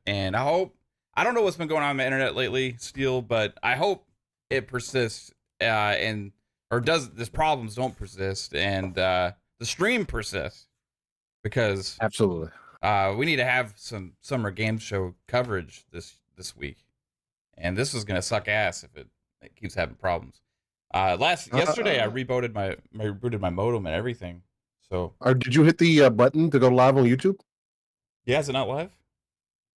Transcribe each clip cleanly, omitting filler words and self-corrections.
and I don't know what's been going on the internet lately, Steel, but I hope it persists, and or does this problems don't persist, and the stream persists because Absolutely. we need to have some summer game show coverage this week, and this is gonna suck ass if it keeps having problems. Yesterday I rebooted my modem and everything. So did you hit the button to go live on YouTube? yeah, is it not live?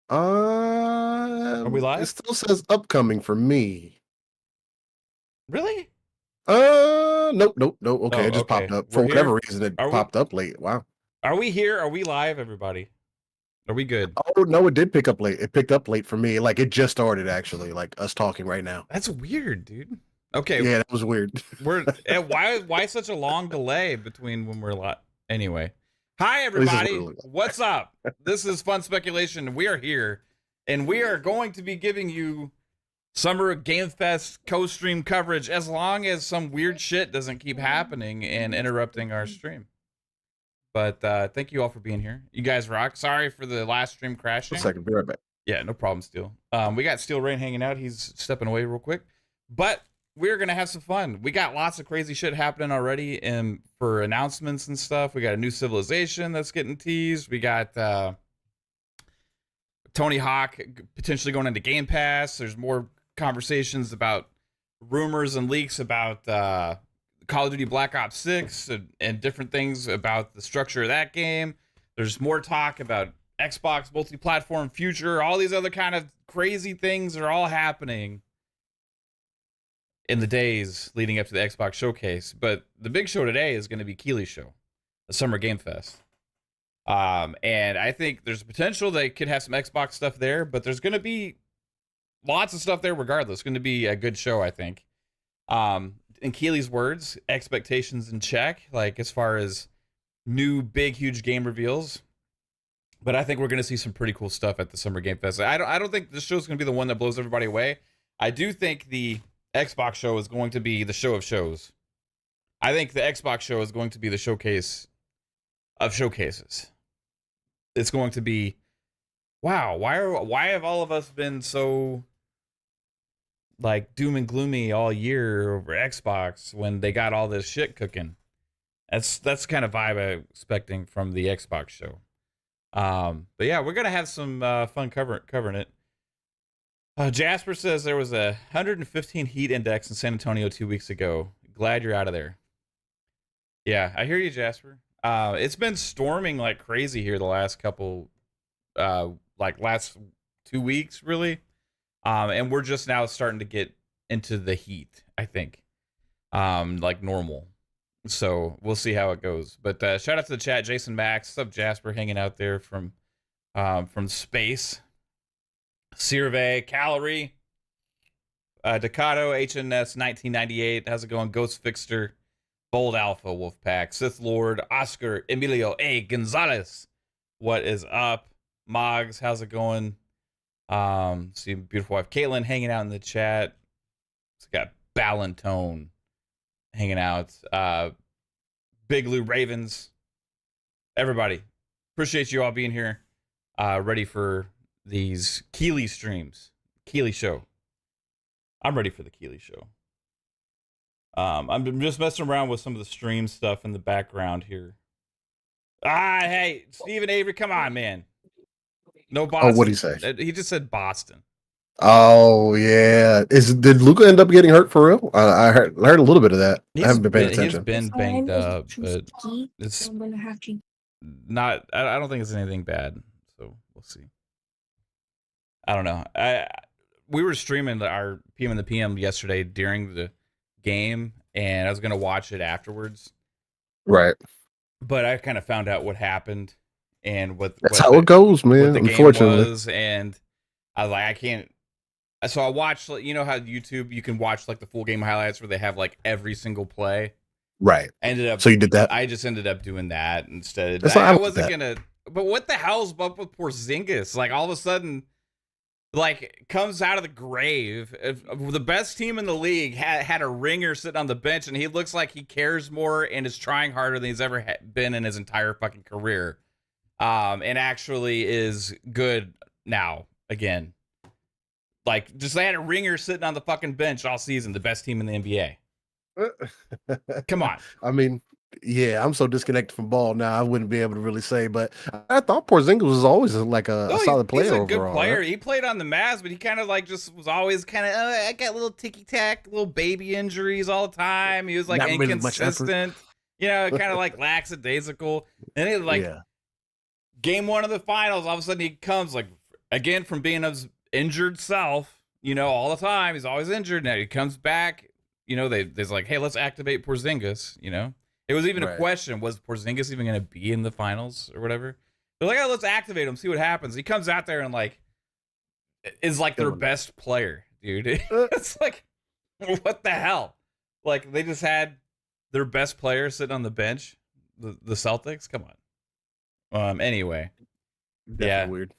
Are we live? It still says upcoming for me. Really? Nope. Okay, it just popped up. For whatever reason, it popped up late. Wow. Are we here? Are we live, everybody? Are we good? Oh, no, it did pick up late. It picked up late for me. Like, it just started, actually, like us talking right now. That's weird, dude. Okay. Yeah, that was weird. Why such a long delay between when we're live? Anyway. Hi, everybody. What's up? This is Fun Speculation. We are here, and we are going to be giving you Summer Game Fest co-stream coverage as long as some weird shit doesn't keep happening and interrupting our stream. But thank you all for being here. You guys rock. Sorry for the last stream crashing. A second, be right back. Yeah, no problem, Steel. We got Steel Rain hanging out. He's stepping away real quick. But we're going to have some fun. We got lots of crazy shit happening already for announcements and stuff. We got a new civilization that's getting teased. We got Tony Hawk potentially going into Game Pass. There's more conversations about rumors and leaks about Call of Duty Black Ops 6 and different things about the structure of that game. There's more talk about Xbox multi-platform future. All these other kind of crazy things are all happening in the days leading up to the Xbox showcase. But the big show today is going to be Keighley's show, the Summer Game Fest. And I think there's potential they could have some Xbox stuff there, but there's going to be lots of stuff there regardless. It's going to be a good show, I think. In Keighley's words, expectations in check, like as far as new, big, huge game reveals. But I think we're going to see some pretty cool stuff at the Summer Game Fest. I don't think this show is going to be the one that blows everybody away. I do think the Xbox show is going to be the show of shows. I think the Xbox show is going to be the showcase of showcases. It's going to be, wow, why have all of us been so like doom and gloomy all year over Xbox when they got all this shit cooking? That's the kind of vibe I'm expecting from the Xbox show. But yeah, we're gonna have some fun covering it. Jasper says there was a 115 heat index in San Antonio 2 weeks ago. Glad you're out of there. Yeah, I hear you, Jasper. It's been storming like crazy here the last couple, last 2 weeks, really. And we're just now starting to get into the heat, I think, like normal. So we'll see how it goes. But shout out to the chat, Jason Max, what's up, Jasper, hanging out there from space. Sirve, Calorie, Decado, HNS 1998. How's it going? Ghost Fixter, Bold Alpha, Wolfpack, Sith Lord, Oscar, Emilio A. Gonzalez. What is up? Moggs, how's it going? See beautiful wife Caitlin hanging out in the chat. It's got Ballantone hanging out. Big Lou Ravens. Everybody, appreciate you all being here. Ready for these Keighley streams. Keighley show. I'm ready for the Keighley show. I'm just messing around with some of the stream stuff in the background here. Hey, Stephen Avery, come on, man. No Boston. Oh, what'd he say? He just said Boston. Oh yeah. Did Luca end up getting hurt for real? I heard a little bit of that. I haven't been paying attention. He's been banged up, but it's not. I don't think it's anything bad. So we'll see. I don't know. We were streaming our PM and the PM yesterday during the game, and I was gonna watch it afterwards. Right. But I kind of found out what happened and that's how it goes, man. Unfortunately, game was, and I was like, I can't. So I watched. You know how YouTube you can watch like the full game highlights where they have like every single play. Right. So you did that. I just ended up doing that instead. I wasn't gonna. But what the hell's up with Porzingis? Like all of a sudden, like comes out of the grave. The best team in the league had a ringer sitting on the bench, and he looks like he cares more and is trying harder than he's ever been in his entire fucking career. And actually is good now again. Like, just they had a ringer sitting on the fucking bench all season, the best team in the NBA. Come on. I mean, yeah, I'm so disconnected from ball now. I wouldn't be able to really say, but I thought Porzingis was always like a solid player he's a overall. Good player. Right? He played on the Mavs, but he kind of like just was always kind of I got little ticky tack, little baby injuries all the time. He was like Not really inconsistent, kind of like lackadaisical. And it like game 1 of the finals, all of a sudden he comes like again from being his injured self. All the time he's always injured. Now he comes back. They's like, hey, let's activate Porzingis. It was even a question: was Porzingis even going to be in the finals or whatever? They're like, oh, let's activate him, see what happens. He comes out there and like is like their best player, dude. It's like, what the hell? Like they just had their best player sitting on the bench, the Celtics. Come on. Anyway, Definitely weird.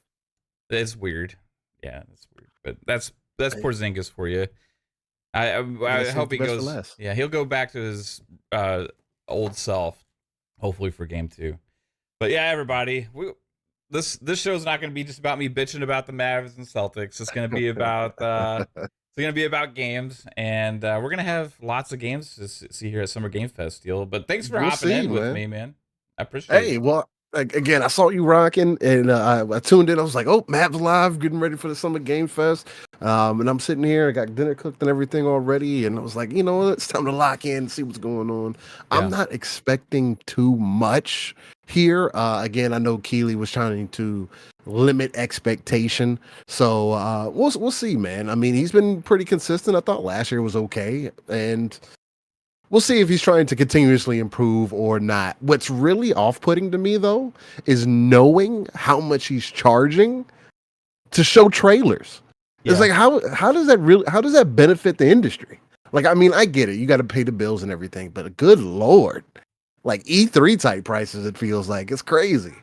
It's weird. Yeah, it's weird. But that's Porzingis for you. I hope he goes. Yeah, he'll go back to his old self, hopefully for game 2. But yeah, everybody, this show's not going to be just about me bitching about the Mavs and Celtics. It's going to be about games, and we're going to have lots of games to see here at Summer Game Fest, Steel. But thanks for hopping in with me, man. I appreciate it. Hey, well, again, I saw you rocking, and I tuned in. I was like, oh, Mavs Live, getting ready for the Summer Game Fest. And I'm sitting here, I got dinner cooked and everything already, and I was like, it's time to lock in and see what's going on. Yeah. I'm not expecting too much here. Again, I know Keighley was trying to limit expectation, so we'll see, man. I mean, he's been pretty consistent. I thought last year was okay, and we'll see if he's trying to continuously improve or not. What's really off-putting to me, though, is knowing how much he's charging to show trailers. Yeah. It's like, how does that benefit the industry? Like, I mean, I get it. You got to pay the bills and everything, but good Lord, like E3 type prices, it feels like it's crazy.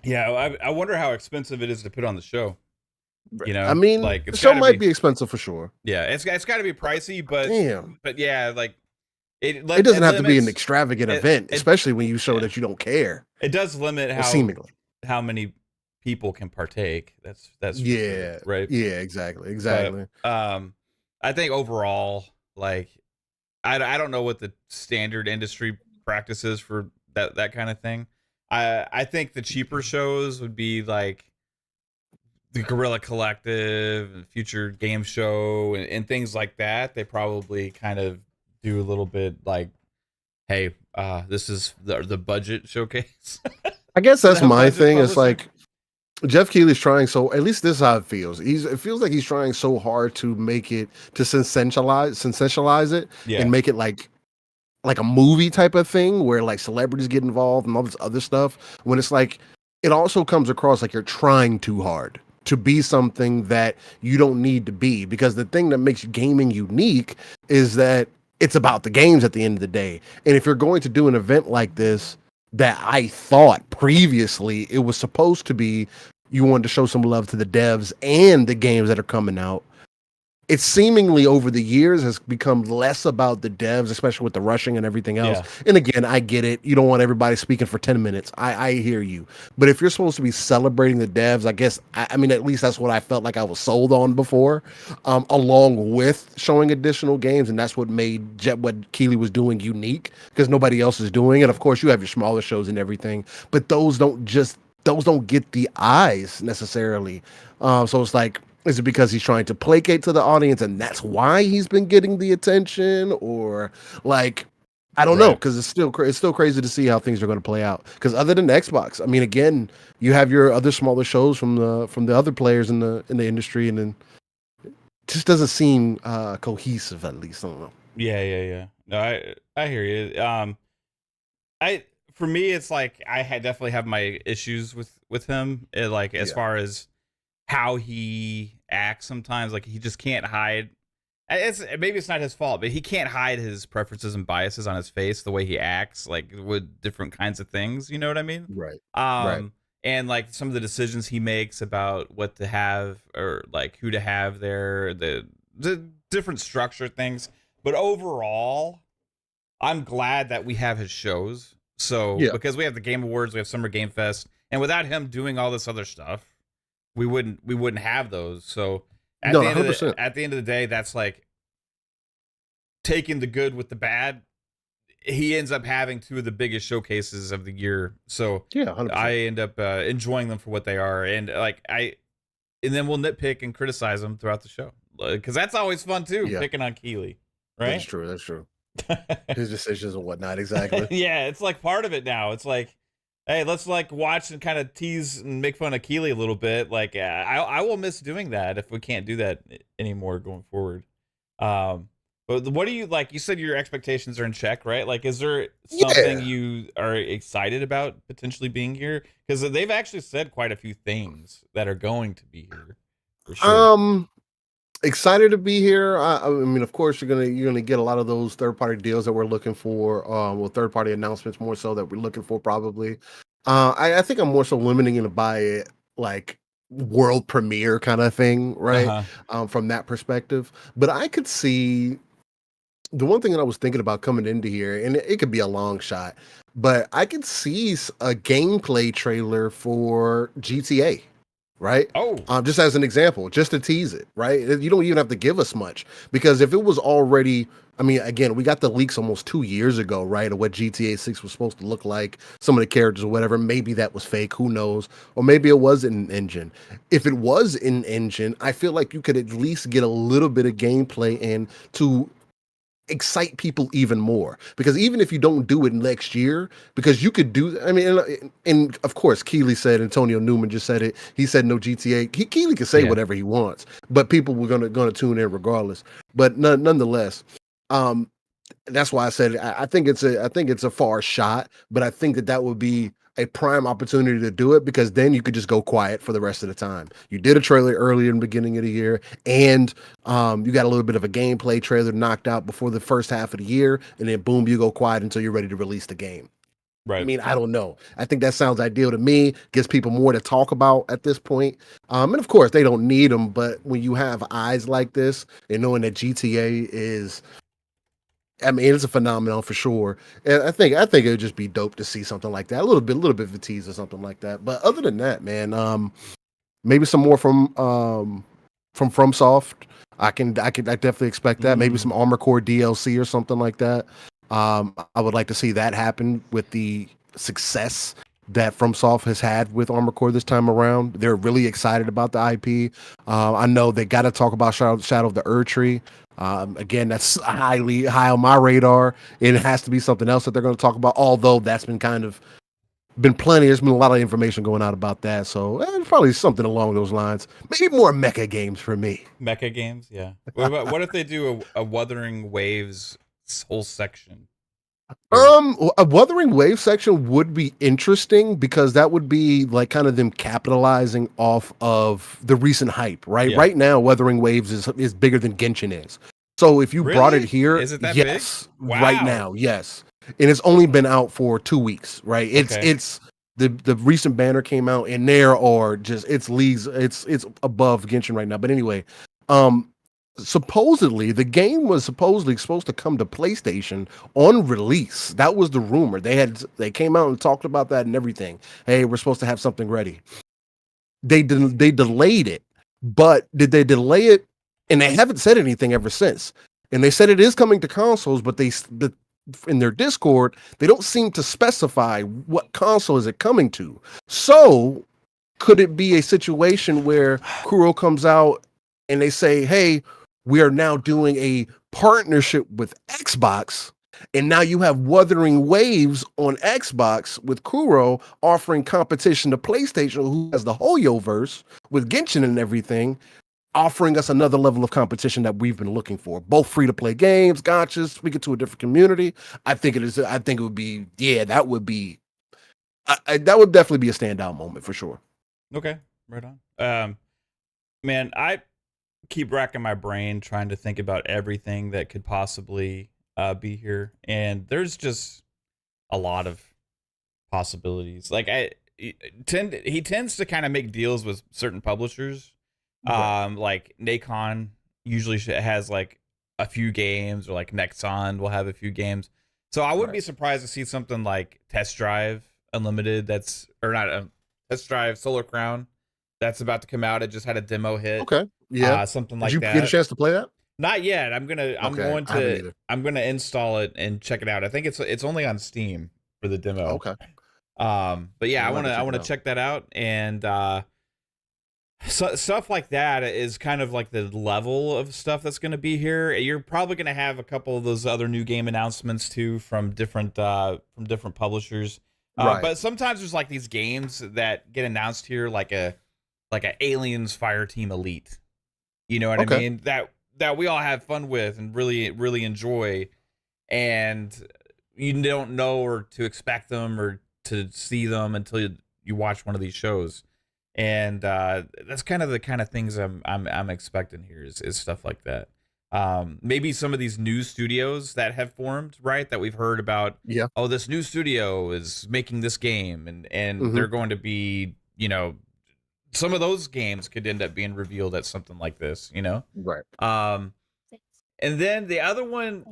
Yeah. I wonder how expensive it is to put on the show. I mean, like, the show might be expensive for sure. Yeah. It's got to be pricey, but damn. But yeah, like, it doesn't have to be an extravagant event, especially when you show that you don't care. It does limit how many people can partake. That's yeah, right. Yeah, exactly. But, I think overall, like, I don't know what the standard industry practice is for that kind of thing. I think the cheaper shows would be like the Guerrilla Collective and Future Game Show and things like that. They probably kind of do a little bit like, hey, this is the budget showcase. I guess that's my thing. It's like Jeff Keighley's trying at least this is how it feels. It feels like he's trying so hard to make it, to sensationalize it and make it like a movie type of thing where like celebrities get involved and all this other stuff. When it's like, it also comes across like you're trying too hard to be something that you don't need to be, because the thing that makes gaming unique is that it's about the games at the end of the day. And if you're going to do an event like this, that I thought previously it was supposed to be, you wanted to show some love to the devs and the games that are coming out. It seemingly over the years has become less about the devs, especially with the rushing and everything else. Yeah. And again, I get it. You don't want everybody speaking for 10 minutes. I hear you. But if you're supposed to be celebrating the devs, I guess, I mean, at least that's what I felt like I was sold on before, along with showing additional games. And that's what made what Keighley was doing unique, because nobody else is doing it. Of course, you have your smaller shows and everything, but those don't get the eyes necessarily. So it's like, is it because he's trying to placate to the audience and that's why he's been getting the attention? Or like, I don't know, because it's still crazy to see how things are going to play out. Because other than Xbox, I mean, again, you have your other smaller shows from the other players in the industry, and then it just doesn't seem cohesive, at least. I don't know. Yeah. No, I hear you. For me, it's like I definitely have my issues with him. As far as how he acts sometimes, like he just can't hide. Maybe it's not his fault, but he can't hide his preferences and biases on his face the way he acts, like with different kinds of things. You know what I mean? Right. And like some of the decisions he makes about what to have or like who to have there, the different structure things. But overall, I'm glad that we have his shows. So because we have the Game Awards, we have Summer Game Fest, and without him doing all this other stuff, we wouldn't have those. So No, 100%. at the end of the day, that's like taking the good with the bad. He ends up having two of the biggest showcases of the year. So Yeah, 100%. I end up enjoying them for what they are, and and then we'll nitpick and criticize them throughout the show, because that's always fun too, picking on Keighley, right? That's true. That's true. His decisions and whatnot, exactly. Yeah, it's like part of it now. It's like, hey, let's like watch and kind of tease and make fun of Keighley a little bit. Like, I will miss doing that if we can't do that anymore going forward. But what do you like? You said your expectations are in check, right? Like, is there something you are excited about potentially being here? Because they've actually said quite a few things that are going to be here. For sure. Excited to be here. I mean, of course, you're gonna get a lot of those third party deals that we're looking for. Well, third party announcements more so that we're looking for probably. I think I'm more so limiting it by it like world premiere kind of thing, right? From that perspective, but I could see the one thing that I was thinking about coming into here, and it could be a long shot, but I could see a gameplay trailer for GTA, right? Oh, just as an example, just to tease it, right? You don't even have to give us much, because if it was already, I mean, again, we got the leaks almost 2 years ago, right, of what GTA 6 was supposed to look like, some of the characters or whatever. Maybe that was fake, who knows? Or maybe it was in engine. If it was in engine, I feel like you could at least get a little bit of gameplay in to excite people even more, because even if you don't do it next year, because you could do, I mean, and of course Keighley said, Antonio Newman just said it, he said no GTA. Keighley can say whatever he wants, but people were gonna tune in regardless. But nonetheless, that's why I said I think it's a far shot, but I think that would be a prime opportunity to do it, because then you could just go quiet for the rest of the time. You did a trailer earlier in the beginning of the year, and you got a little bit of a gameplay trailer knocked out before the first half of the year, and then boom, you go quiet until you're ready to release the game. Right. I mean, I don't know. I think that sounds ideal to me. Gives people more to talk about at this point. And of course, they don't need them, but when you have eyes like this and knowing that GTA is, I mean, it's a phenomenon for sure, and I think it would just be dope to see something like that, a little bit of a tease or something like that. But other than that, man, maybe some more from FromSoft. I definitely expect that. Maybe some Armor Core DLC or something like that. I would like to see that happen with the success that FromSoft has had with Armor Core this time around. They're really excited about the IP. I know they got to talk about Shadow of the Erdtree. Again, that's high on my radar. It has to be something else that they're going to talk about, although that's been plenty. There's been a lot of information going out about that, so probably something along those lines. Maybe more mecha games for me. Mecha games, yeah. What if they do a Wuthering Waves whole section? A Wuthering Wave section would be interesting, because that would be like kind of them capitalizing off of the recent hype, right? Yeah. Right now, Wuthering Waves is bigger than Genshin is. So if you brought it here, is it that yes, big? Wow. Right now, yes. And it's only been out for 2 weeks, right? It's the recent banner came out, and there are just it's above Genshin right now. But anyway, supposedly the game was supposed to come to PlayStation on release. That was the rumor. They came out and talked about that and everything. Hey, we're supposed to have something ready. They delayed it, but did they delay it? And they haven't said anything ever since. And they said it is coming to consoles, but in their Discord, they don't seem to specify what console is it coming to. So could it be a situation where Kuro comes out and they say, hey, we are now doing a partnership with Xbox, and now you have Wuthering Waves on Xbox with Kuro offering competition to PlayStation, who has the Hoyoverse with Genshin and everything, offering us another level of competition that we've been looking for. Both free-to-play games, gotchas, speaking to a different community. I think it would be, that would definitely be a standout moment for sure. Okay, right on. Man, I keep racking my brain trying to think about everything that could possibly be here, and there's just a lot of possibilities. Like he tends to kind of make deals with certain publishers. Right. Like Nacon usually has like a few games, or like Nexon will have a few games. So I wouldn't be surprised to see something like Test Drive Unlimited. Test Drive Solar Crown that's about to come out. It just had a demo hit. Okay. Yeah. Something Did like you that. get a chance to play that? Not yet. I'm Okay, I haven't either. gonna install it and check it out. I think it's only on Steam for the demo. Okay. But yeah, I'm I wanna check that out, and so, stuff like that is kind of like the level of stuff that's going to be here. You're probably going to have a couple of those other new game announcements too from different publishers. Right. But sometimes there's like these games that get announced here, like a Aliens Fireteam Elite. You know what I mean? That we all have fun with and really enjoy, and you don't know or to expect them or to see them until you watch one of these shows. And that's kind of the things I'm expecting here is stuff like that. Maybe some of these new studios that have formed, right? That we've heard about. Yeah. Oh, this new studio is making this game, and they're going to be, some of those games could end up being revealed at something like this, Right. And then the other one,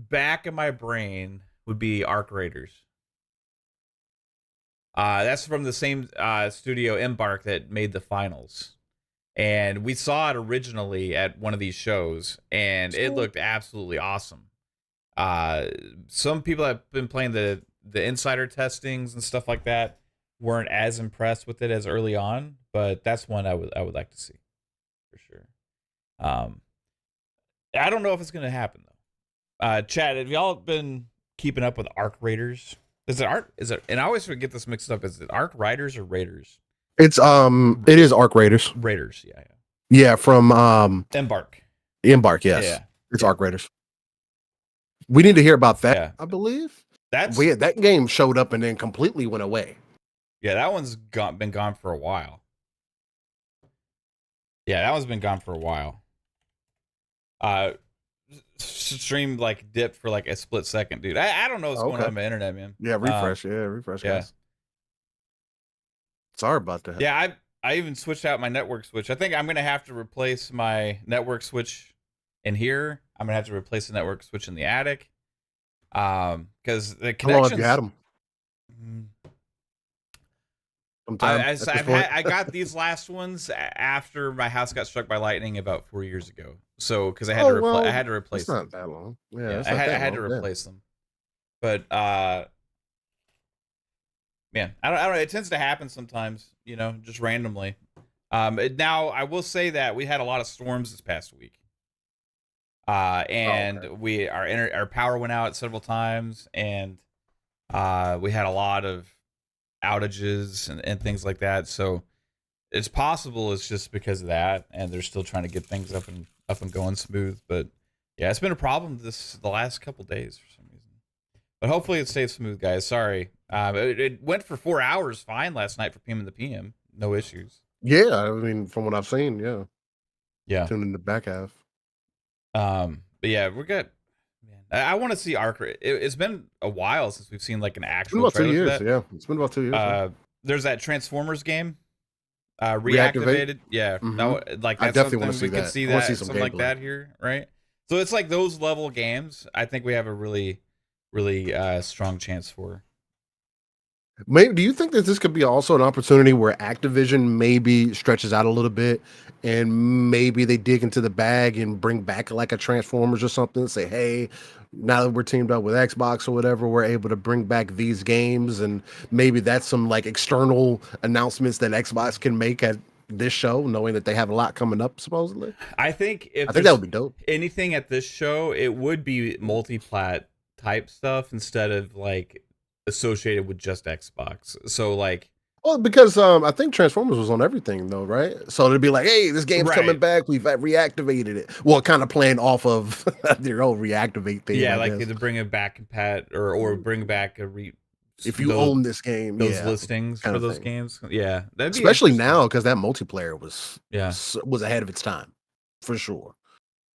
back in my brain would be Arc Raiders. That's from the same studio, Embark, that made the finals. And we saw it originally at one of these shows, and it looked absolutely awesome. Some people have been playing the insider testings and stuff like that weren't as impressed with it as early on, but that's one I would like to see for sure. I don't know if it's going to happen though. Chad, have y'all been keeping up with Arc Raiders? Is it, and I always forget this mixed up. Is it Arc Riders or Raiders? It is Arc Raiders. Raiders, yeah. Yeah, from Embark. Embark, yes. Yeah. It's Arc Raiders. We need to hear about that, yeah. I believe. That's weird. That game showed up and then completely went away. Yeah, that one's been gone for a while. Yeah, that one's been gone for a while. Stream like dipped for like a split second, dude. I don't know what's going on with my internet, man. Yeah, refresh. Refresh, guys. Sorry about that. Yeah, I even switched out my network switch. I think I'm gonna have to replace my network switch in here. I'm gonna have to replace the network switch in the attic. Because the connections. How long have you had them? I got these last ones after my house got struck by lightning about 4 years ago. So because I had to replace. It's not that long. Yeah, I had to replace them. But man, I don't know. It tends to happen sometimes, just randomly. Now I will say that we had a lot of storms this past week. And our power went out several times, and we had a lot of outages and things like that. So it's possible it's just because of that, and they're still trying to get things up and going smooth. But yeah, it's been a problem the last couple days for some reason. But hopefully it stays smooth, guys. Sorry. It went for 4 hours fine last night for PM and the PM. No issues. Yeah, I mean, from what I've seen, yeah. Yeah. Tuned in the back half. But yeah, we're good. Man, I want to see Arc. It's been a while since we've seen like an actual. It's been about 2 years. Yeah, it's been about 2 years. There's that Transformers game. Reactivated. Yeah. Mm-hmm. No, like that's I definitely want to see we that. could see that something like that here, right? So it's like those level games. I think we have a really strong chance for. Maybe, do you think that this could be also an opportunity where Activision maybe stretches out a little bit and maybe they dig into the bag and bring back like a Transformers or something and say, hey, now that we're teamed up with Xbox or whatever, we're able to bring back these games, and maybe that's some like external announcements that Xbox can make at this show, knowing that they have a lot coming up supposedly. I think that would be dope. Anything at this show, it would be multi-plat type stuff instead of like associated with just Xbox. So like, well, because I think Transformers was on everything though, right? So it'd be like, hey, this game's coming back, we've reactivated it. Well, kind of playing off of their old reactivate thing. Yeah, like to bring it back, Pat, or bring back if you own this game, those listings for those games. Yeah, especially now because that multiplayer was ahead of its time for sure.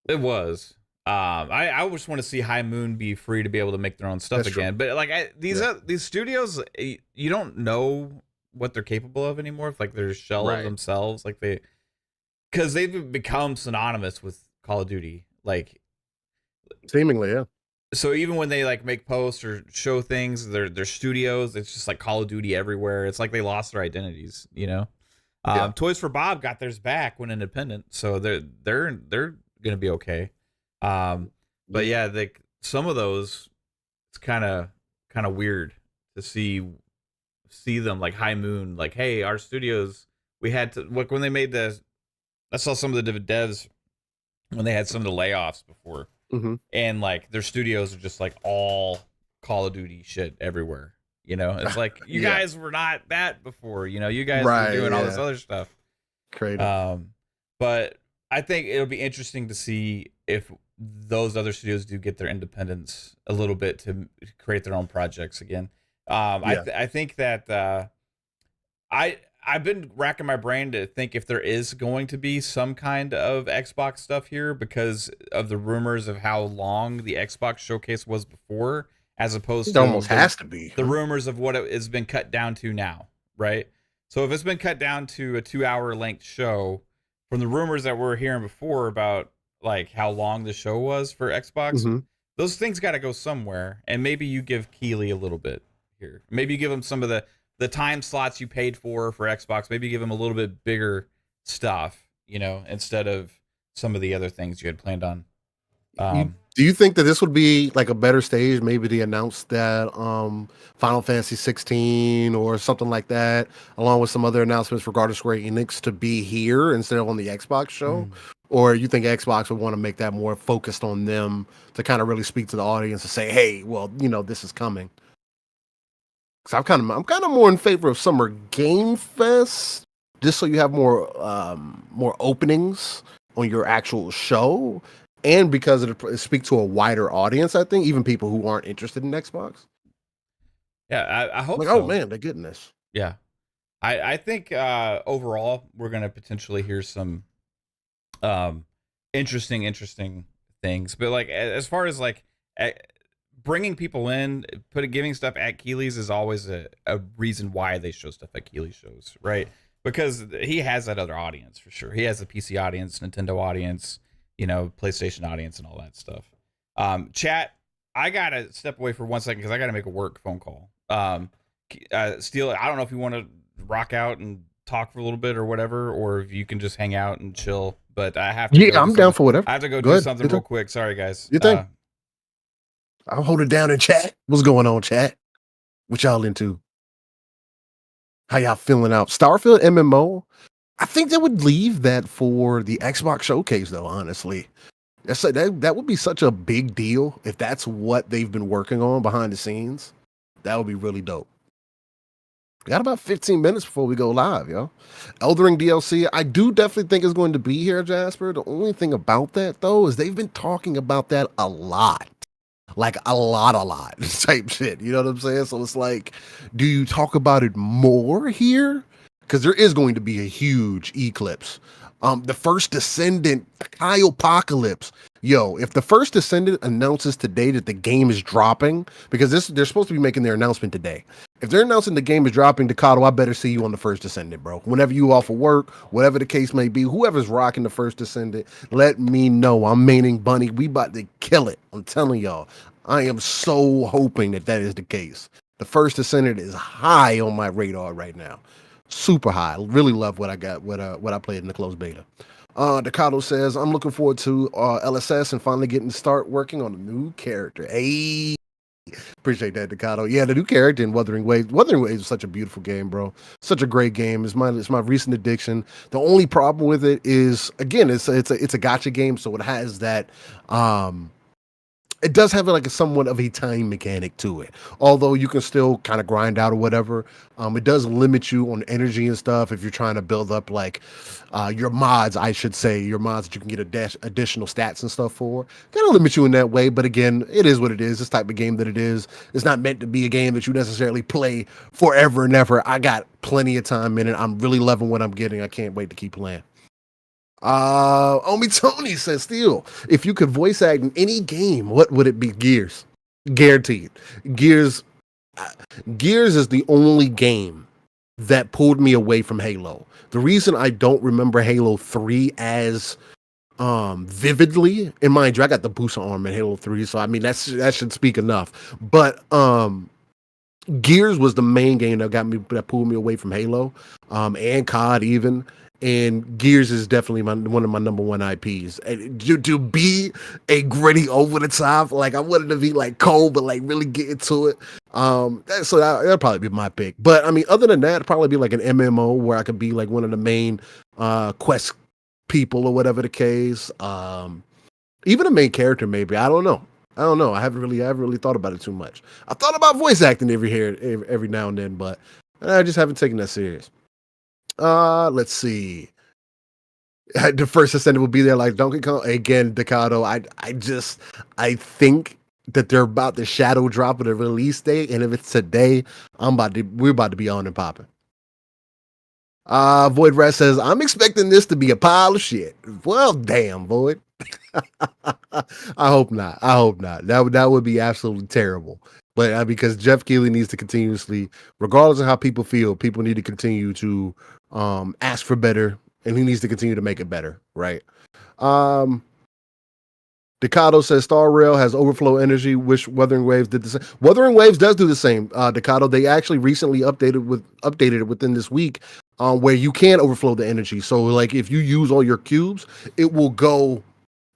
It was. I just want to see High Moon be free to be able to make their own stuff again. But like these studios, you don't know what they're capable of anymore. If like they're a shell of themselves, like because they've become synonymous with Call of Duty, like seemingly, yeah. so even when they like make posts or show things, their studios, it's just like Call of Duty everywhere. It's like they lost their identities, you know. Yeah. Toys for Bob got theirs back when independent, so they're gonna be okay. But yeah, some of those, it's kind of weird to see them like High Moon, like, hey, our studios, we had to look when they made I saw some of the devs when they had some of the layoffs before, and like their studios are just like all Call of Duty shit everywhere. You know, it's like you guys were not that before. You know, you guys were doing all this other stuff. Crazy. But I think it'll be interesting to see if those other studios do get their independence a little bit to create their own projects again. I think that I've been racking my brain to think if there is going to be some kind of Xbox stuff here because of the rumors of how long the Xbox showcase was before, as opposed to almost has to be the rumors of what it has been cut down to now, right? So if it's been cut down to a 2-hour length show, from the rumors that we're hearing before about like how long the show was for Xbox, those things got to go somewhere, and maybe you give Keighley a little bit here. Maybe you give him some of the time slots you paid for Xbox. Maybe give him a little bit bigger stuff, you know, instead of some of the other things you had planned on. Do you think that this would be like a better stage, maybe to announce that Final Fantasy 16 or something like that, along with some other announcements regarding Square Enix, to be here instead of on the Xbox show? Or you think Xbox would want to make that more focused on them to kind of really speak to the audience and say, hey, well, you know, this is coming? Because I'm kind of more in favor of Summer Game Fest, just so you have more openings on your actual show. And because it speaks to a wider audience, I think, even people who aren't interested in Xbox. Yeah, I hope like, so. Oh, man, they're getting this. Yeah. I think overall, we're going to potentially hear some interesting things. But, like, as far as, like, bringing people in, giving stuff at Keighley's is always a reason why they show stuff at Keighley shows, right? Because he has that other audience, for sure. He has the PC audience, Nintendo audience, you know, PlayStation audience and all that stuff. Chat, I gotta step away for 1 second because I gotta make a work phone call. Steele, I don't know if you want to rock out and talk for a little bit or whatever, or if you can just hang out and chill. But I have to. Yeah, I'm down for whatever. I have to go do something real quick. Sorry, guys. You think? I'll hold it down in chat. What's going on, chat? What y'all into? How y'all feeling out? Starfield MMO? I think they would leave that for the Xbox showcase, though, honestly. That would be such a big deal if that's what they've been working on behind the scenes. That would be really dope. We got about 15 minutes before we go live, yo. Elden Ring DLC, I do definitely think is going to be here, Jasper. The only thing about that, though, is they've been talking about that a lot. Like a lot type shit. You know what I'm saying? So it's like, do you talk about it more here? Because there is going to be a huge eclipse. The First Descendant, Kyle Apocalypse. Yo, if the First Descendant announces today that the game is dropping, because they're supposed to be making their announcement today. If they're announcing the game is dropping, Decado, I better see you on the First Descendant, bro. Whenever you off of work, whatever the case may be, whoever's rocking the First Descendant, let me know. I'm maining Bunny. We about to kill it. I'm telling y'all. I am so hoping that is the case. The First Descendant is high on my radar right now. Super high. Really love what I got, what I played in the closed beta. Decado says, I'm looking forward to LSS and finally getting to start working on a new character. Hey, appreciate that, Decado. Yeah, the new character in Wuthering Waves. Wuthering Waves is such a beautiful game, bro. Such a great game. It's my recent addiction. The only problem with it is, again, it's a gacha game, so it has that it does have like somewhat of a time mechanic to it. Although you can still kind of grind out or whatever. It does limit you on energy and stuff if you're trying to build up like your mods, I should say, your mods that you can get additional stats and stuff for. Kind of limit you in that way, but again, it is what it is. This type of game that it is. It's not meant to be a game that you necessarily play forever and ever. I got plenty of time in it. I'm really loving what I'm getting. I can't wait to keep playing. Omi Tony says, Steel, if you could voice act in any game, what would it be? Gears. Guaranteed. Gears is the only game that pulled me away from Halo. The reason I don't remember Halo 3 as vividly. And mind you, I got the boost arm in Halo 3, so I mean that should speak enough. But Gears was the main game that pulled me away from Halo, and COD even. And Gears is definitely one of my number one IPs. And to be a gritty over the top, like I wanted to be like cold, but like really get into it. That'll probably be my pick. But I mean, other than that, it'd probably be like an MMO where I could be like one of the main quest people or whatever the case. Even a main character, maybe. I don't know. I haven't really thought about it too much. I thought about voice acting every now and then, but I just haven't taken that serious. Let's see. The first ascendant will be there like Donkey Kong again. Decado. I think that they're about to shadow drop at a release date, and if it's today, we're about to be on and popping. Void Rat says, I'm expecting this to be a pile of shit. Well, damn, Void. I hope not. That would be absolutely terrible. But because Jeff Keighley needs to continuously, regardless of how people feel, people need to continue to ask for better, and he needs to continue to make it better, right? Decado says Star Rail has overflow energy. Wish Wuthering Waves did the same. Wuthering Waves does do the same. Decado, they actually recently updated it within this week, where you can overflow the energy. So like if you use all your cubes, it will go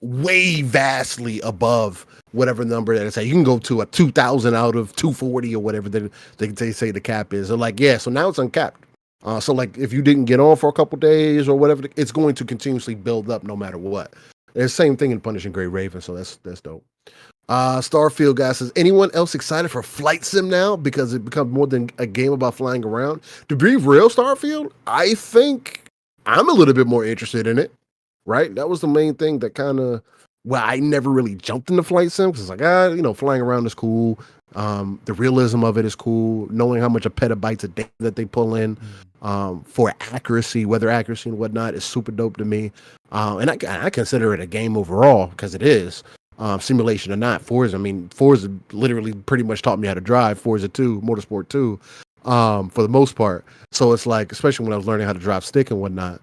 way vastly above whatever number that it's at. You can go to a 2,000 out of 240 or whatever they say the cap is. So like, yeah, so now it's uncapped. So like if you didn't get on for a couple days or whatever, it's going to continuously build up no matter what. There's the same thing in Punishing Grey Raven, so that's dope. Starfield guy says, anyone else excited for Flight Sim now? Because it becomes more than a game about flying around. To be real, Starfield, I think I'm a little bit more interested in it. Right? That was the main thing that kind of, well, I never really jumped into Flight Sim because it's like, flying around is cool. The realism of it is cool. Knowing how much a petabytes a day that they pull in for accuracy, weather accuracy and whatnot is super dope to me. And I consider it a game overall because it is. Simulation or not, Forza literally pretty much taught me how to drive Forza 2, Motorsport 2, for the most part. So it's like, especially when I was learning how to drive stick and whatnot.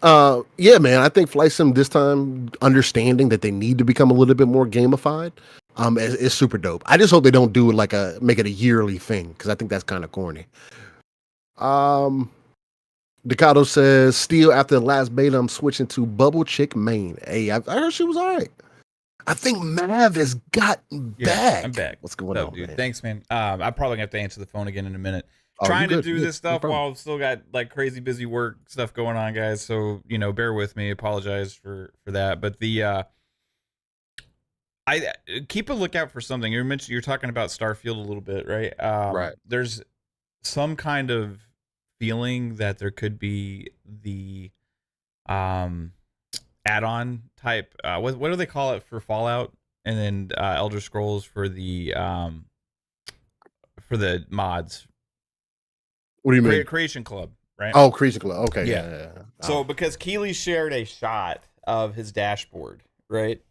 Yeah, man, I think Flight Sim this time, understanding that they need to become a little bit more gamified, is super dope. I just hope they don't do it make it a yearly thing, because I think that's kind of corny. Decado says, still after the last beta, I'm switching to Bubble Chick main. Hey, I heard she was all right. I think Mav has gotten back. I'm back. What's going on, dude? Man? Thanks, man. I'm probably gonna have to answer the phone again in a minute. Oh, Trying to do this stuff while I've still got like crazy busy work stuff going on, guys. So bear with me. Apologize for that. But I keep a lookout for something. You're talking about Starfield a little bit, right? Right. There's some kind of feeling that there could be the add-on type. What do they call it for Fallout? And then Elder Scrolls for the mods. What do you mean? Creation Club, right? Oh, Creation Club. Okay. Yeah. So because Keighley shared a shot of his dashboard, right?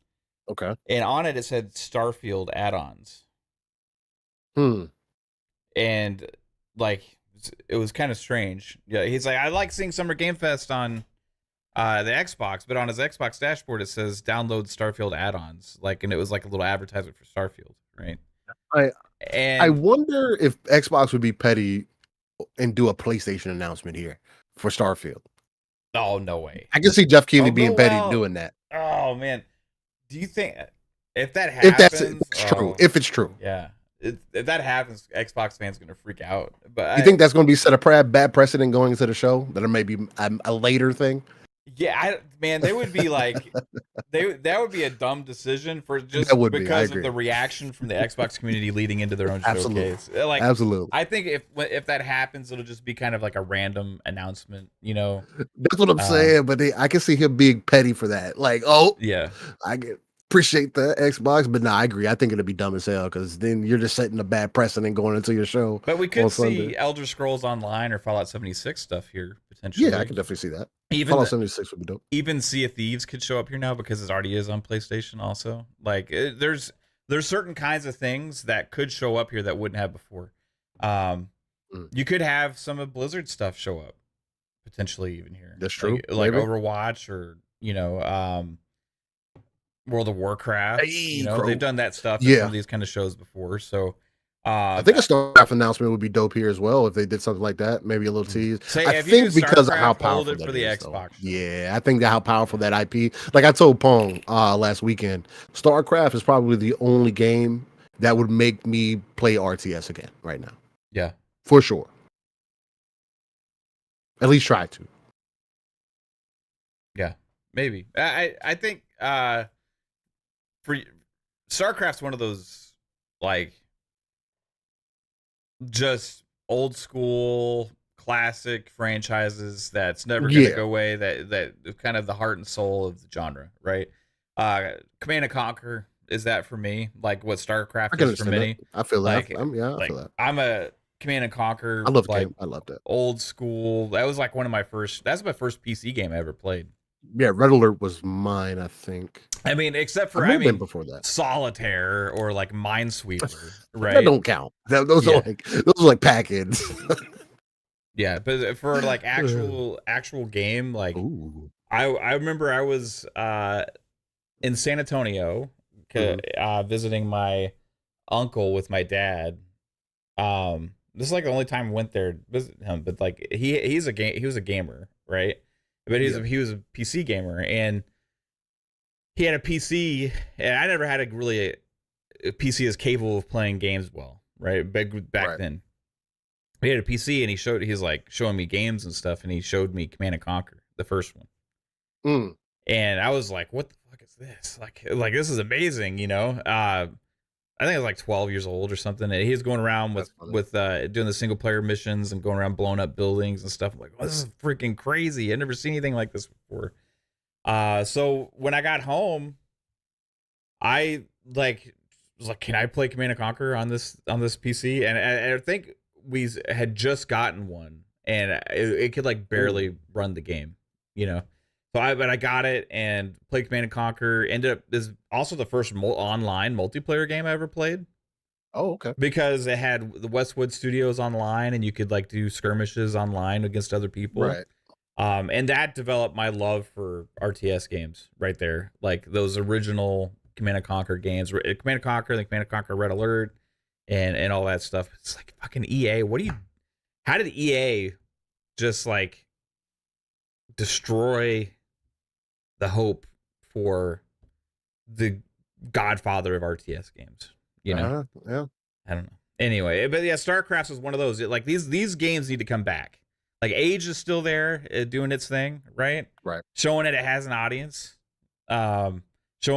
Okay. And on it said Starfield add-ons. And like it was kind of strange. Yeah, he's like, I like seeing Summer Game Fest on the Xbox, but on his Xbox dashboard it says download Starfield add-ons. And it was like a little advertisement for Starfield, right? I wonder if Xbox would be petty and do a PlayStation announcement here for Starfield. Oh, no way. I can see Jeff Keighley being petty doing that. Oh man. Do you think if that happens, if it's true. Yeah. If that happens, Xbox fans going to freak out. But you think that's going to be set a bad precedent going into the show? That it may be a later thing? Yeah, they would be like, that would be a dumb decision for just because of the reaction from the Xbox community leading into their own showcase. Absolutely. I think if that happens, it'll just be kind of like a random announcement, That's what I'm saying, but I can see him being petty for that. Yeah, I appreciate the Xbox, but I agree. I think it'd be dumb as hell because then you're just setting a bad precedent going into your show. But we could see Elder Scrolls Online or Fallout 76 stuff here potentially. Yeah, I could definitely see that. Even Fallout 76 would be dope. Even Sea of Thieves could show up here now because it already is on PlayStation. Also, there's certain kinds of things that could show up here that wouldn't have before. You could have some of Blizzard stuff show up potentially even here. That's true. Like Overwatch or World of Warcraft. Hey, they've done that stuff in some of these kind of shows before. So I think a Starcraft announcement would be dope here as well if they did something like that. Maybe a little tease. I think because of how powerful that for the is, Xbox. Yeah, I think how powerful that IP. Like I told Pong last weekend, Starcraft is probably the only game that would make me play RTS again right now. Yeah, for sure. At least try to. Yeah, maybe. I think for StarCraft's one of those like just old school classic franchises that's never gonna go away. That kind of the heart and soul of the genre, right? Command and Conquer is that for me, like what StarCraft is for many. I feel that. Like, I feel that. I'm a Command and Conquer. I love the game. I love that. Old school. That was like one of my first. That's my first PC game I ever played. Yeah, Red Alert was mine, I think. I mean, except for before that, Solitaire or like Minesweeper, right? That don't count. Those are like packets. Yeah, but for like actual game, like I remember I was in San Antonio visiting my uncle with my dad. This is like the only time I went there to visit him, but like he was a gamer, right? But he was a PC gamer, and he had a PC, and I never had a PC as capable of playing games well, right? Back then. He had a PC, and he's like showing me games and stuff, and he showed me Command and Conquer, the first one. And I was like, what the fuck is this? Like this is amazing, I think I was like 12 years old or something. And he was going around with doing the single player missions and going around blowing up buildings and stuff. I'm like, this is freaking crazy. I've never seen anything like this before. So when I got home, I was like, can I play Command and Conquer on this PC? And I think we had just gotten one, and it could like barely run the game, But I got it and played Command and Conquer. Ended up is also the first online multiplayer game I ever played. Oh, okay. Because it had the Westwood Studios online, and you could like do skirmishes online against other people. Right. And that developed my love for RTS games right there. Like those original Command and Conquer games, Command and Conquer, the Command and Conquer Red Alert, and all that stuff. It's like fucking EA. How did EA just like destroy the hope for the godfather of RTS games, Yeah. I don't know. Anyway, but yeah, StarCraft was one of those. Like these games need to come back. Like Age is still there, doing its thing, right? Right. Showing that it has an audience, showing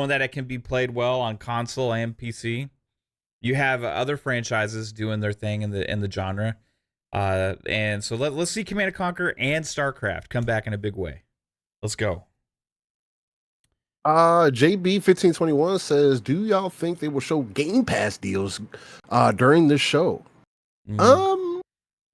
that it can be played well on console and PC. You have other franchises doing their thing in the genre, and so let's see Command and Conquer and StarCraft come back in a big way. Let's go. JB1521 says, do y'all think they will show Game Pass deals during this show? No.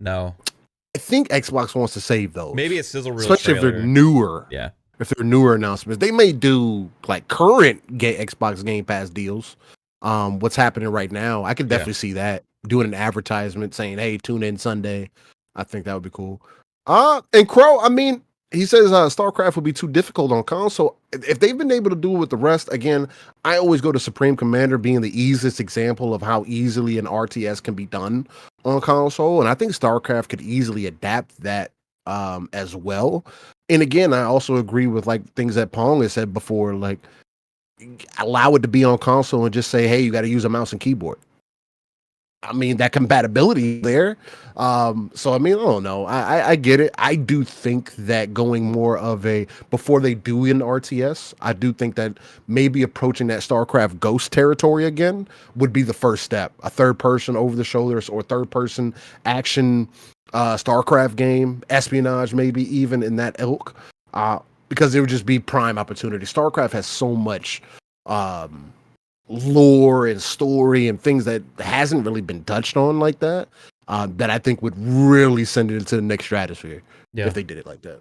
I think Xbox wants to save those. Maybe a sizzle reel, especially trailer. If they're newer. Yeah. If they're newer announcements, they may do like current Xbox Game Pass deals. What's happening right now? I could definitely see that doing an advertisement saying, "Hey, tune in Sunday." I think that would be cool. And Crow, I mean, he says StarCraft would be too difficult on console. If they've been able to do it with the rest, again, I always go to Supreme Commander being the easiest example of how easily an RTS can be done on console. And I think StarCraft could easily adapt that as well. And again, I also agree with like things that Pong has said before, like allow it to be on console and just say, hey, you got to use a mouse and keyboard. I mean, that compatibility there. So, I mean, I don't know. I get it. I do think that going more of before they do an RTS, I do think that maybe approaching that StarCraft Ghost territory again would be the first step. A third person over the shoulders or third person action StarCraft game, espionage, maybe even in that ilk, because it would just be prime opportunity. StarCraft has so much lore and story and things that hasn't really been touched on like that, that I think would really send it into the next stratosphere if they did it like that.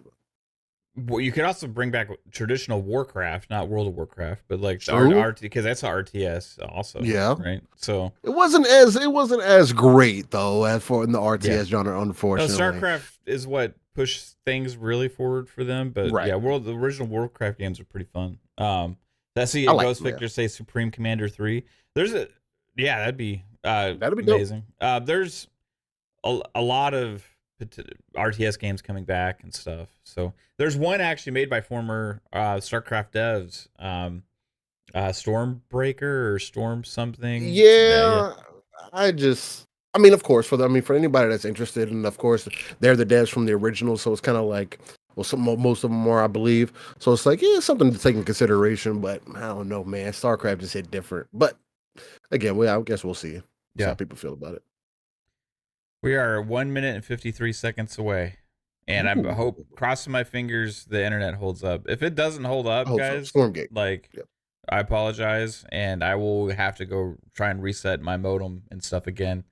Well, you could also bring back traditional Warcraft, not World of Warcraft, but like because that's a RTS also. Yeah. Right. So it wasn't as great though as for in the RTS genre, unfortunately. StarCraft is what push things really forward for them. But Right. yeah, the original Warcraft games are pretty fun. I see Ghost Victor say Supreme Commander 3. That'd be amazing. There's a lot of RTS games coming back and stuff. So there's one actually made by former StarCraft devs, Stormbreaker or Storm something. Yeah. I mean, of course, for anybody that's interested, and of course, they're the devs from the original, so it's kind of like, well, most of them are, I believe. So it's like, yeah, something to take in consideration. But I don't know, man. StarCraft just hit different. But again, I guess we'll see how people feel about it. We are 1 minute and 53 seconds away, and I'm crossing my fingers the internet holds up. If it doesn't hold up, guys, I apologize, and I will have to go try and reset my modem and stuff again.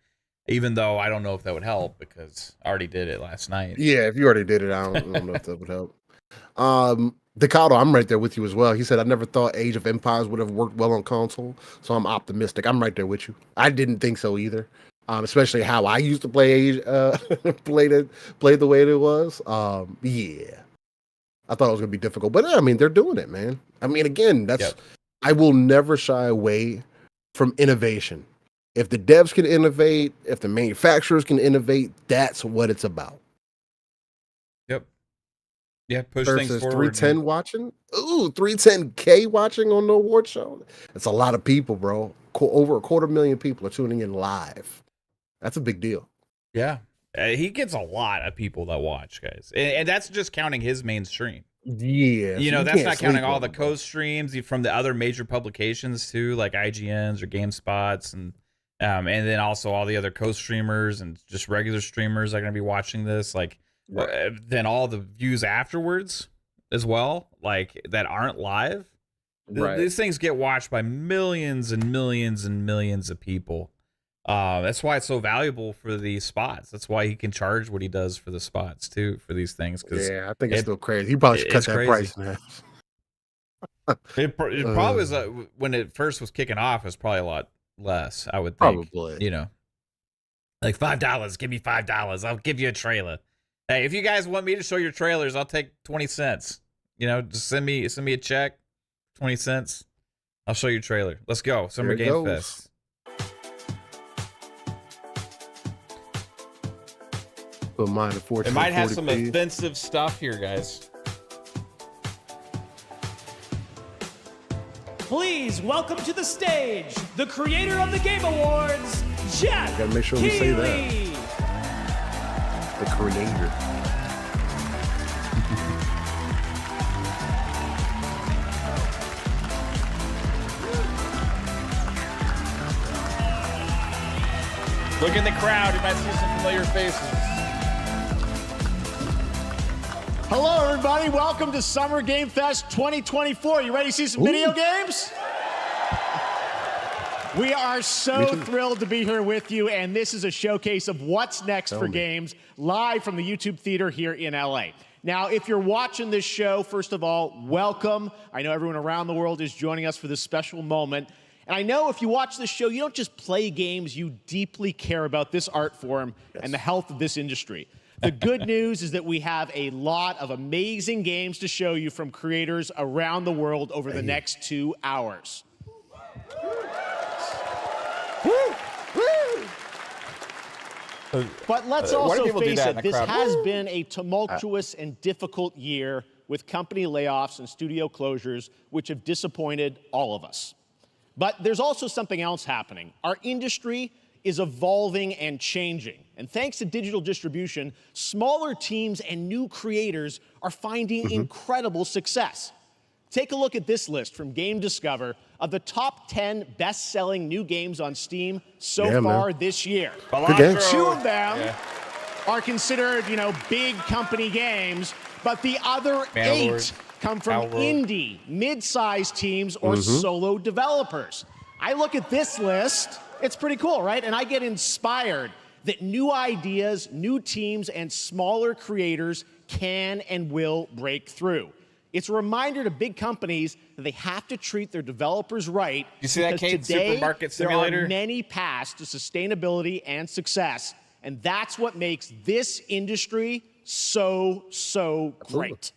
Even though I don't know if that would help because I already did it last night. Yeah, if you already did it, I don't know if that would help. Decado, I'm right there with you as well. He said, I never thought Age of Empires would have worked well on console, so I'm optimistic. I'm right there with you. I didn't think so either, especially how I used to play played the way it was. Yeah, I thought it was going to be difficult. But, I mean, they're doing it, man. I mean, again, I will never shy away from innovation. If the devs can innovate, if the manufacturers can innovate, that's what it's about. Yep. Yeah, push versus things forward. 310 watching. Ooh, 310K watching on the award show. That's a lot of people, bro. Over 250,000 people are tuning in live. That's a big deal. Yeah. He gets a lot of people that watch, guys. And that's just counting his mainstream. Yeah. You know, that's not counting all the co-streams from the other major publications too, like IGNs or GameSpots and then also all the other co-streamers and just regular streamers are going to be watching this. Like, then all the views afterwards as well, like that aren't live. These things get watched by millions and millions and millions of people. That's why it's so valuable for these spots. That's why he can charge what he does for the spots too, for these things. Yeah, I think it's still crazy. He probably should cut that price, man. It probably was when it first was kicking off. It was probably a lot less, I would think. Probably, you know, like $5. Give me $5. I'll give you a trailer. Hey, if you guys want me to show your trailers, I'll take 20 cents. You know, just send me a check, 20 cents. I'll show you a trailer. Let's go. Summer Game Fest. But mine, it might have some offensive stuff here, guys. Please welcome to the stage the creator of the Game Awards, Jeff. Gotta make sure we say that. The creator. Look in the crowd. You might see some familiar faces. Hello, everybody. Welcome to Summer Game Fest 2024. You ready to see some video games? We are so thrilled to be here with you, and this is a showcase of what's next for games, live from the YouTube Theater here in LA. Now, if you're watching this show, first of all, welcome. I know everyone around the world is joining us for this special moment. And I know if you watch this show, you don't just play games, you deeply care about this art form and the health of this industry. The good news is that we have a lot of amazing games to show you from creators around the world over the next 2 hours. But let's also face it, this has been a tumultuous and difficult year with company layoffs and studio closures, which have disappointed all of us. But there's also something else happening. Our industry is evolving and changing. And thanks to digital distribution, smaller teams and new creators are finding incredible success. Take a look at this list from Game Discover of the top 10 best-selling new games on Steam so far this year. Two of them are considered, big company games, but the other 8 come from indie, mid-sized teams or solo developers. I look at this list, it's pretty cool, right? And I get inspired that new ideas, new teams, and smaller creators can and will break through. It's a reminder to big companies that they have to treat their developers right. You see that, Kate? Today, Supermarket Simulator? there are many paths to sustainability and success, and that's what makes this industry so great.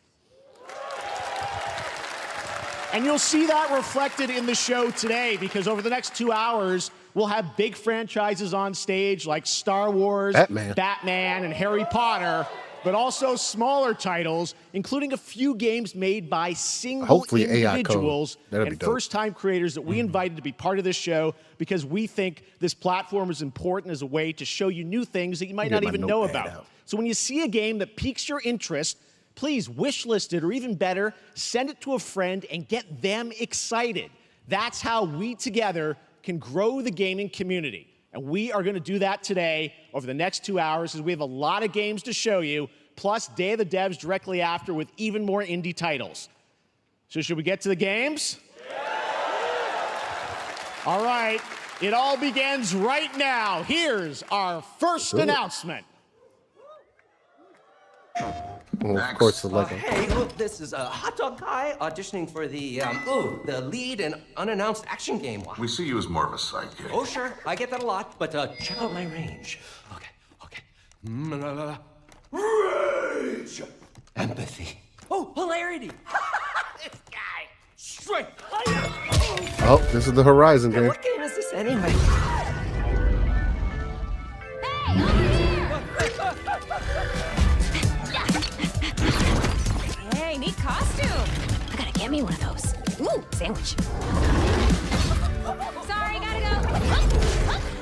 And you'll see that reflected in the show today, because over the next 2 hours, we'll have big franchises on stage like Star Wars, Batman, and Harry Potter, but also smaller titles, including a few games made by single individuals and first-time creators that we invited to be part of this show, because we think this platform is important as a way to show you new things that you might not even know about. So when you see a game that piques your interest, please wishlist it, or even better, send it to a friend and get them excited. That's how we together can grow the gaming community. And we are going to do that today over the next 2 hours, as we have a lot of games to show you, plus Day of the Devs directly after with even more indie titles. So should we get to the games? All right, it all begins right now. Here's our first announcement. Well, of course, the Lego. Hey, look, this is a hot dog guy auditioning for the lead and unannounced action game. We see you as more of a sidekick. Oh, sure, I get that a lot, but check out my range. Okay. Rage! Empathy. Oh, hilarity! This guy! Straight! Oh, this is the Horizon game. What game is this anyway? Hey, neat costume. I gotta get me one of those. Ooh, sandwich. Sorry, gotta go.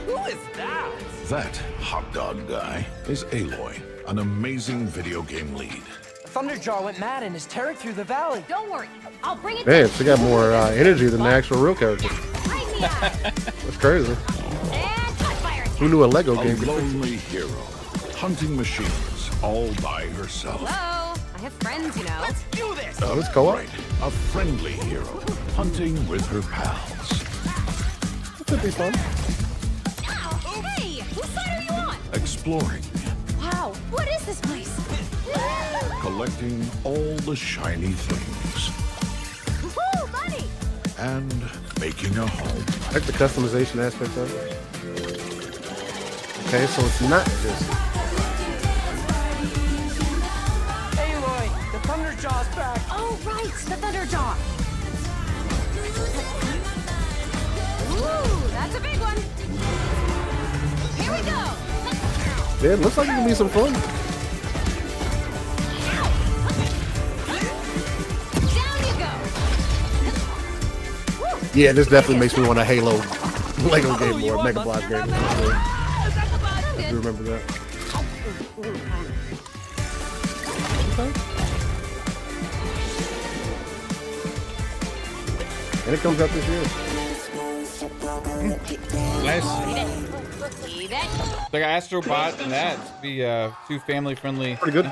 Who is that? That hot dog guy is Aloy, an amazing video game lead. Thunderjaw went mad and is tearing through the valley. Don't worry, I'll bring it. Man, she got more energy than the actual real character. That's crazy. And fire attack. Who knew a Lego game? A lonely hero, hunting machines all by herself. Hello, I have friends, you know. Let's do this! Oh, it's co-op. Right, a friendly hero, hunting with her pals. That could be fun. Ow. Hey, whose side are you on? Exploring, Wow, what is this place? collecting all the shiny things, Woo, money. and making a home. I like the customization aspect of it. Okay, so it's not just. Aloy, the Thunderjaw's back. Oh, right, the Thunderjaw. Ooh, that's a big one. Here we go. Yeah, it looks like it can be some fun. Down you go. Woo. Yeah, this definitely makes me want a Halo Lego game or a Mega Block game. I do remember that. And it comes out this year. Nice. Eat it. Like Astrobot and that be two family friendly. Pretty good.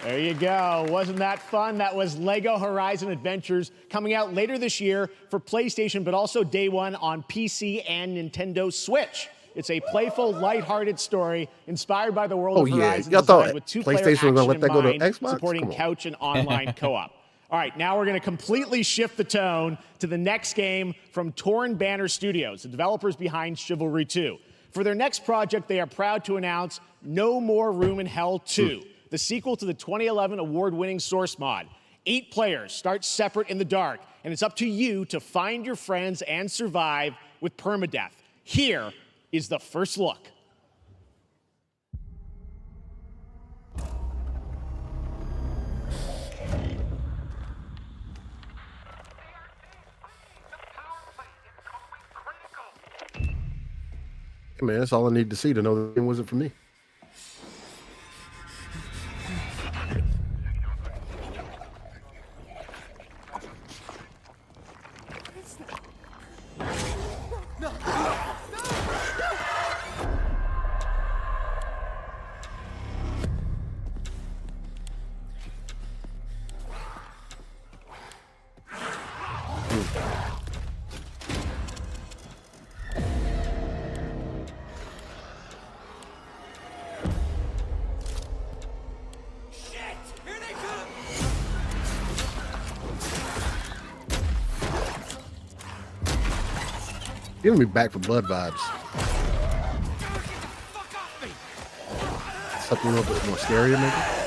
There you go. Wasn't that fun? That was Lego Horizon Adventures, coming out later this year for PlayStation, but also day one on PC and Nintendo Switch. It's a playful, lighthearted story inspired by the world of Horizon, y'all thought designed with two-player PlayStation was gonna let action that go to in mind, Xbox? supporting Come on. couch and online co-op. All right, now we're going to completely shift the tone to the next game from Torn Banner Studios, the developers behind Chivalry 2. For their next project, they are proud to announce No More Room in Hell 2, the sequel to the 2011 award-winning Source mod. 8 players start separate in the dark, and it's up to you to find your friends and survive with permadeath. Here is the first look. Man, that's all I need to see to know the game wasn't for me. Giving me Back for Blood vibes. Something a little bit more scarier, maybe.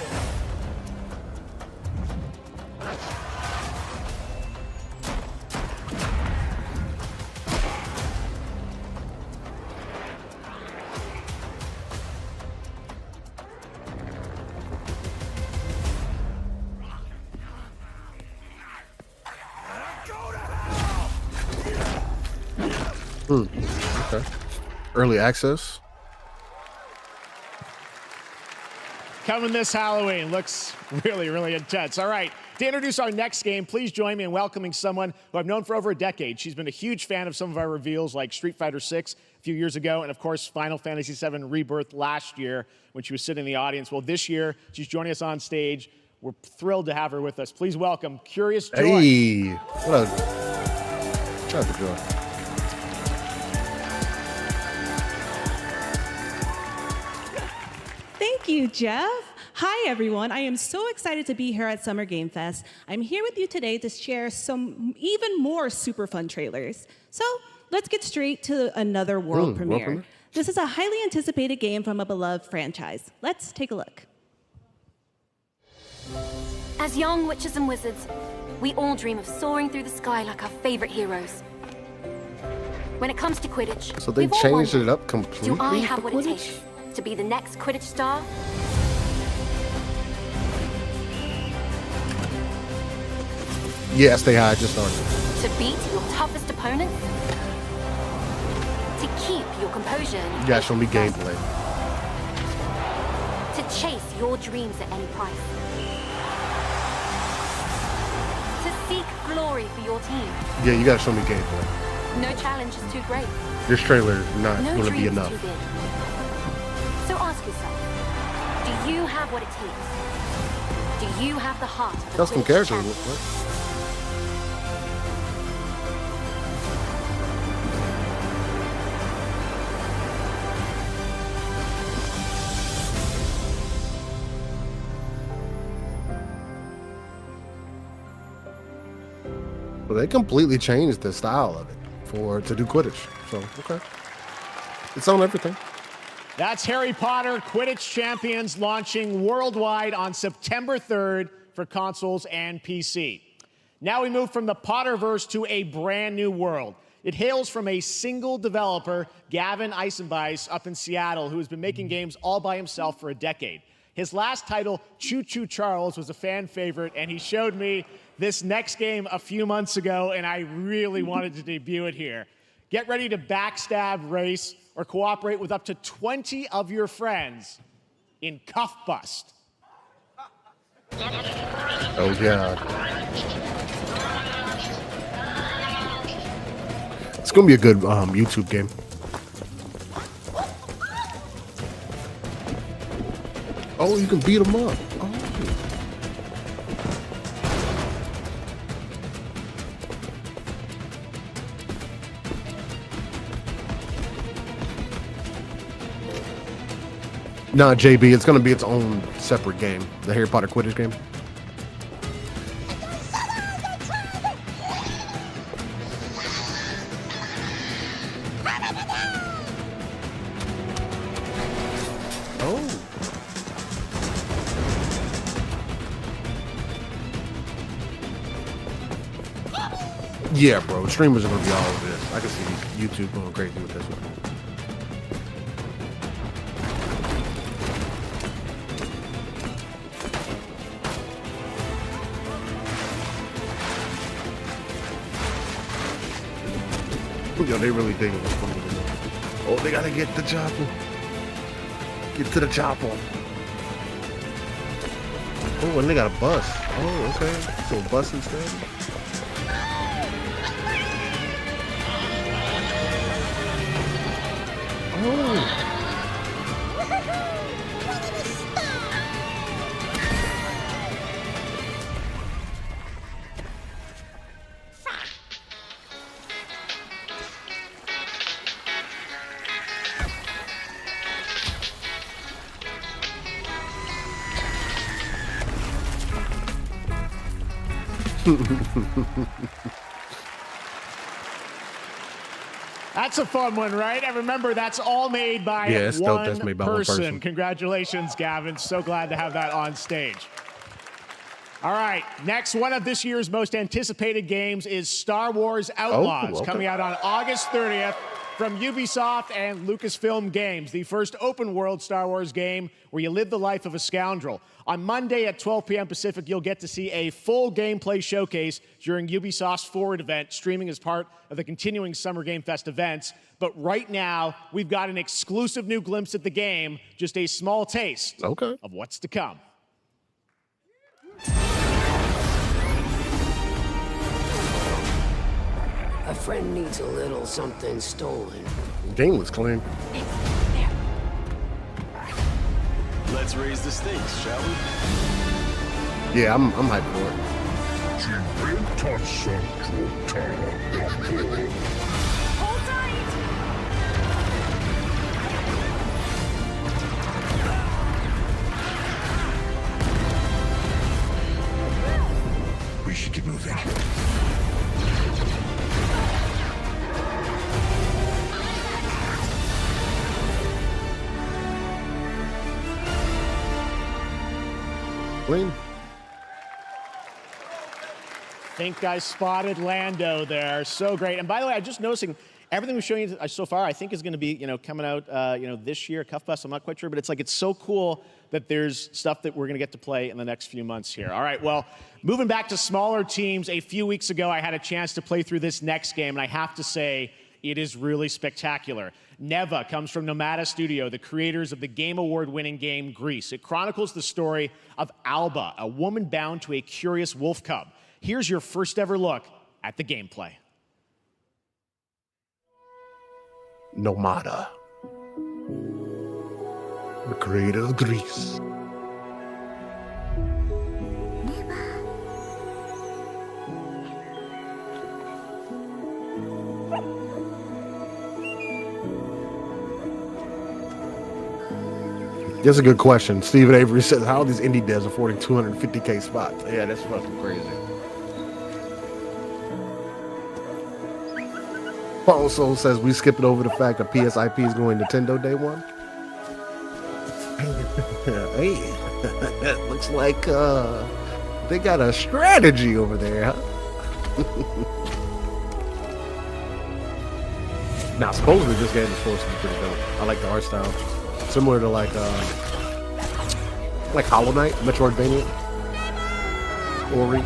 Okay. Early access. Coming this Halloween. Looks really, really intense. All right. To introduce our next game, please join me in welcoming someone who I've known for over a decade. She's been a huge fan of some of our reveals like Street Fighter VI a few years ago and, of course, Final Fantasy VII Rebirth last year when she was sitting in the audience. Well, this year, she's joining us on stage. We're thrilled to have her with us. Please welcome Curious Joy. Hey. What up? Shout out to Joy. Thank you, Jeff. Hi, everyone. I am so excited to be here at Summer Game Fest. I'm here with you today to share some even more super fun trailers. So let's get straight to another world premiere. This is a highly anticipated game from a beloved franchise. Let's take a look. As young witches and wizards, we all dream of soaring through the sky like our favorite heroes. When it comes to Quidditch, So they we've all changed wondered, it up completely. do I have for what it Quidditch? takes to be the next Quidditch star? Yes, they had just started. To beat your toughest opponent? To keep your composure? You gotta show me gameplay. To chase your dreams at any price? To seek glory for your team? Yeah, you gotta show me gameplay. No challenge is too great. This trailer is not No gonna dream be is enough. too big. So ask yourself, do you have what it takes? Do you have the heart of a Custom Quidditch character. champion? What? Well, they completely changed the style of it to do Quidditch. So, okay. It's on everything. That's Harry Potter Quidditch Champions launching worldwide on September 3rd for consoles and PC. Now we move from the Potterverse to a brand new world. It hails from a single developer, Gavin Eisenbeis, up in Seattle, who has been making games all by himself for a decade. His last title, Choo Choo Charles, was a fan favorite, and he showed me this next game a few months ago, and I really wanted to debut it here. Get ready to backstab, race, or cooperate with up to 20 of your friends in Cuffbust. Oh, God. It's going to be a good YouTube game. Oh, you can beat them up. Oh. Nah, JB, it's going to be its own separate game. The Harry Potter Quidditch game. Oh. Yeah, bro. Streamers are going to be all over this. I can see YouTube going crazy with this one. Yo, they really digging this one. Oh, they gotta get the chopper. Get to the chopper. Oh, and they got a bus. Oh, okay. So a bus instead. Oh. That's a fun one, right? And remember, that's all made by one person. Congratulations, Gavin. So glad to have that on stage. All right, next one of this year's most anticipated games is Star Wars Outlaws, coming out on August 30th from Ubisoft and Lucasfilm Games, the first open-world Star Wars game where you live the life of a scoundrel. On Monday at 12 p.m. Pacific, you'll get to see a full gameplay showcase during Ubisoft's Forward event, streaming as part of the continuing Summer Game Fest events. But right now, we've got an exclusive new glimpse at the game, just a small taste of what's to come. A friend needs a little something stolen. The game was clean. Let's raise the stakes, shall we? Yeah, I'm hyped for it. Hold tight! We should get moving. Clean. I think I spotted Lando there. So great. And by the way, I'm just noticing everything we've shown you so far, I think is going to be, coming out, this year. Cuffbust, I'm not quite sure, but it's so cool that there's stuff that we're going to get to play in the next few months here. All right, well, moving back to smaller teams, a few weeks ago, I had a chance to play through this next game, and I have to say, it is really spectacular. Neva comes from Nomada Studio, the creators of the Game Award-winning game Grease. It chronicles the story of Alba, a woman bound to a curious wolf cub. Here's your first ever look at the gameplay. Nomada, the creator of Grease. That's a good question. Stephen Avery says, how are these indie devs affording 250K spots? Yeah, that's fucking crazy. Paul Soul says, we skipping over the fact that PSIP is going Nintendo day one. Hey, it looks like they got a strategy over there, huh? Now, supposedly this game is supposed to be pretty dope. I like the art style. Similar to like Hollow Knight, Metroidvania, Ori.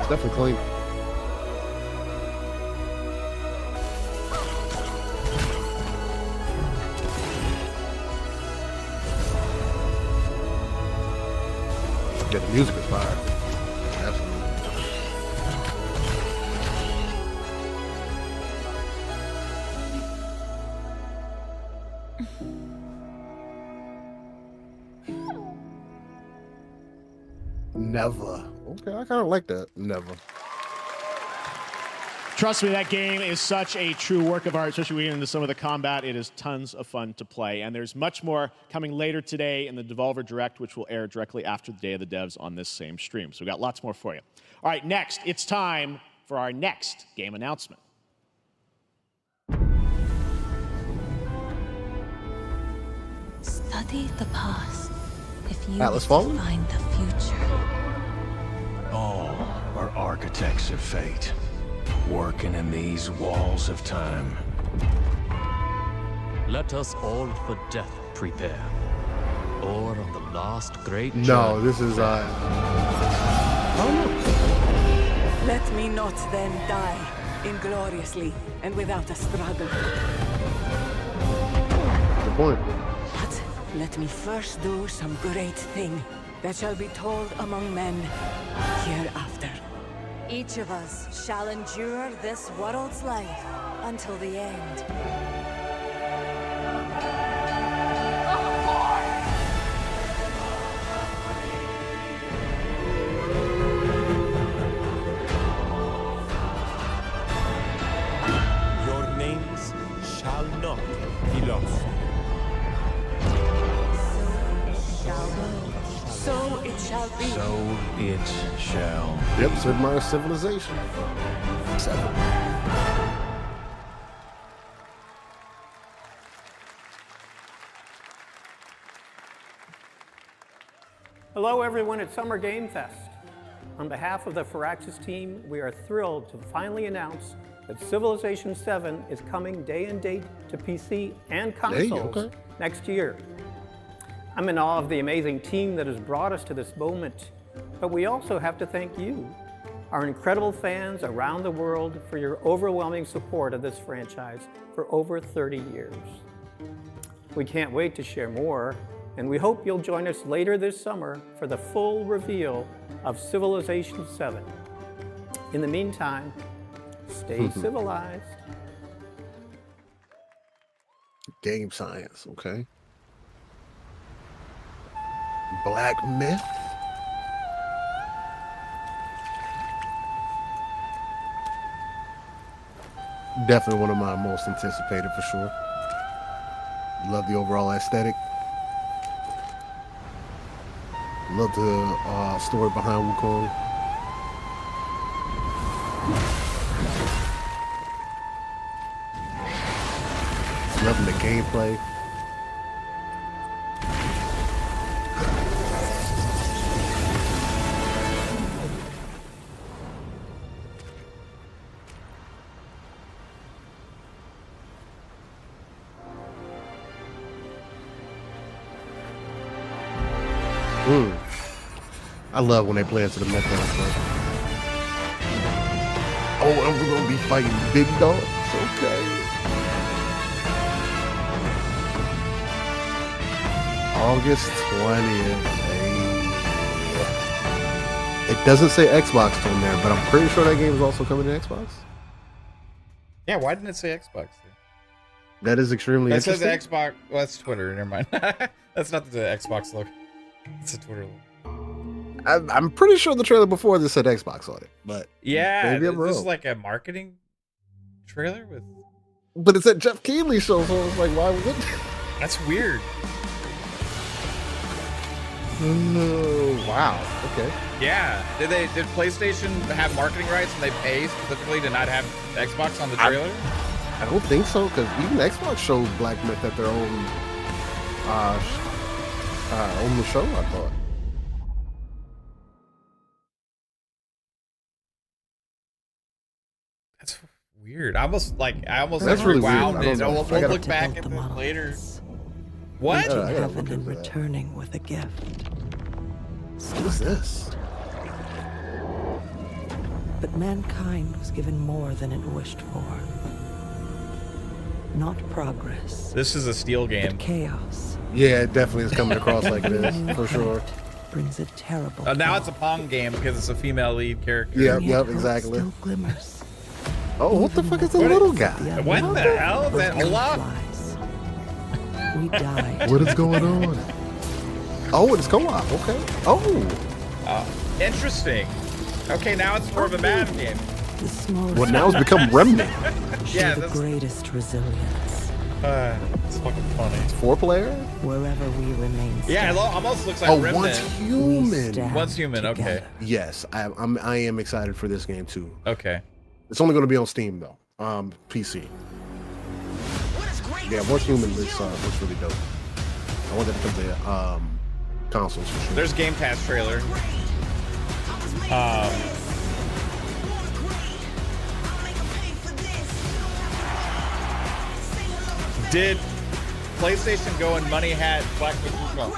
It's definitely clean. Yeah, the music is fire. Absolutely. Never. Okay, I kind of like that. Never. Trust me, that game is such a true work of art, especially when we get into some of the combat. It is tons of fun to play. And there's much more coming later today in the Devolver Direct, which will air directly after the Day of the Devs on this same stream. So we've got lots more for you. All right, next, it's time for our next game announcement. Study the past if you Atlas want Fallen? to find the future. All are architects of fate, working in these walls of time. Let us all for death prepare, or on the last great No, journey. this is Let me not then die ingloriously and without a struggle. Good point. But let me first do some great thing that shall be told among men hereafter. Each of us shall endure this world's life until the end. Your names shall not be lost. So it shall be. So it shall. Yep, Sid Meier's Civilization 7. Hello everyone at Summer Game Fest. On behalf of the Firaxis team, we are thrilled to finally announce that Civilization 7 is coming day and date to PC and consoles next year. I'm in awe of the amazing team that has brought us to this moment, but we also have to thank you, our incredible fans around the world, for your overwhelming support of this franchise for over 30 years. We can't wait to share more, and we hope you'll join us later this summer for the full reveal of Civilization 7. In the meantime, stay civilized. Game science, okay. Black Myth. Definitely one of my most anticipated for sure. Love the overall aesthetic. Love the story behind Wukong. Loving the gameplay. I love when they play into the Mecha Break. Oh, and we're gonna be fighting big dogs. Okay. August 20th. It doesn't say Xbox on there, but I'm pretty sure that game is also coming to Xbox. Yeah, why didn't it say Xbox? That is extremely interesting. It says Xbox. Well, that's Twitter. Never mind. That's not the Xbox logo. It's a Twitter logo. I'm pretty sure the trailer before this said Xbox on it, but yeah, maybe I'm wrong. This is like a marketing trailer with. But it's at Jeff Keighley show, so it's like, why would it? That's weird. Wow. Okay. Yeah. Did PlayStation have marketing rights and they pay specifically to not have Xbox on the trailer? I don't think so, because even Xbox showed Black Myth at their own on the show, I thought. That's weird. I almost That's really rewound weird. it. We'll look back at it later. What? Heaven and returning with a gift. What is this? But mankind was given more than it wished for. Not progress. This is a Steel game. But chaos. Yeah, it definitely is coming across like it is, for sure. Brings a terrible. Now it's a Pong game because it's a female lead character. Yep, exactly. Still glimmers. Oh, what the fuck is the little guy? What the hell is that? Olaf? We died. What is going on? Oh, it's co-op. Okay. Oh. Interesting. Okay, now it's more of a Madden game. Well, now it's become Remnant. Yeah, the greatest resilience. It's fucking funny. It's 4-player? Wherever we remain. Yeah, it almost looks like Remnant. Once human. Once human, okay. Yes, I am excited for this game too. Okay. It's only going to be on Steam though. PC. Yeah, Once Human looks really dope. I want that to come to consoles for sure. There's Game Pass trailer. Did PlayStation go and money hat Black Myth Wukong?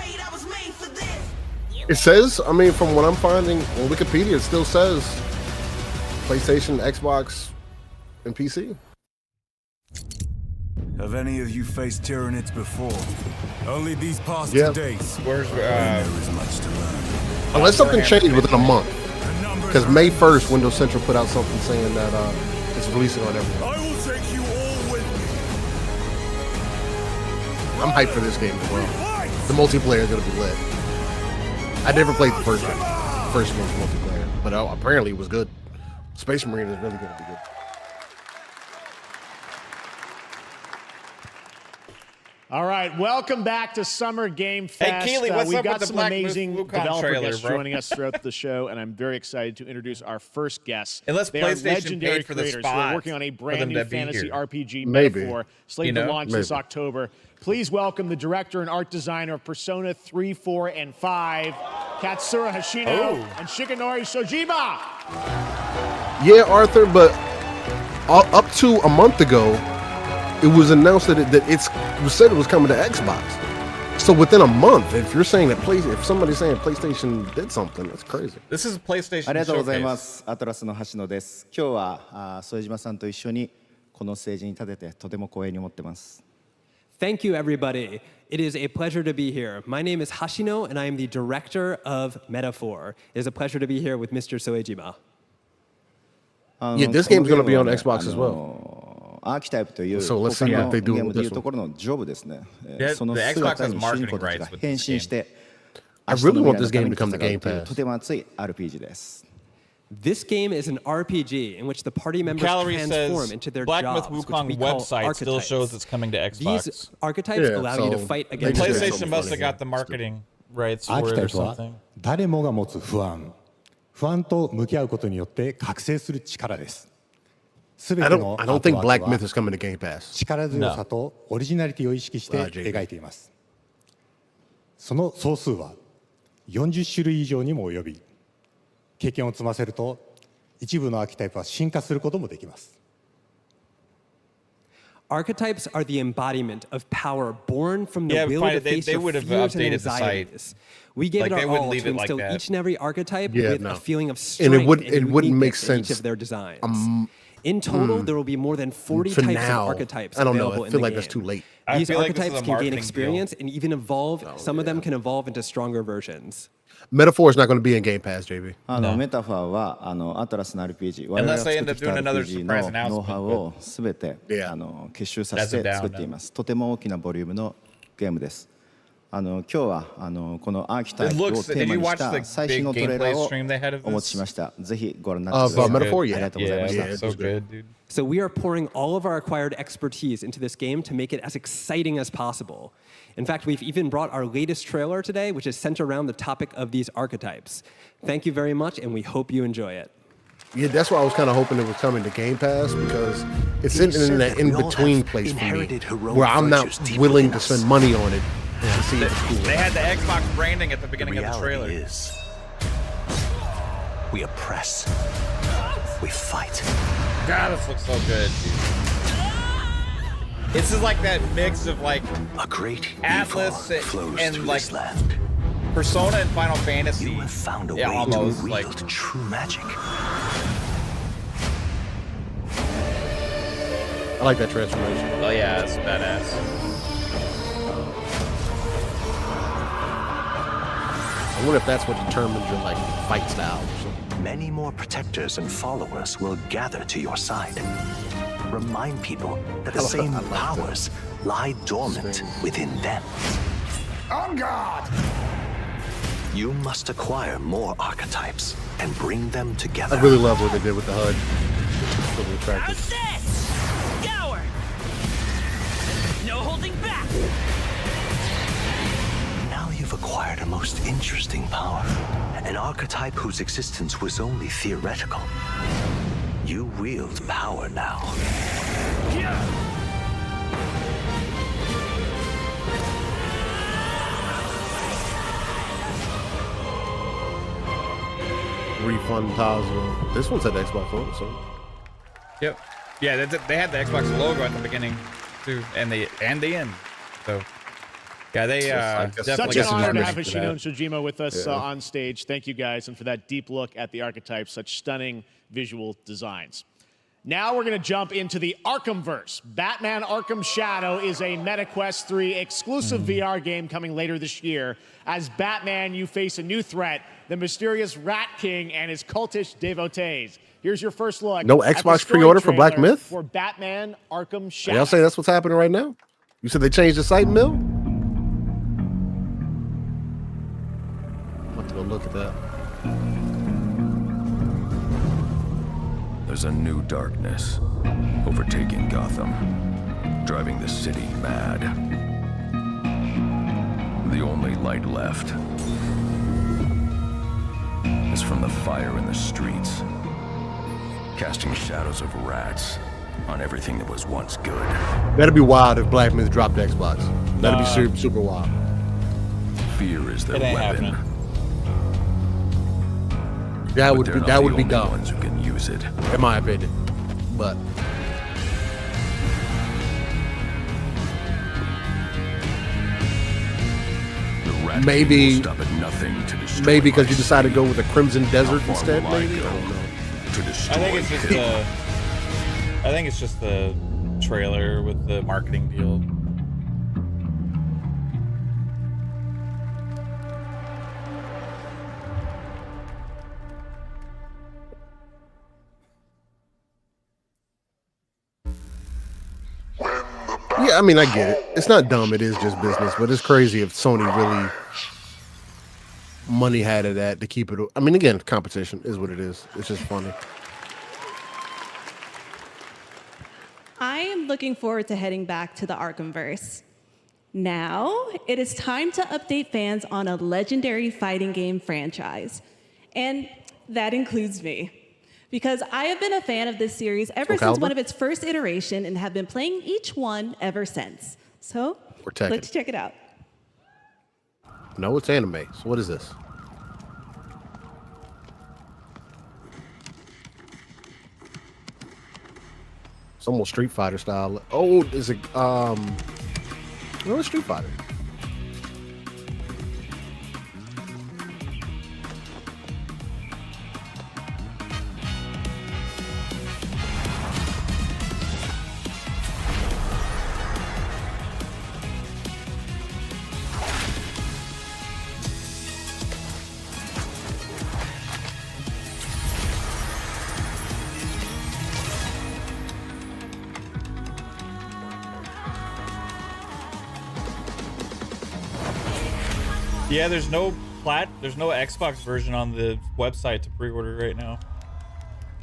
It says, I mean, from what I'm finding on Wikipedia, it still says PlayStation, Xbox, and PC. Have any of you faced Tyranids before? Only these past 2 days. Where's there is much to learn. Unless something changed within a month. Because May 1st, Windows Central put out something saying that it's releasing on everything. I will take you all with me. I'm hyped for this game as well. The multiplayer is going to be lit. I never played the first one. The first one's multiplayer, but apparently it was good. Space Marine is really going to be good. All right, welcome back to Summer Game Fest. Hey, Keighley, what's we've up got with the some Black amazing Wukong developer trailer, guests bro? joining us throughout the show, and I'm very excited to introduce our first guests. Unless they are PlayStation legendary paid for the creators who spot are working on a for brand them new to be fantasy here. RPG Maybe. Metaphor, slated to launch this October. Please welcome the director and art designer of Persona 3, 4, and 5, Katsura Hashino and Shikanori Shojima. Yeah, Arthur, but up to a month ago, it was announced that it said it was coming to Xbox. So within a month, if you're saying that if somebody's saying PlayStation did something, that's crazy. This is a PlayStation ありがとうございま showcase. す。アトラスの橋野です。今日は副島さんと一緒にこのステージに立ててとても光栄に思ってます。Thank you, everybody. It is a pleasure to be here. My name is Hashino, and I am the director of Metaphor. It is a pleasure to be here with Mr. Soejima. Yeah, this game's going to be on Xbox as well. アーキタイプという So 他 let's see の what they ゲ do ーム with でい this うと one. ころのジョブですね。 Yeah, その the Xbox 姿 has に主人 marketing 公たち rights が with 変 this 身して I really want this game to come to Game とて Pass. も熱い RPG です。 This game is an RPG in which the party members Calorie transform says into their Black jobs, Myth which Wukong we call website still archetypes. shows it's coming to Xbox. These archetypes Yeah, allow you to so fight they against just did PlayStation something must have funny. got the marketing rights アー for キ it タ or イプは something. 誰もが持つ不安と向き合うことによって覚醒する力です。すべ I ての don't think アート Black ワー Myth ク is coming to Game Pass. 力強さとオリジナリティを意識して描いています。その総数は40種類以上にも及び、経験を積ませると一部のアーキタイプは進化することもできます。Archetypes are the embodiment of power born from the Yeah, will fine, to they- face they your would have fears and updated the site. anxieties. We give Like, it they our wouldn't all leave to it like instill that. each and every archetype Yeah, with no. a feeling of And strength it wouldn't make uniqueness in each sense. of their designs. In total, there will be more than 40 For types now, of archetypes I don't know. available I in feel the like game. that's too late. I These feel like this is archetypes a can gain marketing experience and even evolve. Some of them can evolve into stronger versions. Metaphor is not going to be in Game Pass, JB. メタファーはアトラスの RPG、我々 Unless が they 作 end って up きた doing another RPG surprise のノウハウ announcement, をすべて Yeah. 結集させて作っています。とても大きなボリュームのゲームです。今日はこのアーキタイプをテーマにした最新のトレーラーをお持ちしました。ぜひご覧になってください。 Metaphor, ありがとうございました。 Yeah, so good, dude. So we are pouring all of our acquired expertise into this game to make it as exciting as possible. In fact, we've even brought our latest trailer today, which is centered around the topic of these archetypes. Thank you very much, and we hope you enjoy it. Yeah, that's why I was kind of hoping it was coming to Game Pass, because it's sitting in that in-between place for me, where I'm not willing to spend money on it. To see if it's cool. They had the Xbox branding at the beginning of the trailer. Is we oppress, we fight. God, this looks so good, dude. This is like that mix of like A great Atlas evil flows and through like this land. Persona and Final Fantasy. You have found a Yeah, way almost, to like- wield true magic. I like that transformation. Oh yeah, it's badass. I wonder if that's what determines your like fight style or something. Many more protectors and followers will gather to your side. Remind people that the same powers lie dormant within them. On guard! You must acquire more archetypes and bring them together. I really love what they did with the HUD. It's really attractive. Scour! No holding back! Now you've acquired a most interesting power, an archetype whose existence was only theoretical. You wield power now. ReFantazio. This one's at Xbox One, so. Yep. Yeah, they had the Xbox logo at the beginning too, and the end. So yeah, they definitely such an got some honor to marketing have for Hashino that. and Shojima with us on stage. Thank you guys, and for that deep look at the archetypes, such stunning visual designs. Now we're going to jump into the Arkhamverse. Batman Arkham Shadow is a MetaQuest 3 exclusive VR game coming later this year. As Batman, you face a new threat, the mysterious Rat King and his cultish devotees. Here's your first look. No at the Xbox story pre-order for Black trailer Myth? For Batman Arkham Shadow. Y'all say that's what's happening right now? You said they changed the site, Mill? I'm about to go look at that. There's a new darkness overtaking Gotham, driving the city mad. The only light left is from the fire in the streets, casting shadows of rats on everything that was once good. That'd be wild if Black Myth dropped Xbox. That'd be super, super wild. Fear is their weapon. Happening. That would be dumb. Ones who can use it, in my opinion. But maybe stop at nothing to destroy maybe because you decided to go with the Crimson Desert instead. Maybe. I don't know. I think it's just the trailer with the marketing deal. Yeah, I mean, I get it. It's not dumb. It is just business, but it's crazy if Sony really money had it at to keep it. I mean, again, competition is what it is. It's just funny. I am looking forward to heading back to the Arkhamverse. Now, it is time to update fans on a legendary fighting game franchise. And that includes me. Because I have been a fan of this series ever since one of its first iteration and have been playing each one ever since. So, let's check it out. No, it's anime. So what is this? It's almost Street Fighter style. Oh, is it no, it's Street Fighter. Yeah, there's no Xbox version on the website to pre-order right now.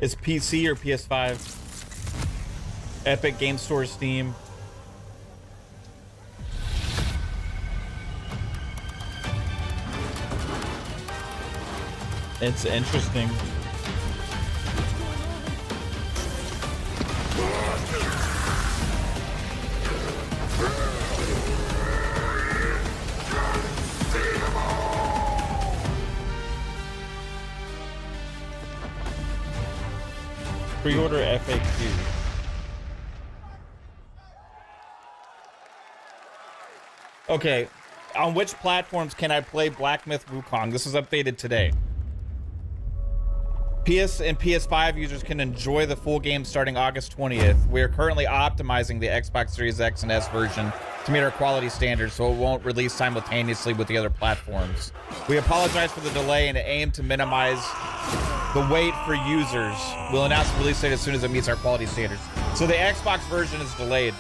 It's PC or PS5. Epic Game Store, Steam. It's interesting. Pre-order FAQ. Okay, on which platforms can I play Black Myth Wukong? This was updated today. PS and PS5 users can enjoy the full game starting August 20th. We are currently optimizing the Xbox Series X and S version to meet our quality standards, so it won't release simultaneously with the other platforms. We apologize for the delay and aim to minimize the wait for users. We'll announce the release date as soon as it meets our quality standards. So the Xbox version is delayed.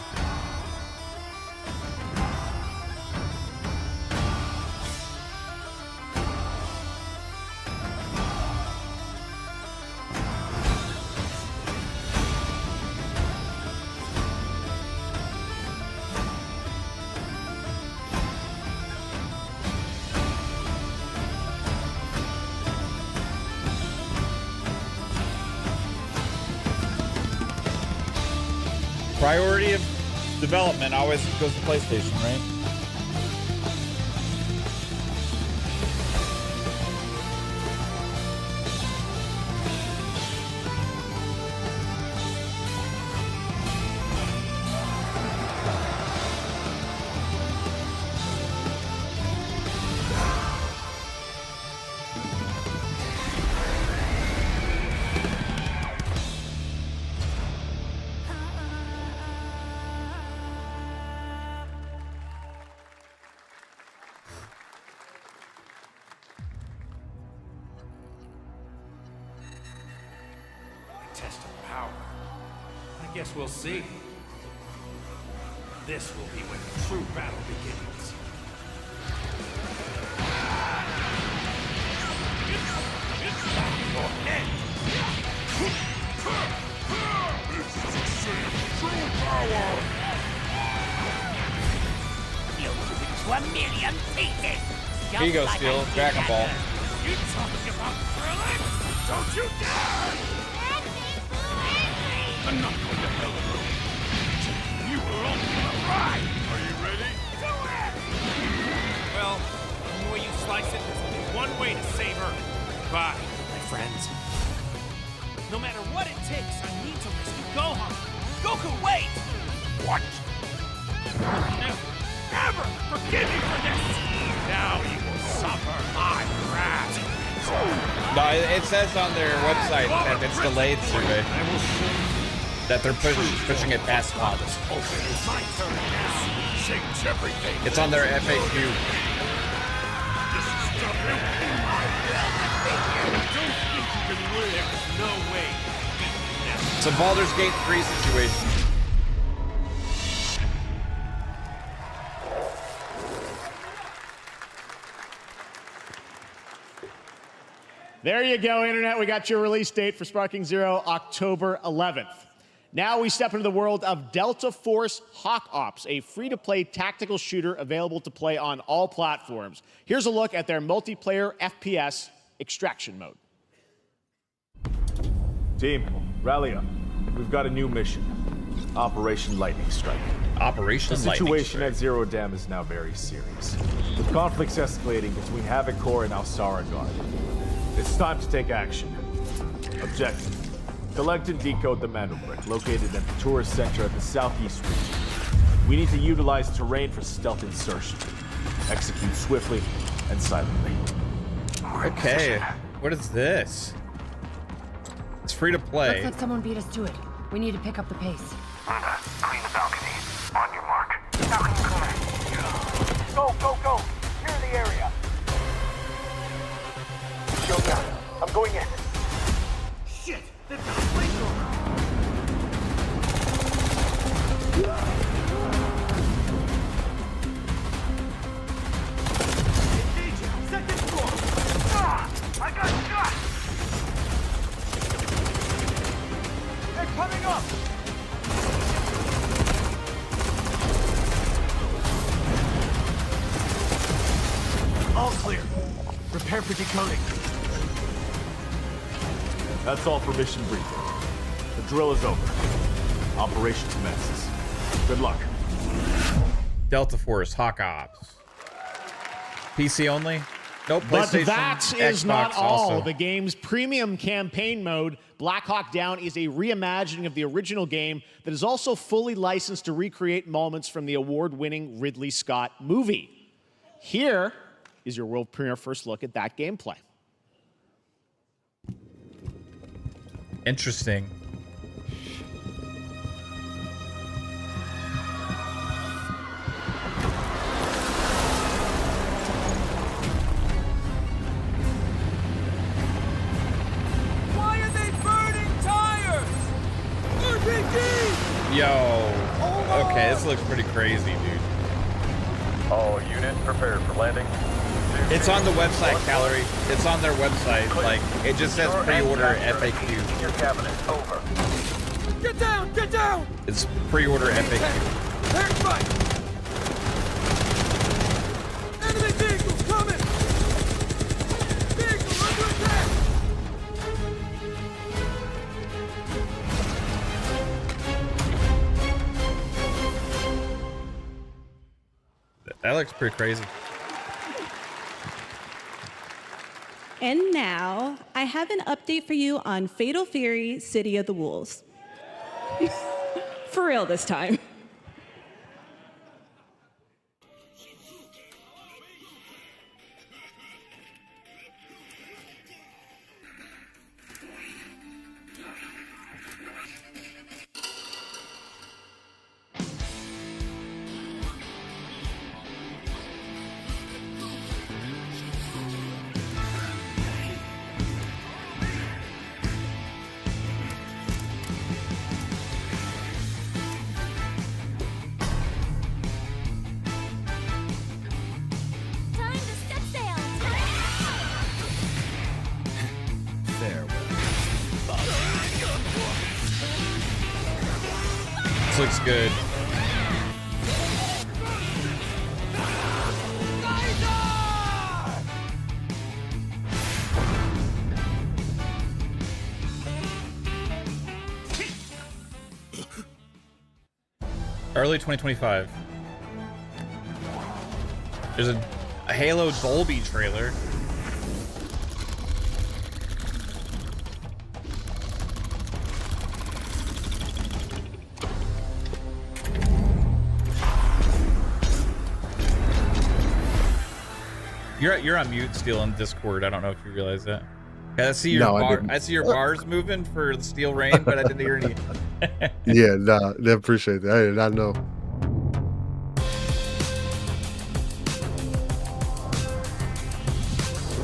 Priority of development always goes to PlayStation, right? Guess we'll see. This will be when the true battle begins. You'll move into a million pieces! Here you go, Steel. Dragon Ball. You talking about thrilling? Don't you dare! I'm not going to hell alone. You were only on a ride. Are you ready? Do it! Well, the way you slice it, there's only one way to save Earth. Goodbye, my friends. No matter what it takes, I need to rescue Gohan. Goku, wait! What? Never forgive you for this! Now you will suffer my wrath. No, it says on their website that it's delayed, survey. That they're pushing it past months. It's on their FAQ. It's a Baldur's Gate 3 situation. There you go, Internet. We got your release date for Sparking Zero, October 11th. Now we step into the world of Delta Force Hawk Ops, a free-to-play tactical shooter available to play on all platforms. Here's a look at their multiplayer FPS extraction mode. Team, rally up. We've got a new mission. Operation Lightning Strike. Operation The Lightning situation Strike. at Zero Dam is now very serious, with conflicts escalating between Havoc Corps and Alsara Guard. It's time to take action. Objective: collect and decode the Mecha Break located at the tourist center at the southeast region. We need to utilize terrain for stealth insertion. Execute swiftly and silently. Okay, what is this? It's free to play. Looks like someone beat us to it. We need to pick up the pace. Clean the balcony. On your mark. Balcony clear. Go, go, go! Clear the area. Go down. I'm going in. Shit! They've got a flamethrower! Engaging! Second floor! Ah! I got shot! They're coming up! All clear. Prepare for decoding. That's all for mission briefing. The drill is over. Operation commences. Good luck. Delta Force Hawk Ops. PC only? Nope. But PlayStation, that is Xbox not all. also. The game's premium campaign mode, Black Hawk Down, is a reimagining of the original game that is also fully licensed to recreate moments from the award-winning Ridley Scott movie. Here is your world premiere first look at that gameplay. Interesting. Why are they burning tires? RPG! Yo. Okay, this looks pretty crazy, dude. All units prepared for landing. It's on the website, Calorie. It's on their website. Like, it just says pre-order FAQ. Your cabinet, over. Get down! Get down! It's pre-order FAQ. Air strike! Enemy vehicles coming! Vehicle under attack! That looks pretty crazy. And now, I have an update for you on Fatal Fury City of the Wolves. For real this time. Time to set sail! This looks good. Early 2025. There's a Halo Dolby trailer. You're on mute still in Discord. I don't know if you realize that. I see your I see your bars moving for the Steel Rain, but I didn't hear any. Yeah, nah, I appreciate that. I did not know.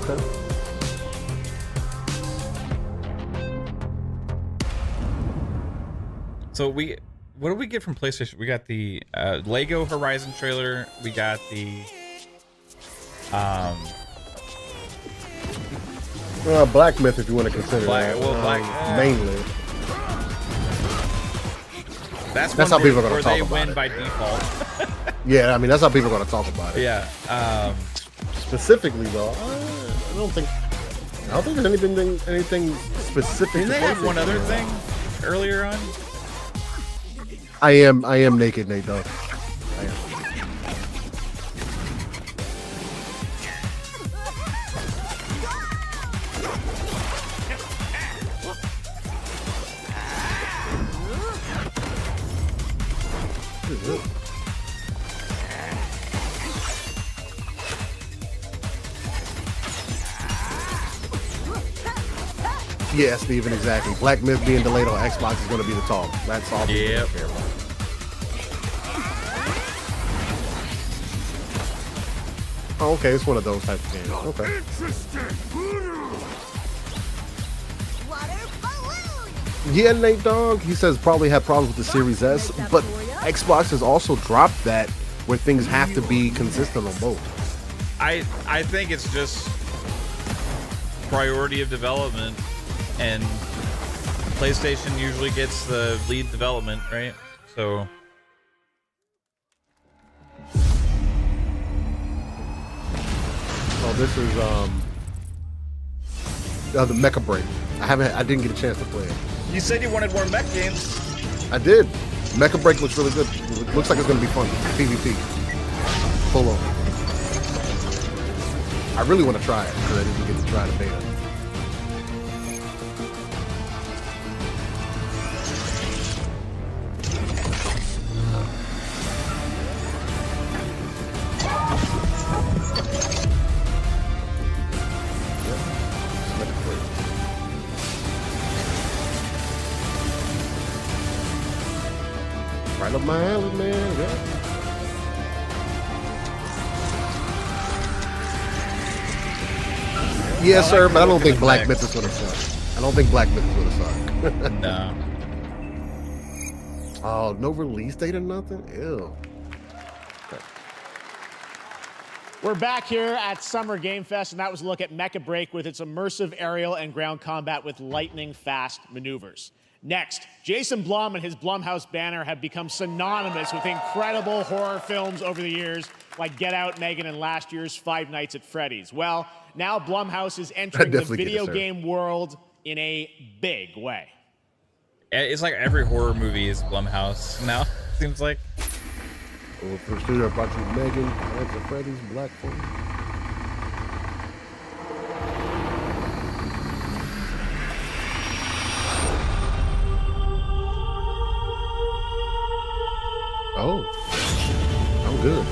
Okay. So what do we get from PlayStation? We got the Lego Horizon trailer. We got the Black Myth, if you want to consider that. Well, mainly. That's how people are going to talk they about win it. by default. Yeah, I mean that's how people are going to talk about it. Yeah. Specifically though, I don't think there's anything specific. Didn't they have one other thing earlier on? I am naked, Nate. Though. I am. Yeah, Steven, exactly. Black Myth being delayed on Xbox is going to be the talk. That's all we care about. Oh, okay, it's one of those type of games. Okay. Yeah, Nate Dogg, he says probably had problems with the Series S, but Xbox has also dropped that where things have to be consistent on both. I think it's just priority of development, and PlayStation usually gets the lead development, right? So this is the Mecha Break. I didn't get a chance to play it. You said you wanted more mech games. I did. Mecha Break looks really good. It looks like it's gonna be fun. PvP. Full on. I really want to try it because I didn't get to try the beta. Right up my alley, man. Yeah. Yes, sir, but I don't think Black Myth is gonna suck. I don't think Black Myth is gonna suck. No. Oh, no release date or nothing? Ew. Okay. We're back here at Summer Game Fest, and that was a look at Mecha Break with its immersive aerial and ground combat with lightning-fast maneuvers. Next, Jason Blum and his Blumhouse banner have become synonymous with incredible horror films over the years, like Get Out, Megan, and last year's Five Nights at Freddy's. Well, now Blumhouse is entering the video game world in a big way. It's like every horror movie is Blumhouse now, seems like. Well, first year I brought you Megan, Nights at Freddy's, Black Phone. Oh, I'm good.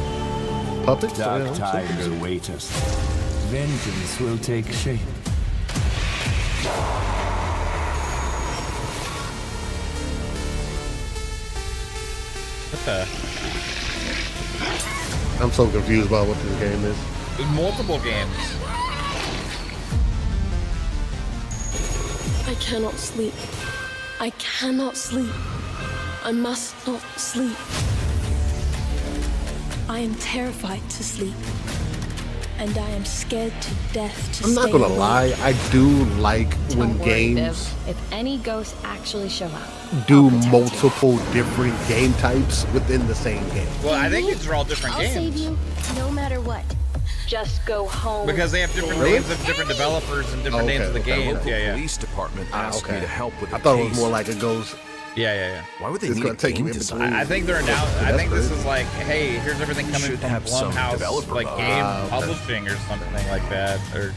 Puppets? Dark times await us. Vengeance will take shape. What the? I'm so confused about what this game is. There's multiple games. I cannot sleep. I cannot sleep. I must not sleep. I am terrified to sleep, and I am scared to death to I'm not gonna lie, I do like when games if any ghosts actually show up, do multiple different game types within the same game. Well, I think these are all different I'll games. save you, no matter what. Just go home. Because they have different names of different developers and different names of the games. The Yeah. police department asked me to help with the I thought case. it was more like it goes Yeah. Why would they It's need gonna a take game you in design? between. I think they're now. I think this is like, hey, here's everything coming Should from have some Blumhouse, developer like mode. game publishing or something like that. Or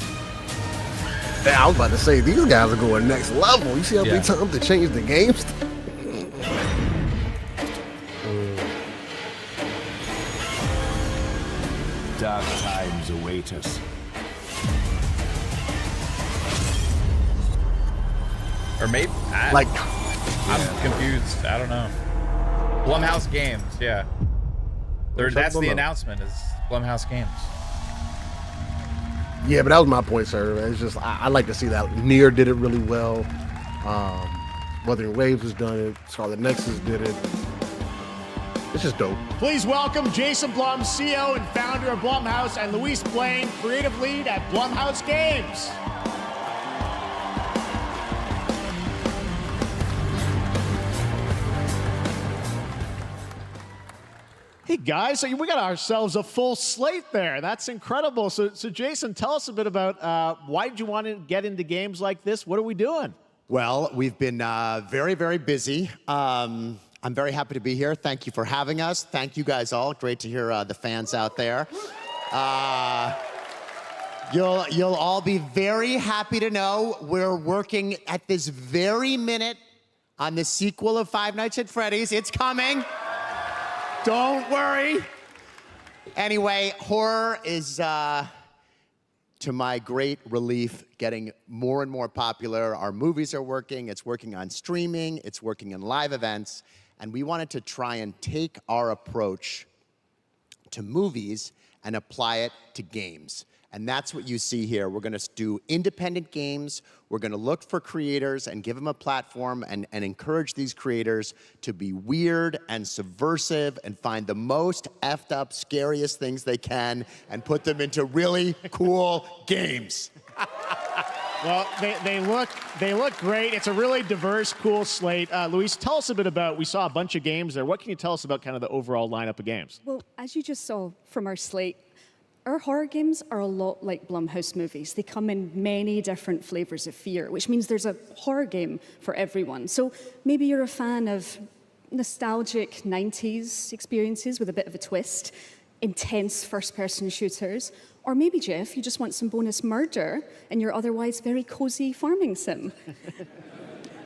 I was about to say, these guys are going next level. You see how many Yeah. times they changed the games? Dark times await us. or maybe I'm confused. I don't know. Blumhouse Games, yeah. That's the announcement. Is Blumhouse Games. Yeah, but that was my point, sir. It's just I like to see that. Nier did it really well. Wuthering Waves has done it. Scarlet Nexus did it. It's just dope. Please welcome Jason Blum, CEO and founder of Blumhouse, and Luis Blaine, creative lead at Blumhouse Games. Hey guys, so we got ourselves a full slate there. That's incredible. So Jason, tell us a bit about why did you want to get into games like this? What are we doing? Well, we've been very, very busy. I'm very happy to be here. Thank you for having us. Thank you guys all. Great to hear the fans out there. You'll all be very happy to know we're working at this very minute on the sequel of Five Nights at Freddy's. It's coming. Don't worry. Anyway, horror is, to my great relief, getting more and more popular. Our movies are working. It's working on streaming. It's working in live events. And we wanted to try and take our approach to movies and apply it to games. And that's what you see here. We're going to do independent games. We're going to look for creators and give them a platform and encourage these creators to be weird and subversive and find the most effed up, scariest things they can and put them into really cool games. Well, they look great. It's a really diverse, cool slate. Luis, tell us a bit about, we saw a bunch of games there. What can you tell us about kind of the overall lineup of games? Well, as you just saw from our slate, our horror games are a lot like Blumhouse movies. They come in many different flavors of fear, which means there's a horror game for everyone. So maybe you're a fan of nostalgic 90s experiences with a bit of a twist, intense first-person shooters, or maybe, Jeff, you just want some bonus murder in your otherwise very cozy farming sim.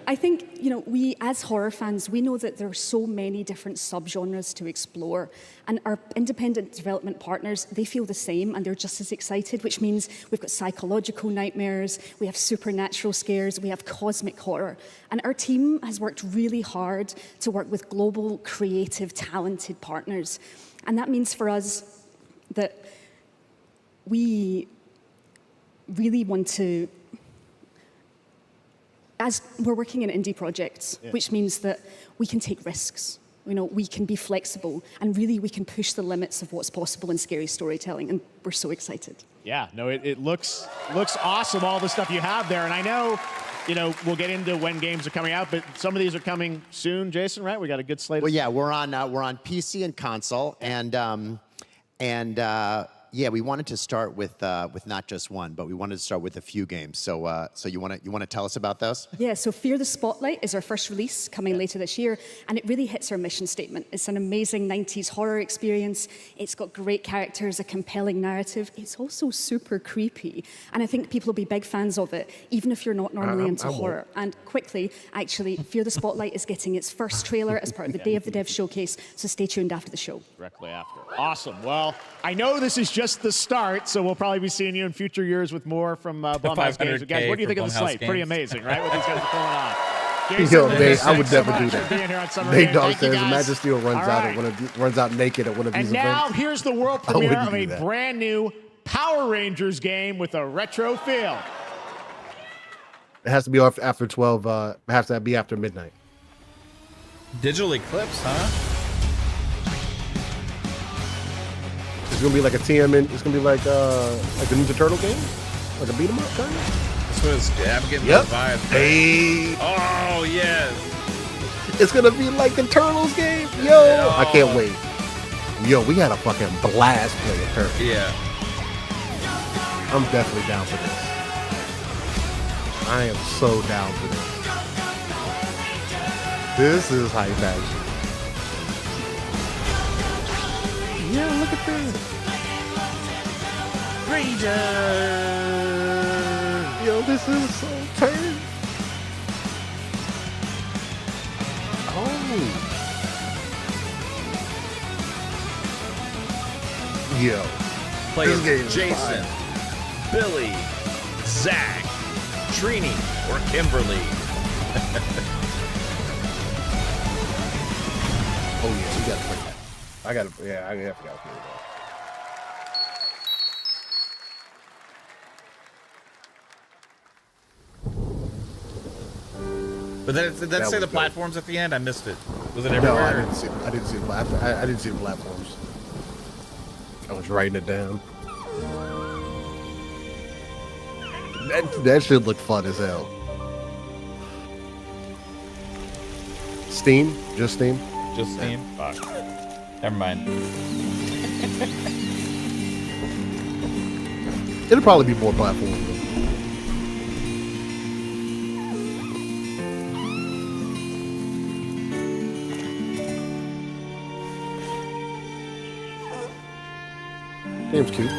I think, we as horror fans, we know that there are so many different subgenres to explore, and our independent development partners, they feel the same, and they're just as excited, which means we've got psychological nightmares, we have supernatural scares, we have cosmic horror. And our team has worked really hard to work with global, creative, talented partners. And that means for us that we really want to, as we're working in indie projects, which means that we can take risks, we can be flexible, and really we can push the limits of what's possible in scary storytelling, and we're so excited. Yeah, no, it looks awesome, all the stuff you have there, and I know, we'll get into when games are coming out, but some of these are coming soon, Jason, right? We got a good slate. Well, yeah, we're on PC and console, yeah, we wanted to start with not just one, but we wanted to start with a few games. So you want to tell us about those? Yeah. So Fear the Spotlight is our first release coming later this year, and it really hits our mission statement. It's an amazing 90s horror experience. It's got great characters, a compelling narrative. It's also super creepy, and I think people will be big fans of it, even if you're not normally into horror. And quickly, actually, Fear the Spotlight is getting its first trailer as part of the Day of the Dev showcase. So stay tuned after the show. Directly after. Awesome. Well, I know this is just the start, so we'll probably be seeing you in future years with more from Blumhouse Games. Guys, what do you think of the slate? Pretty amazing, right? What these guys are pulling on. Jason, Nate, I would never do that. Nate Dogg says Imagine Steel runs out naked at one of these events. And now events. here's the world premiere of a brand new Power Rangers game with a retro feel. It has to be after 12. It has to be after midnight. Digital Eclipse, huh? It's gonna be like a TM. It's gonna be like a Ninja Turtle game, like a beat 'em up kind of. That's what I'm getting the vibe. Hey. Oh yes. It's gonna be like the Turtles game. Yo, I can't wait. Yo, we had a fucking blast playing Turtles. Yeah. I'm definitely down for this. I am so down for this. This is hype action. Yeah, look at this. Ranger. Yo, this is so tame. Oh. Yo. Play this game as Jason, Billy, Zach, Trini, or Kimberly. Oh yeah, we gotta play that. I forgot to play that. But then did that say the platforms at the end? I missed it. Was it everywhere? No, I didn't see the platform. I didn't see the platforms. I was writing it down. That should look fun as hell. Steam? Just Steam? Just Steam? Fuck. Never mind. It'll probably be more platforms. Game's cute.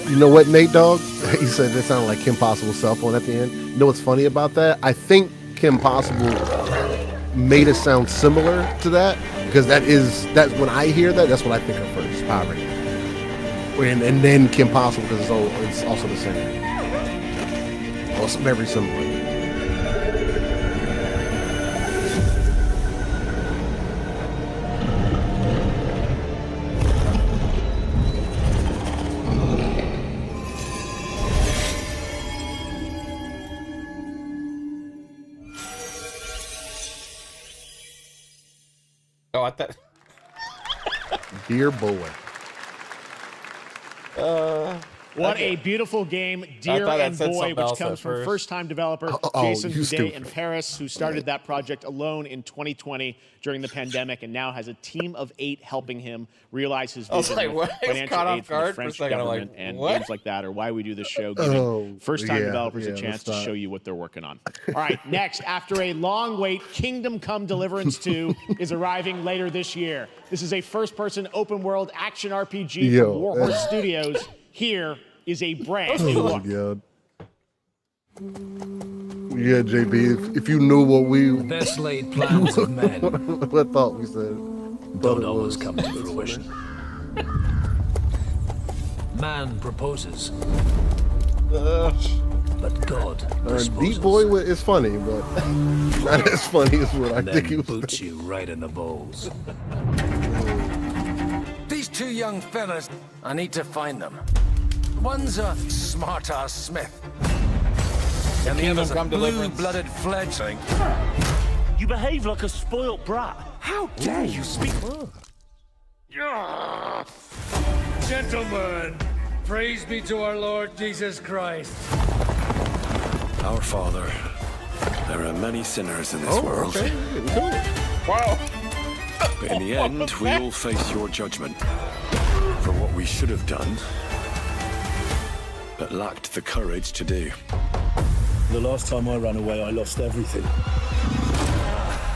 You know what, Nate Dogg? He said that sounded like Kim Possible's cell phone at the end. You know what's funny about that? I think Kim Possible made it sound similar to that because that's when I hear that, that's what I think of first. Power Ranger. And then Kim Possible because it's also the same. Well, it's very similar. Oh, I thought. Dear boy. What a beautiful game, Dear and Boy, which comes from first-time developer Jason Boudet in Paris, who started that project alone in 2020 during the pandemic, and now has a team of 8 helping him realize his vision with financial aid from the French government and games like that, or why we do this show, giving first-time developers a chance to show you what they're working on. All right, next, after a long wait, Kingdom Come Deliverance 2 is arriving later this year. This is a first-person open-world action RPG from Warhorse Studios. Here is a brand new look. God. Yeah, JB, if you knew what we... The best laid plans of men. What thought we said. Don't always come to fruition. Man proposes. But God disposes. Deep Boy is funny, but not as funny as what I think he was. Boots you right in the balls. These 2 young fellas, I need to find them. One's a smart-ass smith, and the other's a blue-blooded fledgling. You behave like a spoilt brat. How dare you speak? Gentlemen, praise be to our Lord Jesus Christ. Our Father, there are many sinners in this world. Okay. Wow. But in the end, we will face your judgment for what we should have done, but lacked the courage to do. The last time I ran away, I lost everything.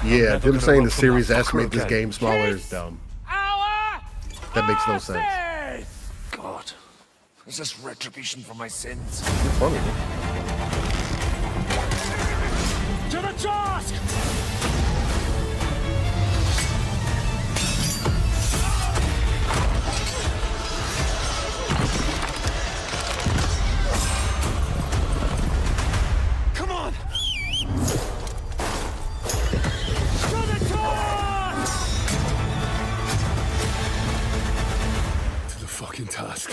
Yeah, them saying the Series S made this game smaller is dumb. That makes no sense. God, is this retribution for my sins? It's funny. To the task! Fucking task.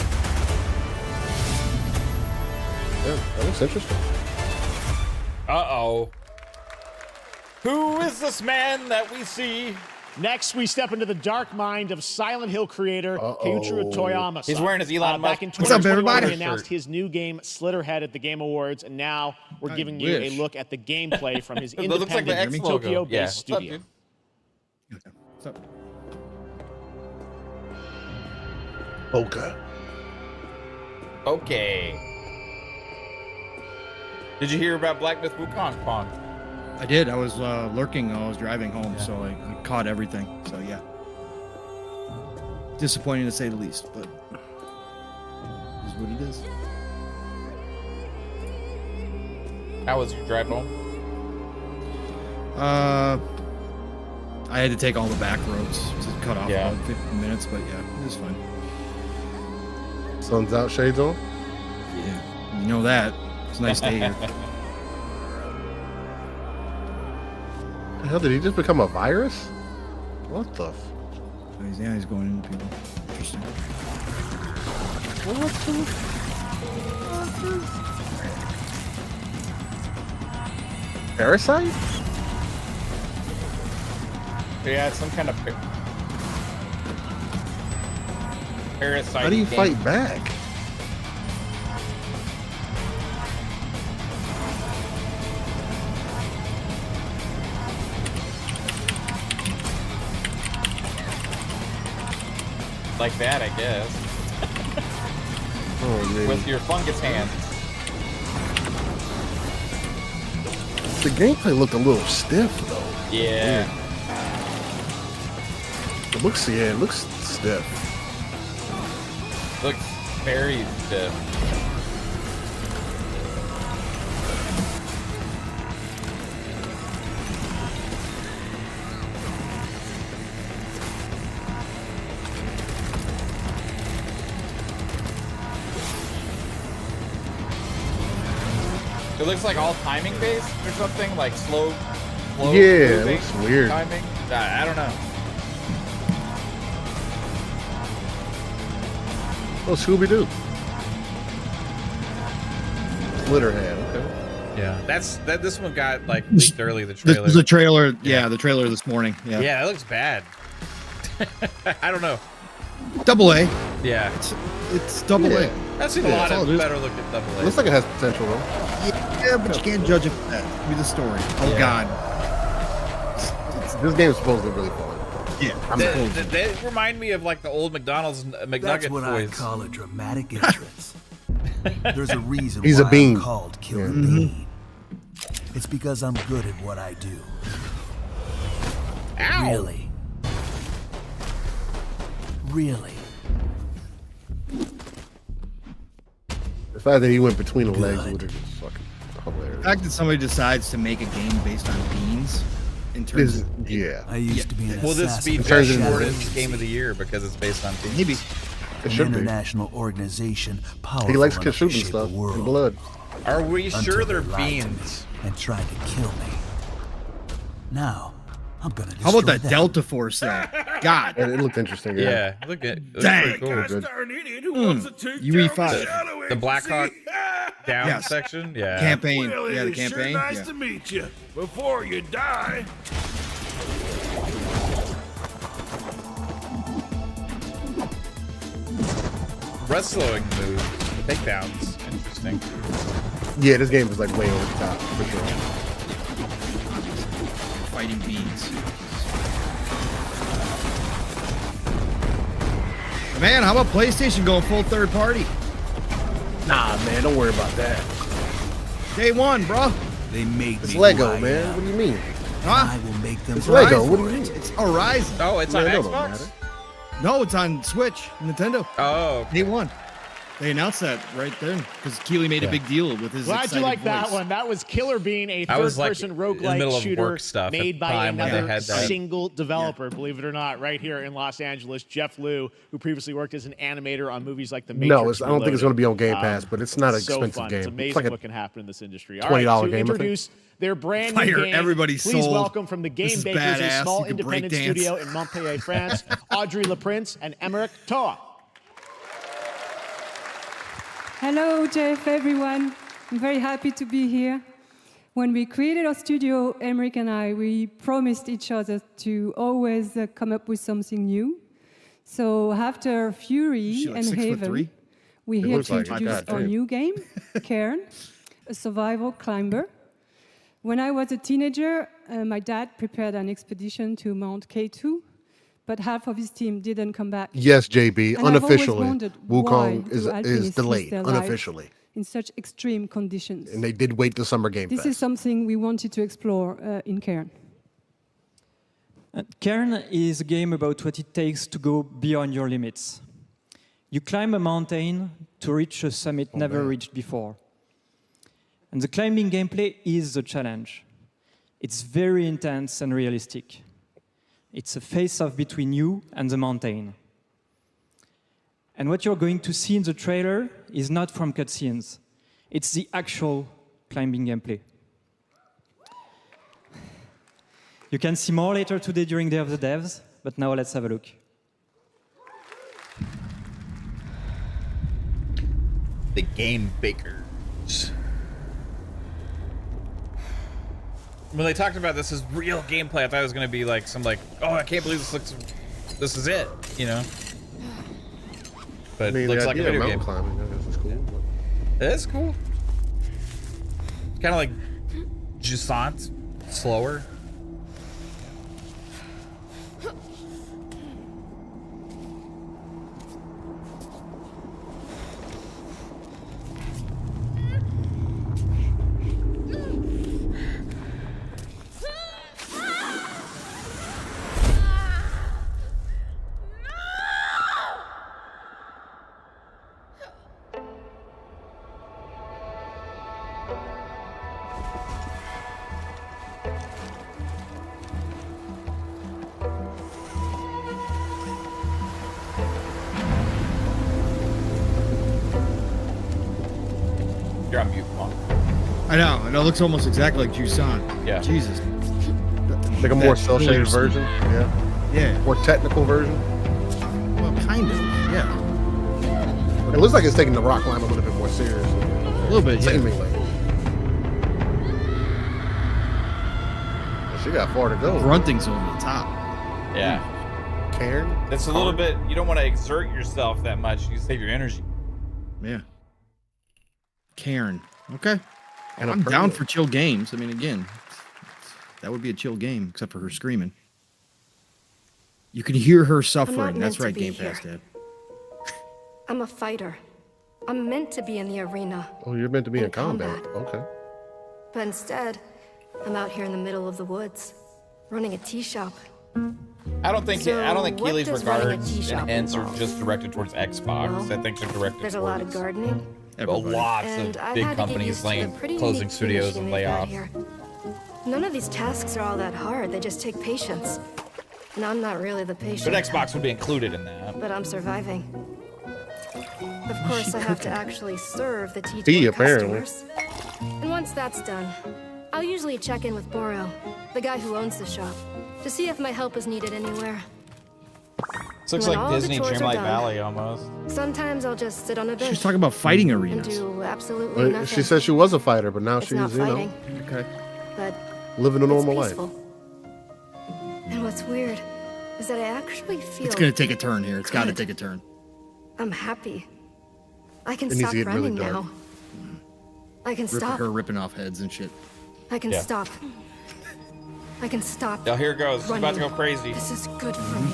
Yeah, that looks interesting. Uh-oh. Who is this man that we see? Next, we step into the dark mind of Silent Hill creator Keiichiro Toyama. He's wearing his Elon Musk. Back in 2021, he announced his new game, Slitterhead, at the Game Awards, and now we're giving you a look at the gameplay from his independent Tokyo-based studio. What's up? Okay. Okay. Did you hear about Black Myth Wukong, Pong? I did. I was lurking while I was driving home, so I caught everything. So yeah, disappointing to say the least, but it is what it is. How was your drive home? I had to take all the back roads to cut off about 15 minutes, but yeah, it was fine. Sun's out, shades on? Yeah, you know that. It's a nice day here. The hell, did he just become a virus? What the? Yeah, he's going into people. Interesting. What the? Parasite? Yeah, it's some kind of parasite. How do you game. fight back? Like that, I guess. Oh, man. With your fungus hands. The gameplay looked a little stiff, though. Yeah. It looks stiff. Looks very stiff. It looks like all timing based or something, like slow Yeah, moving it looks weird. timing. I don't know. Oh, Scooby-Doo. Slitterhead, okay. Yeah, this one got like leaked early. The trailer. The trailer, the trailer this morning. Yeah, Yeah, it looks bad. I don't know. Double A. Yeah, It's double A. I've seen a lot of better look at double A. Looks like it has potential, though. Yeah, but you can't judge it for that. Read the story. Oh God. This game is supposed to be really fun. Yeah, They remind me of like the old McDonald's McNugget That's what toys. I call a dramatic entrance. There's a reason He's why a bean. I'm called Killer Yeah. Bean. It's because I'm good at what I do. Ow. Really. The fact that he went between the legs would have just fucking hilarious. The fact that somebody decides to make a game based on beans in terms of I used to be an Will this be assassin. best shortest game of the year because it's based on teams? Maybe. It An should be. international organization powerful He likes enough to shooting shake stuff the world in blood. Are we until sure they're they lied to me beans? and tried to kill me. Now, I'm gonna How about destroy that them. Delta Force there? God. And it looked interesting. Yeah, look at it. Dang. Cool. Good. UE5. The Blackhawk down section. Yeah. Campaign. Well, Yeah, the it is sure campaign. nice Yeah. to meet you. Before you die. Wrestling moves, takedowns. Interesting. Yeah, this game is like way over the top for sure. Fighting beans. Man, how about PlayStation going full third party? Nah, man, don't worry about that. Day one, bro. They made It's me Lego, who I man. am. What do you mean? Huh? I will make them It's cry Lego. for What do you it. mean? It's Horizon. Oh, it's Man, on it don't Xbox. matter. No, it's on Switch, Nintendo. Oh, Day one. They announced that right then because Keighley made a big deal with his. Glad you excited like that voice. one. That was Killer Bean, a I was, like, third-person in the middle roguelike of shooter work stuff at made the by time when they another had that. single developer, believe it or not, right here in Los Angeles. Jeff Liu, who previously worked as an animator on movies like The Matrix. No, I don't think it's going to be on Game Pass, but it's not an so expensive fun. game. It's It's amazing like a what can happen in this industry. $20 All right, to game, I think. introduce their brand Fire new game, everybody's please soul. welcome from the Game This is Bakers, a badass. small You can break independent dance. studio in Montpellier, France, Audrey LaPrince and Emmerich Toa. Hello, Jeff, everyone. I'm very happy to be here. When we created our studio, Emmerich and I, we promised each other to always come up with something new. So after Fury Is she like and 6'3"? Haven, we're It here looks to like it. introduce God our damn. new game, Karn, a survival climber. When I was a teenager, my dad prepared an expedition to Mount K2 but half of his team didn't come back. Yes, JB, And I've always unofficially, wondered Wukong why do is alpinists delayed, risk their lives unofficially. in such extreme conditions. And they did wait the Summer Game This Fest. is something we wanted to explore in Karn. Karn is a game about what it takes to go beyond your limits. You climb a mountain to reach a summit never reached before. And the climbing gameplay is the challenge. It's very intense and realistic. It's a face-off between you and the mountain. And what you're going to see in the trailer is not from cutscenes. It's the actual climbing gameplay. You can see more later today during Day of the Devs, but now let's have a look. The Game Bakers. When they talked about this as real gameplay, I thought it was going to be like some oh, I can't believe this is it, you know? But I mean, it looks the like a idea of video game. mountain climbing, I guess, is cool. It is cool. Kind of like Jusant, slower. You're on mute, Paul. I know. It looks almost exactly like Jusan. Yeah. Jesus. Like a more cel-shaded version? Yeah. Yeah. More technical version? Well, kind of. Yeah. It looks like it's taking the rock climb a little bit more seriously. A little bit, yeah. Seemingly. She got far to go. Grunting's over the top. Yeah. Karn? It's a little bit, you don't want to exert yourself that much. You save your energy. Yeah. Karn. Okay. And I'm down for chill games. I mean, again, that would be a chill game, except for her screaming. You can hear her suffering. That's right, Game Pass, Dad. I'm a fighter. I'm meant to be in the arena. Oh, you're meant to be in combat. Okay. But instead, I'm out here in the middle of the woods, running a tea shop. I don't think Keighley's does running a regards tea shop and hints are involve? just directed towards Xbox. Well, I think they're directed There's a towards lot of gardening. lots And of I've big had to get companies used to the laying pretty closing unique tea studios and machine they've got layoffs. here. None of these tasks are all that hard. They just take patience. And I'm not really the patient. But Xbox would be included in that. But I'm surviving. Of course, I have to actually serve the tea Tea, to apparently. customers. And once that's done, I'll usually check in with Boro, the guy who owns the shop, to see if my help is needed anywhere. This looks When like all the Disney chores are Dreamlight done, Valley almost. Sometimes I'll just sit on a bench. She's talking about fighting and arenas. do absolutely Well, nothing. she said she was a fighter, but now It's she's, not you know, fighting. Okay. But living a normal life. peaceful. And what's weird is that I actually feel It's going to take a turn here. It's got to take a turn. I'm happy. I can It needs stop to get really running dark. now. I can stop. Her ripping off heads and shit. I can Yeah. stop. I can stop. Yeah, here it goes. She's about to go running. crazy. This is good for me.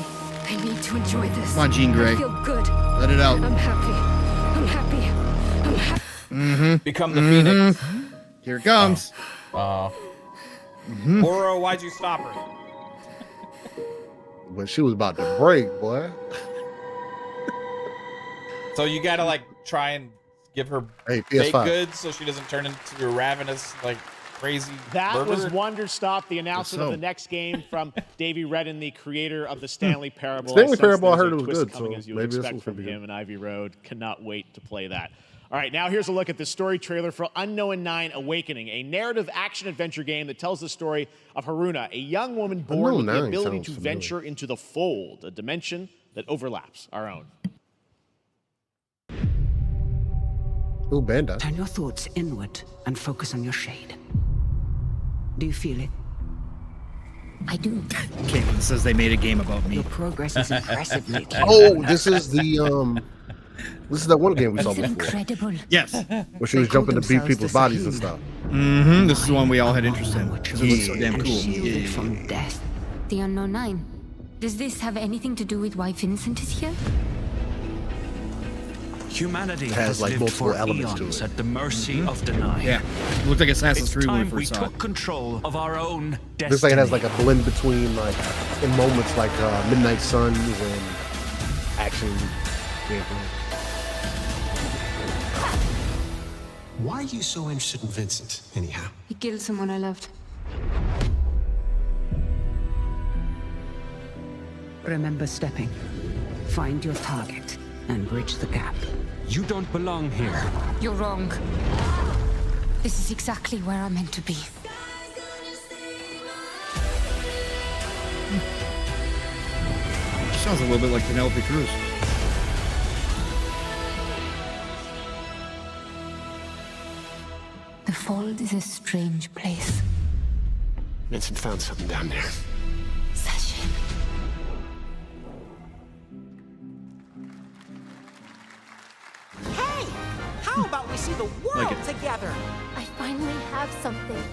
I need to enjoy this. Come on, Jean Grey. I feel good. Let it out. I'm happy. I'm happy. I'm happy. Mm-hmm. Become the Phoenix. Here it comes. Boro, why'd you stop her? When she was about to break, boy. So you gotta like try and give her Hey, baked PS5. goods so she doesn't turn into a ravenous, like crazy That murderer? was Wonderstop, the announcement so. of the next game from Davey Redden, the creator of the Stanley Parable. Stanley sense Parable, I there's heard a it was twist good, coming, so as you would maybe this expect one's from gonna be him and Ivy Road. Cannot wait to play that. All right, now here's a look at the story trailer for Unknown 9 Awakening, a narrative action-adventure game that tells the story of Haruna, a young woman born Unknown with the 9 ability sounds to familiar. venture into the fold, a dimension that overlaps our own. Ooh, Bandai. Turn your thoughts inward and focus on your shade. Do you feel it? I do. Caitlin says they made a game about me. Your progress is impressive lately. Oh, this is the this is that one game we saw Is it before. incredible? Yes. Where she was jumping to beat people's bodies and stuff. Mm-hmm. This is the one we all had interest in because it looks so damn And cool. shielded Yeah. from death. The Unknown 9. Does this have anything to do with why Vincent is here? Humanity has like lived multiple for elements to eons it. at the mercy of denial. Yeah, it looked like Assassin's Creed when we It's time we first saw it. took control of our own destiny. Looks like it has like a blend between like in moments like Midnight Suns and action gameplay. Why are you so interested in Vincent, anyhow? He killed someone I loved. Remember stepping. Find your target and bridge the gap. You don't belong here. You're wrong. This is exactly where I'm meant to be. Sounds a little bit like Penelope Cruz. The Fold is a strange place. Vincent found something down there. Session. Hey! How about we see the world together? I finally have something.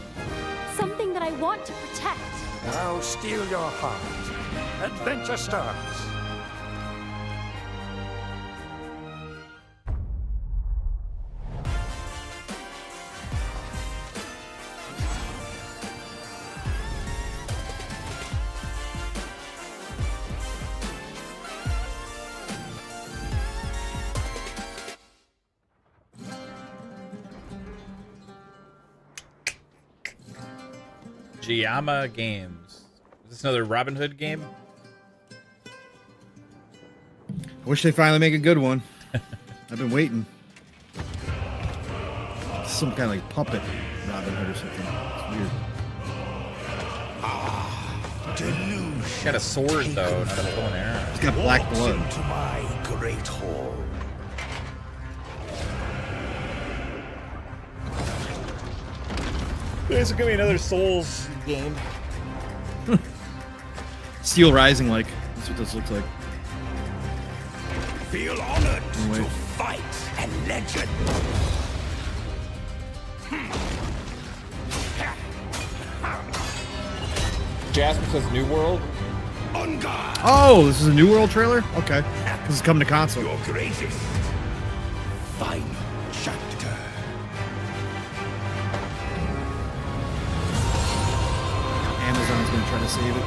Something that I want to protect. Now steal your heart. Adventure starts. Giamma Games. Is this another Robin Hood game? I wish they finally make a good one. I've been waiting. Some kind of like puppet Robin Hood or something. It's weird. Delusion. Got a sword though, not a bow and arrow. He's got black blood. Into my great hall. This is gonna be another Souls game. Steel Rising, like that's what this looks like. Feel honored to fight a legend. Jasper says New World. On guard. Oh, this is a New World trailer? Okay. Because it's coming to console. Your greatest final chapter. Amazon's gonna try to save it.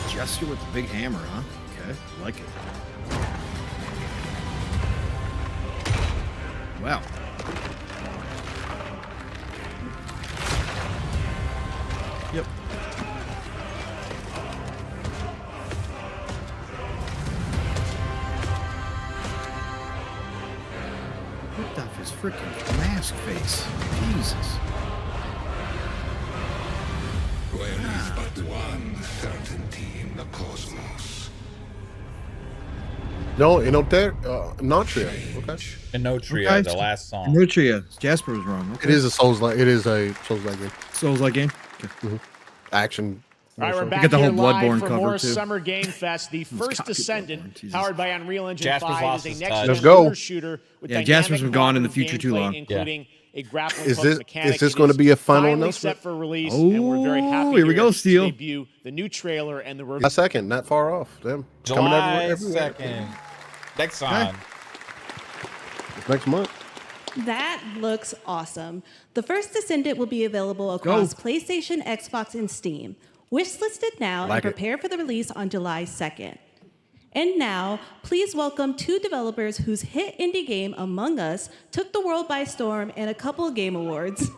Gesture with the big hammer, huh? Okay, I like it. Wow. Yep. Ripped off his freaking mask face. Jesus. There is but one certainty in the cosmos. No, Notria. Okay. Inotria, Okay. the last song. Inotria. Jasper was wrong. Okay. It is a Souls-like. It is a Souls-like game. Souls-like game. Okay. Action. All right, we're back got the here whole live Bloodborne for cover, more too. Summer Game Fest. The first copy Descendant, Bloodborne, Jesus. powered by Unreal Engine Jasper's 5, lost is his a touch. next-gen Let's go. shooter shooter with Yeah, dynamic Jasper's been gone in the cooperative future too gameplay, long. including a grappling Is hook this- mechanic. is this It gonna be a final finally announcement? set for release, and we're very happy here we go, to Steel. debut the new trailer and the A second, not far off. Damn. It's coming July everywhere. 2nd. Next on. Next month. That looks awesome. The first Descendant will be available across PlayStation, Xbox, and Steam. Wishlisted now Like and it. prepare for the release on July 2nd. And now, please welcome two developers whose hit indie game, Among Us, took the world by storm and a couple of game awards.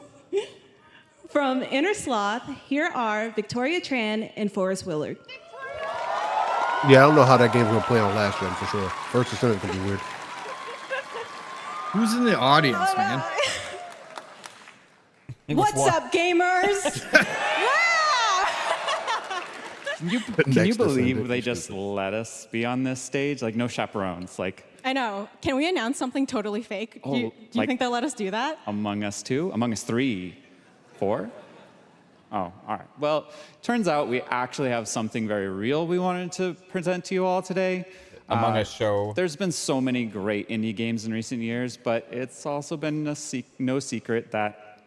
From Inner Sloth, here are Victoria Tran and Forrest Willard. Yeah, I don't know how that game's gonna play on last gen for sure. First Descendant's gonna be weird. Who's in the audience, man? What's up, gamers? Can you Next believe Descendant they is just let us be on this stage? Like, no chaperones. Like, I know. Can we announce something totally fake? Oh, Do you like- think they'll let us do that? Among Us 2? Among Us 3? 4? Oh, all right. Well, turns out we actually have something very real we wanted to present to you all today. Among Us show. There's been so many great indie games in recent years, but it's also been no secret that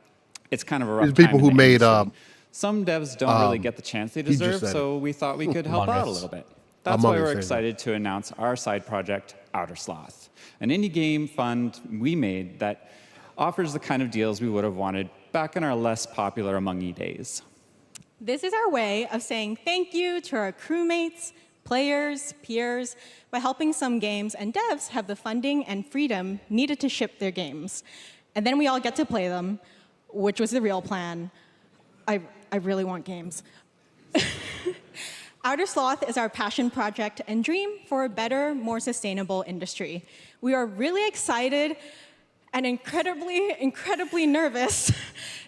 it's kind of a rough These people time who in the made industry. Some devs don't really get the chance they he just deserve, said so we thought we could help out a little bit. That's why we're excited to announce our side project, Outer Sloth, an indie game fund we made that offers the kind of deals we would have wanted back in our less popular Among Us days. This is our way of saying thank you to our crewmates, players, peers, by helping some games and devs have the funding and freedom needed to ship their games. And then we all get to play them, which was the real plan. I really want games. Outer Sloth is our passion project and dream for a better, more sustainable industry. We are really excited and incredibly nervous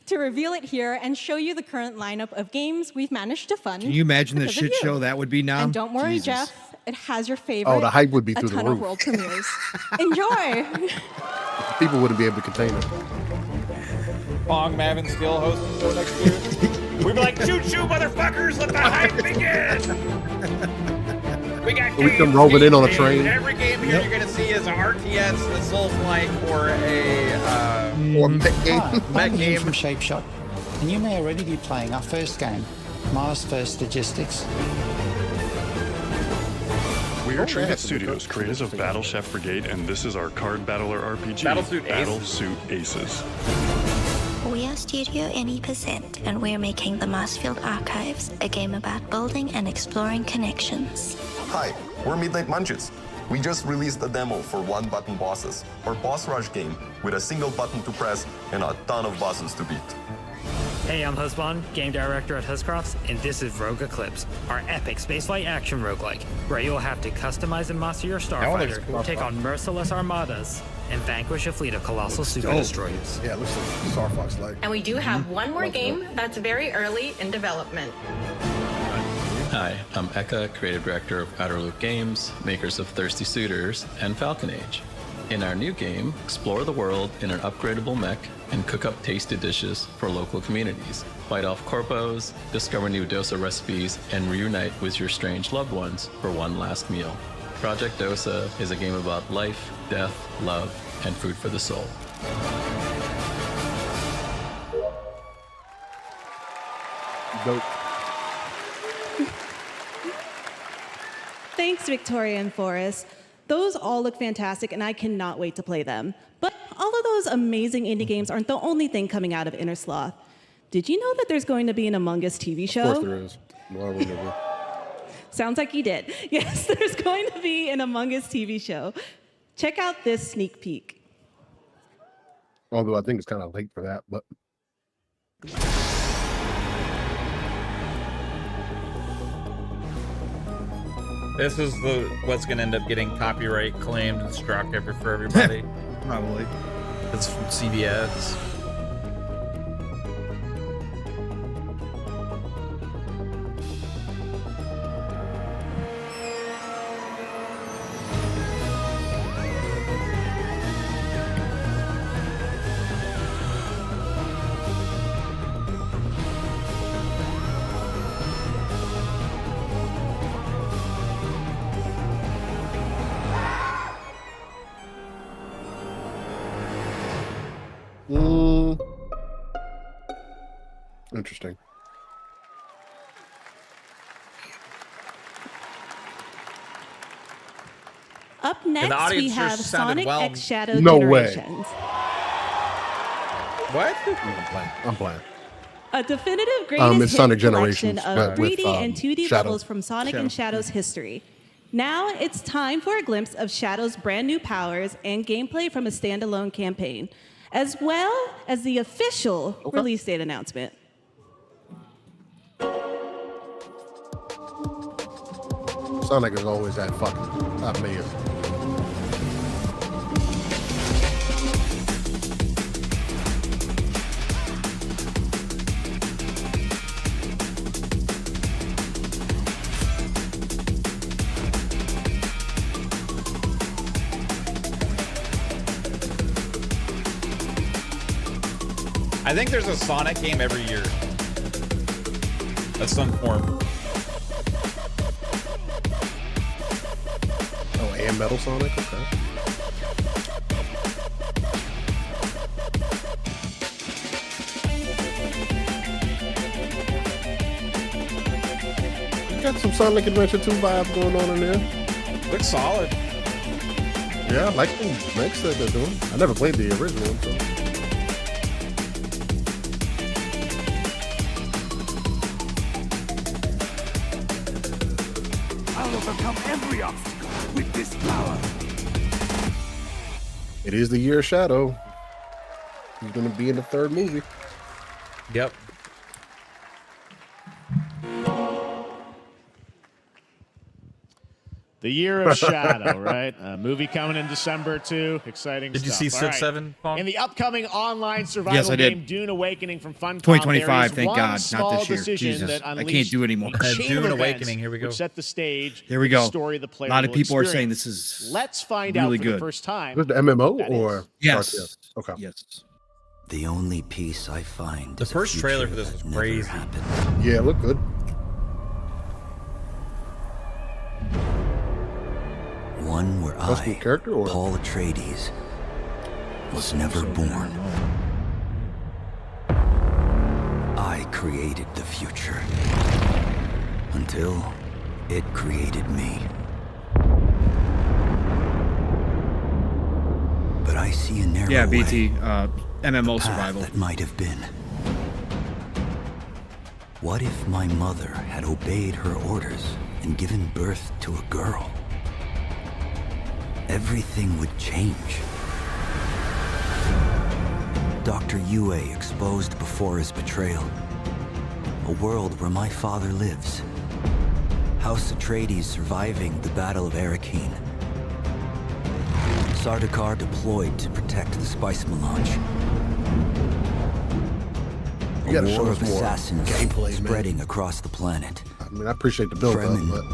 to reveal it here and show you the current lineup of games we've managed to fund. Can you imagine the shit show that would be now? And don't worry, Jesus. Jeff, it has your favorite. Oh, the hype would be through a ton the of roof. world premieres. Enjoy. People wouldn't be able to contain it. Pong, Mavin still hosting the show next year. We'd be like, shoot, motherfuckers, let the hype begin. We got We come rolling in on a train. Every game here you're going to see is an RTS, a Souls-like, or a mech game. Mech game from Shape Shot, and you may already be playing our first game, Mars First Logistics. We are Trinket Studios, creators of Battle Chef Brigade, and this is our card battler RPG, Battlesuit Aces. We are Studio NE%, and we're making the Marsfield Archives, a game about building and exploring connections. Hi, we're Midnight Munches. We just released a demo for one-button bosses, our boss rush game, with a single button to press and a ton of bosses to beat. Hey, I'm Husband, game director at Huscrofts, and this is Rogue Eclipse, our epic spaceflight action roguelike, where you'll have to customize and master your starfighter, cool. take on merciless armadas, and vanquish a fleet of colossal super destroyers. Yeah, it looks like Star Fox like. And we do have one more game that's very early in development. Hi, I'm Eka, creative director of Outer Loop Games, makers of Thirsty Suitors and Falcon Age. In our new game, explore the world in an upgradable mech and cook up tasty dishes for local communities. Fight off corpos, discover new dosa recipes, and reunite with your strange loved ones for one last meal. Project Dosa is a game about life, death, love, and food for the soul. Dope. Thanks, Victoria and Forrest. Those all look fantastic, and I cannot wait to play them. But all of those amazing indie games aren't the only thing coming out of Inner Sloth. Did you know that there's going to be an Among Us TV show? Of course there is. Why would there be? Sounds like you did. Yes, there's going to be an Among Us TV show. Check out this sneak peek. Although I think it's kind of late for that, but. This is what's going to end up getting copyright claimed and struck for everybody. Probably. It's from CBS. Interesting. Up next, we have Sonic X Shadow No Generations. What? I'm playing. A definitive greatest it's hit Sonic collection Generations, of with, 3D and 2D Shadow. levels from Sonic and Shadow's history. Now it's time for a glimpse of Shadow's brand new powers and gameplay from a standalone campaign, as well as the official release date announcement. Sonic is always that fucking amazing. I think there's a Sonic game every year. Of some form. Oh, And Metal Sonic, okay. Got some Sonic Adventure 2 vibes going on in there. Looks solid. Yeah, I like the mix that they're doing. I never played the original one, so. I'll overcome every obstacle with this power. It is the year of Shadow. He's going to be in the third movie. Yep. The Year of Shadow, right? A movie coming in December too. Exciting stuff. Did you see Civ 7, Pong? In the upcoming online survival game Dune Awakening from Funcom, 2025, thank one God, not small this year. decision Jesus, that I can't do it anymore. Dune Awakening, here we go. Which set the stage. Here we for the go. story the player A lot of will people are experience. saying this is Let's find really out for good. the first time. Was it the MMO That or is. Yes. RTS? Okay. Yes. The only piece I find. The first trailer for this was crazy. Yeah, it looked good. One where That's I, cool character, or? Paul Atreides, was never born. I created the future until it created me. But I see a narrow Yeah, way, BT, MMO a path survival. that might have been. What if my mother had obeyed her orders and given birth to a girl? Everything would change. Dr. Yue exposed before his betrayal. A world where my father lives. House Atreides surviving the Battle of Arrakeen. Sardaukar deployed to protect the spice melange. You gotta A show war us of more assassins gameplay, spreading across the planet. I mean, I appreciate the build up, Fremen but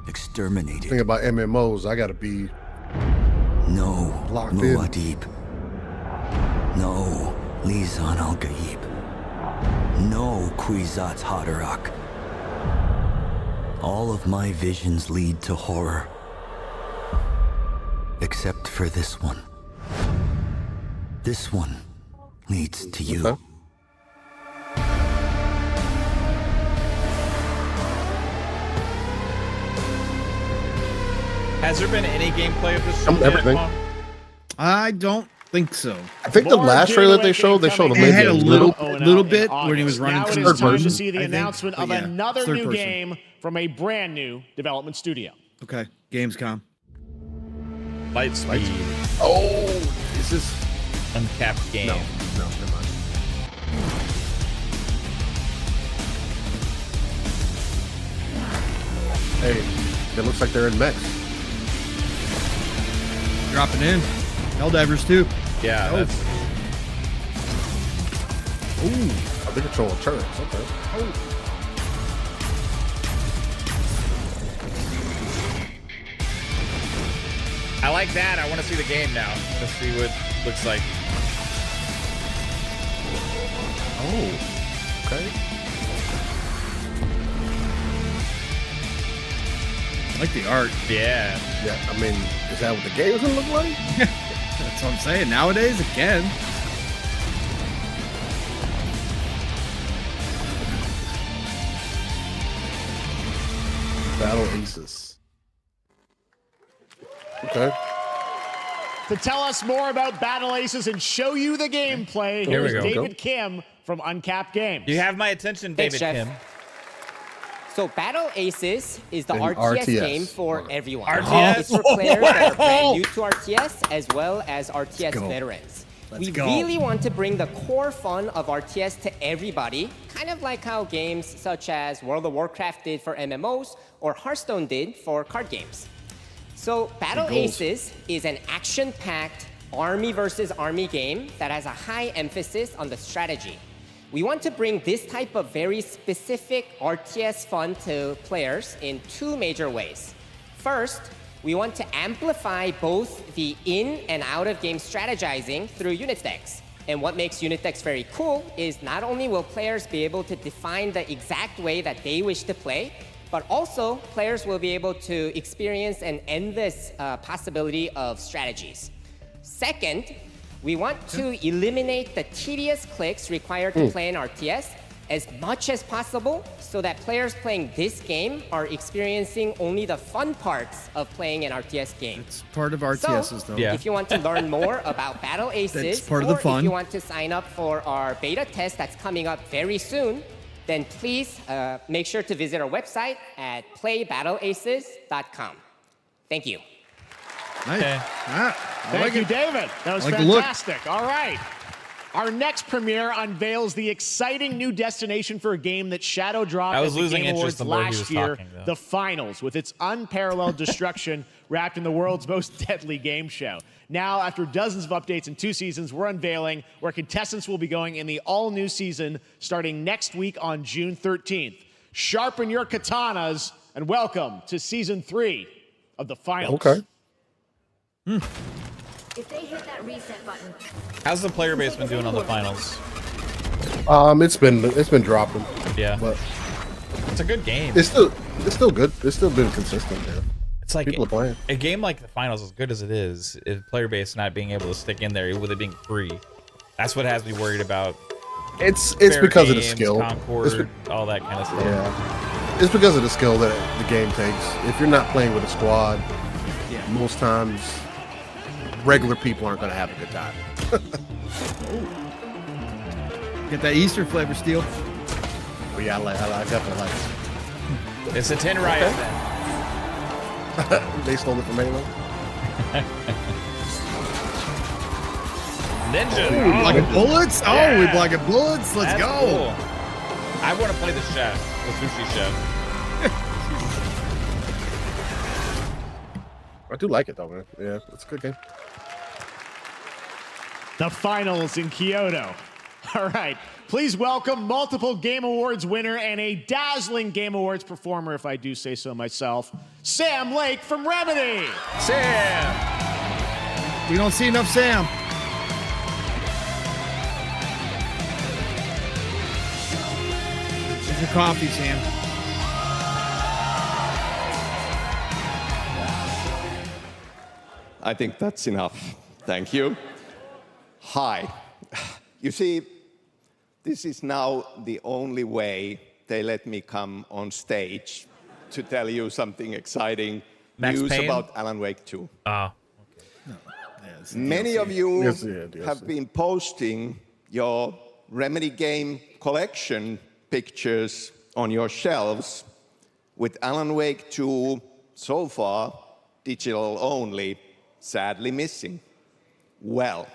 exterminated. the thing about MMOs, I gotta be No locked in. Muad'Dib. No Lisan al-Gaib. No Kwisatz Haderach. All of my visions lead to horror. Except for this one. This one leads to you. Okay. Has there been any gameplay of this? Yet, Everything. Pong? I don't think so. I think the last trailer they showed It maybe had a a little bit when he was running Now it through is the time person, to see the I think. announcement But of yeah, another third new person. game from a brand new development studio. Okay, Gamescom. Lightspeed. Oh, is this Uncapped game. No, never mind. Hey, it looks like they're in mechs. Dropping in. Helldivers too. Yeah, Oh. that's Ooh, oh, they're controlling turrets. Okay. Oh. I like that. I want to see the game now. Let's see what it looks like. Oh. Okay. I like the art. Yeah. Yeah. I mean, is that what the game is gonna look like? That's what I'm saying. Nowadays, it can. Battle Aces. Okay. To tell us more about Battle Aces and show you the gameplay, Here we here's go. David Kim from Uncapped Games. You have my attention, Thanks, David Jeff. Kim. So Battle Aces is the And RTS, RTS. game for everyone. RTS? It's for players that are brand new to RTS as well as RTS go. veterans. Let's we go. really want to bring the core fun of RTS to everybody, kind of like how games such as World of Warcraft did for MMOs or Hearthstone did for card games. So Battle goals. Aces is an action-packed army versus army game that has a high emphasis on the strategy. We want to bring this type of very specific RTS fun to players in two major ways. First, we want to amplify both the in and out of game strategizing through unit decks. And what makes unit decks very cool is not only will players be able to define the exact way that they wish to play, but also players will be able to experience an endless possibility of strategies. Second, we want to eliminate the tedious clicks required to play an RTS as much as possible so that players playing this game are experiencing only the fun parts of playing an RTS game. It's part of RTSs, though. If you want to learn more about Battle Aces, That's part of the fun. If you want to sign up for our beta test that's coming up very soon, then please make sure to visit our website at playbattleaces.com. Thank you. Nice. Okay. Thank you, David. That was fantastic. All right. Our next premiere unveils the exciting new destination for a game that shadow dropped at the Game Awards last year, the finals, with its unparalleled destruction wrapped in the world's most deadly game show. Now, after dozens of updates in 2 seasons, we're unveiling where contestants will be going in the all-new season starting next week on June 13th. Sharpen your katanas and welcome to Season 3 of the finals. Okay. If they hit that reset button. How's the player base been doing on the finals? It's been dropping. Yeah, but it's a good game. It's still good. It's still been consistent. Yeah. It's like people are playing. A game like the finals, as good as it is player base not being able to stick in there with it being free. That's what has me worried about. It's because of the skill, Concord, all that kind of stuff. Yeah, it's because of the skill that the game takes. If you're not playing with a squad, most times regular people aren't going to have a good time. Get that Easter flavor, Steel. Oh yeah, I definitely like it. It's a 10 riot. They stole it from Halo. Ninja. Ooh, blocking bullets? Yeah. Oh, we blocking bullets? Let's That's go. Cool. I want to play the chef, the sushi chef. I do like it though, man. Yeah, it's a good game. The finals in Kyoto. All right. Please welcome multiple Game Awards winner and a dazzling Game Awards performer, if I do say so myself, Sam Lake from Remedy. Sam. We don't see enough Sam. Here's your coffee, Sam. I think that's enough. Thank you. Hi. You see, this is now the only way they let me come on stage to tell you something exciting news about Alan Wake 2. Many of you have been posting your Remedy game collection pictures on your shelves with Alan Wake 2 so far digital only, sadly missing. Well,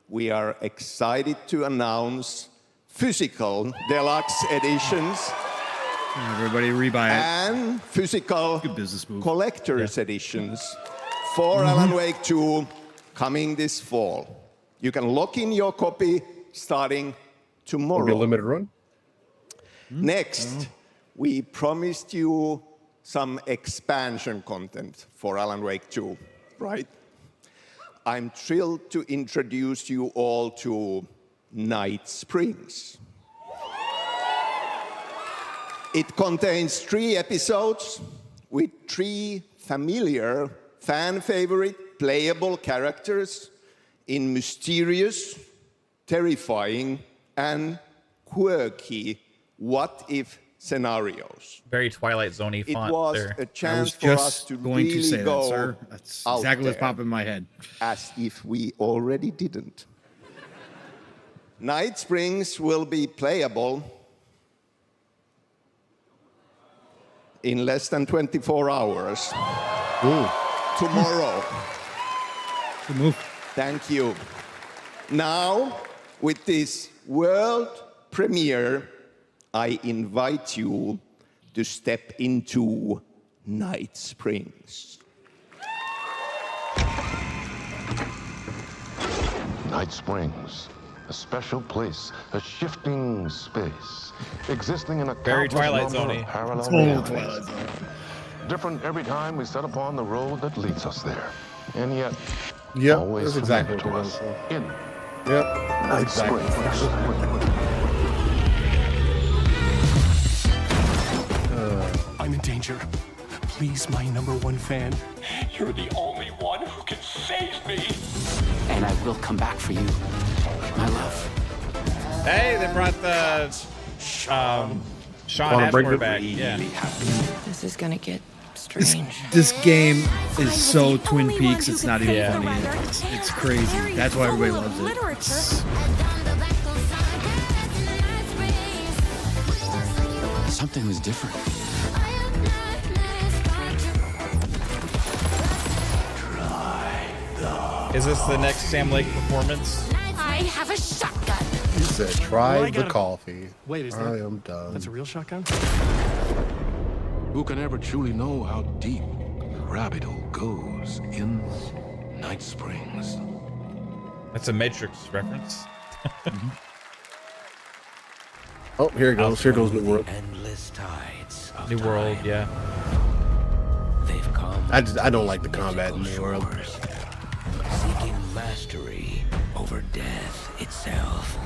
we are excited to announce physical deluxe editions. Everybody rebuy it. And physical collector's editions for Alan Wake 2 coming this fall. You can lock in your copy starting tomorrow. It'll be a limited run. Next, we promised you some expansion content for Alan Wake 2, right? I'm thrilled to introduce you all to Night Springs. It contains 3 episodes with 3 familiar, fan-favorite, playable characters in mysterious, terrifying, and quirky what-if scenarios. Very Twilight Zone-y font It was there. a chance for us to really say go that, sir. That's out exactly what's there, popping in my head. as if we already didn't. Night Springs will be playable in less than 24 hours. Tomorrow. Good move. Thank you. Now, with this world premiere, I invite you to step into Night Springs. Night Springs, a special place, a shifting space, existing in a Very countless Twilight number Zone-y. of parallel It's realities. Twilight Zone. Different every time we set upon the road that leads us there, and yet Yep, always that's exactly familiar what to we're us doing. in Yep, Night exactly. Springs. I'm in danger. Please, my #1 fan, you're the only one who can save me. And I will come back for you, my love. Hey, they brought the Sean Ashmore back. Yeah. This is gonna get strange. This game is so Twin Peaks, it's not even funny. It's crazy. That's why everybody loves it. Something was different. Is this the next Sam Lake performance? I have a shotgun. He said, try the coffee. Wait, I am done. That's a real shotgun? Who can ever truly know how deep the rabbit hole goes in Night Springs? That's a Matrix reference. Oh, here it goes. Here goes New World. Endless tides of New World, yeah. They've come. I don't like the combat in New World. Seeking mastery over death itself.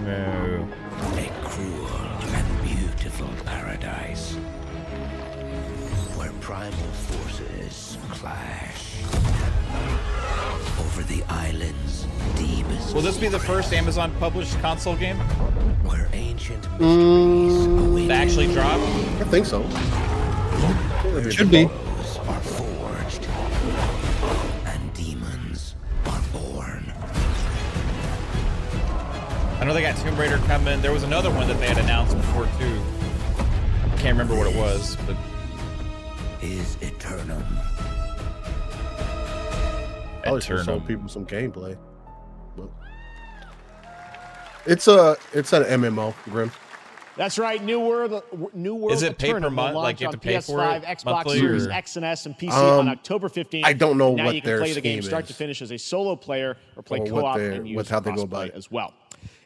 No. A cruel and beautiful paradise where primal forces clash over the island's deepest. Will this be the first Amazon published console game? Where ancient mysteries await. To actually drop? I think so. It should be. Are forged and demons are born. I know they got Tomb Raider coming. There was another one that they had announced before too. Can't remember what it was, but is Eternum. I should show people some gameplay. But it's an MMO, Grim. That's right. New World. Is it pay per Eternum month? will Like you have to pay launch for on it PS5, Xbox monthly, Series or? X and S, and PC on October 15th. I don't know now what you can their play the game scheme start is. to finish as a solo player or play Or co-op what and use how they go about crossplay it. as well.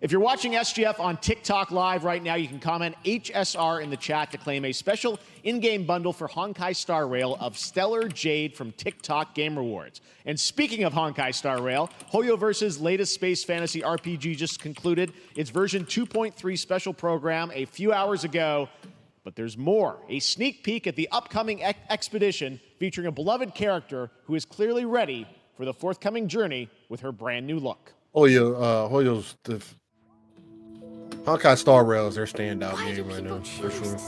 If you're watching SGF on TikTok Live right now, you can comment HSR in the chat to claim a special in-game bundle for Honkai Star Rail of Stellar Jade from TikTok Game Rewards. And speaking of Honkai Star Rail, Hoyoverse's latest space fantasy RPG just concluded its version 2.3 special program a few hours ago. But there's more. A sneak peek at the upcoming expedition featuring a beloved character who is clearly ready for the forthcoming journey with her brand new look. Hoyo's the Honkai Star Rail is their standout game right now, for sure.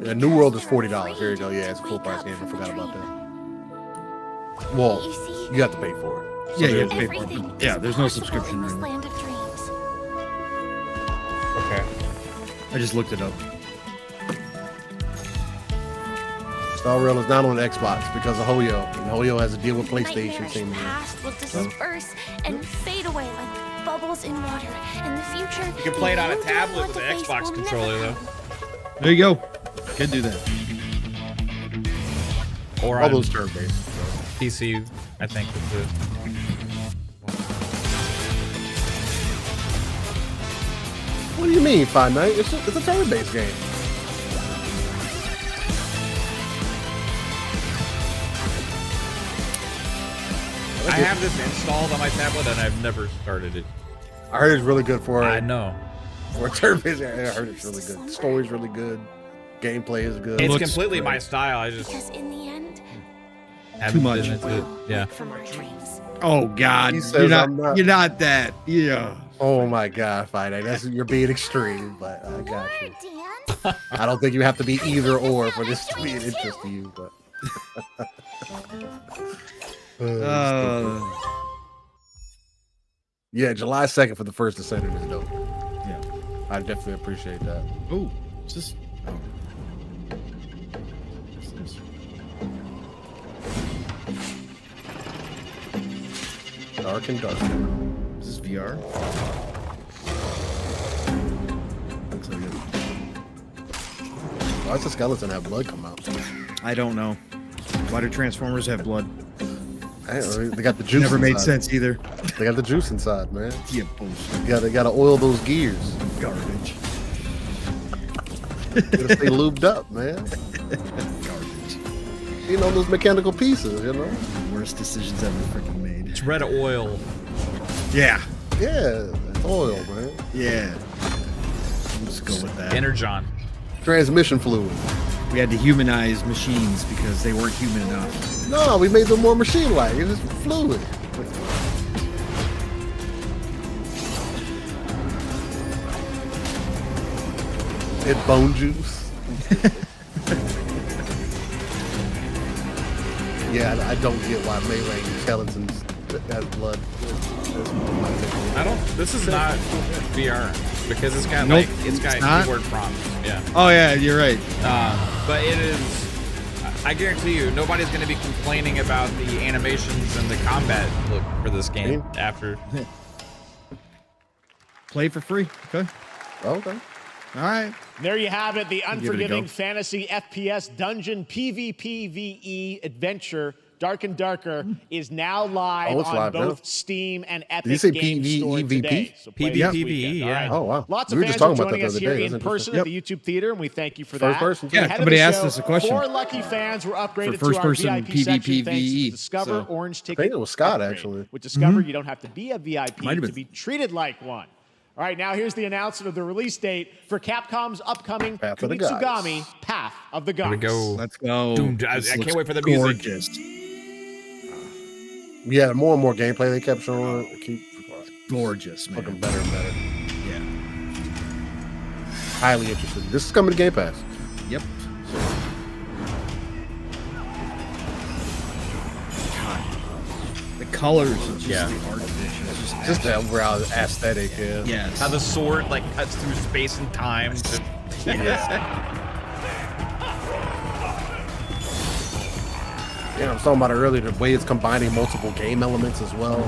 Yeah, New World is $40. There you go. Yeah, it's a full price game. I forgot about that. Well, you have to pay for it. So Yeah, you have to pay for it. Yeah, there's no subscription right now. Land of dreams. Okay. I just looked it up. Star Rail is not on Xbox because of Hoyo. And Hoyo has a deal with PlayStation. Nightmarish past will disperse and fade away like bubbles in water. In the future, You can play it on a tablet with an Xbox controller though. There you go. Could do that. Or All on those turn-based. PC, I think. Is it. What do you mean, Five Night? It's a turn-based game. I have this installed on my tablet and I've never started it. I heard it's really good for I know. For a turn-based game. I heard it's really good. The story's really good. Gameplay is good. It's completely my style. I just because in the end, haven't much. been into it. Yeah. from our dreams. Oh God, He says you're not, I'm not- you're not that. Yeah. Oh my God, Five Night. You're being extreme, but I got you. I don't think you have to be either or for this to be an interest to you, but. Yeah, July 2nd for the first Descendant is dope. Yeah, I definitely appreciate that. Oh, is this? Oh. What's this? Dark and dark. Is this VR? Looks like it. Why does the skeleton have blood come out? I don't know. Why do Transformers have blood? I don't know, they got the juice. Never made inside. sense either. They got the juice inside, man. Yeah, bullshit. They gotta oil those gears. Garbage. Gotta stay lubed up, man. Garbage. You know, those mechanical pieces, you know? Worst decisions ever freaking made. It's red oil. Yeah. Yeah, it's oil, man. Yeah. Let's go with that. Energon. Transmission fluid. We had to humanize machines because they weren't human enough. No, we made them more machine-like. It's just fluid. It bone juice. Yeah, I don't get why melee skeletons has blood. This is not VR because it's got Nope, it's got it's not? keyboard prompts. Yeah. Oh yeah, you're right. But it is. I guarantee you, nobody's going to be complaining about the animations and the combat look for this game after. Play for free. Okay. Okay. All right. There you have it, the Give it a unforgiving go. fantasy FPS dungeon PvPvE adventure. Dark and Darker is now live it's on live now. both Steam and Did you Epic say Games Store PvEVP? today. So play this PvPvE, weekend. All yeah. right. Oh, wow. Lots We of were just fans are talking about joining that us the here other day. in That's person at the YouTube Theater, and we thank you for First that. person? Yeah, Ahead of somebody the asked show, us a question. 4 lucky fans were upgraded For to our first-person VIP section thanks to PvPvE, Discover so- Orange I Ticket. think it was Scott, upgrade. actually. With Discover, you don't have to be a VIP Might have to been. be treated like one. All right, now here's the announcement of the release date for Capcom's upcoming Path of the Gods. Kunitsu-Gami Path of the Here Gods. we go. Let's go. Dude, I This can't looks wait for the music. gorgeous. Yeah, more and more gameplay they kept showing. Keep Gorgeous, man. looking better and better. Yeah. Highly interested. This is coming to Game Pass. Yep. God. The colors and just Yeah. the art of it. It's Just the overall aesthetic, yeah. Yes. How the sword cuts through space and time. Yeah, I was talking about it earlier, the way it's combining multiple game elements as well.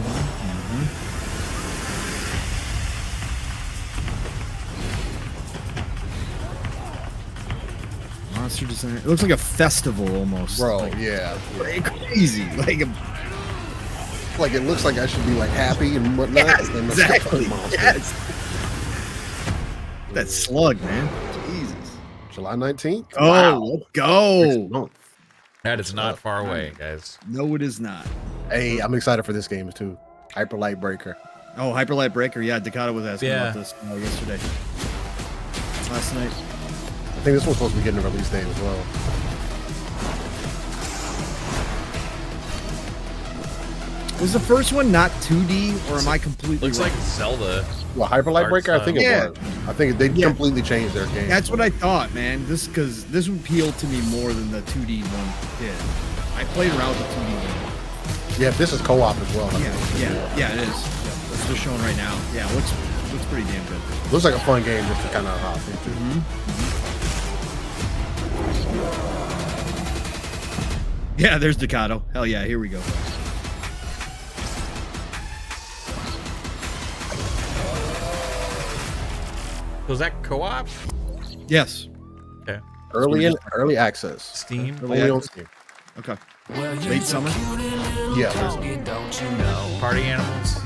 Monster design. It looks like a festival almost. Bro, Like, yeah. crazy. Like it looks like I should be like happy and whatnot. Yes, and it's exactly. a monster. Yes. That slug, man. Jesus. July 19th? Oh, Wow. let's go. Next month. That is not far away, guys. No, it is not. Hey, I'm excited for this game too. Hyper Light Breaker. Oh, Hyper Light Breaker. Yeah, Dakota was asking Yeah. about this yesterday. Last night. I think this one's supposed to be getting a release date as well. Was the first one not 2D, or am I completely Looks wrong? like Zelda. Well, Hyper Light Art Breaker, I think it style. was. I think they completely changed their game. That's what I thought, man. Because this would appeal to me more than the 2D one did. I played around with the 2D one. Yeah, this is co-op as well. Yeah, it is. Yeah, that's what they're showing right now. Yeah, it looks pretty damn good. Looks like a fun game just to kind of hop into. Yeah, there's Dakota. Hell yeah, here we go. Was that co-op? Yes. Okay. Early access. Steam. Only on Steam. Okay. Late summer? Yeah. Party animals.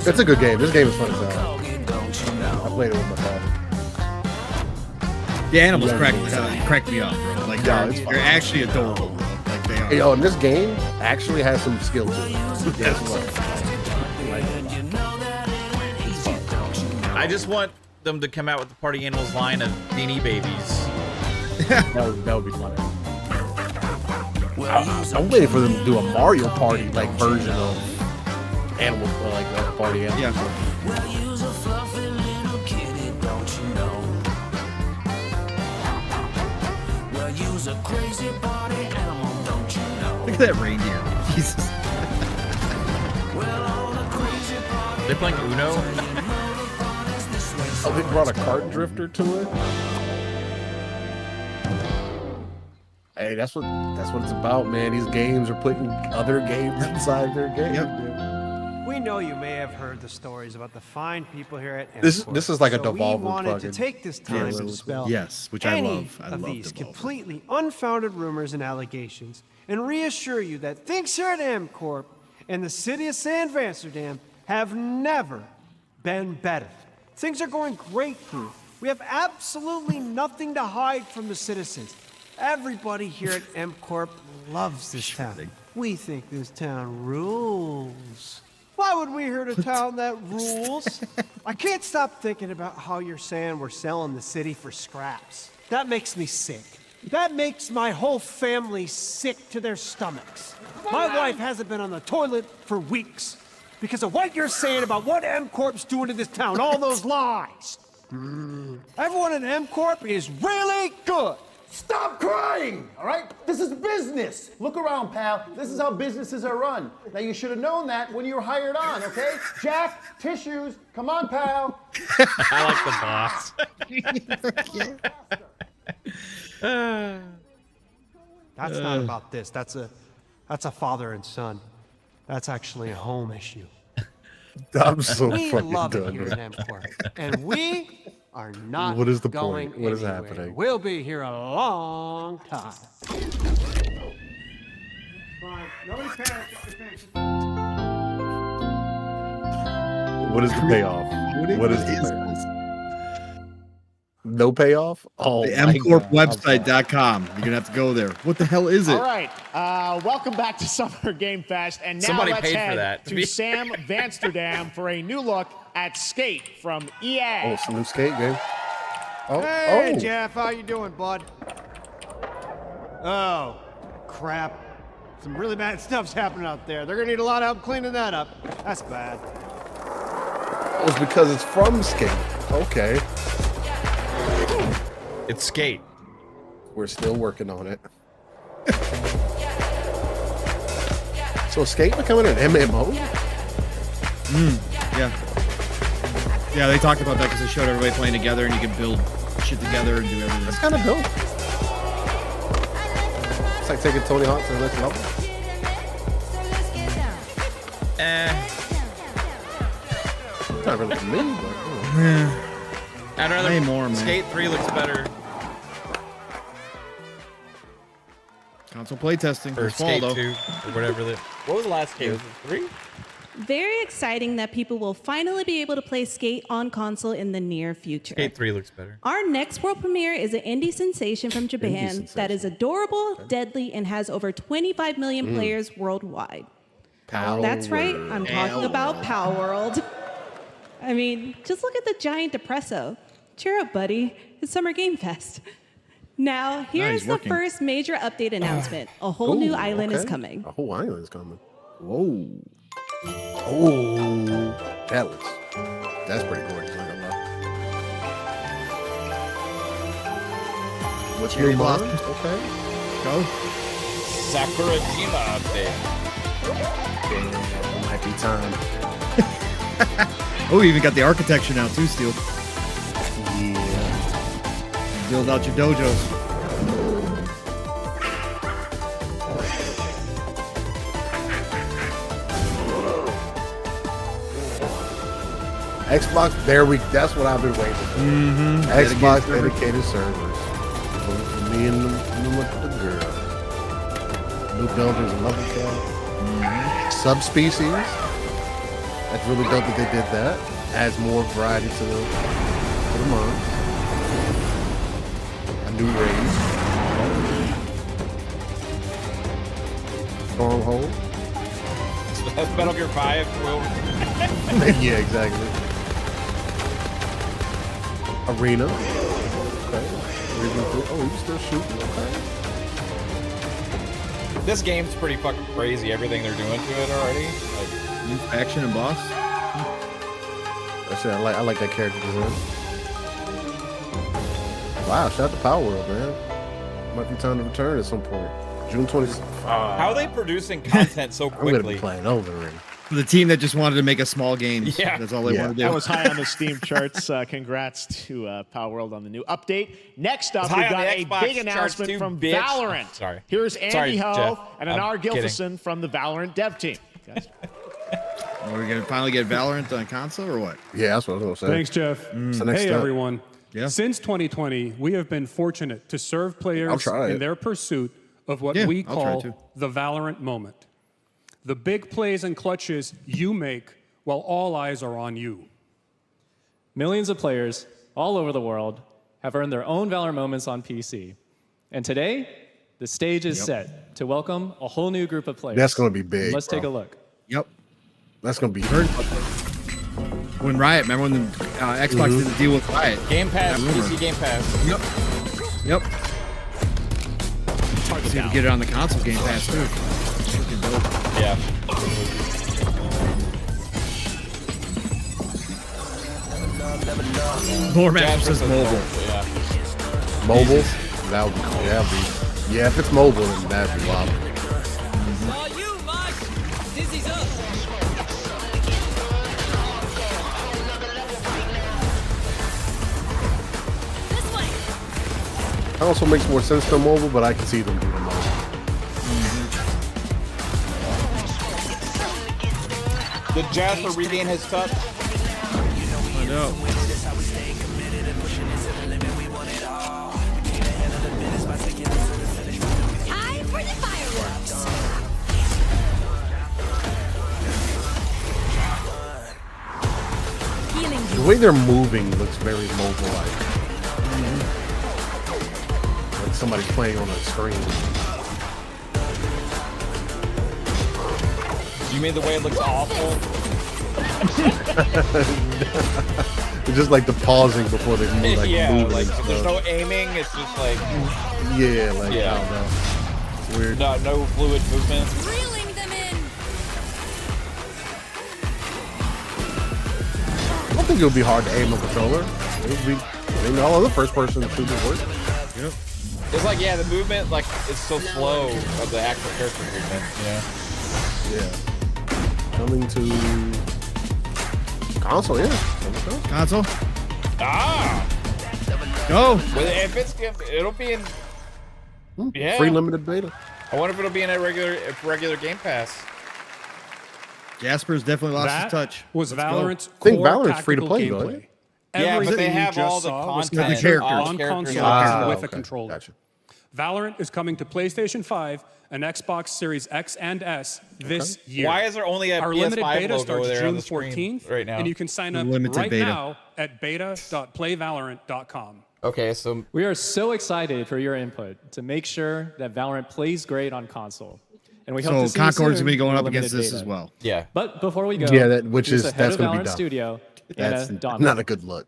It's a good game. This game is fun as hell. I played it with my father. The animals crack me up, bro. Like Yeah, they're actually adorable, bro. Like they are. Hey, yo, and this game actually has some skill to it. Guess what? I just want them to come out with the Party Animals line of Beanie Babies. that would be funny. I'm waiting for them to do a Mario Party like version of Animal like Party Animals. Yeah. Look at that reindeer. Jesus. They're playing Uno. Oh, they brought a cart drifter to it. Hey, that's what it's about, man. These games are putting other games inside their game. Yep. We know you may have heard the stories about the fine people here at This Emport, is like a so Devolver we wanted to fucking take this time to dispel Yes, which I any love. I of love these Devolver. completely unfounded rumors and allegations, and reassure you that things here at MCorp and the city of San Amsterdam have never been better. Things are going great here. We have absolutely nothing to hide from the citizens. Everybody here at MCorp loves this town. We think this town rules. Why would we hurt a town that rules? I can't stop thinking about how you're saying we're selling the city for scraps. That makes me sick. That makes my whole family sick to their stomachs. My wife hasn't been on the toilet for weeks because of what you're saying about what M-Corp's doing to this town, all those lies. Everyone in M-Corp is really good. Stop crying, all right? This is business. Look around, pal. This is how businesses are run. Now, you should have known that when you were hired on, okay? Jack, tissues. Come on, pal. I like the boss. That's not about this. That's a father and son. That's actually a home issue. I'm so we fucking love it done. here at M-Corp, and we are not What is the going point? What is anywhere. happening? We'll be here a long time. What is the payoff? What is the payoff? No payoff? Oh, The my God. mcorpwebsite.com. You're gonna have to go there. What the hell is it? All right, welcome back to Summer Game Fest, and now Somebody let's paid for head that, to Sam Vansterdam for a new look at Skate from EA. Oh, it's a new skate game. Oh, Hey, oh. Jeff, how you doing, bud? Oh, crap. Some really bad stuff's happening out there. They're gonna need a lot of help cleaning that up. That's bad. It's because it's from Skate. Okay. It's Skate. We're still working on it. So Skate becoming an MMO? Yeah. Yeah, they talked about that because they showed everybody playing together and you can build shit together and do everything. That's kind of dope. It's like taking Tony Hawk to the next level. Not really for me, but I'd rather Way more, man. Skate 3 looks better. Console playtesting. Or this fall, Skate though. 2, or whatever. What was the last Skate? Was it 3? Very exciting that people will finally be able to play Skate on console in the near future. Skate 3 looks better. Our next world premiere is an indie sensation from Japan that is adorable, deadly, and has over 25 million players worldwide. That's right, I'm talking about Palworld. I mean, just look at the giant depresso. Cheer up, buddy. It's Summer Game Fest. Now, here's the first major update announcement. A whole new island is coming. A whole island is coming. Whoa. Oh, that's pretty gorgeous. Not gonna lie. What's your blossom? Okay. Go. Sakurajima update. It might be time. Oh, you even got the architecture now too, Steel. Yeah. Build out your dojos. Xbox, that's what I've been waiting for. Xbox dedicated servers. For me and the girl. New builders and level cap. Subspecies. That's really dope that they did that. Adds more variety to the month. A new race. Stronghold. That's Metal Gear 5. Yeah, exactly. Arena. Okay. Oh, you still shooting? Okay. This game's pretty fucking crazy. Everything they're doing to it already. New faction and boss. That's it. I like that character design. Wow, shout out to Palworld, man. Might be time to return at some point. June 20th. How are they producing content so I'm gonna be quickly? playing Overring. The team that just wanted to make a small game. Yeah. That's all they want to do. That was high on the Steam charts. Congrats to Palworld on the new update. Next up, It's we've high on got the a Xbox big charts announcement too, from bitch. Valorant. Sorry. Here's Andy Sorry, Ho Jeff. and I'm Anar kidding. Gilfison from the Valorant dev team. Guys. Are we gonna finally get Valorant on console or what? Yeah, that's what I was gonna say. Thanks, Jeff. It's the next Hey, step. everyone. Yeah. Since 2020, we have been fortunate to serve I'll players try it. in their pursuit of what Yeah, we I'll try call to. the Valorant moment. The big plays and clutches you make while all eyes are on you. Millions of players all over the world have earned their own Valorant moments on PC. And today, the stage is set to welcome a whole new group of players. That's gonna be big, Let's take bro. a look. Yep. That's gonna be when Riot. Remember when the Xbox did the deal with Riot? Game Pass, PC Game Pass. Yep. See if we get it on the console Game Pass too. Yeah. More matches says mobile. Yeah. Mobile? That would be cool. Yeah, if it's mobile, then that'd be wild. Also makes more sense than mobile, but I can see them doing mobile. Did Jasper regain his touch? I know. Time for the fireworks. The way they're moving looks very mobile-like. Like somebody's playing on a screen. You mean the way it looks awful? It's just like the pausing before they move, like yeah, moving like and stuff. there's no aiming. It's just like I don't know. It's weird. No fluid movement. Reeling them in. I don't think it would be hard to aim a controller. It would be. I mean, all other first-person shooters work. Yep. It's like the movement like it's so slow of the actual character movement. Yeah. Coming to console, Console. Ah. Go. Well, if it'll be in. Yeah. Free limited beta. I wonder if it'll be in a regular Game Pass. Jasper's definitely lost his touch. Was Valorant's I think Valorant's free to play, though. Isn't it? Yeah, but they have all the content on console with a controller. Gotcha. Valorant is coming to PlayStation 5 and Xbox Series X and S this year. Why is there only a Our PS5 limited beta logo starts there June on the screen 14th, right now? and you can sign up Limited beta. now at beta.playvalorant.com. Okay, so We are so excited for your input to make sure that Valorant plays great on console. And we hope to see you Concord's soon gonna be going in up the against limited this beta. as well. Yeah. But before we go, Yeah, here's the head that's of gonna be Valorant dumb. Studio, That's Anna Donovan. not a good look.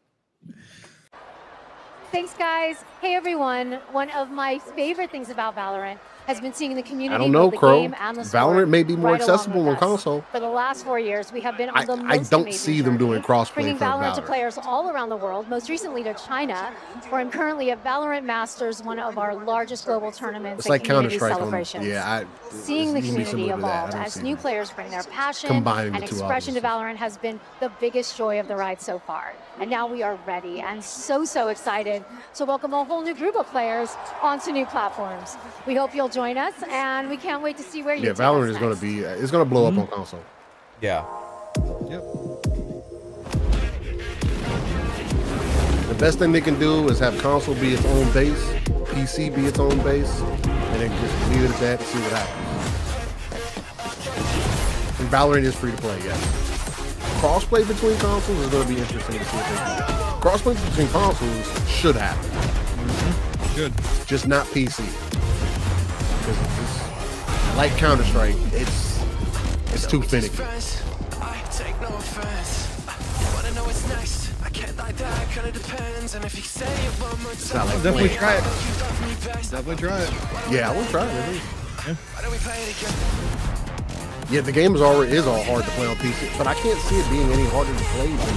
Thanks, guys. Hey, everyone. One of my favorite things about Valorant has been seeing the community I don't know, build the Crow. game and the Valorant sport may be more right along accessible with on us. console. For the last 4 years, we have been on the I most don't amazing see them doing journey, crossplay bringing for Valorant to Valorant. players all around the world, most recently to China, where I'm currently at Valorant Masters, one of our largest global tournaments It's and like community Counter-Strike. celebrations. you Seeing the can be community similar to that. I evolve don't as see new that. players bring their passion Combining and the two, expression to Valorant has been the biggest joy of the ride so far. And now we are ready and so excited to welcome a whole new group of players onto new platforms. We hope you'll join us, and we can't wait to see where you Yeah, take us Valorant is going next. to be. It's going to blow up on console. Yeah. Yep. The best thing they can do is have console be its own base, PC be its own base, and then just leave it at that and see what happens. And Valorant is free to play, yeah. Crossplay between consoles is going to be interesting to see if they do. Crossplay between consoles should happen. Good. Just not PC. Because it's like Counter-Strike, it's too finicky. I take no offense, but I know it's nice. I can't like that, kinda depends. And if you say it one more It's not time, like Definitely playing. try it. Definitely try it. Yeah, I will try it. At least. why don't we play it again? Yeah, the game is all hard to play on PC, but I can't see it being any harder to play than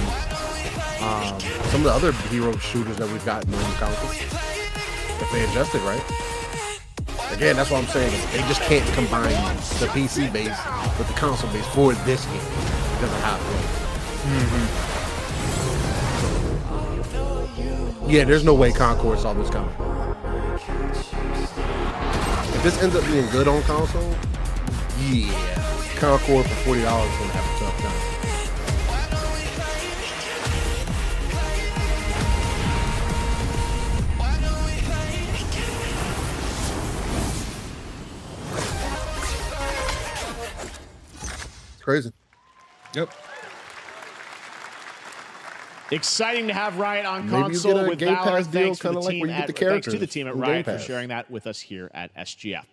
some of the other hero shooters that we've gotten on console. If they adjust it right. Again, that's what I'm saying. They just can't combine the PC base with the console base for this game because of how it plays. Yeah, there's no way Concord saw this coming. If this ends up being good on console, yeah, Concord for $40 is gonna have a tough time. Crazy. Yep. Exciting to have Riot on Maybe you console get a with Game Pass Valorant. deal, Thanks to kinda the like team where you get at the thanks to characters the team at from Riot Game for Pass. sharing that with us here at SGF.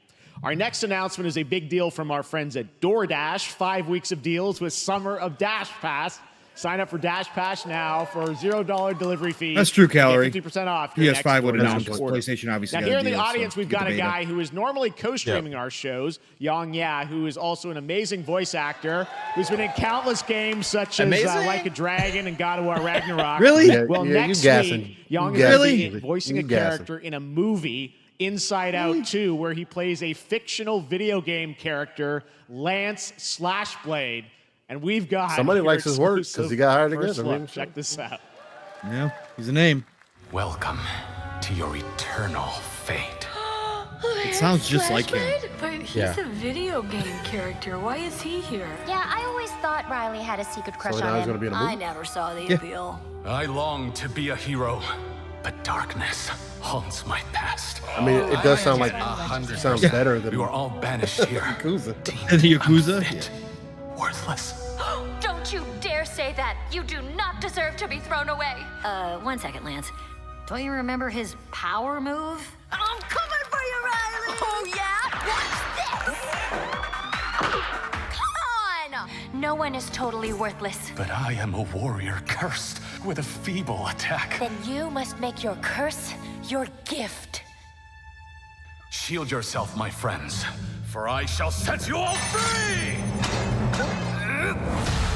Our next announcement is a big deal from our friends at DoorDash. 5 weeks of deals with Summer of Dash Pass. Sign up for Dash Pass now for $0 delivery fee. That's true, Calorie. 50% off. Your PS5 would have next announced. order. PlayStation obviously. Now got here a in the deal, audience, so we've get got the a beta. guy who is normally co-streaming our shows, Yang Ya, who is also an amazing voice actor, who's been in countless games such as Like a Dragon and God of War Ragnarok. Really? Well, next week, Yang is going to be voicing a character in a movie, Inside Out 2, where he plays a fictional video game character, Lance Slashblade. And we've got somebody likes his work because he got hired first again. look. Check this out. Yeah, he's a name. Welcome to your eternal fate. It sounds just like him. But he's a video game character. Why is he here? Yeah, I always thought Riley had a secret crush now on he's him. gonna be in a movie? I never saw the appeal. I long to be a hero, but darkness haunts my past. I mean, it does sound like it sounds better than You are all banished here. Yakuza. The Yakuza? Worthless. Don't you dare say that. You do not deserve to be thrown away. 1 second, Lance. Don't you remember his power move? I'm coming for you, Riley! Oh, yeah? What's this? Come on! No one is totally worthless. But I am a warrior cursed with a feeble attack. Then you must make your curse your gift. Shield yourself, my friends, for I shall set you all free!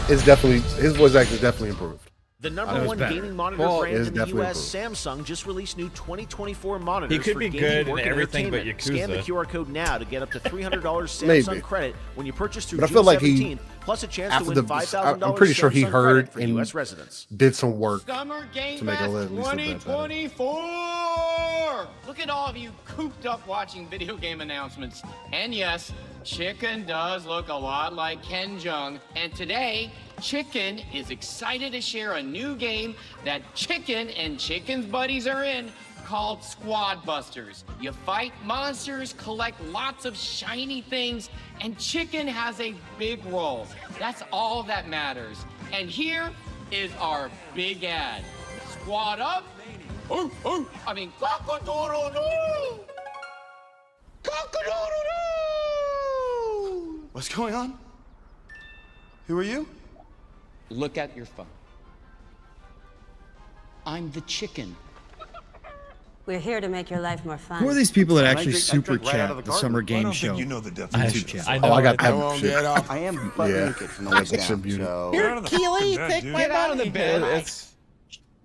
It's definitely his voice acting is definitely improved. The number one gaming monitor brand in the U.S., Samsung, just released new 2024 monitors. He could for be gaming, good in work, and everything but entertainment. Scan the Yakuza. QR code now to get up to $300 Samsung Maybe. credit when you purchase through But I June feel like 17th, plus a chance to after win the, $5,000 I'm pretty sure he Samsung heard credit for and U.S. residents. did some work Summer Game to make it Fest at least a bit better. 2024! Look at all of you cooped up watching video game announcements. And yes, Chicken does look a lot like Ken Jeong. And today, Chicken is excited to share a new game that Chicken and Chicken's buddies are in called Squad Busters. You fight monsters, collect lots of shiny things, and Chicken has a big role. That's all that matters. And here is our big ad. Squad up. I mean, cock-a-doodle-doo! Cock-a-doodle-doo! What's going on? Who are you? Look at your phone. I'm the chicken. We're here to make your life more fun. Who are these people that I actually drink super right out of chat the the Summer garden. I Game don't Show? think you know the YouTube definition. channel. Oh, I got that Go on, shit. get off. I am butt naked from the waist down. So Here, Keighley, take my out of the bed.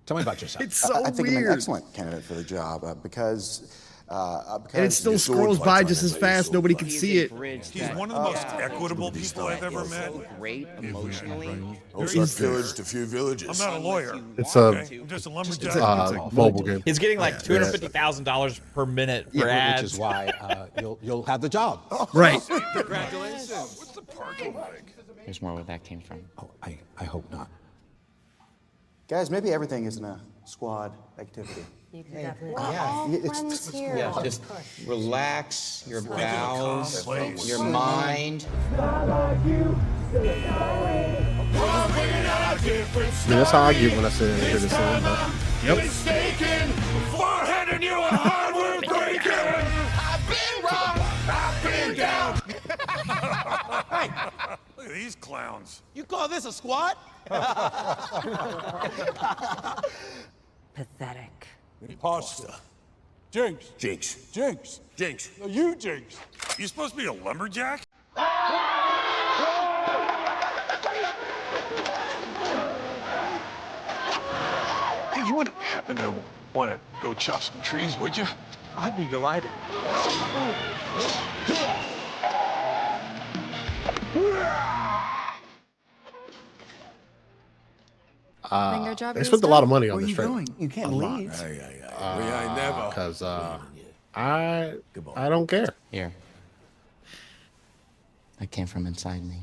Tell me about yourself. It's so I think I'm an weird. excellent candidate for the job because And it still scrolls by just as fast. Nobody can see it. He's one of the most equitable people I've ever met. Great emotionally. Also pillaged a few villages. I'm not a lawyer. It's a I'm just a lumberjack. mobile game. He's getting like $250,000 per minute for ads. Which is why you'll have the job. Right. Congratulations. What's the parking like? There's more where that came from. Oh, I hope not. guys, maybe everything isn't a squad activity. You could definitely. It's here. Yeah, just relax your bowels, your mind. I mean, that's how I get when I sit and hear this song. But Mistaken, forehead and you are hard worth breaking. I've been wrong, I've been down. Look at these clowns. You call this a squat? Pathetic. Imposter. Jinx. Jinx. Jinx. Jinx. No, you Jinx. You supposed to be a lumberjack? Hey, you wouldn't happen to want to go chop some trees, would you? I'd be delighted. they spent a lot of money on this trailer. You can't leave. Because I don't care. Here. That came from inside me.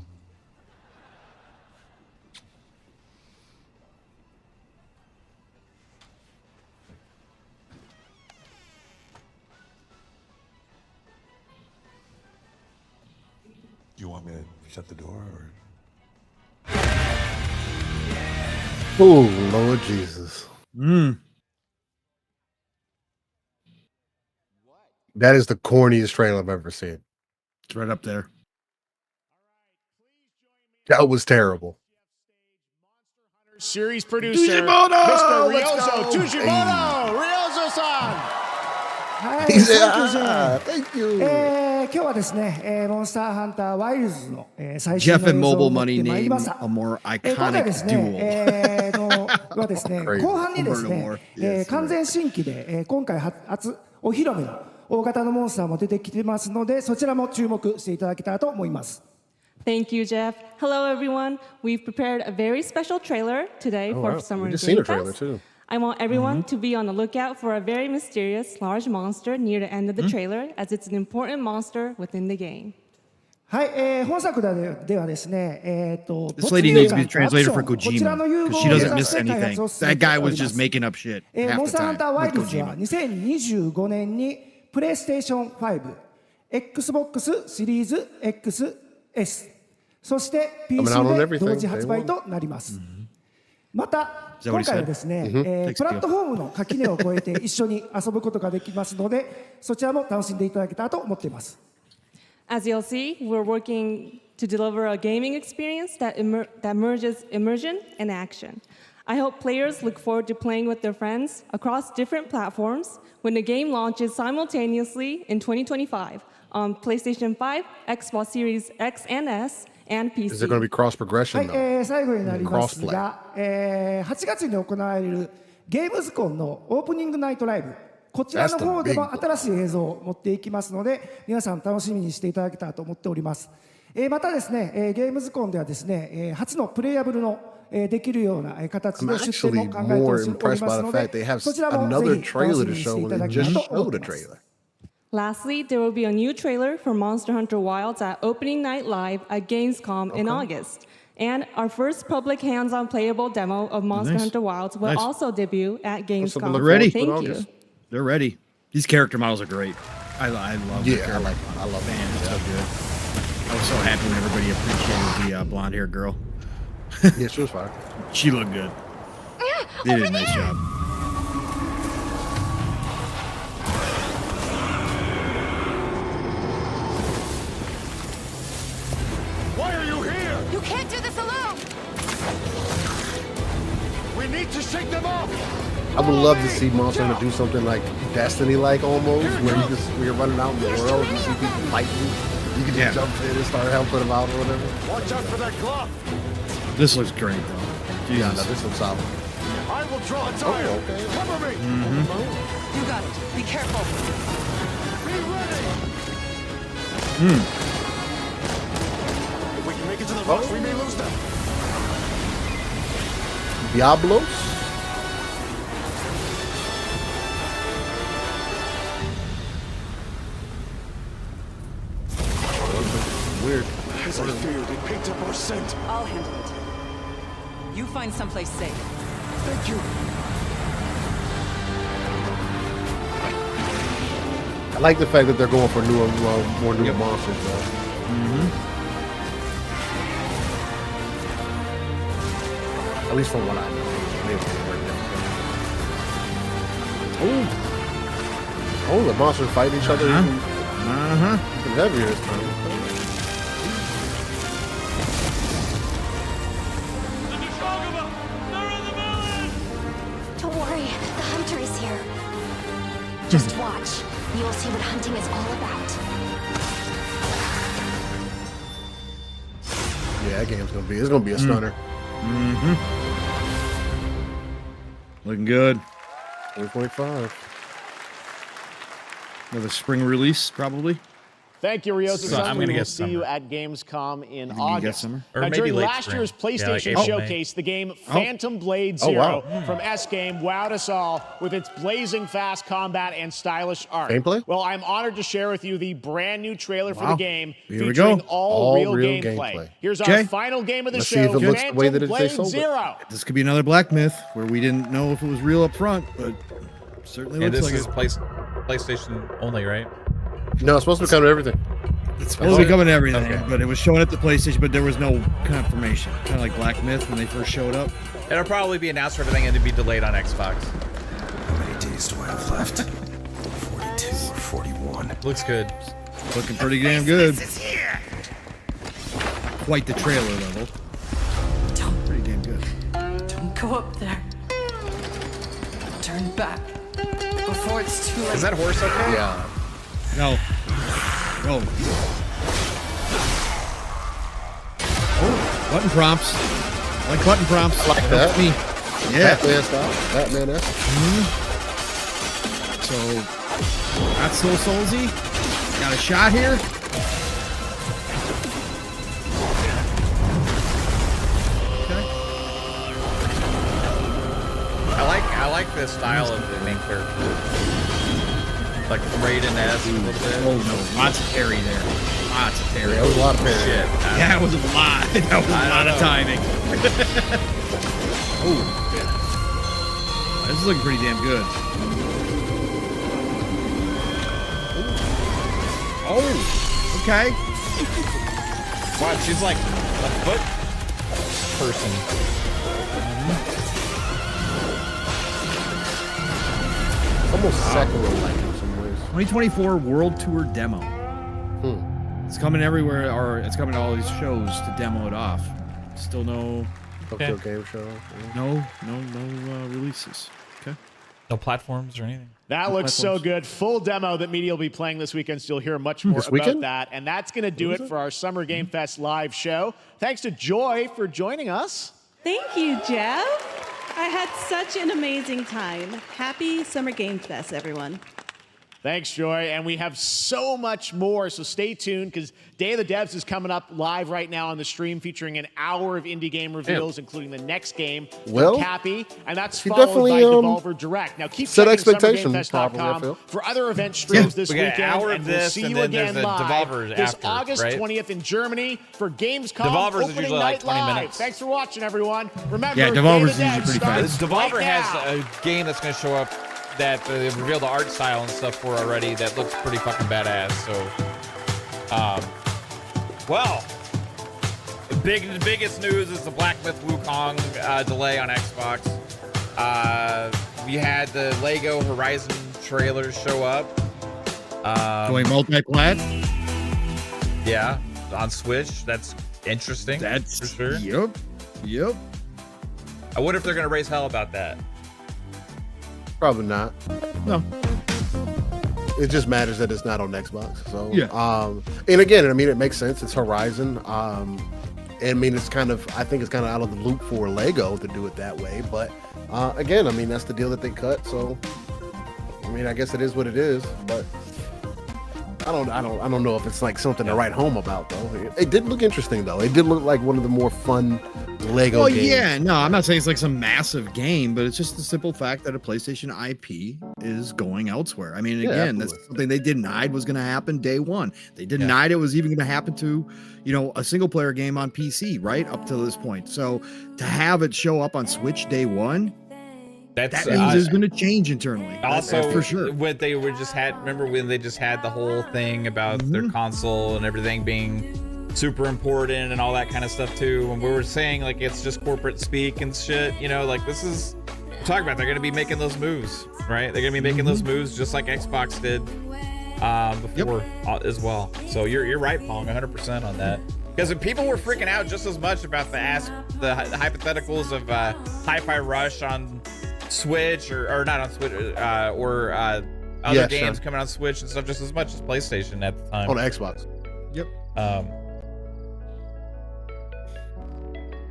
Do you want me to shut the door or? Oh, Lord Jesus. That is the corniest trailer I've ever seen. It's right up there. That was terrible. Series producer, Tujimoto! Mr. Let's Ryozo go! Tujimoto! Ryozo-san! He said, thank you. 今日はですね、モンスターハンターワイルズの最新 Jeff の and 映像 Mobile を持っ Money てまいり name ました。 a more 今回で iconic すね、はですね、 Crazy. 後半にですね、完全新規で、今回初お披露目の大型のモンスターも出てきてますので、そちらも注目していただけたらと思います。Thank you, Jeff. Hello, everyone. We've prepared a very special trailer today for Summer We just Game seen a trailer Fest. too. I want everyone to be on the lookout for a very mysterious large monster near the end of the trailer, as it's an important monster within the game. はい、本作ではですね、This lady needs to be 突入 translated 感 for こちら Kojima の融合 because を she 目 doesn't 指 miss して開 anything. 発を進 That めて guy お was りま just す。 making up shit モン half ス the ターハン time ターワイ with ルズは Kojima. 2025年にプレイステーション5、Xbox シリーズ XS、そして PC で同時発売となります。また今回はですね、プラットフォームの垣根を越えて一緒に遊ぶことができますので、そちらも楽しんでいただけたらと思っています。As you'll see, we're working to deliver a gaming experience that merges immersion and action. I hope players look forward to playing with their friends across different platforms when the game launches simultaneously in 2025 on PlayStation 5, Xbox Series X and S, and PC. Is there going to be cross progression はい、 though? 最後になりますが、8月に行われるゲームズコンのオープニングナイトライブ、こちらの方でも新しい映像を持っていきますので、皆さん楽しみにしていただけたらと思っております。またですね、ゲームズコンではですね、初のプレイヤブルのできるような形で出展も考えておりますので、そちらもぜひ楽しみにしていただけたらと思っています。Lastly, there will be a new trailer for Monster Hunter Wilds at Opening Night Live at Gamescom in August. And our first public hands-on playable demo of Monster Hunter Wilds will also debut at Gamescom. They're ready. Thank you. They're ready. These character models are great. I love Yeah, I love Man, it's so good. I was so happy when everybody appreciated the blonde-haired girl. Yeah, she was fine. She looked good. They did a nice job. Why are you here? You can't do this alone! We need to shake them off! I would love to see Monster Hunter do something like Destiny-like almost, where you just when you're running out in the world, you see people fighting, you can just jump in and start helping them out or whatever. Watch out for that glove! This looks great, though. Yeah, no, this looks solid. I will draw a tire! okay. Cover me! You got it. Be careful. Be ready! If we can make it to the rocks, we may lose them. Diablos? Weird. As I feared, it picked up our scent. I'll handle it. You find someplace safe. Thank you. I like the fact that they're going for newer, more new monsters, though. At least from what I know. Maybe oh, the monsters fight each other even heavier this time. Don't worry, the hunter is here. Just watch. You'll see what hunting is all about. Yeah, that game's gonna be a stunner. Looking good. 1.5. Another spring release, probably. Thank you, Ryozo-san. I'm gonna We will get see you at Gamescom in Get August. summer? Or Now, maybe during late last spring. year's Yeah, like PlayStation April, May. Showcase, the game Phantom Blade Zero wow. from S-Game wowed us all with its blazing fast combat and stylish art. Gameplay? Well, I'm honored to share with you the brand new trailer for the game Here we featuring go. all real real gameplay. gameplay. Here's Okay. our final game of the Let's see show, if it looks the Phantom way that they Blade sold it. Zero. This could be another Black Myth where we didn't know if it was real up front, but certainly And looks this like is it. PlayStation only, right? No, it's supposed to be coming to everything. It's supposed to be coming to everything, Okay. but it was showing at the PlayStation, but there was no confirmation. Kind of like Black Myth when they first showed up. It'll probably be announced for everything and to be delayed on Xbox. How many days do I have left? 42 or 41. Looks good. Looking pretty damn good. Quite the trailer level. Pretty damn good. Don't go up there. Turn back before it's too late. Is that horse okay? Yeah. No. No. Oh, button prompts. I like button prompts. I like that. Me. Yeah. Batman style. Batman-esque. So, not so soulsy. Got a shot here. Okay. I like the style of the main character. Like Raiden-esque a little bit. Oh no, lots of parry there. Lots of parry. Yeah, that was a lot of parry. Shit. Yeah, that was a lot. That was a lot of timing. Oh. This is looking pretty damn good. Oh, okay. Wow, she's like a foot person. Almost Sekiro-like in some ways. 2024 World Tour demo. It's coming everywhere, or it's coming to all these shows to demo it off. Still no Tokyo Game Show. no releases. Okay. No platforms or anything. That looks so good. Full demo that media will be playing this weekend, so you'll hear much more about that. And that's going to do it for our Summer Game Fest live show. Thanks to Joy for joining us. Thank you, Jeff. I had such an amazing time. Happy Summer Game Fest, everyone. Thanks, Joy. And we have so much more, so stay tuned because Day of the Devs is coming up live right now on the stream, featuring an hour of indie game reveals, including the next game, Cappy, and that's followed by Devolver Direct. Now keep set checking expectations SummerGameFest.com for other event streams this weekend, and we'll see you again live this August 20th in Germany for Gamescom Devolver's is opening usually night like 20 live. minutes. Thanks for watching, everyone. Remember, Yeah, Devolver's is usually pretty fast. Devolver right has now. a game that's going to show up that they've revealed the art style and stuff for already that looks pretty fucking badass. So, well, the biggest news is the Black Myth Wukong delay on Xbox. We had the Lego Horizon trailers show up. Going multi-plat? Yeah, on Switch. That's interesting. That's for sure. Yep. I wonder if they're going to raise hell about that. Probably not. No. It just matters that it's not on Xbox. So yeah. And again, I mean, it makes sense. It's Horizon. And I mean, I think it's kind of out of the loop for Lego to do it that way. But again, I mean, that's the deal that they cut. So I mean, I guess it is what it is. But I don't know if it's like something to write home about though. It did look interesting though. It did look like one of the more fun Lego games. Yeah, no, I'm not saying it's like some massive game, but it's just the simple fact that a PlayStation IP is going elsewhere. I mean, again, that's something they denied was going to happen day one. They denied it was even going to happen to, a single player game on PC, right? Up to this point. So to have it show up on Switch day one, that means it's going to change internally. Also, for sure. What they were remember when they just had the whole thing about their console and everything being super important and all that kind of stuff too, and we were saying like it's just corporate speak and shit, like this is talking about they're going to be making those moves, right? They're going to be making those moves just like Xbox did before as well. So you're right, Pong, 100% on that, because people were freaking out just as much about the hypotheticals of Hi-Fi Rush on Switch or not on Switch or other games coming on Switch and stuff just as much as PlayStation at the time on Xbox. Yep.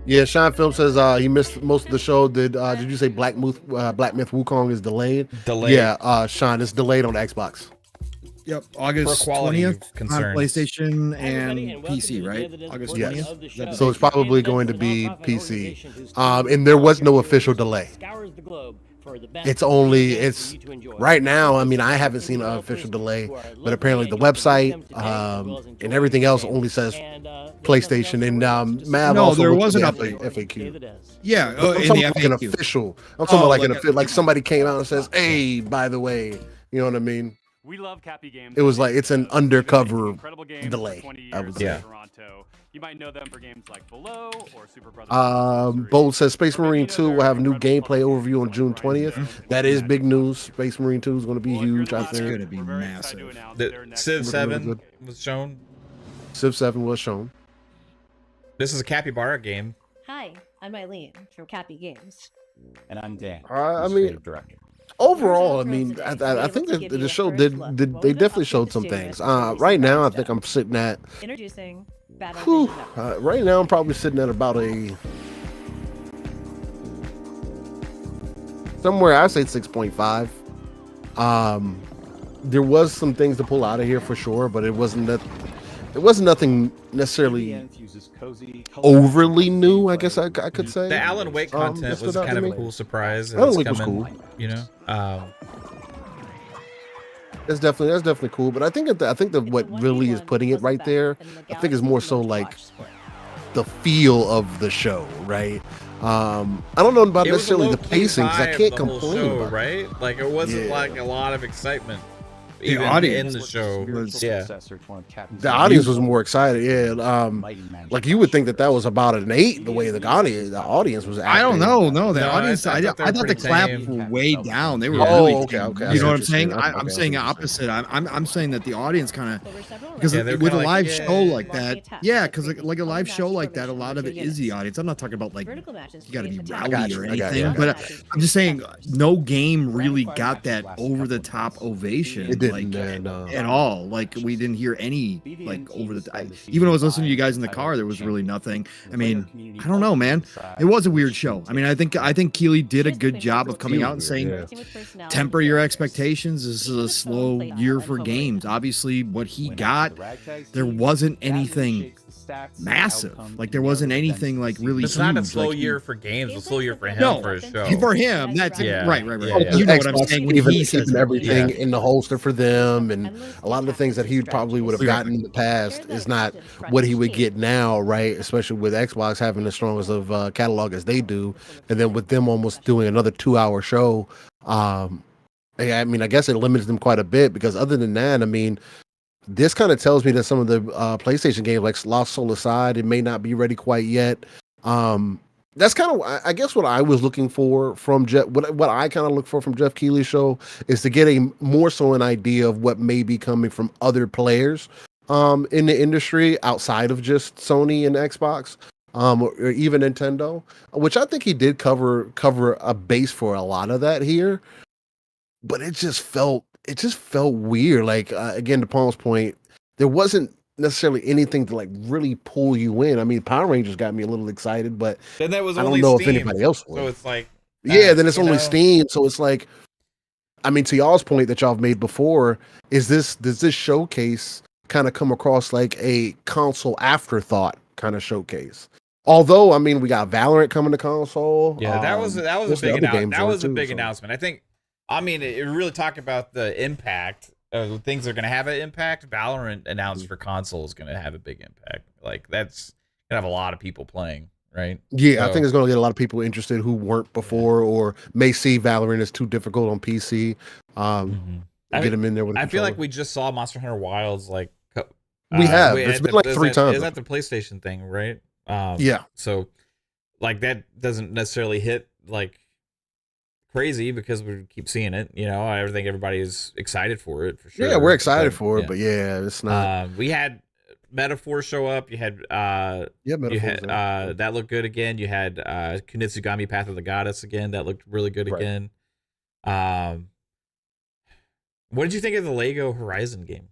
Yeah, Sean Film says he missed most of the show. Did you say Black Myth Wukong is delayed? Delayed. Yeah, Sean, it's delayed on Xbox. Yep, August 20th on PlayStation and PC, right? August 20th. Yes. So it's probably going to be PC. And there was no official delay. It's right now. I mean, I haven't seen an official delay, but apparently the website and everything else only says PlayStation. And Mav also there looked was an at the update. FAQ. Yeah, I'm in talking the about like an FAQ. official. I'm talking about like like somebody came out and says, "Hey, by the way," you know what I mean? We love Cappy Games. It was like it's an undercover incredible games delay. For 20 years I would in say. Toronto. You might know them for games like Below or Super Brothers. Bold says Space Marine 2 will have new gameplay overview on June 20th. That is big news. Space Marine 2 is going to be huge, I think. It's going to be massive. The Civ 7 was shown. Civ 7 was shown. This is a Capybara game. Hi, I'm Eileen from Cappy Games. And I'm Dan. I mean, overall, I mean, I think that the show did they definitely showed some things. Right now, I think I'm sitting at. Introducing right now, I'm probably sitting at about a somewhere. I say 6.5. There was some things to pull out of here for sure, but it wasn't that. It wasn't nothing necessarily overly new, I guess I could say. The Alan Wake content was kind of a cool surprise. Alan Wake was cool. You know, that's definitely cool. But I think that what really is putting it right there, I think is more so like the feel of the show, right? I don't know about necessarily the pacing because I can't complain. Show, right? Like it wasn't like a lot of excitement. The audience in the show, the audience was more excited. Yeah, like you would think that was about an 8. The way the audience was acting. I don't know. No, the audience. I thought the claps were way down. They were really. Okay. You know what I'm saying? I'm saying the opposite. I'm saying that the audience kind of because with a live show like that, because like a live show like that, a lot of it is the audience. I'm not talking about like you got to be rowdy or anything, but I'm just saying no game really got that over the top ovation. It didn't. At all. Like we didn't hear any like over the even when I was listening to you guys in the car, there was really nothing. I mean, I don't know, man. It was a weird show. I mean, I think Keighley did a good job of coming out and saying temper your expectations. This is a slow year for games. Obviously what he got, there wasn't anything massive. Like there wasn't anything like really it's not a slow year for games, a slow year for him for his show. For him, that's right. Yeah. You know what I'm saying? Keeping everything in the holster for them, and a lot of the things that he probably would have gotten in the past is not what he would get now, right? Especially with Xbox having the strongest of catalog as they do, and then with them almost doing another 2-hour show. I mean, I guess it limits them quite a bit because other than that, I mean, this kind of tells me that some of the PlayStation games, like Lost Soul aside, it may not be ready quite yet. That's kind of, I guess, what I was looking for from Jeff. What I kind of look for from Jeff Keighley's show is to get more so an idea of what may be coming from other players in the industry outside of just Sony and Xbox, or even Nintendo, which I think he did cover a base for a lot of that here. But it just felt weird. Like again, to Paul's point, there wasn't necessarily anything to like really pull you in. I mean, Power Rangers got me a little excited, but then that was I only don't know Steam, if anybody else would. So it's like then it's only Steam. So it's like, I mean, to y'all's point that y'all have made before, does this showcase kind of come across like a console afterthought kind of showcase? Although, I mean, we got Valorant coming to console. Yeah, that was a big announcement. That was a big announcement. I think. I mean, it really talk about the impact. Things are going to have an impact. Valorant announced for console is going to have a big impact. Like that's going to have a lot of people playing, right? Yeah, so, I think it's going to get a lot of people interested who weren't before or may see Valorant as too difficult on PC. Get them in there with. I feel like we just saw Monster Hunter Wilds. Like we have. It's been like 3 times. Is that the PlayStation thing, right? Yeah. So, like that doesn't necessarily hit like crazy because we keep seeing it. You know, I think everybody is excited for it for sure. Yeah, we're excited for it, but yeah, it's not. We had Metaphor show up. You had that looked good again. You had Kunitsu-Gami Path of the Goddess again. That looked really good again. What did you think of the Lego Horizon game?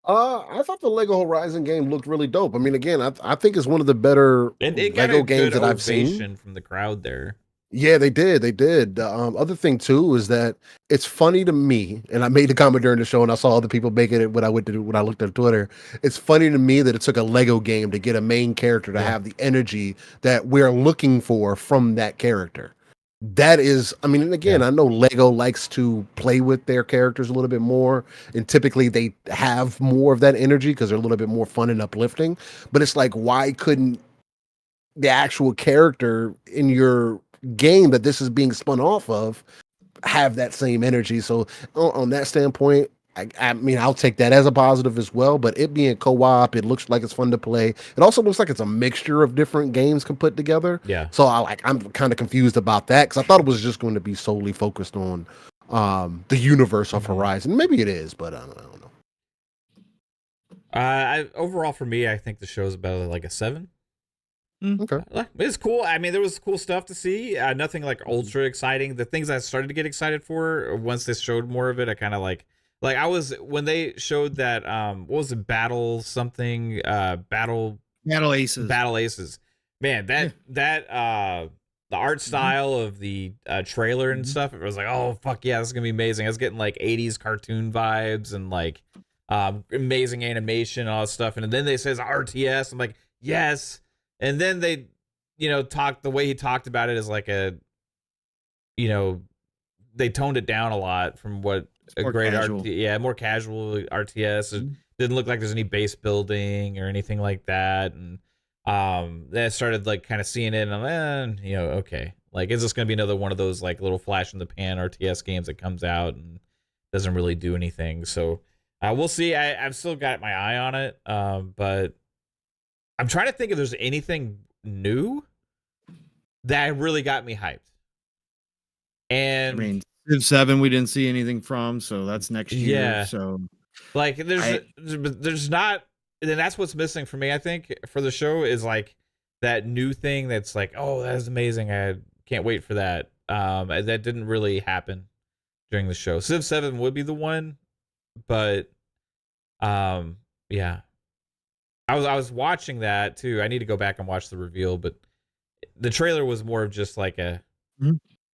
I thought the Lego Horizon game looked really dope. I mean, again, I think it's one of the better Lego games that I've seen from the crowd there. Yeah, they did. The other thing too is that it's funny to me, and I made the comment during the show, and I saw other people making it when I looked at Twitter. It's funny to me that it took a Lego game to get a main character to have the energy that we're looking for from that character. That is, I mean, and again, I know Lego likes to play with their characters a little bit more, and typically they have more of that energy because they're a little bit more fun and uplifting. But it's like, why couldn't the actual character in your game that this is being spun off of have that same energy? So on that standpoint, I mean, I'll take that as a positive as well. But it being co-op, it looks like it's fun to play. It also looks like it's a mixture of different games can put together. Yeah. So I'm kind of confused about that because I thought it was just going to be solely focused on the universe of Horizon. Maybe it is, but I don't know. Overall, for me, I think the show's about like a 7. Okay. It's cool. I mean, there was cool stuff to see. Nothing like ultra exciting. The things I started to get excited for once they showed more of it, I kind of like I was when they showed that what was it, battle aces. Man, that the art style of the trailer and stuff, it was like, oh fuck yeah, this is gonna be amazing. I was getting like 80s cartoon vibes and like amazing animation and all that stuff. And then they says RTS. I'm like, yes. And then they, talked the way he talked about it is like they toned it down a lot from what a great more casual RTS. It didn't look like there's any base building or anything like that. And then I started like kind of seeing it and I'm okay. Like, is this going to be another one of those like little flash in the pan RTS games that comes out and doesn't really do anything? So we'll see. I've still got my eye on it. But I'm trying to think if there's anything new that really got me hyped. And I mean, Civ 7 we didn't see anything from, so that's next year. Yeah. So like there's not, and that's what's missing for me, I think, for the show is like that new thing that's like, oh, that is amazing. I can't wait for that. That didn't really happen during the show. Civ 7 would be the one, but yeah. I was watching that too. I need to go back and watch the reveal, but the trailer was more of just like a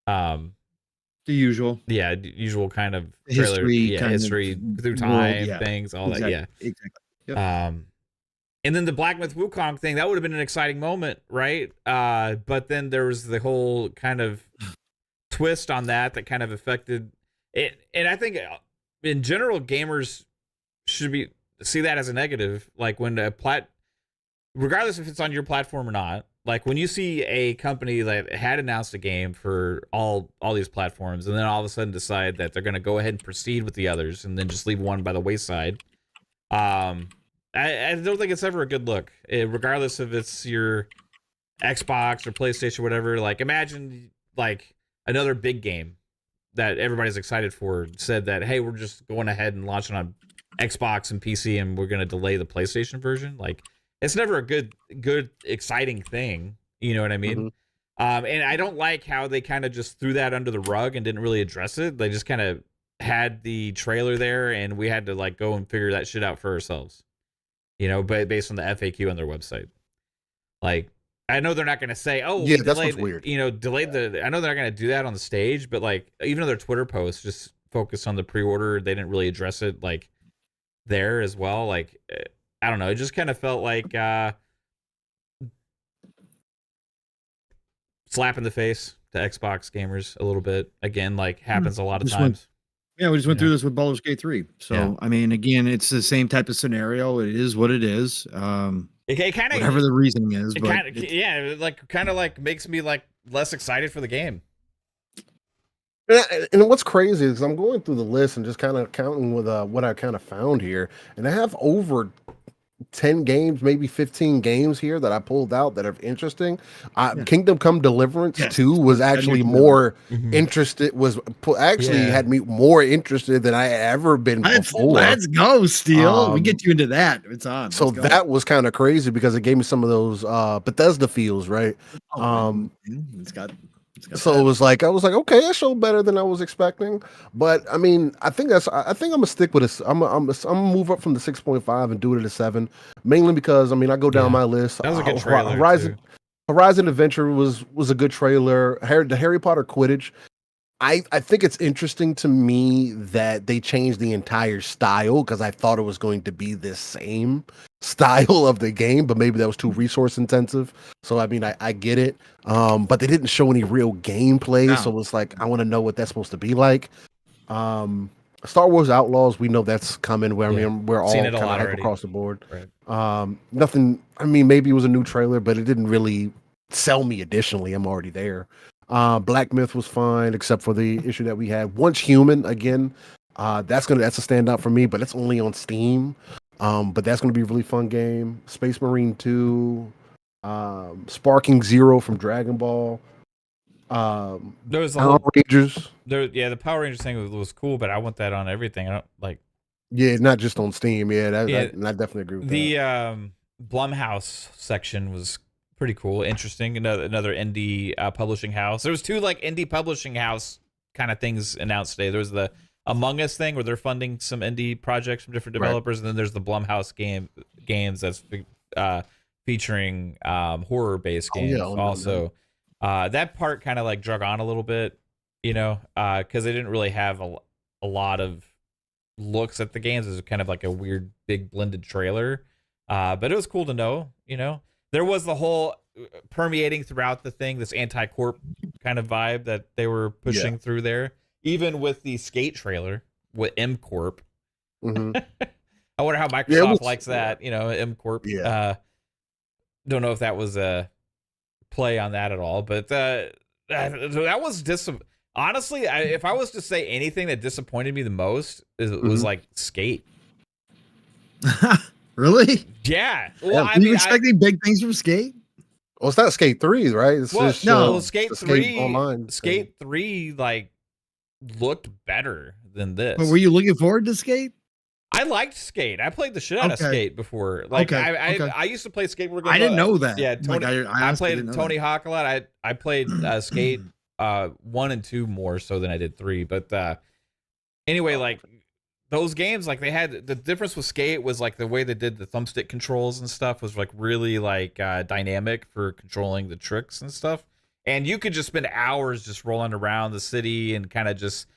the usual. Yeah, usual kind of trailer. History through time, things, all that. Yeah. Exactly. Yep. And then the Black Myth Wukong thing, that would have been an exciting moment, right? But then there was the whole kind of twist on that kind of affected it. And I think in general, gamers should see that as a negative. Like when regardless if it's on your platform or not, like when you see a company that had announced a game for all these platforms and then all of a sudden decide that they're going to go ahead and proceed with the others and then just leave one by the wayside, I don't think it's ever a good look, regardless if it's your Xbox or PlayStation or whatever. Like imagine like another big game that everybody's excited for said that, hey, we're just going ahead and launching on Xbox and PC and we're going to delay the PlayStation version. Like it's never a good exciting thing, you know what I mean? And I don't like how they kind of just threw that under the rug and didn't really address it. They just kind of had the trailer there and we had to like go and figure that shit out for ourselves, but based on the FAQ on their website. Like I know they're not going to say, oh, yeah, that's what's weird. Delayed I know they're not going to do that on the stage, but like even though their Twitter posts just focused on the pre-order, they didn't really address it like there as well. Like I don't know, it just kind of felt like slap in the face to Xbox gamers a little bit. Again, like happens a lot of times. We just went through this with Baldur's Gate 3. So I mean, again, it's the same type of scenario. It is what it is. It kind of, whatever the reasoning is, it kind of makes me like less excited for the game. And what's crazy is I'm going through the list and just kind of counting with what I kind of found here, and I have over 10 games, maybe 15 games here that I pulled out that are interesting. Kingdom Come Deliverance 2 was actually more interested. Had me more interested than I ever been before. Let's go, Steel. We get you into that. It's on. So that was kind of crazy because it gave me some of those Bethesda feels, right? So it was like I was like, okay, that showed better than I was expecting. But I mean, I think I'm gonna stick with this. I'm gonna move up from the 6.5 and do it at a 7, mainly because I mean I go down my list. That was a good trailer. Horizon Adventure was a good trailer. The Harry Potter Quidditch. I think it's interesting to me that they changed the entire style because I thought it was going to be the same style of the game, but maybe that was too resource intensive. So I mean, I get it, but they didn't show any real gameplay, so it's like I want to know what that's supposed to be like. Star Wars Outlaws, we know that's coming. Where I mean, we're all kind of hype across the board. Right. Nothing. I mean, maybe it was a new trailer, but it didn't really sell me. Additionally, I'm already there. Black Myth was fine, except for the issue that we had. Once Human, again, That's a standout for me, but it's only on Steam. But that's gonna be a really fun game. Space Marine 2, Sparking Zero from Dragon Ball. There was Power Rangers. The Power Rangers thing was cool, but I want that on everything. I don't like. Yeah, not just on Steam. Yeah, I definitely agree with that. The Blumhouse section was pretty cool, interesting. Another indie publishing house. There was 2 like indie publishing house kind of things announced today. There was the Among Us thing where they're funding some indie projects from different developers, and then there's the Blumhouse games that's featuring horror-based games also. That part kind of like drug on a little bit, because they didn't really have a lot of looks at the games. It was kind of like a weird big blended trailer, but it was cool to know. There was the whole permeating throughout the thing, this anti-corp kind of vibe that they were pushing through there, even with the Skate trailer with M Corp. Mm-hmm. I wonder how Microsoft likes that, M Corp. Don't know if that was a play on that at all, but that was honestly, if I was to say anything that disappointed me the most, it was like Skate. Really? Yeah. Well, were you expecting big things from Skate? Well, it's not Skate 3, right? It's Skate 3 online. Skate 3 like looked better than this. But were you looking forward to Skate? I liked Skate. I played the shit out of Skate before. Like I used to play skateboard. I didn't know that. Yeah, Tony, I played Tony Hawk a lot. I played Skate 1 and 2 more so than I did 3. But anyway, like those games, like they had the difference with Skate was like the way they did the thumbstick controls and stuff was like really like dynamic for controlling the tricks and stuff. And you could just spend hours just rolling around the city and kind of just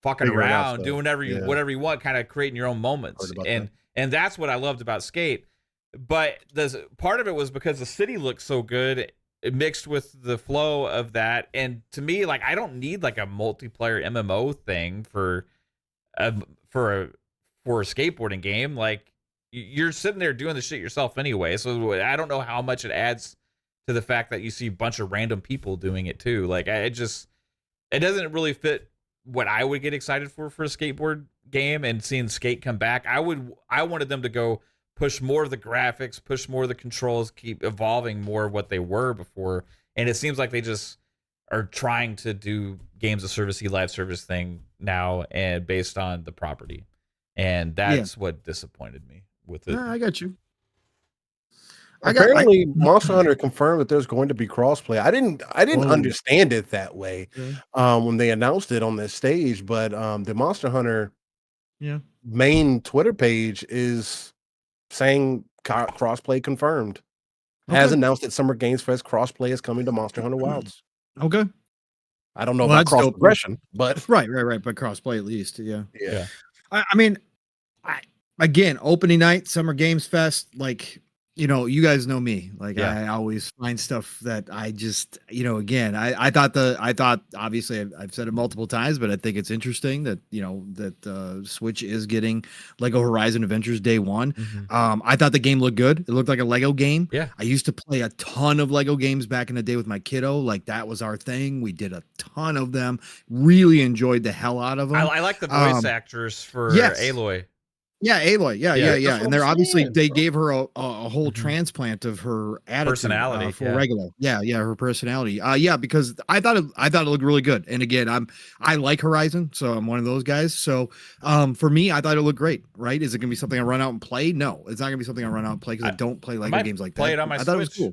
fucking around, doing whatever you want, kind of creating your own moments. And that's what I loved about Skate. But part of it was because the city looked so good, it mixed with the flow of that. And to me, like I don't need like a multiplayer MMO thing for a skateboarding game. Like you're sitting there doing the shit yourself anyway. So I don't know how much it adds to the fact that you see a bunch of random people doing it too. Like it doesn't really fit what I would get excited for a skateboard game. And seeing Skate come back, I wanted them to go push more of the graphics, push more of the controls, keep evolving more of what they were before. And it seems like they just are trying to do games of service, live service thing now, and based on the property. And that's what disappointed me with it. I got you. Apparently, Monster Hunter confirmed that there's going to be crossplay. I didn't understand it that way when they announced it on this stage, but the Monster Hunter main Twitter page is saying crossplay confirmed. Has announced that Summer Games Fest crossplay is coming to Monster Hunter Wilds. Okay. I don't know about cross progression, but right. But crossplay at least, yeah. I mean, again, opening night, Summer Games Fest, like. You guys know me. Like I always find stuff that I just, again, I thought obviously I've said it multiple times, but I think it's interesting that, that Switch is getting Lego Horizon Adventures Day 1. Mm-hmm. I thought the game looked good. It looked like a Lego game. Yeah. I used to play a ton of Lego games back in the day with my kiddo. Like that was our thing. We did a ton of them. Really enjoyed the hell out of them. I like the voice actors for Aloy. Yeah, Aloy. Yeah. And they're obviously they gave her a whole transplant of her attitude, personality for regular. Yeah, her personality. Because I thought it looked really good. And again, I like Horizon, so I'm one of those guys. So for me, I thought it looked great. Right? Is it gonna be something I run out and play? No, it's not gonna be something I run out and play because I don't play Lego games like that. Play it on my Switch. I thought it was cool.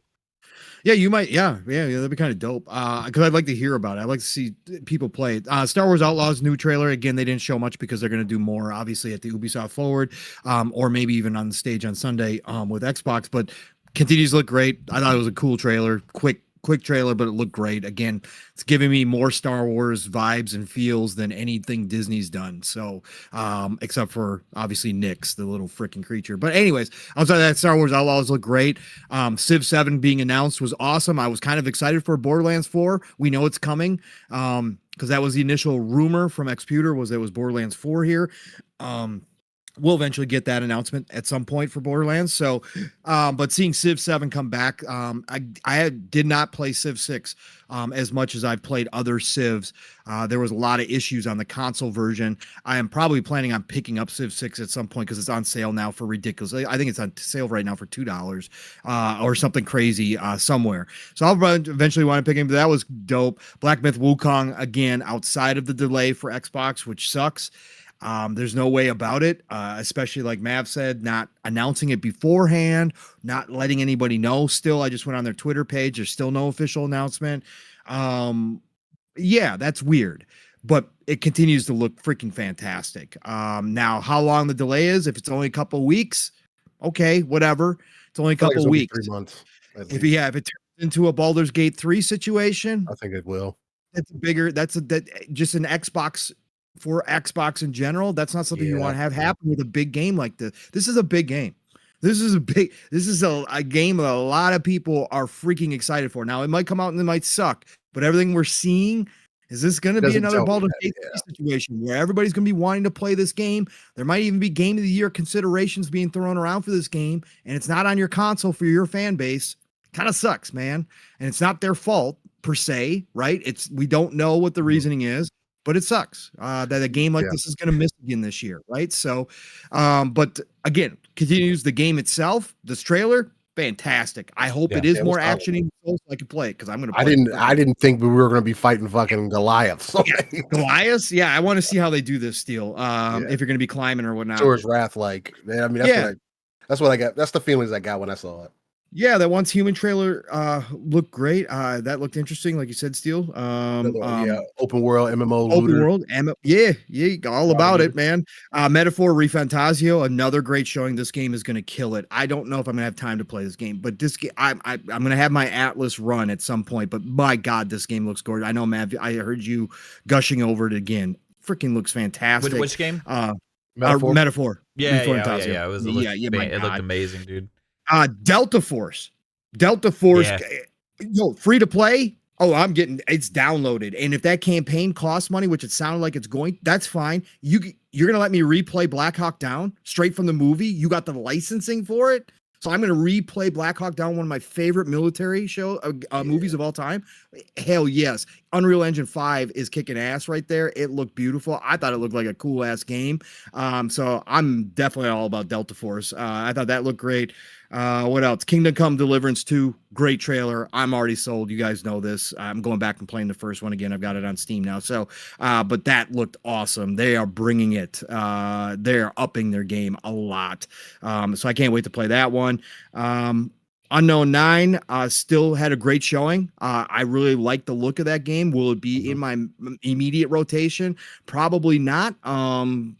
Yeah, you might. Yeah, that'd be kind of dope. Because I'd like to hear about it. I'd like to see people play it. Star Wars Outlaws new trailer. Again, they didn't show much because they're going to do more, obviously, at the Ubisoft Forward, or maybe even on the stage on Sunday with Xbox. But continues to look great. I thought it was a cool trailer. Quick trailer, but it looked great. Again, it's giving me more Star Wars vibes and feels than anything Disney's done. So, except for obviously Nyx, the little freaking creature. But anyways, outside of that, Star Wars Outlaws look great. Civ 7 being announced was awesome. I was kind of excited for Borderlands 4. We know it's coming. Because that was the initial rumor from Xputer was there was Borderlands 4 here. we'll eventually get that announcement at some point for Borderlands. So, but seeing Civ 7 come back, I did not play Civ 6 as much as I've played other Civs. There was a lot of issues on the console version. I am probably planning on picking up Civ 6 at some point because it's on sale now for ridiculous. I think it's on sale right now for $2 or something crazy somewhere. So I'll eventually want to pick him. But that was dope. Black Myth Wukong, again, outside of the delay for Xbox, which sucks. There's no way about it, especially like Mav said, not announcing it beforehand, not letting anybody know. Still, I just went on their Twitter page. There's still no official announcement. Yeah, that's weird, but it continues to look freaking fantastic. Now, how long the delay is, if it's only a couple weeks, okay, whatever. It's only a couple weeks. 3 months. If it turns into a Baldur's Gate 3 situation, I think it will. It's bigger. Just an Xbox. For Xbox in general, that's not something you want to have happen with a big game like this. This is a big game. This is a game that a lot of people are freaking excited for. Now, it might come out and it might suck, but everything we're seeing is this going to be another Baldur's Gate situation where everybody's going to be wanting to play this game. There might even be Game of the Year considerations being thrown around for this game, and it's not on your console for your fan base. Kind of sucks, man. And it's not their fault per se, right? We don't know what the reasoning is. But it sucks that a game like this is going to miss again this year, right? So, but again, continues the game itself. This trailer, fantastic. I hope it is more actiony so I can play it because I'm going to. I didn't think we were going to be fighting fucking Goliath. So. Yeah, Goliath, yeah. I want to see how they do this deal. If you're going to be climbing or whatnot. Swords Wrath, like I mean, that's what I got. That's the feelings I got when I saw it. Yeah, that Once Human trailer looked great. That looked interesting, like you said, Steel. Open world MMO. Open world, all about it, man. Metaphor ReFantazio, another great showing. This game is going to kill it. I don't know if I'm going to have time to play this game, but this game, I'm going to have my Atlas run at some point. But my God, this game looks gorgeous. I know, Matt. I heard you gushing over it again. Freaking looks fantastic. Which game? Metaphor. Yeah. It looked amazing, dude. Delta Force, free to play. Oh, it's downloaded. And if that campaign costs money, which it sounded like it's going, that's fine. You're going to let me replay Black Hawk Down straight from the movie. You got the licensing for it. So I'm going to replay Black Hawk Down, one of my favorite military movies of all time. Hell yes. Unreal Engine 5 is kicking ass right there. It looked beautiful. I thought it looked like a cool ass game. So I'm definitely all about Delta Force. I thought that looked great. What else? Kingdom Come Deliverance 2, great trailer. I'm already sold. You guys know this. I'm going back and playing the first one again. I've got it on Steam now. So, but that looked awesome. They are bringing it. They're upping their game a lot. So I can't wait to play that one. Unknown 9 still had a great showing. I really like the look of that game. Will it be in my immediate rotation? Probably not,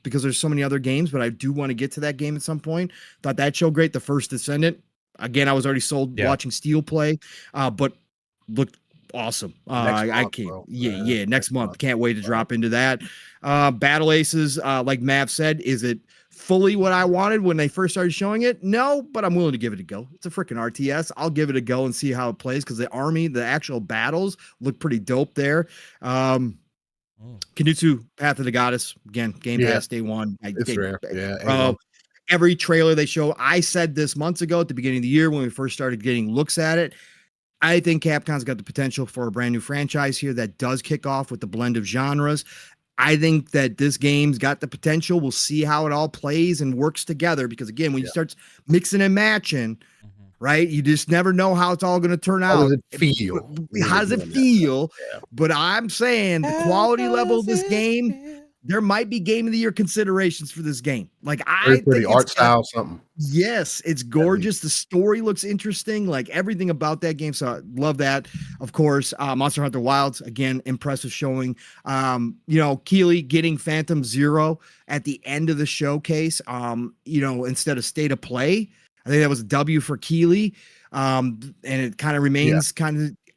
because there's so many other games, but I do want to get to that game at some point. Thought that showed great. The First Descendant. Again, I was already sold watching Steel play, but looked awesome. I can't. Next month. Can't wait to drop into that. Battle Aces, like Mav said, is it fully what I wanted when they first started showing it? No, but I'm willing to give it a go. It's a freaking RTS. I'll give it a go and see how it plays because the actual battles look pretty dope there. Kunitsu, Path of the Goddess, again, Game Pass day one. It's rare. Yeah. Every trailer they show, I said this months ago at the beginning of the year when we first started getting looks at it. I think Capcom's got the potential for a brand new franchise here that does kick off with the blend of genres. I think that this game's got the potential. We'll see how it all plays and works together because, again, when you start mixing and matching, right, you just never know how it's all going to turn out. How does it feel? How does it feel? Yeah. But I'm saying the quality level of this game, there might be Game of the Year considerations for this game. Like I think art style, something. Yes, it's gorgeous. The story looks interesting, like everything about that game. So I love that. Of course, Monster Hunter Wilds, again, impressive showing. Keighley getting Phantom Zero at the end of the showcase, instead of State of Play. I think that was a W for Keighley. And it kind of remains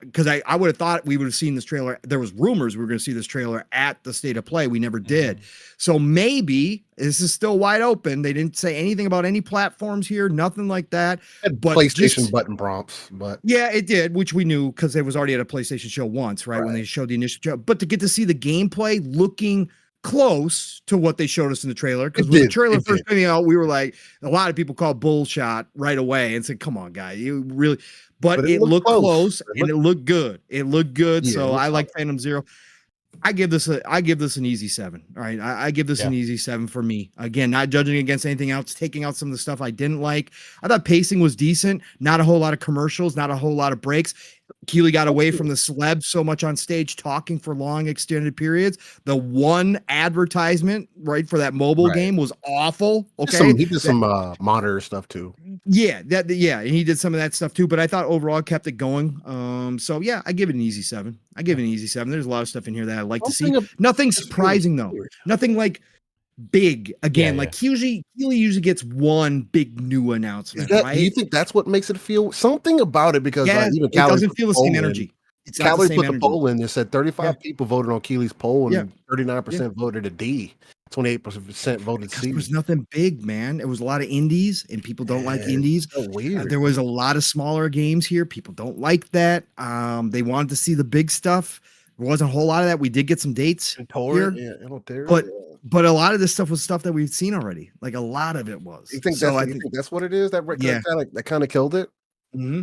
because I would have thought we would have seen this trailer. There was rumors we were going to see this trailer at the State of Play. We never did. So maybe this is still wide open. They didn't say anything about any platforms here, nothing like that. But PlayStation button prompts, but yeah, it did, which we knew because it was already at a PlayStation show once, right? When they showed the initial show. But to get to see the gameplay looking close to what they showed us in the trailer. Because when the trailer first came out, we were like, a lot of people called bullshot right away and said, "Come on, guy, you really." But it looked close and it looked good. It looked good. Yeah, So I like Phantom Zero. I give this an easy 7. All right. I give this an easy 7 for me. Again, not judging against anything else, taking out some of the stuff I didn't like. I thought pacing was decent. Not a whole lot of commercials, not a whole lot of breaks. Keighley got away from the celebs so much on stage, talking for long extended periods. The one advertisement, right, for that mobile game was awful. Okay. He did some monitor stuff too. Yeah, he did some of that stuff too, but I thought overall kept it going. So yeah, I give it an easy 7. There's a lot of stuff in here that I like to see. Nothing surprising though. Nothing like big again. Like Keighley usually gets one big new announcement, right? Do you think that's what makes it feel something about it? Because even it doesn't feel the same energy. Callie put the poll in. They said 35 people voted on Keighley's poll, and 39% voted a D. 28% voted C. There was nothing big, man. It was a lot of indies, and people don't like indies. So weird. There was a lot of smaller games here. People don't like that. They wanted to see the big stuff. There wasn't a whole lot of that. We did get some dates here, but a lot of this stuff was stuff that we've seen already. Like a lot of it was. You think that's what it is? That kind of killed it. Mm-hmm.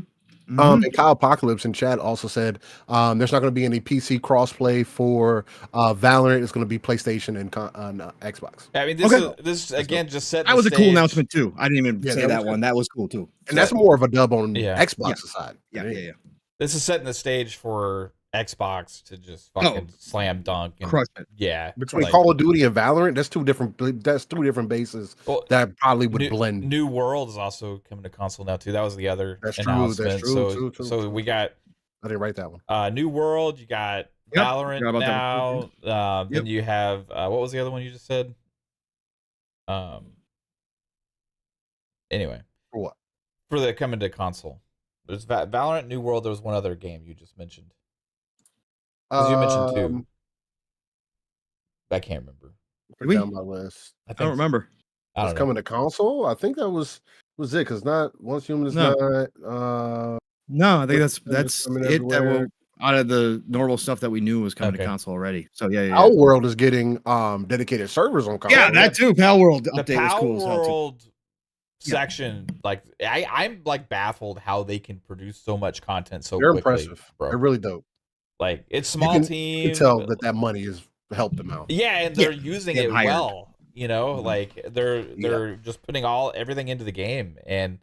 And Kyle Apocalypse in chat also said there's not going to be any PC crossplay for Valorant. It's going to be PlayStation and on Xbox. I mean, this again just set. That was a cool announcement too. I didn't even say that one. That was cool too. And that's more of a dub on Xbox's side. Yeah. This is setting the stage for Xbox to just fucking slam dunk and crush it. Yeah, between Call of Duty and Valorant, that's two different bases that probably would blend. New World is also coming to console now too. That was the other announcement. That's true. So we got. I didn't write that one. New World. You got Valorant now. Then you have what was the other one you just said? Anyway, for what? For the coming to console. There's Valorant, New World. There was one other game you just mentioned. You mentioned 2. I can't remember. Put it down my list. I don't remember. It's coming to console. I think that was it. Because not Once Human is not. No, I think that's it. That will out of the normal stuff that we knew was coming to console already. So yeah. Palworld is getting dedicated servers on console. Yeah, that too. Palworld update was cool. Palworld section, like I'm like baffled how they can produce so much content so They're quickly, impressive, bro. They're really dope. Like it's small team. You can tell that money has helped them out. Yeah, and they're using it well. You know, like they're just putting everything into the game, and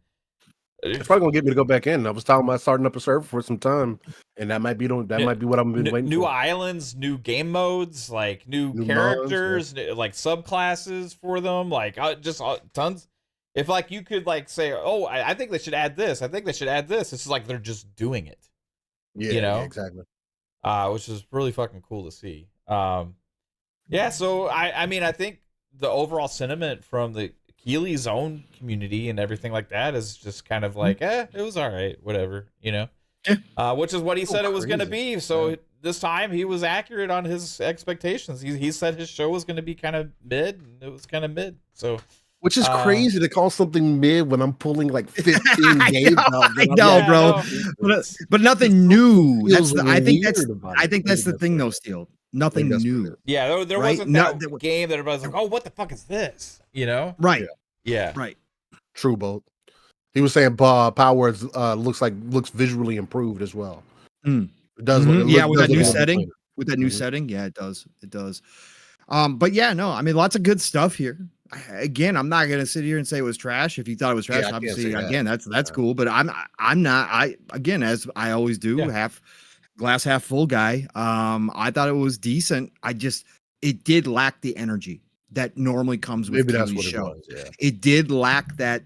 it's probably gonna get me to go back in. I was talking about starting up a server for some time, and that might be what I'm been waiting for. New islands, new game modes, like new characters, mods, like subclasses for them, like just tons. If like you could like say, oh, I think they should add this. I think they should add this. It's like they're just doing it. Yeah, you know, exactly. Which is really fucking cool to see. Yeah, so I mean, I think the overall sentiment from the Keighley's own community and everything like that is just kind of like, it was all right, whatever, you know. Which is what he said it was going to be. So this time he was accurate on his expectations. He said his show was going to be kind of mid, and it was kind of mid. So. Which is crazy to call something mid when I'm pulling like 15 games out. I know, bro. But nothing new. I think that's the thing, though, Steel. Nothing new. Yeah, there wasn't that game that everybody's like, oh, what the fuck is this? You know? Right. Yeah. Right. True, Bolt. He was saying Palworld looks visually improved as well. It does. With that new setting. With that new setting, yeah, it does. It does. But yeah, no, I mean, lots of good stuff here. Again, I'm not gonna sit here and say it was trash. If you thought it was trash, obviously, again, that's cool. But I'm not. Again, as I always do, glass half full guy. I thought it was decent. It did lack the energy that normally comes with the show. It did lack that.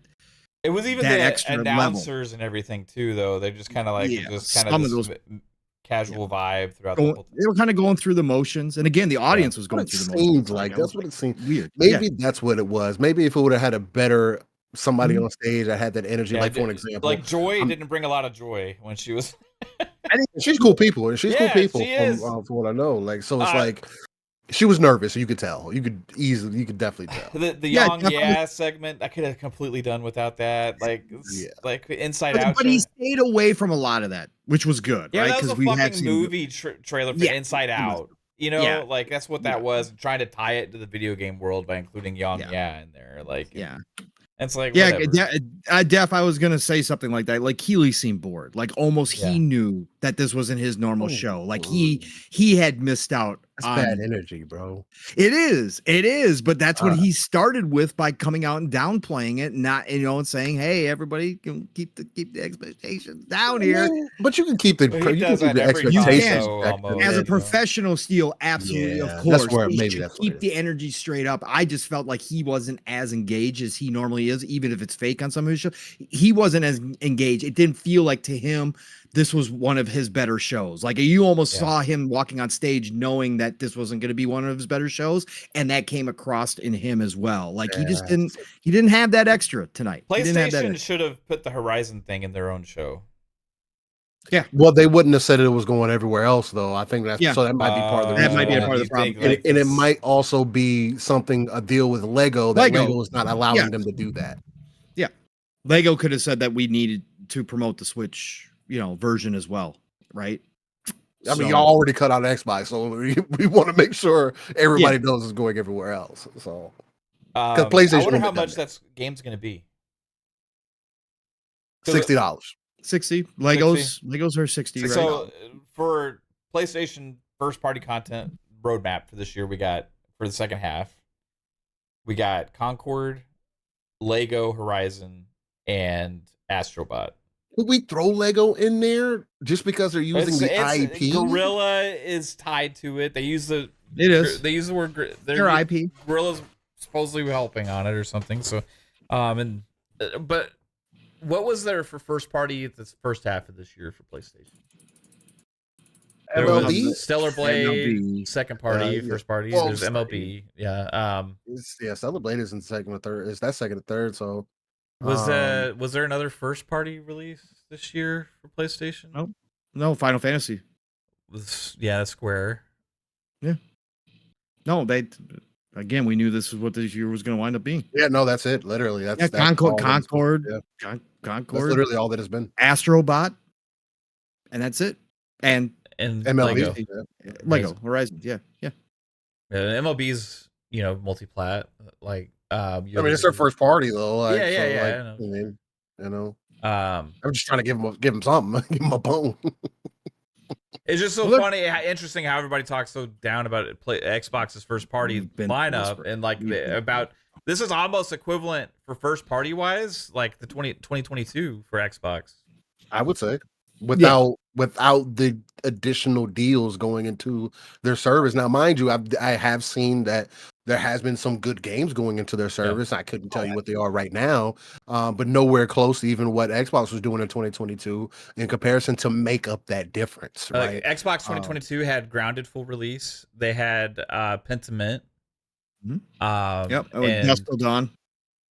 It was even that the extra announcers level. and everything too, though. They just kind of like those casual vibe throughout the whole thing. They were kind of going through the motions, and again, the audience was going through the motions. Seems like that's what it seemed weird. Maybe that's what it was. Maybe if it would have had a better somebody on stage that had that energy, like for an example, like Joy didn't bring a lot of joy when she was. I think she's cool people, and she's cool people from what I know. Like, so it's like she was nervous. You could tell. You could definitely tell. The young segment, I could have completely done without that. Like, like Inside Out. But he stayed away from a lot of that, which was good. Yeah, right? that was a fucking movie trailer for Inside Out. You know, like that's what that was. Trying to tie it to the video game world by including Yang Ya in there. Like, it's like, Def, I was gonna say something like that. Like Keighley seemed bored. Like almost he knew that this wasn't his normal show. Like he had missed out. That's bad energy, bro. It is. But that's what he started with by coming out and downplaying it, not and saying, "Hey, everybody, can keep the expectations down here." But you can keep the expectations as a professional steel. Absolutely, of course. That's where maybe that's keep the energy straight up. I just felt like he wasn't as engaged as he normally is, even if it's fake on some of his shows. He wasn't as engaged. It didn't feel like to him this was one of his better shows. Like you almost saw him walking on stage knowing that this wasn't going to be one of his better shows, and that came across in him as well. Like he just didn't have that extra tonight. PlayStation should have put the Horizon thing in their own show. Yeah. Well, they wouldn't have said it was going everywhere else, though. I think that's so that might be part of the that might be a part of the problem. And it might also be a deal with Lego that Lego is not allowing them to do that. Yeah. Lego could have said that we needed to promote the Switch, version as well, right? I mean, y'all already cut out Xbox, so we want to make sure everybody knows it's going everywhere else. So, because PlayStation, I wonder how much that game's going to be. $60. 60 Legos are 60. Right so now. For PlayStation first party content roadmap for this year, we got for the second half, we got Concord, Lego, Horizon, and Astrobot. Could we throw Lego in there just because they're using the IP? Gorilla is tied to it. They use the word their IP. Gorilla's supposedly helping on it or something. So, but what was there for first party at the first half of this year for PlayStation? There MLB? was Stellar Blade, MLB. Second party, first party. Well, there's MLB. Yeah. Stellar Blade is in second or third. Is that second or third? So was there another first party release this year for PlayStation? No, Final Fantasy. Square. Yeah. No, we knew this is what this year was going to wind up being. Yeah, no, that's it. Literally, that's Concord. Concord. That's literally all that has been. Astrobot, and that's it. And MLB, Lego Horizon. Yeah. MLB's multi-plat. Like, I mean, it's their first party though. Like, I know. I'm just trying to give them something. Give them a bone. It's just so funny, interesting how everybody talks so down about Xbox's first party lineup, and like about this is almost equivalent for first party wise, like the 2022 for Xbox. I would say without the additional deals going into their service. Now, mind you, I have seen that there has been some good games going into their service. I couldn't tell you what they are right now, but nowhere close to even what Xbox was doing in 2022 in comparison to make up that difference. Right? Xbox 2022 had Grounded full release. They had Pentiment. Dusk Till Dawn.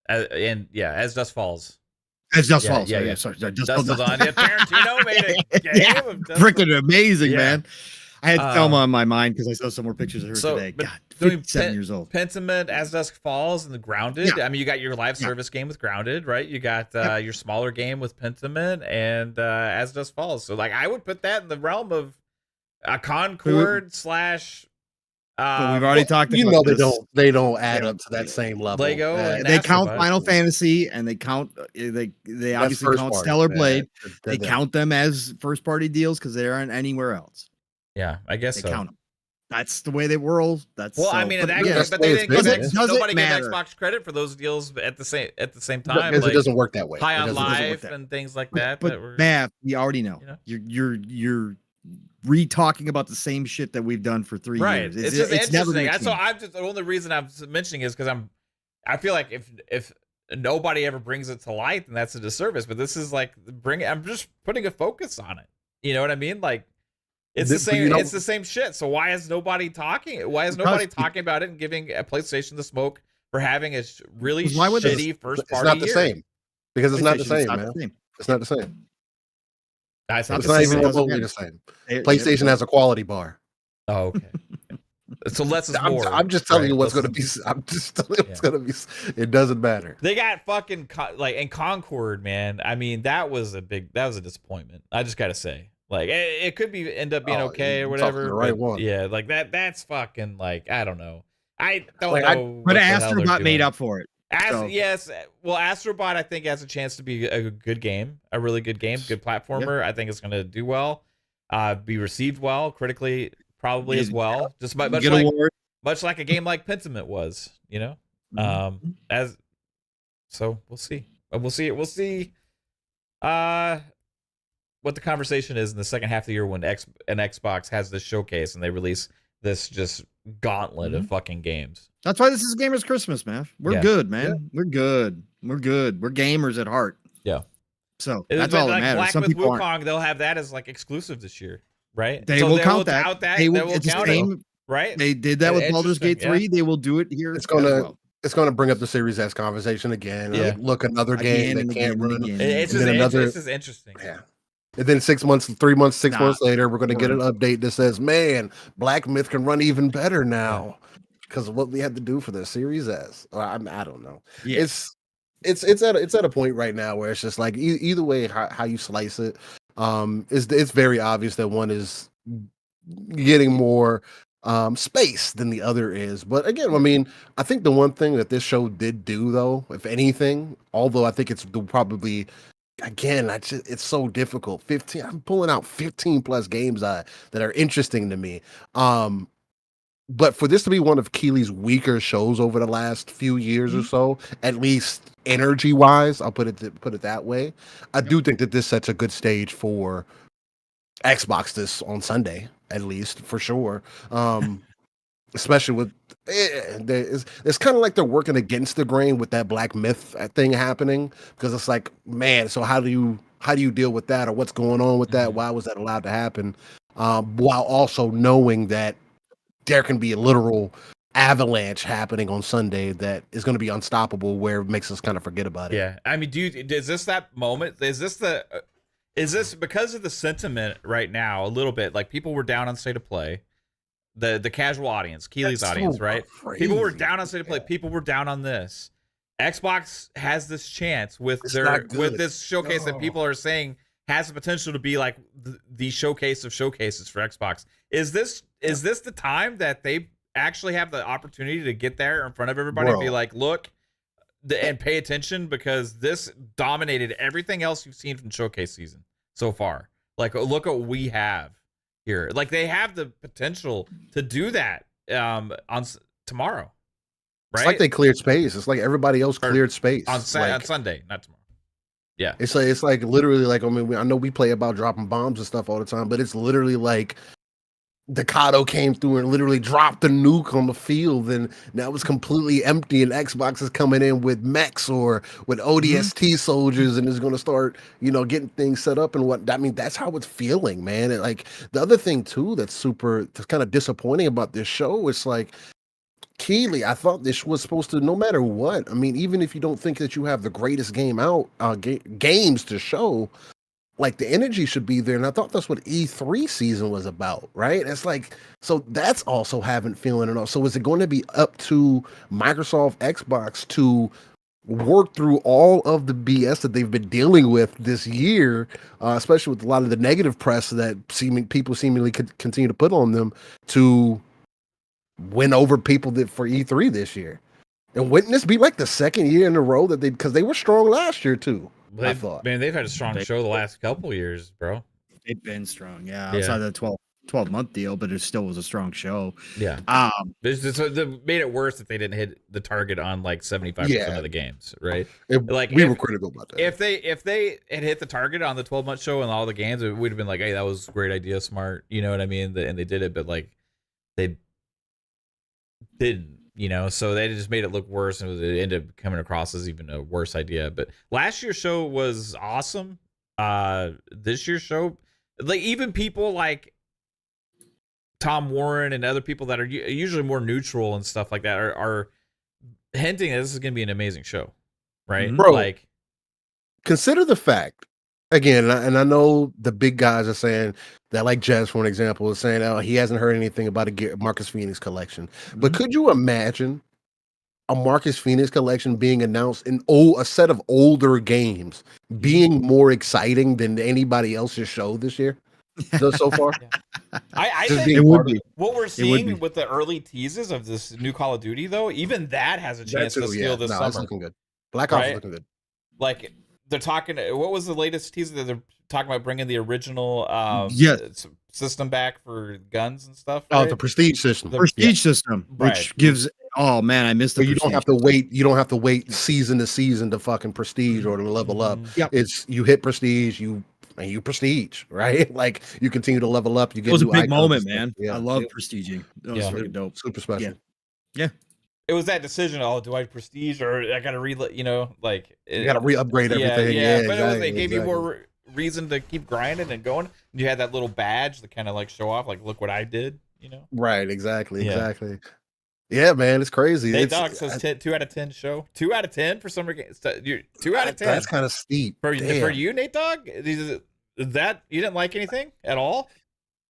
As Dusk Falls. As Dusk Falls. Sorry, Dusk Till Dawn. Yeah, Tarantino made a game of Dusk freaking amazing, man. I had Thelma on my mind because I saw some more pictures of her today. God, 57 years old. Pentiment, As Dusk Falls, and the Grounded. Yeah. I mean, you got your live service game with Grounded, right? You got your smaller game with Pentiment and As Dusk Falls. So, like, I would put that in the realm of a Concord slash. But we've already talked about they don't add up to that same level. Lego, they count Final Fantasy, and they count they obviously count Stellar Blade. They count them as first party deals because they aren't anywhere else. Yeah, I guess they count them. That's the way they whirl. I mean, but they didn't give nobody gave Xbox credit for those deals at the same time. Because it doesn't work that way. High on Life and things like that. But Matt, we already know. You're re-talking about the same shit that we've done for 3 years. It's just interesting. So the only reason I'm mentioning is because I feel like if nobody ever brings it to light, then that's a disservice. But this is like I'm just putting a focus on it. You know what I mean? Like. It's the same. It's the same shit. So why is nobody talking? Why is nobody talking about it and giving a PlayStation the smoke for having a really shitty first party? It's not the same because it's not the same, man. It's not the same. It's not even remotely the same. PlayStation has a quality bar. Oh, okay. So less is more. I'm just telling you what's going to be. I'm just telling you what's going to be. It doesn't matter. They got fucking in Concord, man. I mean, that was a disappointment. I just got to say. Like it could be end up being okay or whatever. The right one. Yeah, like that's fucking like I don't know. I don't Like, know. but what the hell they're Astrobot made doing. up for it. So. Yes, well, Astrobot I think has a chance to be a good game, a really good game, good platformer. I think it's going to do well, be received well critically, probably as well. Just much like a game like Pentiment was, you know. So we'll see. We'll see. What the conversation is in the second half of the year when an Xbox has this showcase and they release this just gauntlet of fucking games. That's why this is Gamers Christmas, man. We're good, man. Yeah. We're good. We're gamers at heart. Yeah. So that's all that matters. Black with Wukong, they'll have that as like exclusive this year, right? They will count that. They will count it, right? They did that with Baldur's Gate 3. Yeah. They will do it here. It's gonna bring up the Series S conversation again. Yeah. Look, another game that can't run. This is interesting. Yeah. And then 6 months later, we're going to get an update that says, man, Black Myth can run even better now because of what we had to do for the Series S. I don't know. Yeah. It's at a point right now where it's just like either way how you slice it, it's very obvious that one is getting more space than the other is. But again, I mean, I think the one thing that this show did do, though, if anything, although I think it's probably... Again, it's so difficult. I'm pulling out 15 plus games that are interesting to me. But for this to be one of Keighley's weaker shows over the last few years or so, at least energy wise, I'll put it that way. I do think that this sets a good stage for Xbox this on Sunday, at least for sure. Especially with it's kind of like they're working against the grain with that Black Myth thing happening, because it's like, man, so how do you deal with that, or what's going on with that? Why was that allowed to happen? While also knowing that there can be a literal avalanche happening on Sunday that is going to be unstoppable, where it makes us kind of forget about it. Yeah, I mean, dude, is this that moment? Is this because of the sentiment right now? A little bit like people were down on State of Play. The casual audience, Keighley's audience, right? Crazy. People were down on State of Play. People were down on this. Xbox has this chance with this showcase that people are saying has the potential to be like the showcase of showcases for Xbox. Is this the time that they actually have the opportunity to get there in front of everybody and be like, look, and pay attention, because this dominated everything else you've seen from showcase season so far. Like, look what we have here. Like, they have the potential to do that on tomorrow, right? It's like they cleared space. It's like everybody else cleared space on Sunday, not tomorrow. Yeah, it's like literally like, I mean, I know we play about dropping bombs and stuff all the time, but it's literally like Decado came through and literally dropped the nuke on the field, and now it's completely empty, and Xbox is coming in with mechs or with ODST soldiers and is going to start, getting things set up and what. I mean, that's how it's feeling, man. And like the other thing too that's kind of disappointing about this show, it's like, Keighley, I thought this was supposed to, no matter what, I mean, even if you don't think that you have the greatest game out, games to show, like the energy should be there. And I thought that's what E3 season was about, right? It's like, so that's also having feeling enough. So is it going to be up to Microsoft, Xbox to work through all of the BS that they've been dealing with this year, especially with a lot of the negative press that people seemingly could continue to put on them, to win over people for E3 this year? And wouldn't this be like the second year in a row that because they were strong last year too? I thought, man, they've had a strong show the last couple years, bro. They've been strong, outside the 12-month deal, but it still was a strong show. Yeah. It made it worse that they didn't hit the target on like 75% of the games, right? We were critical about that. If they had hit the target on the 12-month show and all the games, it would have been like, hey, that was a great idea, smart, you know what I mean? And they did it, but like they didn't. So they just made it look worse, and it ended up coming across as even a worse idea. But last year's show was awesome. This year's show, like even people like Tom Warren and other people that are usually more neutral and stuff like that are hinting that this is going to be an amazing show, right? Bro, like, consider the fact, again, and I know the big guys are saying that, like Jez, for an example, is saying, oh, he hasn't heard anything about a Marcus Phoenix collection. But could you imagine a Marcus Phoenix collection being announced in a set of older games being more exciting than anybody else's show this year? so far. I Just think being part of it. what we're be. seeing with the early teases of this new Call of Duty, though, even that has a chance to steal this It's summer. looking good. Black Ops is right? looking good. Like they're talking. What was the latest teaser that they're talking about bringing the original system back for guns and stuff? Oh, right? the prestige system. Prestige system, which Right. gives. Oh man, I missed the. So you don't have to wait. You don't have to wait season to season to fucking prestige or to level up. Yep. It's you hit prestige, you prestige, right? Like you continue to level up. You get It was a new big icons moment, and stuff. man. Yeah, I love prestiging. That was freaking dope. super special. Yeah. It was that decision. Oh, do I prestige or I gotta you know, like You got to re-upgrade everything. Yeah, but exactly, it gave you more reason to keep grinding and going. You had that little badge to kind of like show off, like, look what I did. You know, Right? Exactly. Yeah. Exactly. Yeah, man, it's crazy. Nate It's, Dogg says 2 out of 10 show. 2 out of 10 for summer games. 2 out of 10. That's kind of steep. For Damn. you, Nate Dogg. Is that you didn't like anything at all?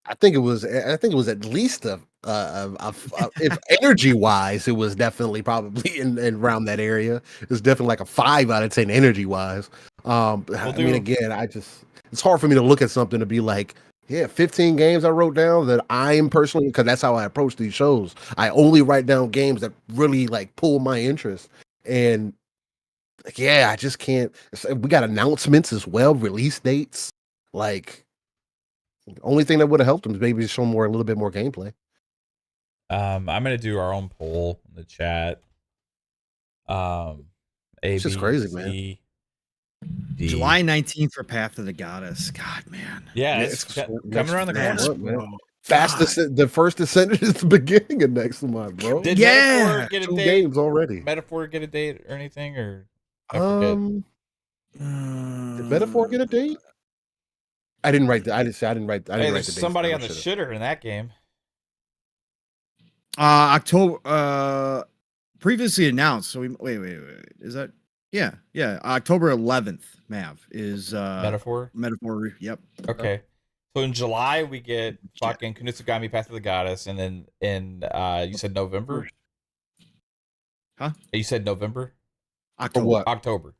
I think it was at least if energy wise, it was definitely probably in around that area. It's definitely like a 5 out of 10 energy wise. I mean, again, it's hard for me to look at something to be like, yeah, 15 games I wrote down that I am personally, because that's how I approach these shows. I only write down games that really like pull my interest. And yeah, I just can't. We got announcements as well, release dates. Like, the only thing that would have helped them is maybe show a little bit more gameplay. I'm gonna do our own poll in the chat. It's just crazy, man. July 19th for Path of the Goddess. God, man. Yeah, it's coming around the corner. The first descendant is the beginning of next month, bro. Did Metaphor get a 2 date? games already. Metaphor get a date or anything, or Did Metaphor get a date? I didn't write the. I didn't write the date. Somebody on the shitter in that game. October previously announced. So wait. Is that yeah. October 11th, Mav is Metaphor? Metaphor, yep. Okay. So in July we get fucking Kunitsu-Gami Path of the Goddess, and then in you said November? Huh? You said November? October. What? October.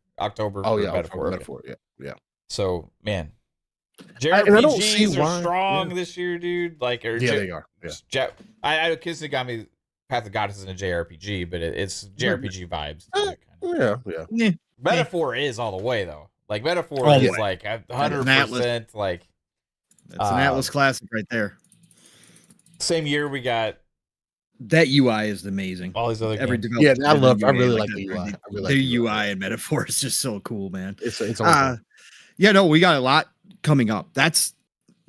Oh yeah, Metaphor. Metaphor. Yeah. So man, I don't see JRPGs why. are strong Yeah. this year, dude. Like, They are. Yeah. I know Kunitsu-Gami Path of the Goddess isn't a JRPG, but it's JRPG vibes. Yeah. Metaphor is all the way though. Like Metaphor All the is way. like 100% like. That's an Atlas classic right there. Same year we got that UI is amazing. All these other games. Yeah, I really like the UI. The UI and Metaphor is just so cool, man. It's awesome. Yeah, no, we got a lot coming up. That's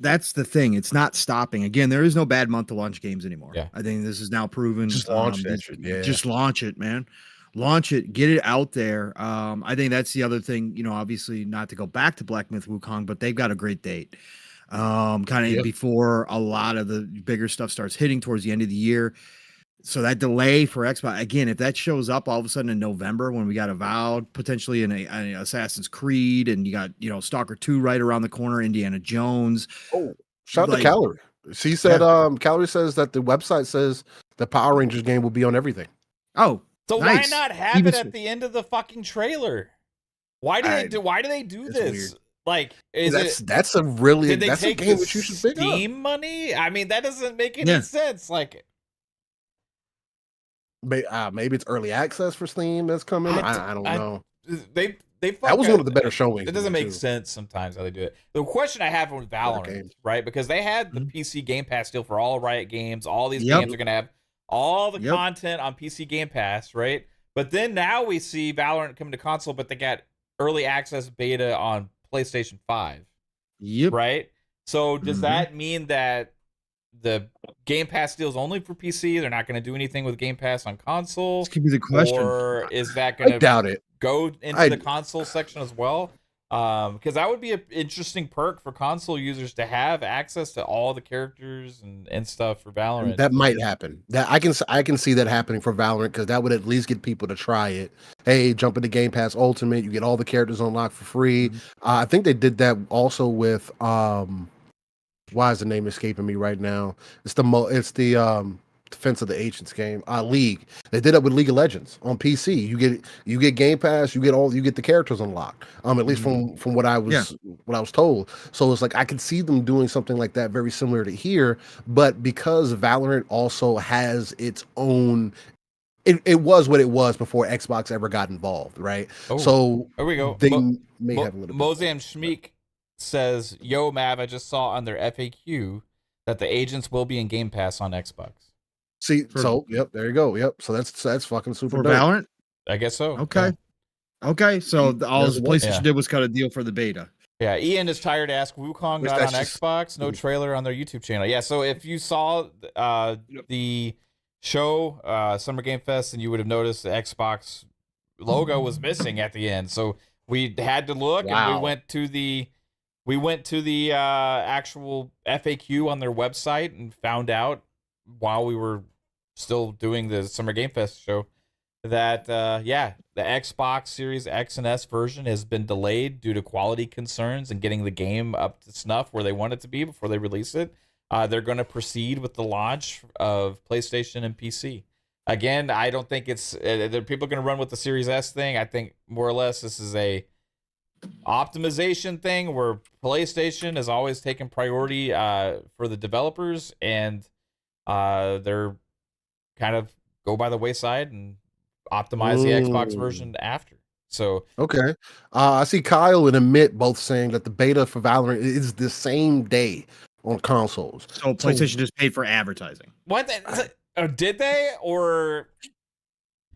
the thing. It's not stopping. Again, there is no bad month to launch games anymore. Yeah. I think this is now proven. Just launch that shit. Yeah. Just launch it, man. Launch it, get it out there. I think that's the other thing, obviously not to go back to Black Myth Wukong, but they've got a great date. Kind of before a lot of the bigger stuff starts hitting towards the end of the year. So that delay for Xbox, again, if that shows up all of a sudden in November when we got Avowed, potentially in an Assassin's Creed, and you got, Stalker 2 right around the corner, Indiana Jones. Oh, shout out to Calorie. She said, Calorie says that the website says the Power Rangers game will be on everything. Oh, so nice. why not have it at the end of the fucking trailer? Why do they do this? Weird. Like, that's a really did they that's take a game the that you should pick up. Steam money? I mean, that doesn't make any sense. Like, maybe it's early access for Steam that's coming. I don't know. That was one of the better showings. It doesn't make sense sometimes how they do it. The question I have with Valorant, right? Because they had the PC Game Pass deal for all Riot games. All these games are going to have all the content on PC Game Pass, right? But then now we see Valorant coming to console, but they got early access beta on PlayStation 5. Yep. Right? So does that mean that the Game Pass deal is only for PC? They're not going to do anything with Game Pass on console? This could be the question. Or is that going to go into the console section as well? Because that would be an interesting perk for console users to have access to all the characters and stuff for Valorant. That might happen. That I can see that happening for Valorant, because that would at least get people to try it. Hey, jump into Game Pass Ultimate, you get all the characters unlocked for free. I think they did that also with why is the name escaping me right now? It's the Defense of the Ancients game, League. They did it with League of Legends on PC. You get Game Pass, you get the characters unlocked. At least from what I was told. So it's like I could see them doing something like that, very similar to here, but because Valorant also has its own. It was what it was before Xbox ever got involved, right? Oh, so there we go. They may have a little. Mozam Schmeek says, "Yo, Mav, I just saw on their FAQ that the agents will be in Game Pass on Xbox." See, yep, there you go. Yep, so that's fucking super for dope. Valorant. I guess so. Okay, okay. So all the PlayStation did was cut a deal for the beta. Yeah, Ian is tired to ask Wukong not on Xbox. No trailer on their YouTube channel. Yeah, so if you saw the show Summer Game Fest, and you would have noticed the Xbox logo was missing at the end. So we had to look, and we went to the actual FAQ on their website and found out while we were still doing the Summer Game Fest show that the Xbox Series X and S version has been delayed due to quality concerns and getting the game up to snuff where they want it to be before they release it. They're going to proceed with the launch of PlayStation and PC. Again, I don't think it's people are going to run with the Series S thing. I think more or less this is a optimization thing where PlayStation has always taken priority for the developers, and they're kind of go by the wayside and optimize the Xbox version after. So okay, I see Kyle and Amit both saying that the beta for Valorant is the same day on consoles. So PlayStation just paid for advertising. What? Did they? Or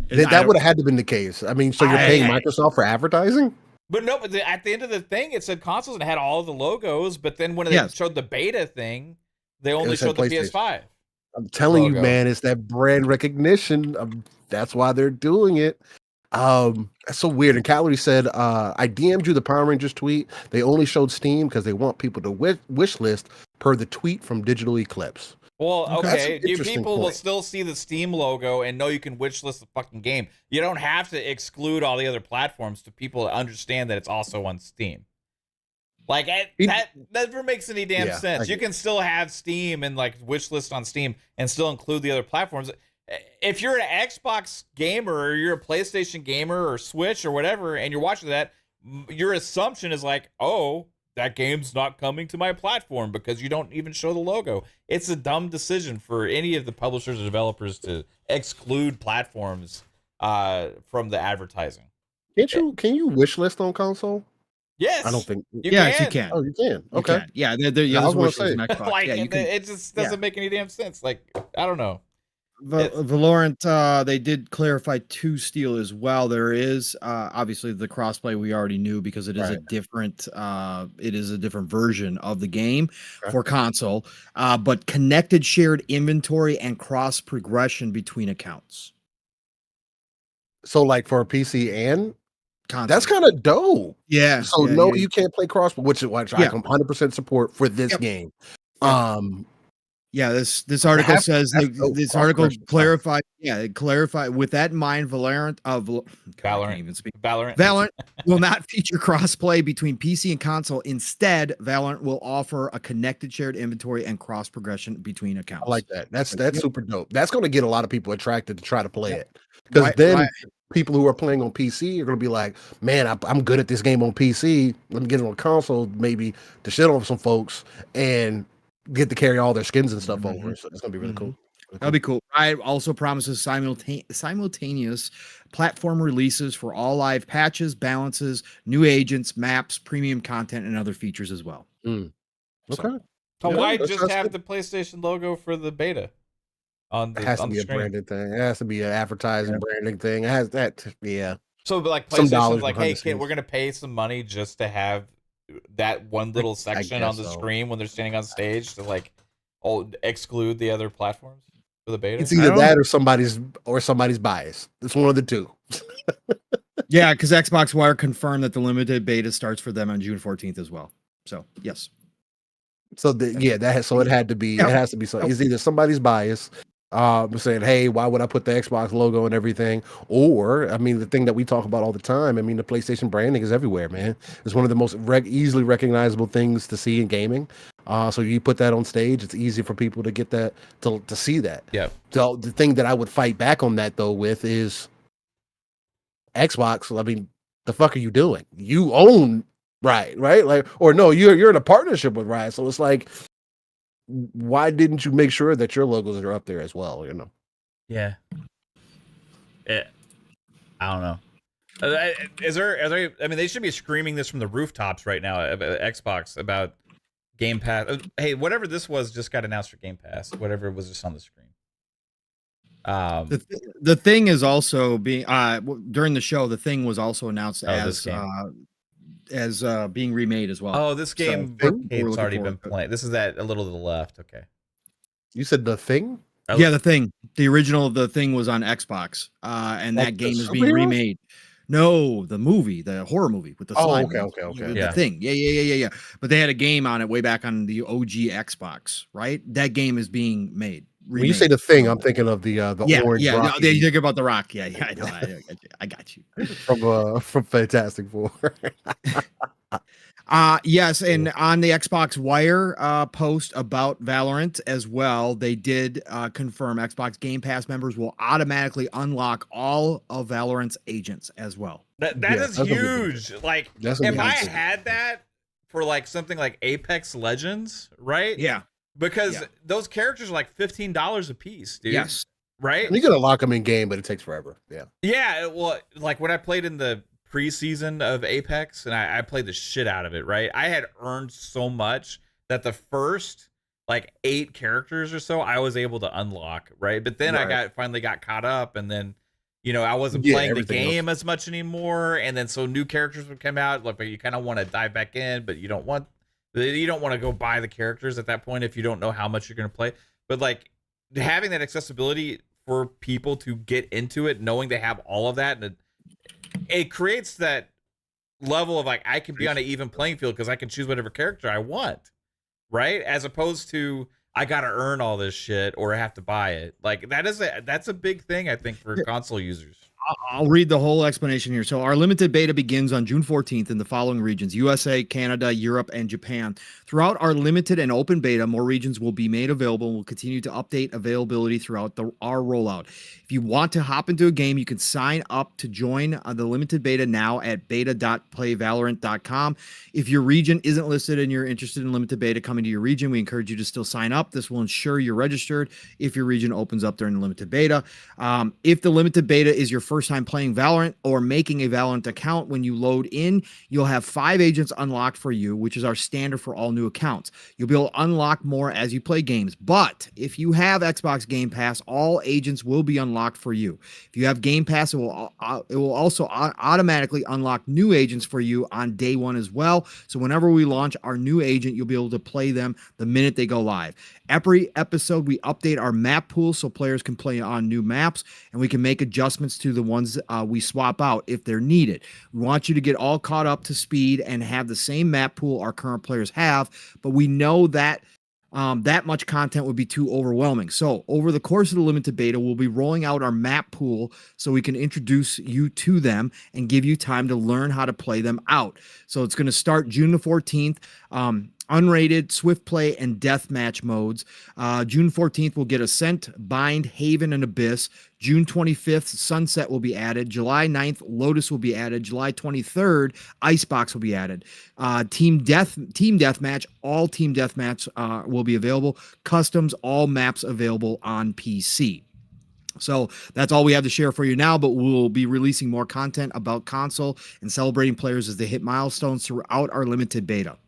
that would have had to been the case. I mean, so you're paying Microsoft for advertising? But no, but at the end of the thing, it said consoles and it had all the logos. But then when they showed the beta thing, they only showed the PS5. I'm telling you, man, it's that brand recognition. That's why they're doing it. That's so weird. And Calorie said, I DM'd you the Power Rangers tweet. They only showed Steam because they want people to wish list per the tweet from Digital Eclipse. Well, okay, you people will still see the Steam logo and know you can wish list the fucking game. You don't have to exclude all the other platforms to people to understand that it's also on Steam. Like that never makes any damn sense. You can still have Steam and like wish list on Steam and still include the other platforms. If you're an Xbox gamer or you're a PlayStation gamer or Switch or whatever, and you're watching that, your assumption is like, oh, that game's not coming to my platform because you don't even show the logo. It's a dumb decision for any of the publishers or developers to exclude platforms from the advertising. Can you wish list on console? Yes, I don't think. You can. Oh, you can. Okay. Yeah, I was going to say, like, it just doesn't make any damn sense. Like, I don't know. Valorant, they did clarify to Steel as well. There is obviously the crossplay we already knew because it is a different version of the game for console, but connected shared inventory and cross progression between accounts. So like for a PC and console. That's kind of dope. Yeah. So you can't play cross, which I can 100% support for this game. Yeah, this article says this article clarified. Yeah, it clarified with that in mind. Valorant will not feature crossplay between PC and console. Instead, Valorant will offer a connected shared inventory and cross progression between accounts. I like that. That's super dope. That's going to get a lot of people attracted to try to play it because then people who are playing on PC are going to be like, man, I'm good at this game on PC. Let me get it on console, maybe to shit on some folks and get to carry all their skins and stuff over. So it's gonna be really cool. That'll be cool. Riot also promises simultaneous platform releases for all live patches, balances, new agents, maps, premium content, and other features as well. Okay. So why just have the PlayStation logo for the beta? It has to be a branded thing. It has to be an advertising branding thing. It has that. Yeah. So like PlayStation's like, hey, kid, we're gonna pay some money just to have that one little section on the screen when they're standing on stage to like exclude the other platforms for the beta. It's either that or somebody's bias. It's one of the two. Yeah, because Xbox Wire confirmed that the limited beta starts for them on June 14th as well. So yes. So it had to be. It has to be. So it's either somebody's bias. Saying, hey, why would I put the Xbox logo and everything? Or, I mean, the thing that we talk about all the time, I mean, the PlayStation branding is everywhere, man. It's one of the most easily recognizable things to see in gaming. So you put that on stage, it's easy for people to get that to see that. Yeah. So the thing that I would fight back on that though with is Xbox. I mean, the fuck are you doing? You own Riot, right? Like, or no, you're in a partnership with Riot. So it's like, why didn't you make sure that your logos are up there as well? You know? Yeah. I don't know. Is there? I mean, they should be screaming this from the rooftops right now at Xbox about Game Pass. Hey, whatever this was just got announced for Game Pass. Whatever was just on the screen. The thing is also being during the show. The thing was also announced as being remade as well. Oh, this game it's already been playing. This is that a little to the left. Okay. You said The Thing? Yeah, The Thing. The original of The Thing was on Xbox, and that game is being remade. No, the movie, the horror movie with the slime. Okay. The Thing. Yeah. But they had a game on it way back on the OG Xbox, right? That game is being made. When you say The Thing, I'm thinking of the orange. Yeah. Rocky. No, you think about the Rock. Yeah. I know. I got you. from Fantastic Four. Yes, and on the Xbox Wire post about Valorant as well, they did confirm Xbox Game Pass members will automatically unlock all of Valorant's agents as well. That is huge. Like, if I had that for like something like Apex Legends, right? Yeah. Because those characters are like $15 a piece, dude. Yes. Right? You're gonna lock them in game, but it takes forever. Yeah. Yeah. Well, like when I played in the preseason of Apex and I played the shit out of it, right? I had earned so much that the first like 8 characters or so I was able to unlock, right? But then I finally got caught up, and then I wasn't playing the game as much anymore, and then so new characters would come out, like, but you kind of want to dive back in, but you don't want to go buy the characters at that point if you don't know how much you're going to play. But like having that accessibility for people to get into it, knowing they have all of that, and it creates that level of like, I can be on an even playing field because I can choose whatever character I want, right? As opposed to I gotta earn all this shit or I have to buy it. Like that's a big thing, I think, for console users. I'll read the whole explanation here. So our limited beta begins on June 14th in the following regions: USA, Canada, Europe, and Japan. Throughout our limited and open beta, more regions will be made available and will continue to update availability throughout our rollout. If you want to hop into a game, you can sign up to join the limited beta now at beta.playvalorant.com. If your region isn't listed and you're interested in limited beta coming to your region, we encourage you to still sign up. This will ensure you're registered if your region opens up during the limited beta. If the limited beta is your first time playing Valorant or making a Valorant account, when you load in, you'll have 5 agents unlocked for you, which is our standard for all new accounts. You'll be able to unlock more as you play games, but if you have Xbox Game Pass, all agents will be unlocked for you. If you have Game Pass, it will also automatically unlock new agents for you on day 1 as well. So whenever we launch our new agent, you'll be able to play them the minute they go live. Every episode, we update our map pool so players can play on new maps, and we can make adjustments to the ones we swap out if they're needed. We want you to get all caught up to speed and have the same map pool our current players have, but we know that that much content would be too overwhelming. So over the course of the limited beta, we'll be rolling out our map pool so we can introduce you to them and give you time to learn how to play them out. So it's going to start June the 14th. Unrated, Swift Play, and Deathmatch modes. June 14th, we'll get Ascent, Bind, Haven, and Abyss. June 25th, Sunset will be added. July 9th, Lotus will be added. July 23rd, Icebox will be added. Team Deathmatch, all Team Deathmatch will be available. Customs, all maps available on PC. So that's all we have to share for you now, but we'll be releasing more content about console and celebrating players as they hit milestones throughout our limited beta.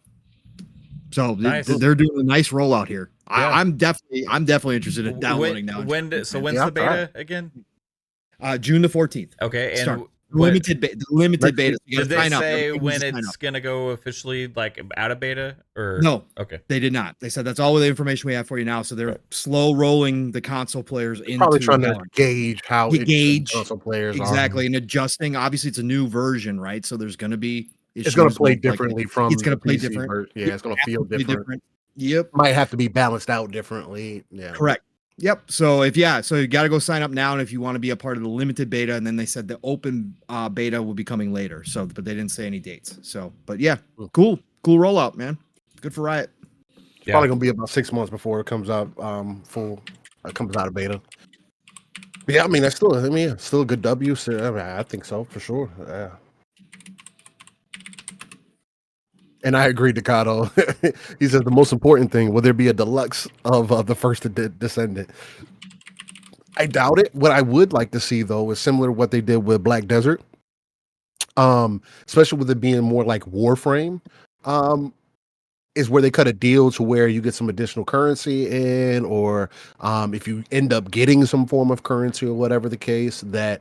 So they're doing a nice rollout here. Yeah. I'm definitely interested in downloading now. When's the beta again? June the 14th. Okay, and limited beta. Did they say when it's gonna go officially like out of beta or no? Okay, they did not. They said that's all the information we have for you now. So they're slow rolling the console players into probably trying to gauge how console players exactly and adjusting. Obviously, it's a new version, right? So there's going to be it's going to play differently from it's going to play different. Yeah, it's going to feel different. Yep, might have to be balanced out differently. Yeah, correct. Yep. So you got to go sign up now, and if you want to be a part of the limited beta, and then they said the open beta will be coming later. So, but they didn't say any dates. So, but yeah, cool rollout, man. Good for Riot. Probably gonna be about 6 months before it comes out comes out of beta. But yeah, I mean that's still a good W. So I think so for sure. Yeah. And I agree, Decado. He says the most important thing: will there be a deluxe of the first Descendant? I doubt it. What I would like to see though is similar to what they did with Black Desert, especially with it being more like Warframe. Is where they cut a deal to where you get some additional currency in, or if you end up getting some form of currency or whatever the case, that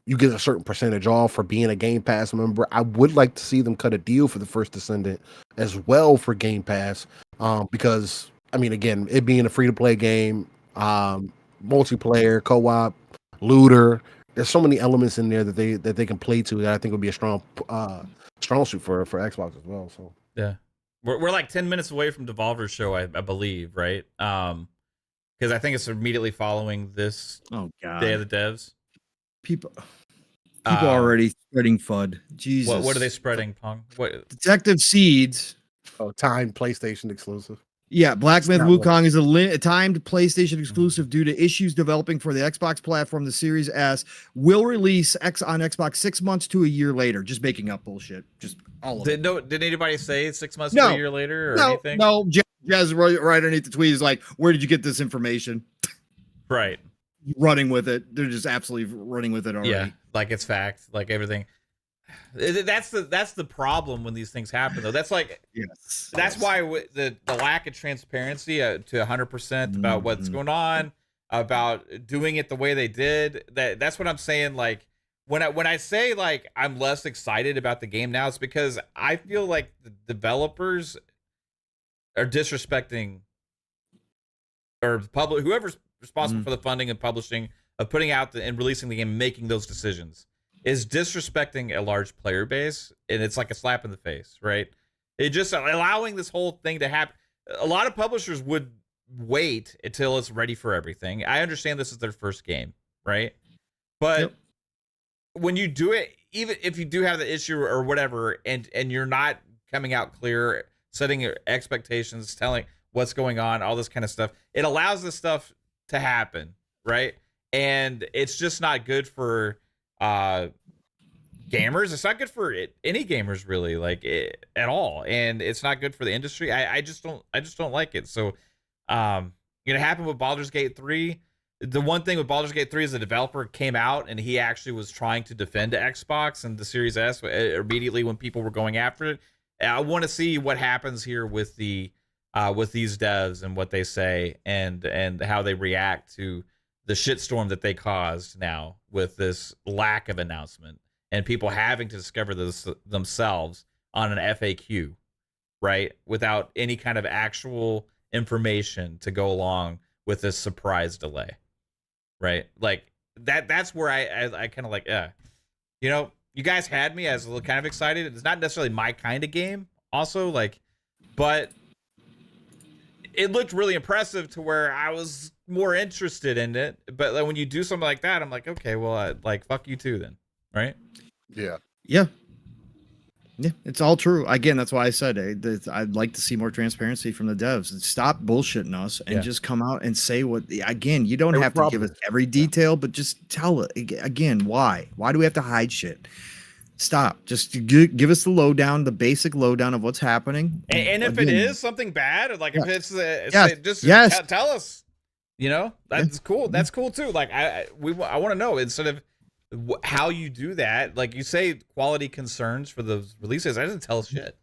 you get a certain percentage off for being a Game Pass member. I would like to see them cut a deal for the first Descendant as well for Game Pass, because I mean, again, it being a free-to-play game, multiplayer, co-op, looter, there's so many elements in there that they can play to that I think would be a strong suit for Xbox as well. So yeah. We're like 10 minutes away from Devolver's show, I believe, right? Because I think it's immediately following this Day of the Devs. People already spreading FUD. Jesus. What are they spreading, Pong? What? Detective Seeds. Oh, timed PlayStation exclusive. Yeah, Black Myth Wukong is a timed PlayStation exclusive due to issues developing for the Xbox platform. The Series S will release on Xbox 6 months to a year later. Just making up bullshit. Just all of it. Did anybody say 6 months to a year later or anything? No, Jazz right underneath the tweet is like, where did you get this information? Right. Running with it. They're just absolutely running with it already. Yeah, like it's fact, like everything. That's the problem when these things happen, though. That's like, that's why the lack of transparency to 100% about what's going on, about doing it the way they did. That's what I'm saying. Like when I say like I'm less excited about the game now, it's because I feel like the developers are disrespecting, or the public, whoever's responsible for the funding and publishing of putting out and releasing the game, making those decisions, is disrespecting a large player base, and it's like a slap in the face, right? It just allowing this whole thing to happen. A lot of publishers would wait until it's ready for everything. I understand this is their first game, right? But when you do it, even if you do have the issue or whatever, and you're not coming out clear, setting your expectations, telling what's going on, all this kind of stuff, it allows this stuff to happen, right? And it's just not good for gamers. It's not good for any gamers really, like at all, and it's not good for the industry. I just don't like it. So it happened with Baldur's Gate 3. The one thing with Baldur's Gate 3 is the developer came out and he actually was trying to defend Xbox and the Series S immediately when people were going after it. I want to see what happens here with the with these devs and what they say and how they react to the shitstorm that they caused now with this lack of announcement and people having to discover this themselves on an FAQ, right? Without any kind of actual information to go along with this surprise delay, right? Like that's where I kind of like, you know, you guys had me as a little kind of excited. It's not necessarily my kind of game also, like, but it looked really impressive to where I was more interested in it. But like, when you do something like that, I'm like, okay, well, like, fuck you too then, right? Yeah. Yeah, it's all true. Again, that's why I said I'd like to see more transparency from the devs. Stop bullshitting us and just come out and say what. Again, you don't have to give us every detail, but just tell it. Again, why? Why do we have to hide shit? Stop. Just give us the lowdown, the basic lowdown of what's happening. And if it is something bad, or like if it's tell us. You know, that's cool. That's cool too. Like I want to know, instead of how you do that. Like you say, quality concerns for those releases. I didn't tell us shit.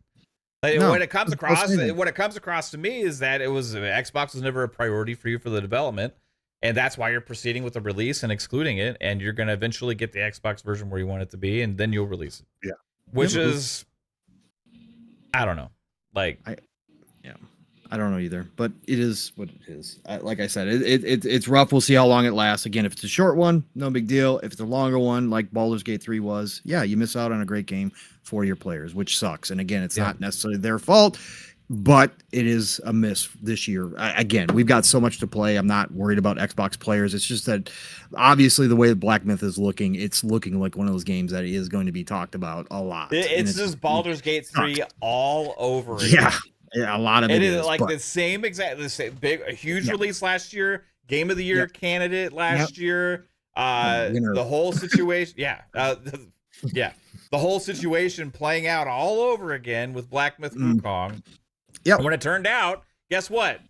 Like, when it comes across to me is that Xbox was never a priority for you for the development, and that's why you're proceeding with the release and excluding it, and you're going to eventually get the Xbox version where you want it to be, and then you'll release it. Yeah, which is, I don't know, like. I don't know either, but it is what it is. Like I said, it's rough. We'll see how long it lasts. Again, if it's a short one, no big deal. If it's a longer one, like Baldur's Gate 3 was, you miss out on a great game for your players, which sucks. And again, it's not necessarily their fault, but it is a miss this year. Again, we've got so much to play. I'm not worried about Xbox players. It's just that obviously the way Black Myth is looking, it's looking like one of those games that is going to be talked about a lot. It's just Baldur's Gate 3 all over again. Yeah. Yeah, a lot of it is like but... the same a huge release last year, game of the year candidate last year. The whole situation, the whole situation playing out all over again with Black Myth Wukong. Yep. When it turned out, guess what?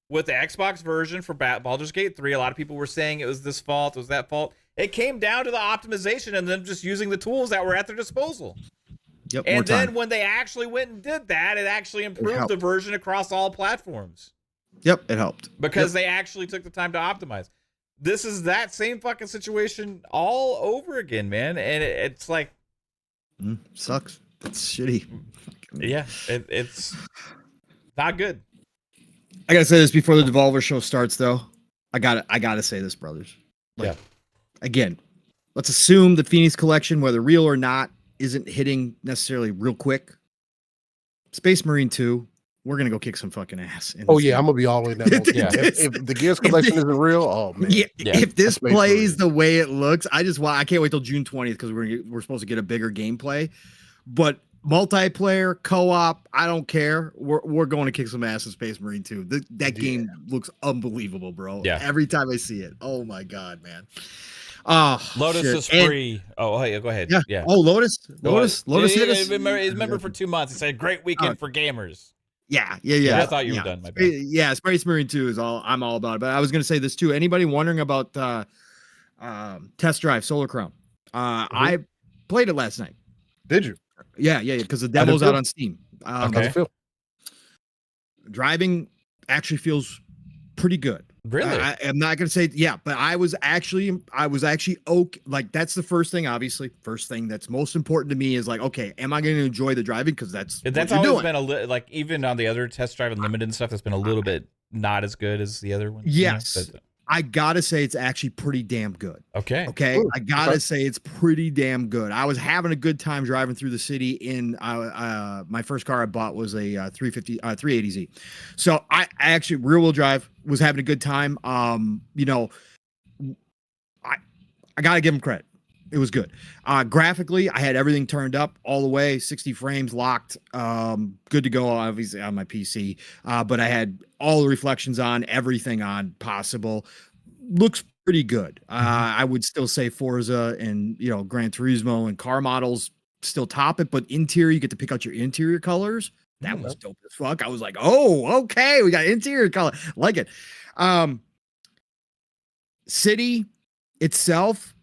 With the Xbox version for Baldur's Gate 3, a lot of people were saying it was this fault, it was that fault. It came down to the optimization and them just using the tools that were at their disposal. Yep, and then when they actually went and did that, it actually improved the version across all platforms. Yep, it helped. Because they actually took the time to optimize. This is that same fucking situation all over again, man. And it's like... sucks. It's shitty. Yeah, it's not good. I gotta say this before the Devolver show starts, though. I gotta say this, brothers. Again, let's assume the Phoenix Collection, whether real or not, isn't hitting necessarily real quick. Space Marine 2, we're gonna go kick some fucking ass. I'm gonna be all in that. If the Gears collection isn't real, oh man. If this plays the way it looks, I can't wait till June 20th because we're supposed to get a bigger gameplay. But multiplayer, co-op, I don't care. We're going to kick some ass in Space Marine 2. That game looks unbelievable, bro. Yeah. Every time I see it. Oh my god, man. Oh, Lotus is free. Go ahead. Yeah. Oh, Lotus hit us. He's a member for 2 months. He said, "Great weekend for gamers." Yeah. I thought you were done. My bad. Yeah, Space Marine 2 is I'm all about it. But I was going to say this too. Anybody wondering about Test Drive Solar Crown? I played it last night. Did you? Yeah, because the demo's out on Steam. How's it feel? Driving actually feels pretty good. Really? I'm not gonna say but I was actually okay. Like that's the first thing, obviously. First thing that's most important to me is like, okay, am I gonna enjoy the driving? Because that's always been like even on the other Test Drive Unlimited and stuff, it's been a little bit not as good as the other ones. Yes. I gotta say it's actually pretty damn good. Okay. Ooh, I gotta say it's pretty damn good. I was having a good time driving through the city in my first car I bought was a 380Z. So I actually rear wheel drive, was having a good time. I gotta give them credit. It was good. Graphically, I had everything turned up all the way, 60 frames locked, good to go, obviously on my PC. But I had all the reflections on, everything on possible. Looks pretty good. I would still say Forza and Gran Turismo and car models still top it, but interior, you get to pick out your interior colors. That was dope as fuck. I was like, oh, okay, we got interior color. Like it. City itself,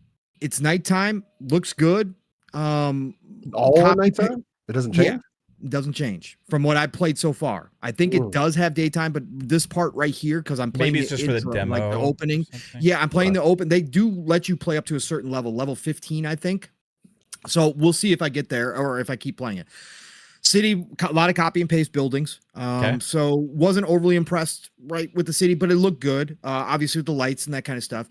it's nighttime, looks good. All nighttime? It doesn't change? Yeah, it doesn't change from what I played so far. I think it does have daytime, but this part right here, because I'm playing maybe it's just for the demo, like the opening. Yeah, I'm playing the open. They do let you play up to a certain level 15, I think. So we'll see if I get there or if I keep playing it. City, a lot of copy and paste buildings. So wasn't overly impressed with the city, but it looked good. Obviously with the lights and that kind of stuff.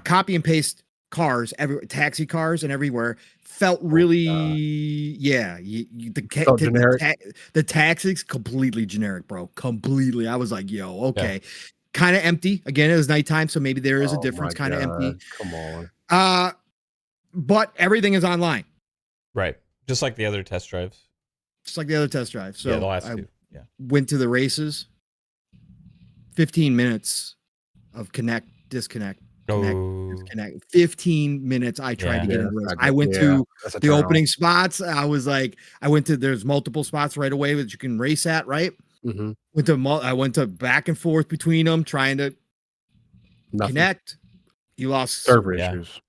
Copy and paste cars, taxi cars and everywhere felt really, the taxis completely generic, bro. Completely. I was like, yo, okay. Kind of empty. Again, it was nighttime, so maybe there is a difference. Kind of empty. Come on. But everything is online. Right. Just like the other test drives. So the last two. Yeah. Went to the races. 15 minutes of disconnect. 15 minutes I tried to get in the race. I went to the opening spots. There's multiple spots right away that you can race at, right? I went to back and forth between them trying to connect. You lost server issues.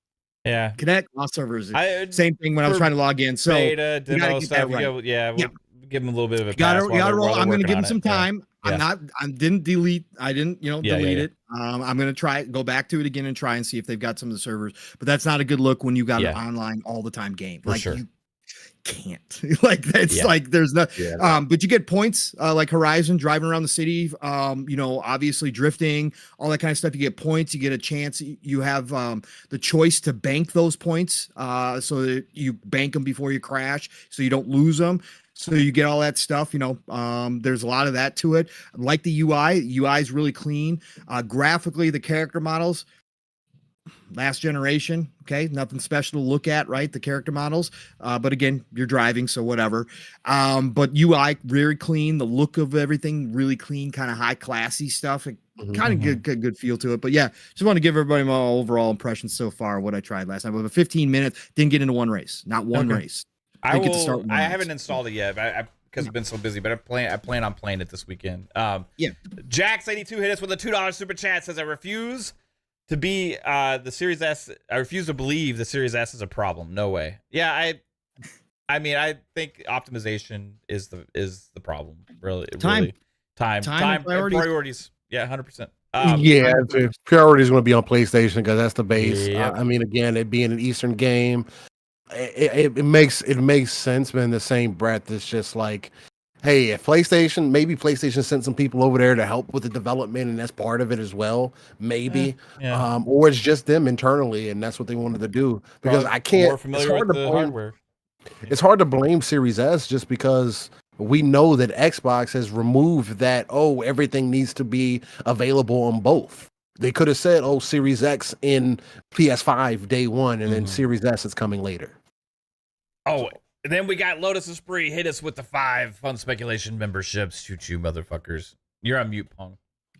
Yeah. Connect, lost servers. Same thing when I was trying to log in. So beta, demo stuff. We'll give them a little bit of a pass. Gotta roll. I'm going to give them some time. I didn't delete it. I'm going to go back to it again and try and see if they've got some of the servers, but that's not a good look when you got an online all the time game. You can't there's no, but you get points, like Horizon driving around the city, obviously drifting, all that kind of stuff. You get points, you get a chance. You have, the choice to bank those points, so that you bank them before you crash, so you don't lose them. So you get all that stuff, there's a lot of that to it. I like the UI is really clean. Graphically, the character models, last generation. Okay, nothing special to look at, right? The character models, but again, you're driving, so whatever. But UI very clean. The look of everything really clean, kind of high classy stuff. Kind of good feel to it. But yeah, just want to give everybody my overall impression so far. What I tried last night, but 15 minutes, didn't get into one race, not one race. I haven't installed it yet, because I've been so busy. But I plan on playing it this weekend. Yeah. Jax82 hit us with a $2 super chat. Says, I refuse to be the Series S. I refuse to believe the Series S is a problem. No way. Yeah, I mean, I think optimization is the problem. Really, time, and priorities. Yeah, 100%. Yeah, the priority is going to be on PlayStation because that's the base. I mean, again, it being an Eastern game, it makes sense, but in the same breath, it's just like, hey, if maybe PlayStation sent some people over there to help with the development, and that's part of it as well, maybe. Or it's just them internally, and that's what they wanted to do. Because I can't. More familiar with the hardware. It's hard to blame Series S just because we know that Xbox has removed that, everything needs to be available on both. They could have said, Series X in PS5 day one, and then Series S is coming later. And then we got Lotus Esprit hit us with the 5 Fun Speculation memberships. Choo-choo, motherfuckers. You're on mute, Pong.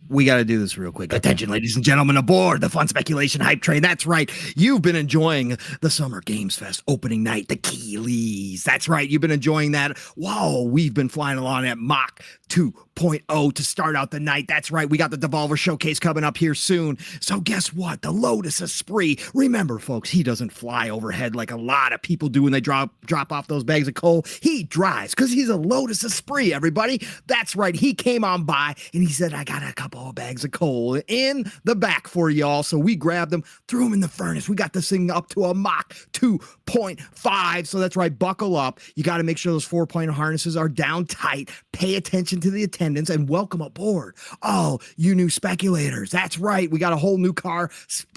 We got to do this real quick. Attention, ladies and gentlemen, aboard the Fun Speculation Hype Train. That's right. You've been enjoying the Summer Games Fest opening night, the Keighley's. That's right. You've been enjoying that. Wow, we've been flying along at Mach 2.0 to start out the night. That's right. We got the Devolver Showcase coming up here soon. So guess what? The Lotus Esprit. Remember, folks, he doesn't fly overhead like a lot of people do when they drop off those bags of coal. He drives because he's a Lotus Esprit, everybody. That's right. He came on by and he said, I got a couple of bags of coal in the back for y'all. So we grabbed them, threw them in the furnace. We got this thing up to a Mach 2.5. So that's right. Buckle up. You got to make sure those 4-point harnesses are down tight. Pay attention to the attendants and welcome aboard all you new speculators. That's right. We got a whole new car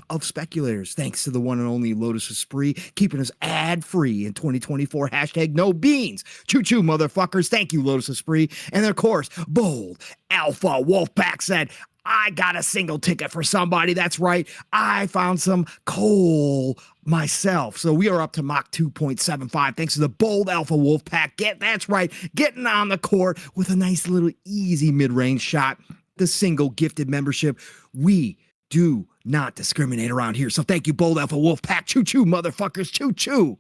of speculators thanks to the one and only Lotus Esprit, keeping us ad free in 2024. Hashtag no beans. Choo choo, motherfuckers. Thank you, Lotus Esprit. And of course, Bold Alpha Wolfpack said, I got a single ticket for somebody. That's right. I found some coal myself. So we are up to Mach 2.75 thanks to the Bold Alpha Wolfpack. That's right. Getting on the court with a nice little easy mid-range shot. The single gifted membership. We do not discriminate around here. So thank you, Bold Alpha Wolfpack. Choo-choo, motherfuckers. Choo-choo.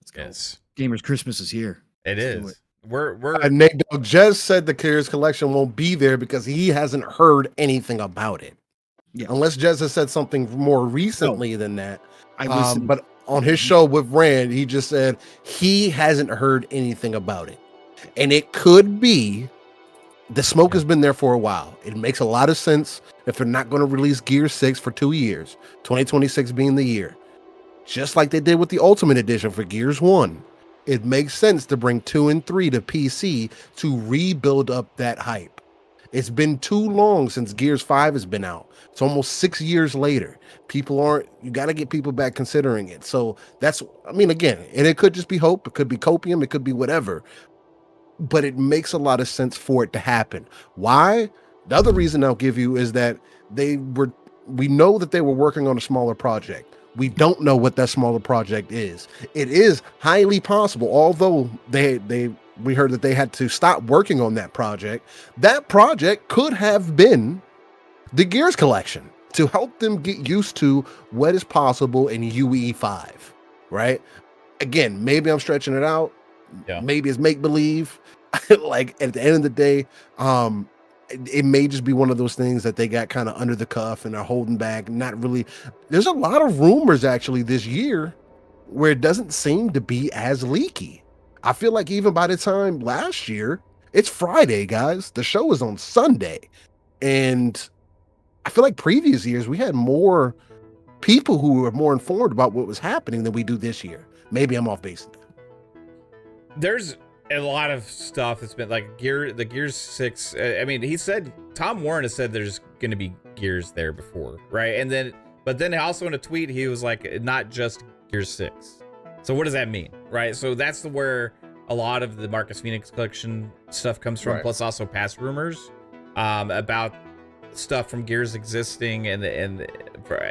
Let's go. Yes. Gamers Christmas is here. It is. We're Nate Dogg just said the Curious Collection won't be there because he hasn't heard anything about it. Yeah. Unless Jez has said something more recently than that. But on his show with Rand, he just said he hasn't heard anything about it. And it could be the smoke has been there for a while. It makes a lot of sense if they're not going to release Gear 6 for 2 years, 2026 being the year. Just like they did with the Ultimate Edition for Gears 1. It makes sense to bring 2 and 3 to PC to rebuild up that hype. It's been too long since Gears 5 has been out. It's almost 6 years later. You got to get people back considering it. So again, and it could just be hope. It could be copium. It could be whatever. But it makes a lot of sense for it to happen. Why? The other reason I'll give you is that we know that they were working on a smaller project. We don't know what that smaller project is. It is highly possible, although we heard that they had to stop working on that project. That project could have been the Gears collection to help them get used to what is possible in UE5, right? Again, maybe I'm stretching it out. Yeah. Maybe it's make-believe. Like at the end of the day, it may just be one of those things that they got kind of under the cuff and are holding back. Not really. There's a lot of rumors actually this year where it doesn't seem to be as leaky. I feel like even by the time last year, it's Friday, guys. The show is on Sunday. And I feel like previous years, we had more people who were more informed about what was happening than we do this year. Maybe I'm off base. There's a lot of stuff that's been like the Gears 6. I mean, Tom Warren has said there's going to be Gears there before, right? But then also in a tweet, he was like, not just Gears 6. So what does that mean, right? So that's where a lot of the Marcus Phoenix collection stuff comes from, right. Plus also past rumors about stuff from Gears existing and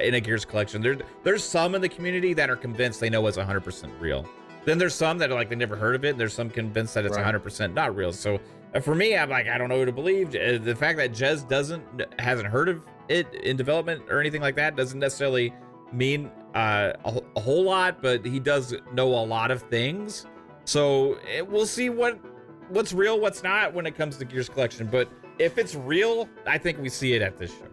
in a Gears collection. There's some in the community that are convinced they know it's 100% real. Then there's some that are like they never heard of it. And there's some convinced that it's 100% not real. So for me, I'm like, I don't know who to believe. The fact that Jez hasn't heard of it in development or anything like that doesn't necessarily mean a whole lot, but he does know a lot of things. So we'll see what's real, what's not when it comes to Gears collection. But if it's real, I think we see it at this show,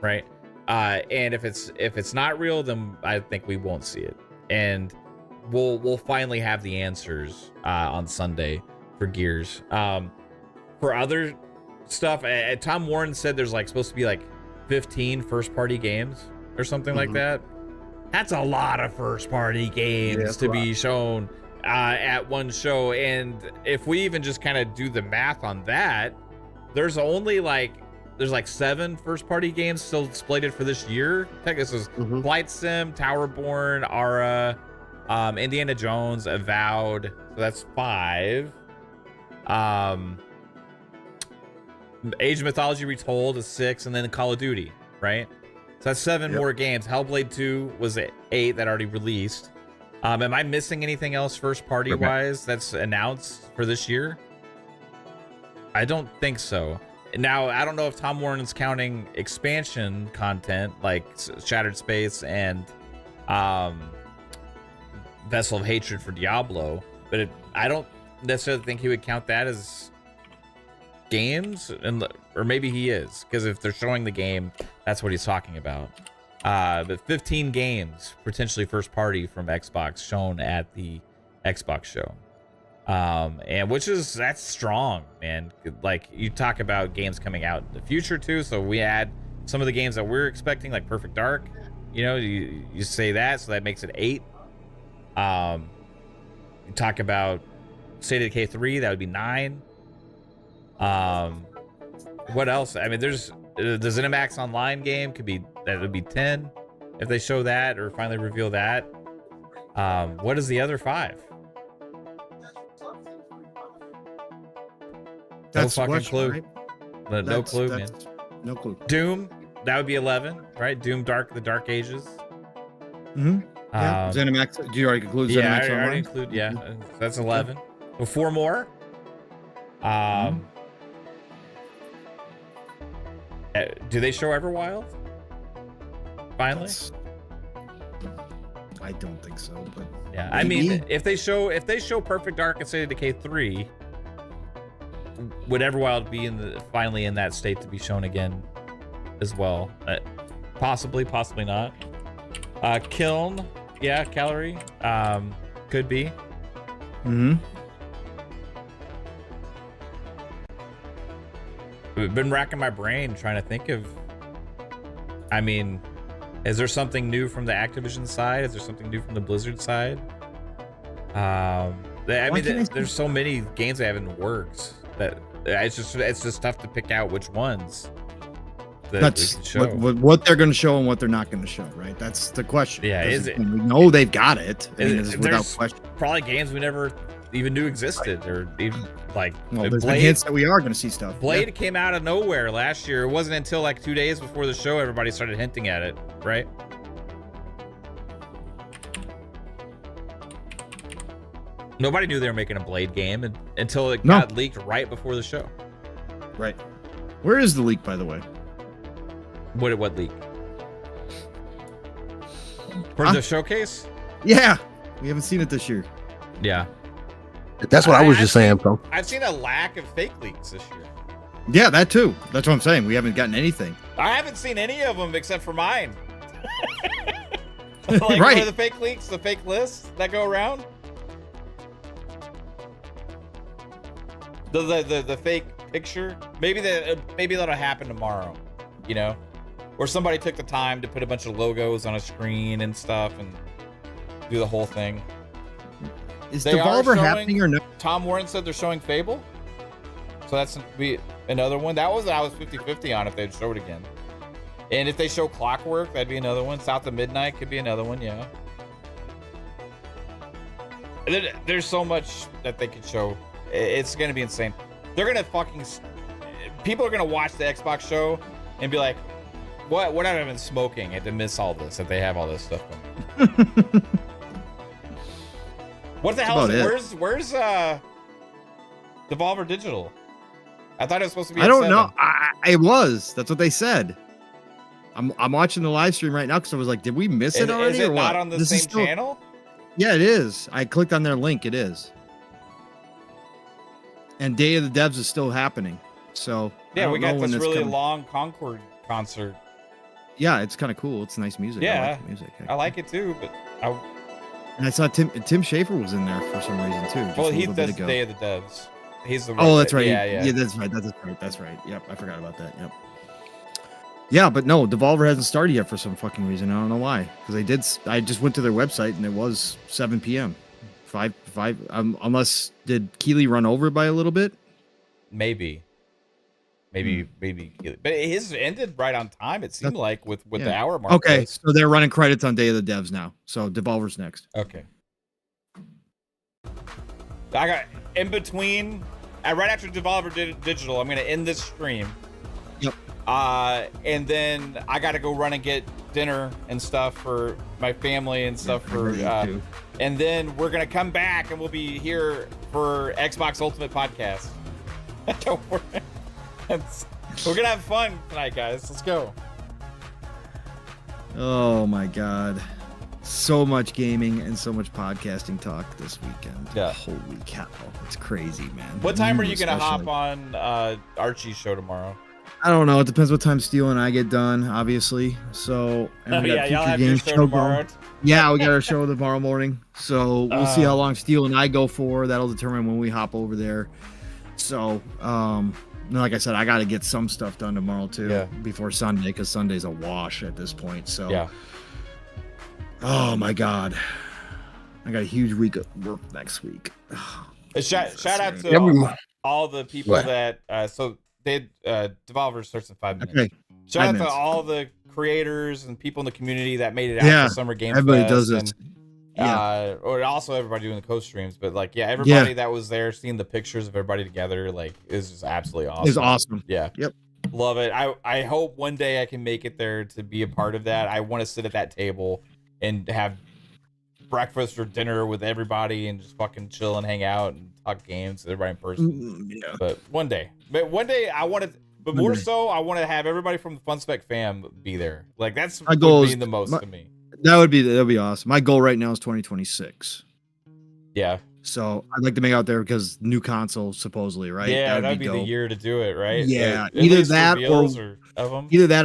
right? And if it's not real, then I think we won't see it. And we'll finally have the answers on Sunday for Gears. For other stuff, Tom Warren said there's like supposed to be like 15 first-party games or something like that. That's a lot of first-party games to be shown at one show. And if we even just kind of do the math on that, there's like 7 first-party games still slated for this year. I think this is Flight Sim, Towerborn, Ara, Indiana Jones, Avowed. So that's 5. Age of Mythology Retold is 6, and then Call of Duty, right? So that's 7 more games. Hellblade 2 was 8 that already released. Am I missing anything else first party wise that's announced for this year? I don't think so. Now, I don't know if Tom Warren's counting expansion content like Shattered Space and Vessel of Hatred for Diablo, but I don't necessarily think he would count that as games, or maybe he is, because if they're showing the game, that's what he's talking about. But 15 games potentially first party from Xbox shown at the Xbox show, and that's strong, man. Like, you talk about games coming out in the future too, so we add some of the games that we're expecting, like Perfect Dark, you say that, so that makes it 8. You talk about State of Decay 3, that would be 9. What else? I mean, there's the ZeniMax Online game that would be 10 if they show that or finally reveal that. What is the other 5? That's no fucking clue. Right? No clue, man. No clue. Doom, that would be 11, right? Doom the Dark Ages. Yeah. ZeniMax. Do you already include ZeniMax Yeah, I Online? already include. That's 11. Well, 4 more. Do they show Everwild? Finally? I don't think so, but yeah. Maybe. I mean, if they show Perfect Dark and State of Decay 3, would Everwild be finally in that state to be shown again as well? Possibly not. Kiln, yeah, Calorie, could be. I've been racking my brain trying to think of, I mean, is there something new from the Activision side? Is there something new from the Blizzard side? There's so many games they have in the works that it's just tough to pick out which ones that's what they're going to show and what they're not going to show, right? That's the question. Yeah, is it? We know they've got it. Without question. Probably games we never even knew existed, or even like. Well, there's hints that we are going to see stuff. Blade came out of nowhere last year. It wasn't until like 2 days before the show everybody started hinting at it, right? Nobody knew they were making a Blade game until it got leaked right before the show. Right. Where is the leak, by the way? What leak? For the showcase? Yeah. We haven't seen it this year. Yeah. That's what I was just saying, bro. I've seen a lack of fake leaks this year. Yeah, that too. That's what I'm saying. We haven't gotten anything. I haven't seen any of them except for mine. Like, right. What are the fake leaks, the fake lists that go around? The fake picture. Maybe that'll happen tomorrow, or somebody took the time to put a bunch of logos on a screen and stuff and do the whole thing. Is Devolver happening or no? Tom Warren said they're showing Fable, so that's be another one. I was 50-50 on if they'd show it again. And if they show Clockwork, that'd be another one. South of Midnight could be another one, yeah. There's so much that they could show. It's going to be insane. They're going to people are going to watch the Xbox show and be like, What have I been smoking and to miss all this? That they have all this stuff going. What the hell is it? Where's Devolver Digital? I thought it was supposed to be. I don't know. It was. That's what they said. I'm watching the live stream right now because I was like, did we miss it already? Is it or not what? on the same channel? Yeah, it is. I clicked on their link. It is. And Day of the Devs is still happening. So yeah, we got this really long Concord concert. Yeah, it's kind of cool. It's nice music. Yeah, I like the music. I like it too. But and I saw Tim Schafer was in there for some reason too. Well, he does Day of the Devs. He's the oh, that's right. Yeah, that's right. That's right. Yep, I forgot about that. Yep. Yeah, but no, Devolver hasn't started yet for some fucking reason. I don't know why. Because I just went to their website and it was 7 p.m. 5. Unless did Keighley run over by a little bit? Maybe. But his ended right on time. It seemed like with the hour mark. Okay, so they're running credits on Day of the Devs now. So Devolver's next. Okay. I got in between. Right after Devolver Digital, I'm gonna end this stream. Yep. And then I got to go run and get dinner and stuff for my family and stuff and then we're gonna come back and we'll be here for Xbox Ultimate Podcast. We're gonna have fun tonight, guys. Let's go. Oh my god, so much gaming and so much podcasting talk this weekend. Yeah. Holy cow, it's crazy, man. What time are you gonna hop on Archie's show tomorrow? I don't know. It depends what time Steele and I get done, obviously. So, and we got y'all have your show tomorrow. Yeah, we got our show tomorrow morning. So we'll see how long Steele and I go for. That'll determine when we hop over there. So, like I said, I got to get some stuff done tomorrow too, before Sunday, because Sunday's a wash at this point. So, yeah. Oh my God, I got a huge week of work next week. Shout out to all the people that so they Devolver starts in 5 minutes. Okay. Shout out to all the creators and people in the community that made it out to Summer Game Fest. Everybody does this. Or also everybody doing the co-streams, but like everybody that was there, seeing the pictures of everybody together, like is just absolutely awesome. It's awesome. Yeah. Yep. Love it. I hope one day I can make it there to be a part of that. I want to sit at that table and have breakfast or dinner with everybody and just fucking chill and hang out and talk games with everybody in person. Yeah. But one day I want to, but more so I want to have everybody from the Fun Spec fam be there. Like that's what would mean the most to me. That'd be awesome. My goal right now is 2026. Yeah. So I'd like to make out there because new console supposedly, right? Yeah, that'd be the year to do it, right? Yeah, either that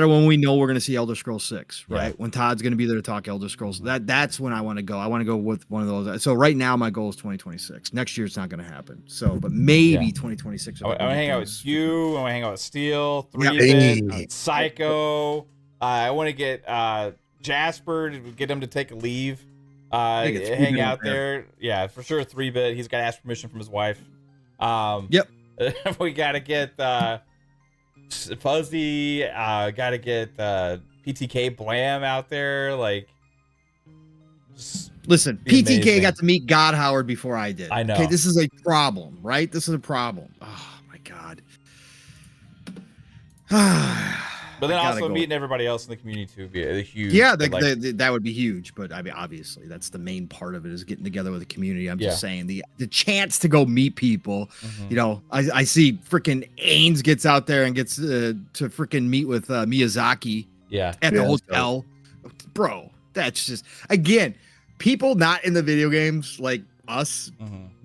or when we know we're gonna see Elder Scrolls 6, right? Yeah. When Todd's gonna be there to talk Elder Scrolls, that's when I want to go. I want to go with one of those. So right now my goal is 2026. Next year it's not gonna happen. So, but maybe 2026. I want to hang out with you. I want to hang out with Steel, 3-Bit, Psycho. I want to get Jasper to get him to take a leave. Hang out there. Yeah, for sure. 3-Bit. He's got to ask permission from his wife. Yep. We got to get Fuzzy. Got to get PTK Blam out there. Like, listen, PTK amazing. Got to meet God Howard before I did. I know. Okay, this is a problem, right? This is a problem. Oh my God. But then also meeting everybody else in the community too would be a huge. Yeah, that would be huge. But I mean, obviously, that's the main part of it is getting together with the community. I'm just saying the chance to go meet people. You know, I see freaking Ains gets out there and gets to freaking meet with Miyazaki. Yeah, at the hotel, bro. That's just again, people not in the video games like us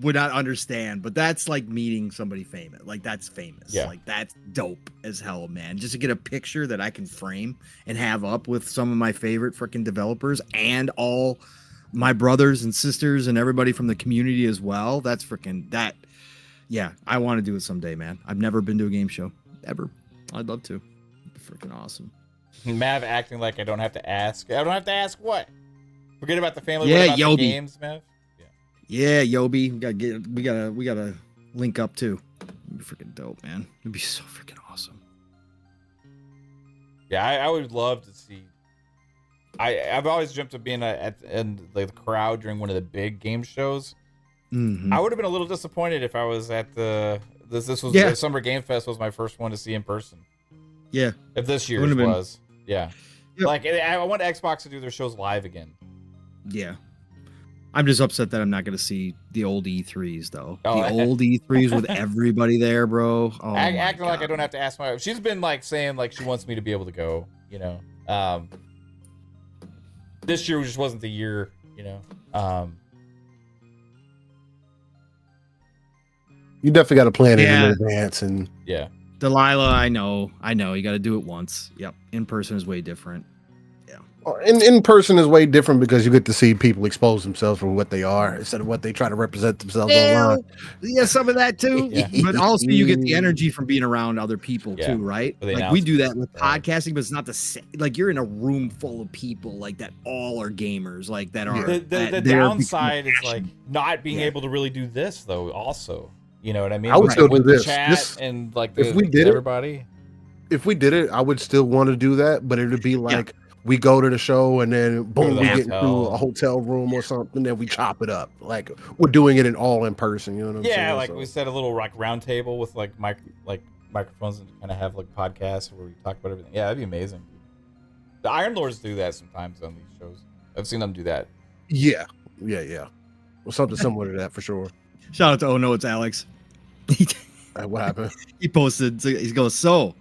would not understand, but that's like meeting somebody famous. Like that's famous. Yeah. Like that's dope as hell, man. Just to get a picture that I can frame and have up with some of my favorite freaking developers and all my brothers and sisters and everybody from the community as well. That's freaking that. Yeah, I want to do it someday, man. I've never been to a game show ever. I'd love to. Freaking awesome. Mav acting like I don't have to ask. I don't have to ask what? Forget about the family. Yeah, what about Yobi. the games, Mav? Yeah, Yobi, we gotta link up too. It'd be freaking dope, man. It'd be so freaking awesome. Yeah, I would love to see. I've always dreamt of being in the crowd during one of the big game shows. I would have been a little disappointed if I was at the Summer Game Fest was my first one to see in person. Yeah, if this year's was. Yeah. Yep. Like, I want Xbox to do their shows live again. Yeah. I'm just upset that I'm not going to see the old E3s, though. Oh, the old E3s with everybody there, bro. Oh, Acting like I don't have to ask my wife. She's been like saying like she wants me to be able to go, you know. This year just wasn't the year, you know. You definitely got to plan it in advance. And yeah. Delilah, I know. You got to do it once. Yep. In person is way different. in person is way different because you get to see people expose themselves for what they are instead of what they try to represent themselves online. Yeah, some of that too. But also you get the energy from being around other people too, right? Like we do that with podcasting, but it's not the same. Like you're in a room full of people like that all are gamers, like that are the downside is like not being able to really do this though also. You know what I mean? I would still do this. Chat and like if we did everybody. If we did it, I would still want to do that, but it would be like we go to the show and then boom, we get into a hotel room or something, and then we chop it up. Like we're doing it all in person. You know what I'm saying? Yeah, like we set a little like round table with like microphones and kind of have like podcasts where we talk about everything. Yeah, that'd be amazing. The Iron Lords do that sometimes on these shows. I've seen them do that. Yeah. Well, something similar to that for sure. Shout out to Oh No, it's Alex. What happened? He posted. He goes, "So,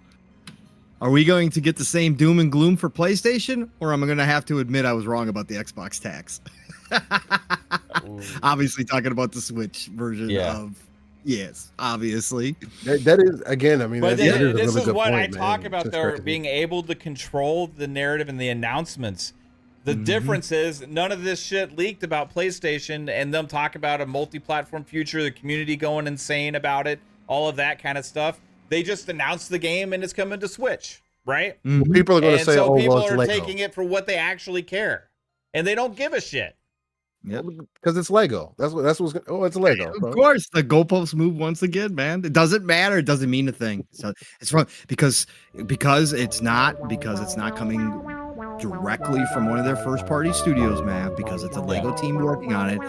are we going to get the same doom and gloom for PlayStation, or am I going to have to admit I was wrong about the Xbox tax?" Obviously, talking about the Switch version of. Yes, obviously. That is again. I mean, but that is a this really is good what point, I talk man. about. They're being able to control the narrative and the announcements. The difference is none of this shit leaked about PlayStation and them talk about a multi-platform future, the community going insane about it, all of that kind of stuff. They just announced the game and it's coming to Switch, right? Well, people are going to say, so "Oh, people well, it's are Lego." taking it for what they actually care, and they don't give a shit. Yep, because it's Lego. That's what's. Oh, it's Lego. Of course, the goalposts move once again, man. It doesn't matter. It doesn't mean a thing. So it's wrong because it's not coming directly from one of their first party studios, man, because it's a Lego team working on it.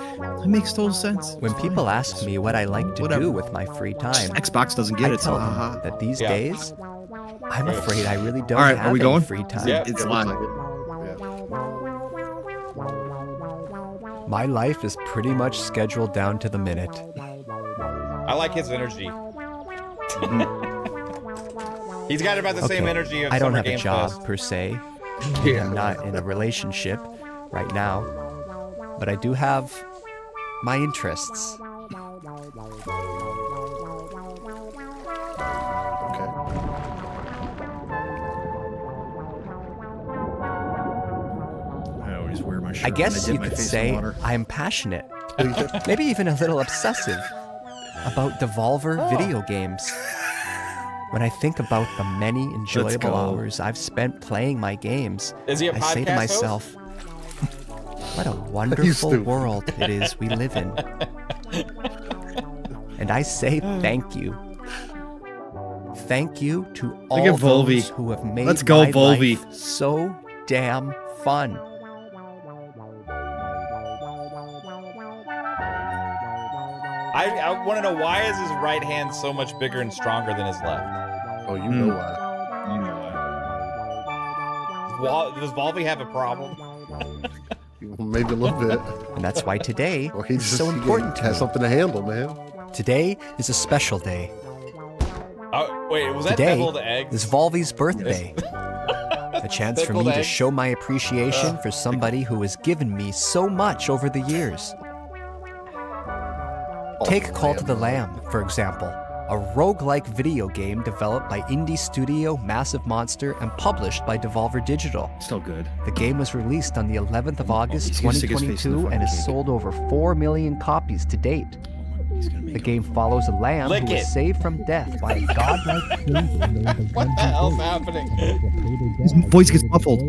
It makes total sense. When people ask me what I like to do with my free time, Xbox doesn't get I it. tell them that these days, I'm afraid I really don't All right, have are we any going? free time. It's live. My life is pretty much scheduled down to the minute. I like his energy. He's got about the same energy of I don't Summer have Game a job Fest. per se. I'm not in a relationship right now, but I do have my interests. I always wear my shirt. I guess when you dip my could face in say water. I'm passionate, maybe even a little obsessive about Devolver video games. When I think about the many enjoyable hours I've spent playing my games, Is he a I say to podcast myself, what a wonderful world it is we live in. And I say thank you. Thank you to all at Volvi. those who have made Let's go, my Volvi. life so damn fun. I want to know why is his right hand so much bigger and stronger than his left? Oh, you know why. You know why. Does Volvi have a problem? Maybe a little bit. And that's why today He's is so he important to has me. something to handle, man. Today is a special day. Oh, wait, was that Today pickled eggs? is Volvi's birthday. A chance for me Pickled to egg? show my appreciation for somebody who has given me so much over the years. Take Call to the Lamb, for example, a roguelike video game developed by indie studio Massive Monster and published by Devolver Digital. Still good. The game was released on the 11th of August, he's gonna stick his face in the 2022, front and of has the sold over 4 million copies to date. The game follows a lamb Lick who it. is saved from death by a godlike creature named the What the hell's happening? His voice gets muffled.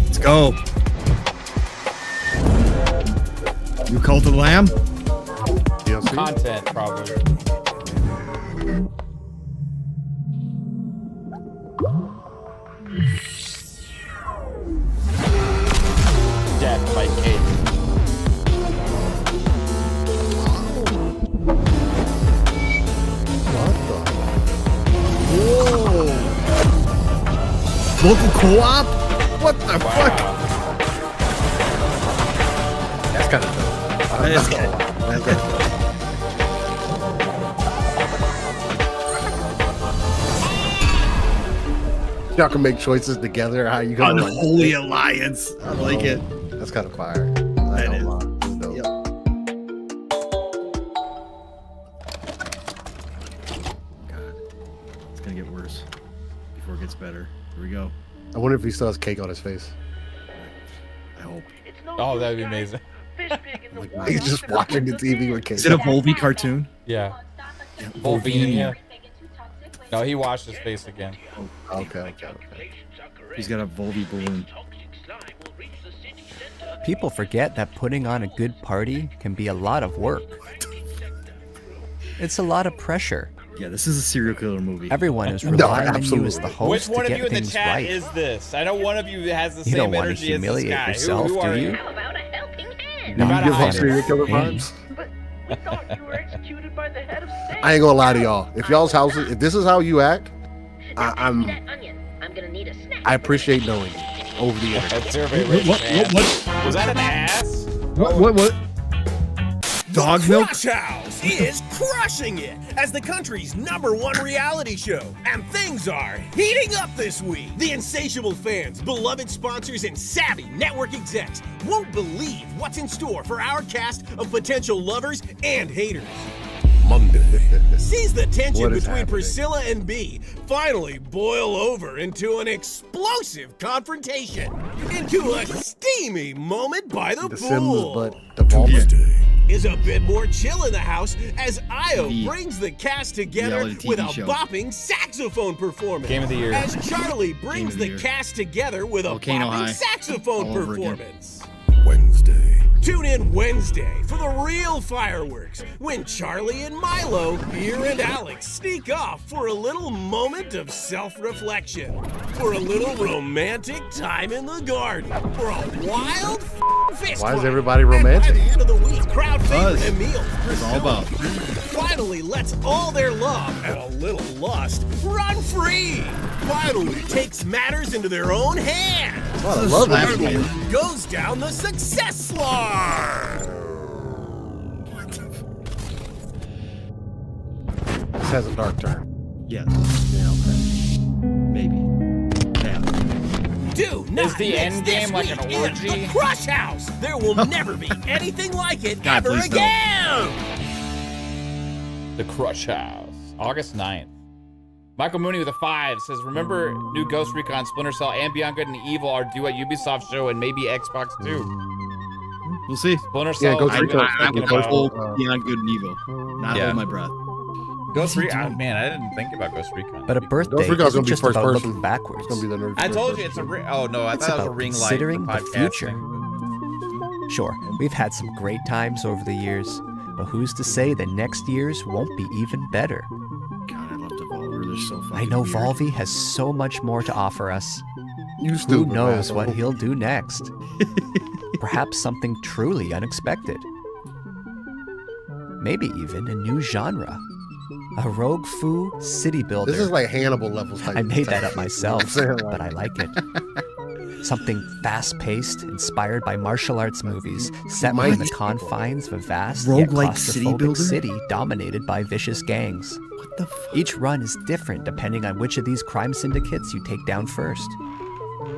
Let's go. You Cult of the Lamb? Content, probably. Death by Kate. Local co-op? What the fuck? That's kind of dope. That is good. That's good. Y'all can make choices together. How you gonna Unholy alliance? I like it. That's kind of fire. That is. Yep. God, it's gonna get worse before it gets better. Here we go. I wonder if he still has cake on his face. I hope. Oh, that'd be amazing. He's just watching the TV with cake. Is it a Volvi cartoon? Yeah. Volvi. No, he washed his face again. Okay. He's got a Volvi balloon. People forget that putting on a good party can be a lot of work. It's a lot of pressure. Yeah, this is a serial killer movie. Everyone is relying on you as the host Which one to of get you in the things chat right. is this? I know one of you has the You same don't want to energy as this humiliate guy. yourself, who are do you? you? Do you give off serial killer vibes? I ain't gonna lie to y'all. If y'all's houses, if this is how you act, I appreciate knowing you over the internet. What? Was that an ass? What? Dog milk? Crush House is crushing it as the country's #1 reality show. And things are heating up this week. The insatiable fans, beloved sponsors, and savvy network execs won't believe what's in store for our cast of potential lovers and haters. Monday sees the tension between Priscilla and B finally boil over into an explosive confrontation, into a steamy moment by the pool. Tuesday is a bit more chill in the house as Io brings the cast together with a bopping saxophone performance. Game of the year. As Charlie brings the cast together with a Volcano bopping High. saxophone All over again. performance. Wednesday. Tune in Wednesday for the real fireworks when Charlie and Milo, Beer and Alex sneak off for a little moment of self-reflection, for a little romantic time in the garden, for a wild fist Why is fight. everybody And by romantic? the end of the week, crowd favorite Buzz. Emil It's all about. finally lets all their love and a little lust run free. Finally takes matters into their own hands. I love Slap it. you. Goes down the success slide. This has a dark turn. Yes. Yeah, okay. Maybe. Yeah. Do not Is the miss end game this like an week in orgy? The Crush House. There will never be anything like it God, ever please don't. again. The Crush House, August 9th. Michael Mooney with a 5 says, remember new Ghost Recon, Splinter Cell, and Beyond Good and Evil are due at Ubisoft show and maybe Xbox too. We'll see. Splinter Cell, Ghost I've been Recon. thinking I'm hold about. beyond good and evil. Not Yeah. hold my breath. Ghost Recon, man, I didn't think about Ghost Recon. But a birthday Ghost Recon's isn't gonna be just first about person. looking backwards. It's gonna be the nerd. I told you it's a ring. Oh no, I It's thought it was a about ring light. considering for the future. podcasting. Sure, we've had some great times over the years, but who's to say that next year's won't be even better? God, I love Devolver. They're so fucking I know weird. Volvi has so much more to offer us. You Who stupid knows asshole. what he'll do next? Perhaps something truly unexpected. Maybe even a new genre. A rogue foo city builder. This is like Hannibal levels. Type I made that type up myself, but I like it. Something fast-paced, inspired by martial arts movies, set within the confines of a vast, yet Roguelike city claustrophobic builder? city dominated by vicious gangs. What the fuck? Each run is different depending on which of these crime syndicates you take down first.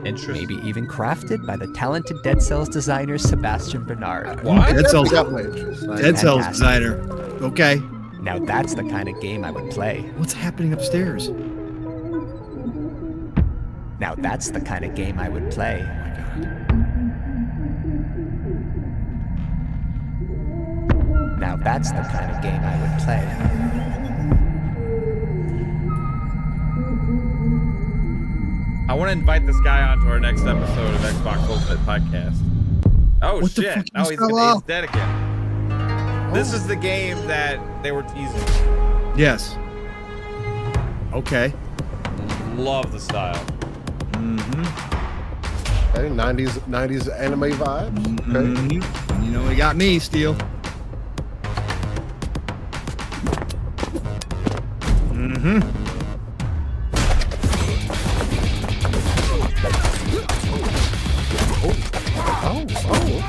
Interesting. Maybe even crafted by the talented Dead Cells designer Sebastian Bernard. What? Dead Cells. Got my interest. Dead Cells Fantastic. designer. Okay. Now that's the kind of game I would play. What's happening upstairs? Now that's the kind of game I would play. Now that's the kind of game I would play. I want to invite this guy onto our next episode of Xbox Ultimate Podcast. Oh What the shit! fuck Oh, is he's that? dead again. This is the game that they were teasing. Yes. Okay. Love the style. Okay, 90s anime vibes. Okay. Mhm. You know what got me, Steel?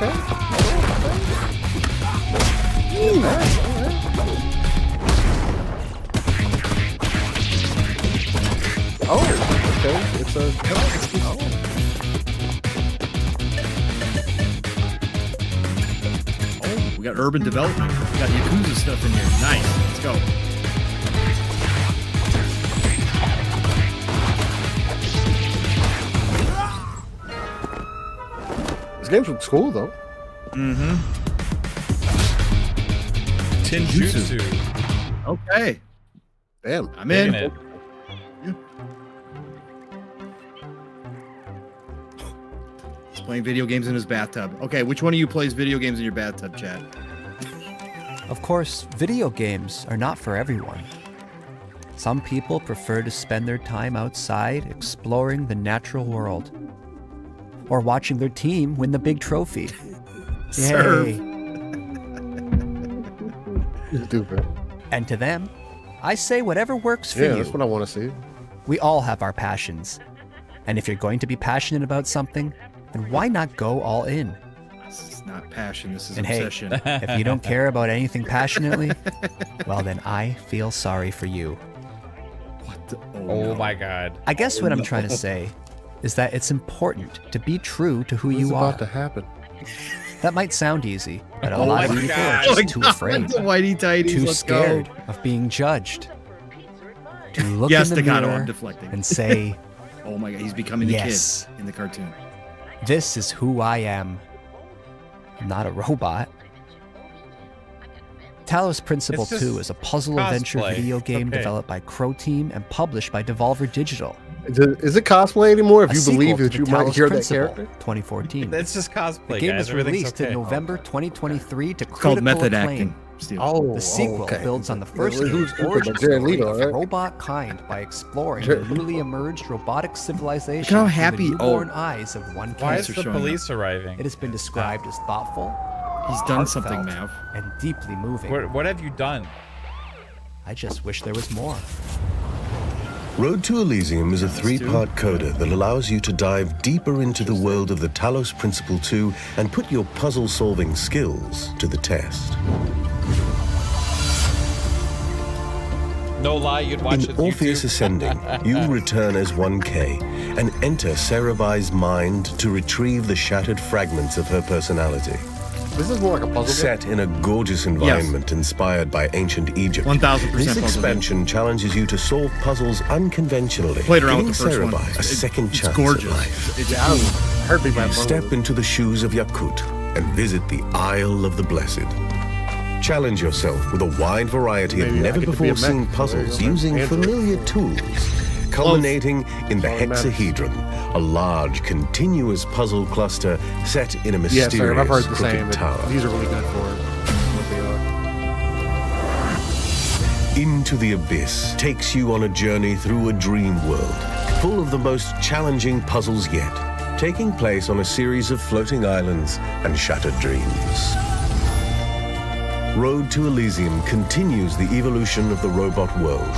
okay. Oh, okay. It's a. We got urban development. We got Yakuza stuff in here. Nice. Let's go. This game looks cool though. Mm-hmm. Tenjutsu. Okay. Damn. I'm in. It. He's playing video games in his bathtub. Okay, which one of you plays video games in your bathtub, Chad? Of course, video games are not for everyone. Some people prefer to spend their time outside exploring the natural world, or watching their team win the big trophy. Yay! Stupid. And to them, I say whatever works for Yeah, you. that's what I want to see. We all have our passions. And if you're going to be passionate about something, then why not go all in? This is not passion, this is And obsession. hey, if you don't care about anything passionately, well then I feel sorry for you. What the? Oh my god. I guess what I'm trying to say is that it's important to be true to who you are. What's about to happen? That might sound easy, but a Oh lot of my people God. are just too afraid, The whitey tighties, too let's scared go. of being judged, to look Yes, in the Staccato, mirror I'm deflecting. and say, Oh my god, he's becoming the Yes. kid in the cartoon. this is who I am. I'm not a robot. Talos Principle It's just 2 is a puzzle adventure cosplay. video game Okay. developed by Crow Team and published by Devolver Digital. Is it cosplay anymore? If A you sequel believe to that the you might Talos hear that Principle, character? 2014. That's just cosplay, The game guys. was Everything's released okay. in November 2023 to It's called critical method acclaim. acting. Steve. Oh, The sequel okay. builds on the first Who's game's origin Jared story Leto, of right? robot kind by exploring Jared- the newly emerged robotic civilization Look how through happy- the newborn eyes of one Why is character. the showing up. police arriving? It has been described as thoughtful, He's done something, heartfelt, Mav. and deeply moving. What have you done? I just wish there was more. Road to Elysium is a three-part coda that allows you to dive deeper into the world of the Talos Principle 2 and put your puzzle-solving skills to the test. No lie, you'd watch In it. Orpheus YouTube. Ascending, you return as 1K and enter Cerebai's mind to retrieve the shattered fragments of her personality. This is more like a puzzle game. Set in a gorgeous environment inspired by ancient Egypt, 1000% this puzzle expansion challenges you to solve puzzles unconventionally, Played around giving with the first one. Cerebai a second It's chance gorgeous. at life. It's Yeah, I heard me by Step into the shoes of Yakut and visit the Isle of the Blessed. Challenge yourself with a wide variety of Maybe I get to be a never-before-seen mech. puzzles There you go, using man. familiar tools, culminating in the all that matters. hexahedron, a large, continuous puzzle cluster set in a Yes, mysterious sir. I've heard the crooked same. tower. These are really good for what they are. Into the Abyss takes you on a journey through a dream world, full of the most challenging puzzles yet, taking place on a series of floating islands and shattered dreams. Road to Elysium continues the evolution of the robot world,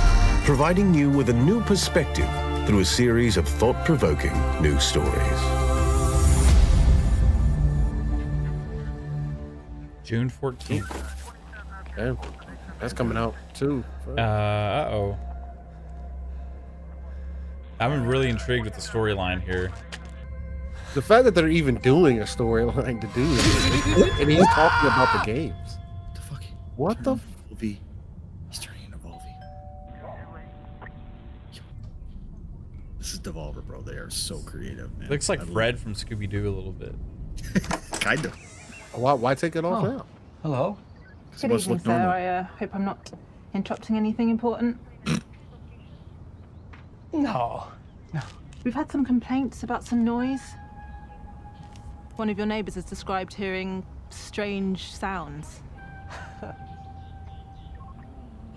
providing you with a new perspective through a series of thought-provoking new stories. June 14th. Damn. That's coming out too. Uh-oh. I'm really intrigued with the storyline here. The fact that they're even doing a storyline to do this, and he's talking about the games. the fuck? What the? Volvi. He's turning into Volvi. This is Devolver, bro. They are so creative, man. Looks like I love Fred from Scooby-Doo a little bit. it. Kind of. Why take it off Oh. now? Hello. It's Good supposed to evening, look sir. normal. I hope I'm not interrupting anything important. No. We've had some complaints about some noise. One of your neighbors has described hearing strange sounds.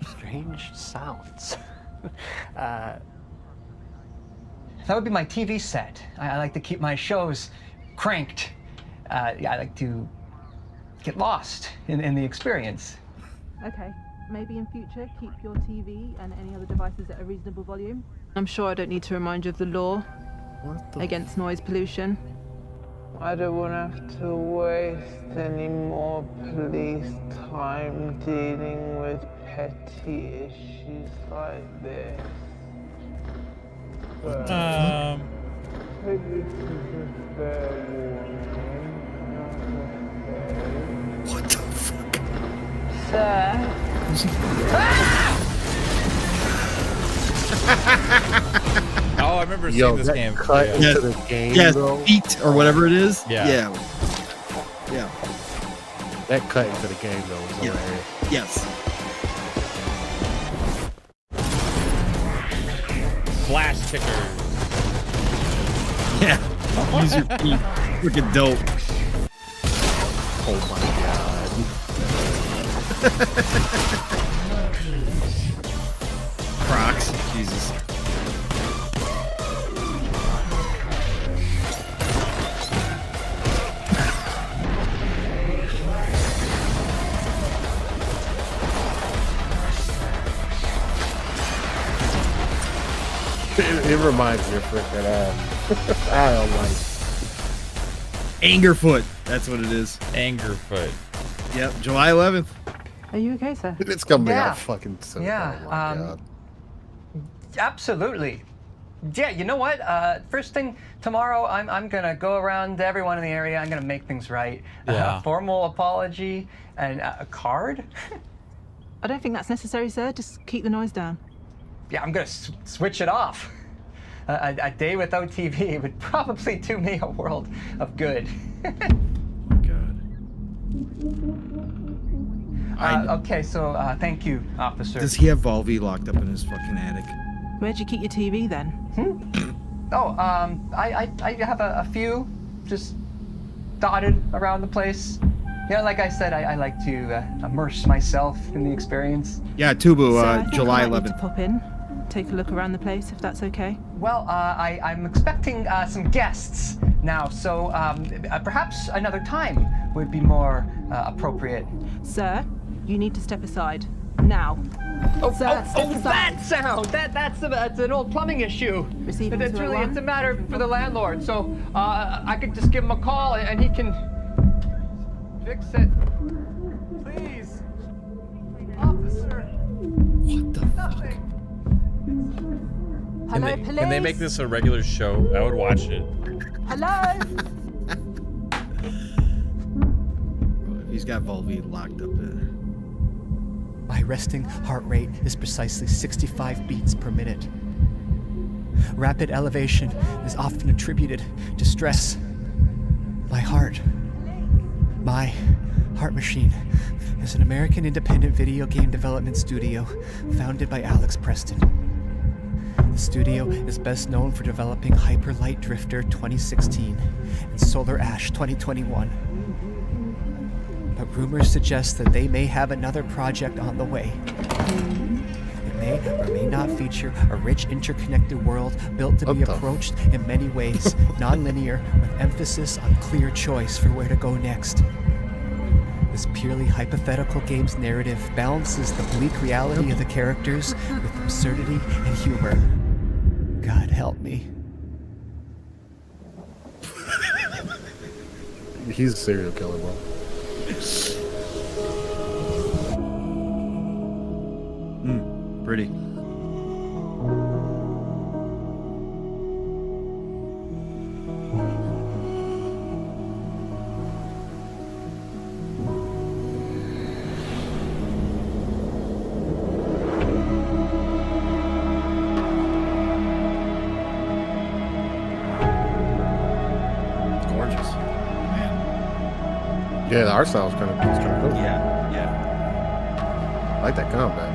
Strange sounds. That would be my TV set. I like to keep my shows cranked. I like to get lost in the experience. Okay, maybe in future keep your TV and any other devices at a reasonable volume. I'm sure I don't need to remind you of the law against noise pollution. I don't want to have to waste any more police time dealing with petty issues like this. But maybe this is a fair warning. What the fuck? Sir? Oh, I remember seeing this game. Cut into the game, bro. Feet or whatever it is. Yeah. Yeah. That cut into the game though was hilarious. Yes. Flash kickers. Yeah. Use your feet. Freaking dope. Oh my god. Crocs. Jesus. It reminds me of freaking I don't like Angerfoot. That's what it is. Angerfoot. Yep. July 11th. Are you okay, sir? It's coming Yeah. out fucking soon. Yeah, Oh my god. Absolutely. Yeah, you know what? First thing tomorrow, I'm gonna go around to everyone in the area. I'm gonna make things right. Yeah. A formal apology and a card. I don't think that's necessary, sir. Just keep the noise down. Yeah, I'm gonna switch it off. A day without TV would probably do me a world of good. Okay, so thank you, officer. Does he have Volvi locked up in his fucking attic? Where'd you keep your TV then? Oh, I have a few just dotted around the place. Yeah, like I said, I like to immerse myself in the experience. Yeah, Tubu, So I think July I might need 11th. to pop in, take a look around the place, if that's okay. Well, I'm expecting some guests now, so perhaps another time would be more appropriate. Sir, you need to step aside. Now. Sir, step aside. That sound! That's an old plumbing issue. Receiving It's 201? really, it's a matter for the landlord, so I could just give him a call and he can fix it. Please. Officer. What the fuck? Hello, police? Can they make this a regular show? I would watch it. Hello? He's got Volvi locked up there. My resting heart rate is precisely 65 beats per minute. Rapid elevation is often attributed to stress. My heart machine is an American independent video game development studio founded by Alex Preston. The studio is best known for developing Hyper Light Drifter 2016 and Solar Ash 2021. But rumors suggest that they may have another project on the way. It may or may not feature a rich interconnected world built to be approached in many ways, non-linear, with emphasis on clear choice for where to go next. This purely hypothetical game's narrative balances the bleak reality of the characters with absurdity and humor. God help me. He's a serial killer, bro. Pretty. Gorgeous. Yeah, the art style is kind of cool. Yeah, yeah. I like that combat.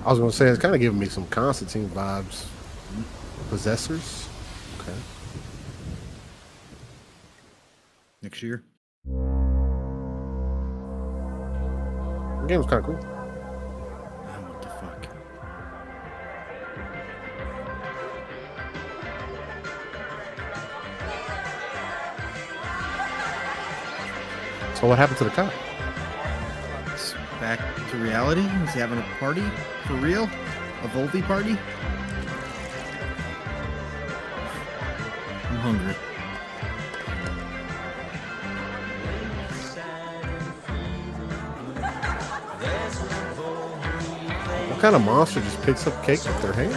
I was gonna say it's kind of giving me some Constantine vibes. Possessors. Okay. Next year. The game was kind of cool. What the fuck? So what happened to the cop? back to reality? Is he having a party for real? A Volvi party? I'm hungry. What kind of monster just picks up cake with their hands?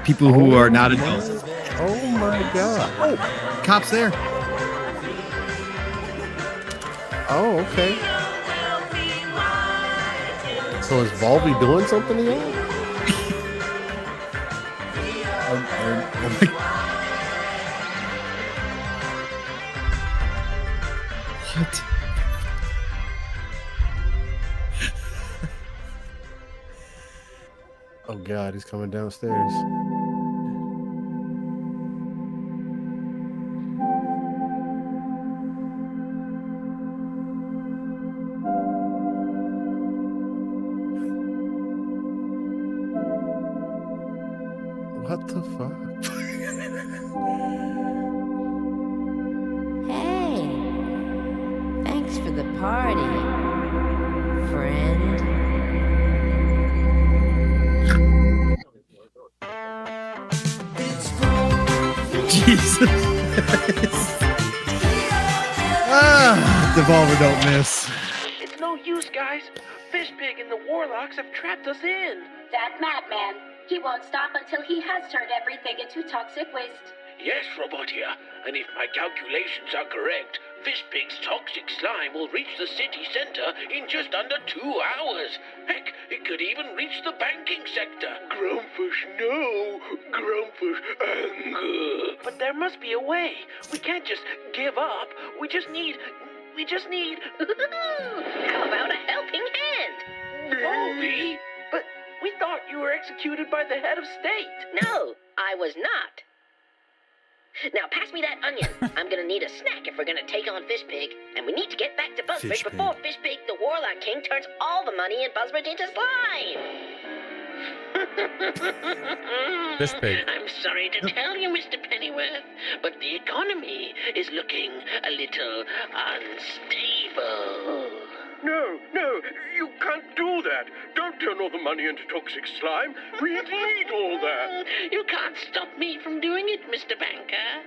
People who are not adults. Oh my god. Oh, cops there. Oh, okay. So is Volvi doing something to y'all? What? Oh god, he's coming downstairs. What the fuck? Hey, thanks for the party, friend. Jesus. Devolver don't miss. It's no use, guys. Fishpig and the Warlocks have trapped us in. That madman. He won't stop until he has turned everything into toxic waste. Yes, Robotia, and if my calculations are correct, Fishpig's toxic slime will reach the city center in just under 2 hours. Heck, it could even reach the banking sector. Grumpfish, no. Grumpfish, anger. But there must be a way. We can't just give up. We just need... How about a helping hand? Volvi? But we thought you were executed by the head of state. No, I was not. Now pass me that onion. I'm gonna need a snack if we're gonna take on Fishpig. And we need to get back to Buzzbridge before Fishpig the Warlock King turns all the money in Buzzbridge into slime. Fishpig. I'm sorry to tell you, Mr. Pennyworth, but the economy is looking a little unstable. No, you can't do that. Don't turn all the money into toxic slime. We need all that. You can't stop me from doing it, Mr. Banker.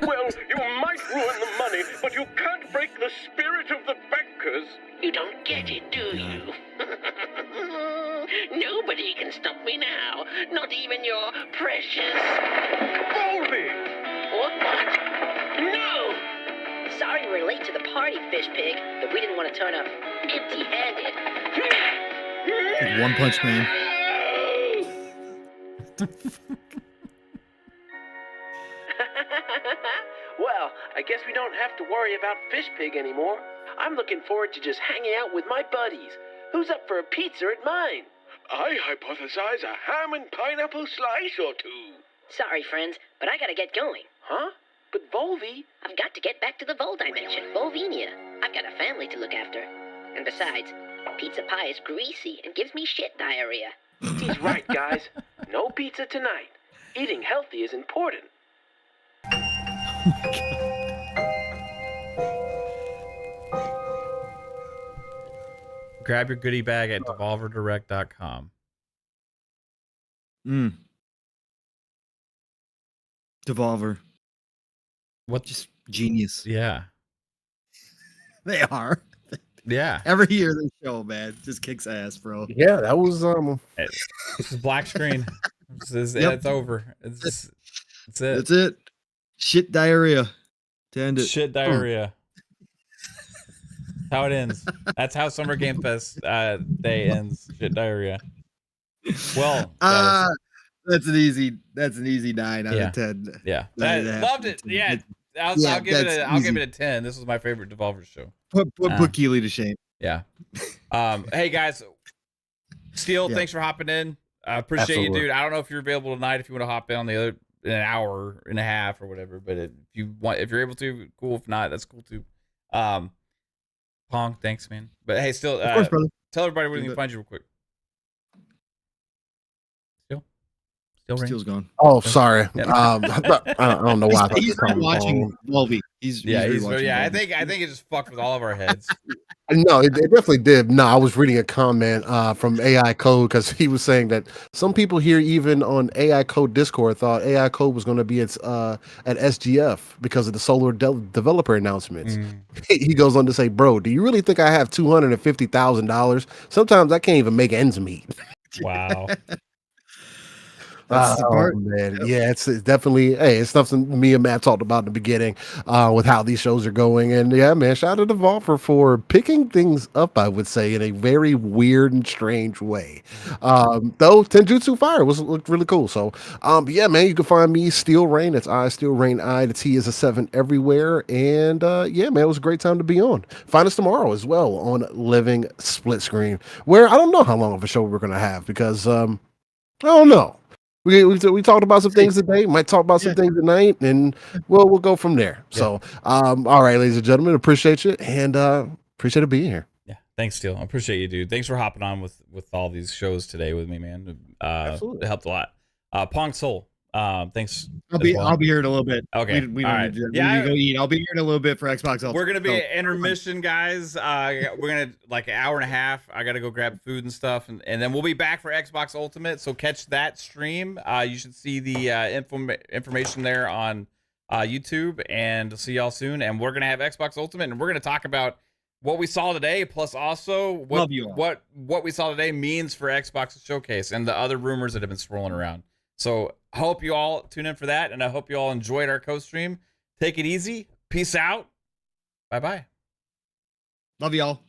Well, you might ruin the money, but you can't break the spirit of the bankers. You don't get it, do you? Nobody can stop me now, not even your precious... Volvi! What? No! Sorry we're late to the party, Fishpig, but we didn't want to turn up empty-handed. One Punch Man. Well, I guess we don't have to worry about Fishpig anymore. I'm looking forward to just hanging out with my buddies. Who's up for a pizza at mine? I hypothesize a ham and pineapple slice or two. Sorry, friends, but I gotta get going. Huh? But Volvi... I've got to get back to the Vol dimension, Volvinia. I've got a family to look after. And besides, pizza pie is greasy and gives me shit diarrhea. He's right, guys. No pizza tonight. Eating healthy is important. Grab your goodie bag at devolverdirect.com. Devolver. What? Just genius. Yeah. They are. Yeah. Every year they show, man. Just kicks ass, bro. Yeah, that was This is black screen. It's over. It's it. That's it. Shit diarrhea. To end it. Shit diarrhea. How it ends. That's how Summer Game Fest day ends. Shit diarrhea. Well, that's an easy 9 out of 10. Yeah. Loved it. Yeah. I'll give it a 10. This was my favorite Devolver show. Put Keighley to shame. Yeah. Hey guys, Steel, thanks for hopping in. I appreciate you, dude. I don't know if you're available tonight. If you want to hop in on the other in an hour and a half or whatever, but if you're able to, cool. If not, that's cool too. Pong, thanks, man. But hey, still, of course, brother. Tell everybody where they can find you real quick. Steel's gone. Oh, sorry. I don't know why. He's watching Volvi. I think it just fucked with all of our heads. No, it definitely did. No, I was reading a comment from AI Code because he was saying that some people here, even on AI Code Discord, thought AI Code was going to be at SGF because of the solar developer announcements. He goes on to say, "Bro, do you really think I have $250,000? Sometimes I can't even make ends meet." Wow. That's the part. Man, yeah, it's definitely. Hey, it's something me and Matt talked about in the beginning with how these shows are going, and yeah, man, shout out to Devolver for picking things up. I would say in a very weird and strange way. Though Tenjutsu Fire looked really cool. So, but yeah, man, you can find me Steel Rain. It's I Steel Rain I. The T is a 7 everywhere, and yeah, man, it was a great time to be on. Find us tomorrow as well on Living Split Screen, where I don't know how long of a show we're gonna have because I don't know. We talked about some things today. Might talk about some things tonight, and we'll go from there. Yeah. So, all right, ladies and gentlemen, appreciate you and appreciate it being here. Yeah, thanks, Steele. I appreciate you, dude. Thanks for hopping on with all these shows today with me, man. Absolutely, it helped a lot. Pong Soul. Thanks. I'll be here in a little bit. Okay. We don't need to, we need to go eat. I'll be here in a little bit for Xbox Ultimate. We're gonna be at intermission, guys. We're gonna like an hour and a half. I gotta go grab food and stuff, and then we'll be back for Xbox Ultimate. So catch that stream. You should see the information there on YouTube, and see y'all soon. And we're gonna have Xbox Ultimate, and we're gonna talk about what we saw today, plus also what we saw today means for Xbox Showcase and the other rumors that have been swirling around. So I hope you all tune in for that, and I hope you all enjoyed our co-stream. Take it easy. Peace out. Bye-bye. Love y'all.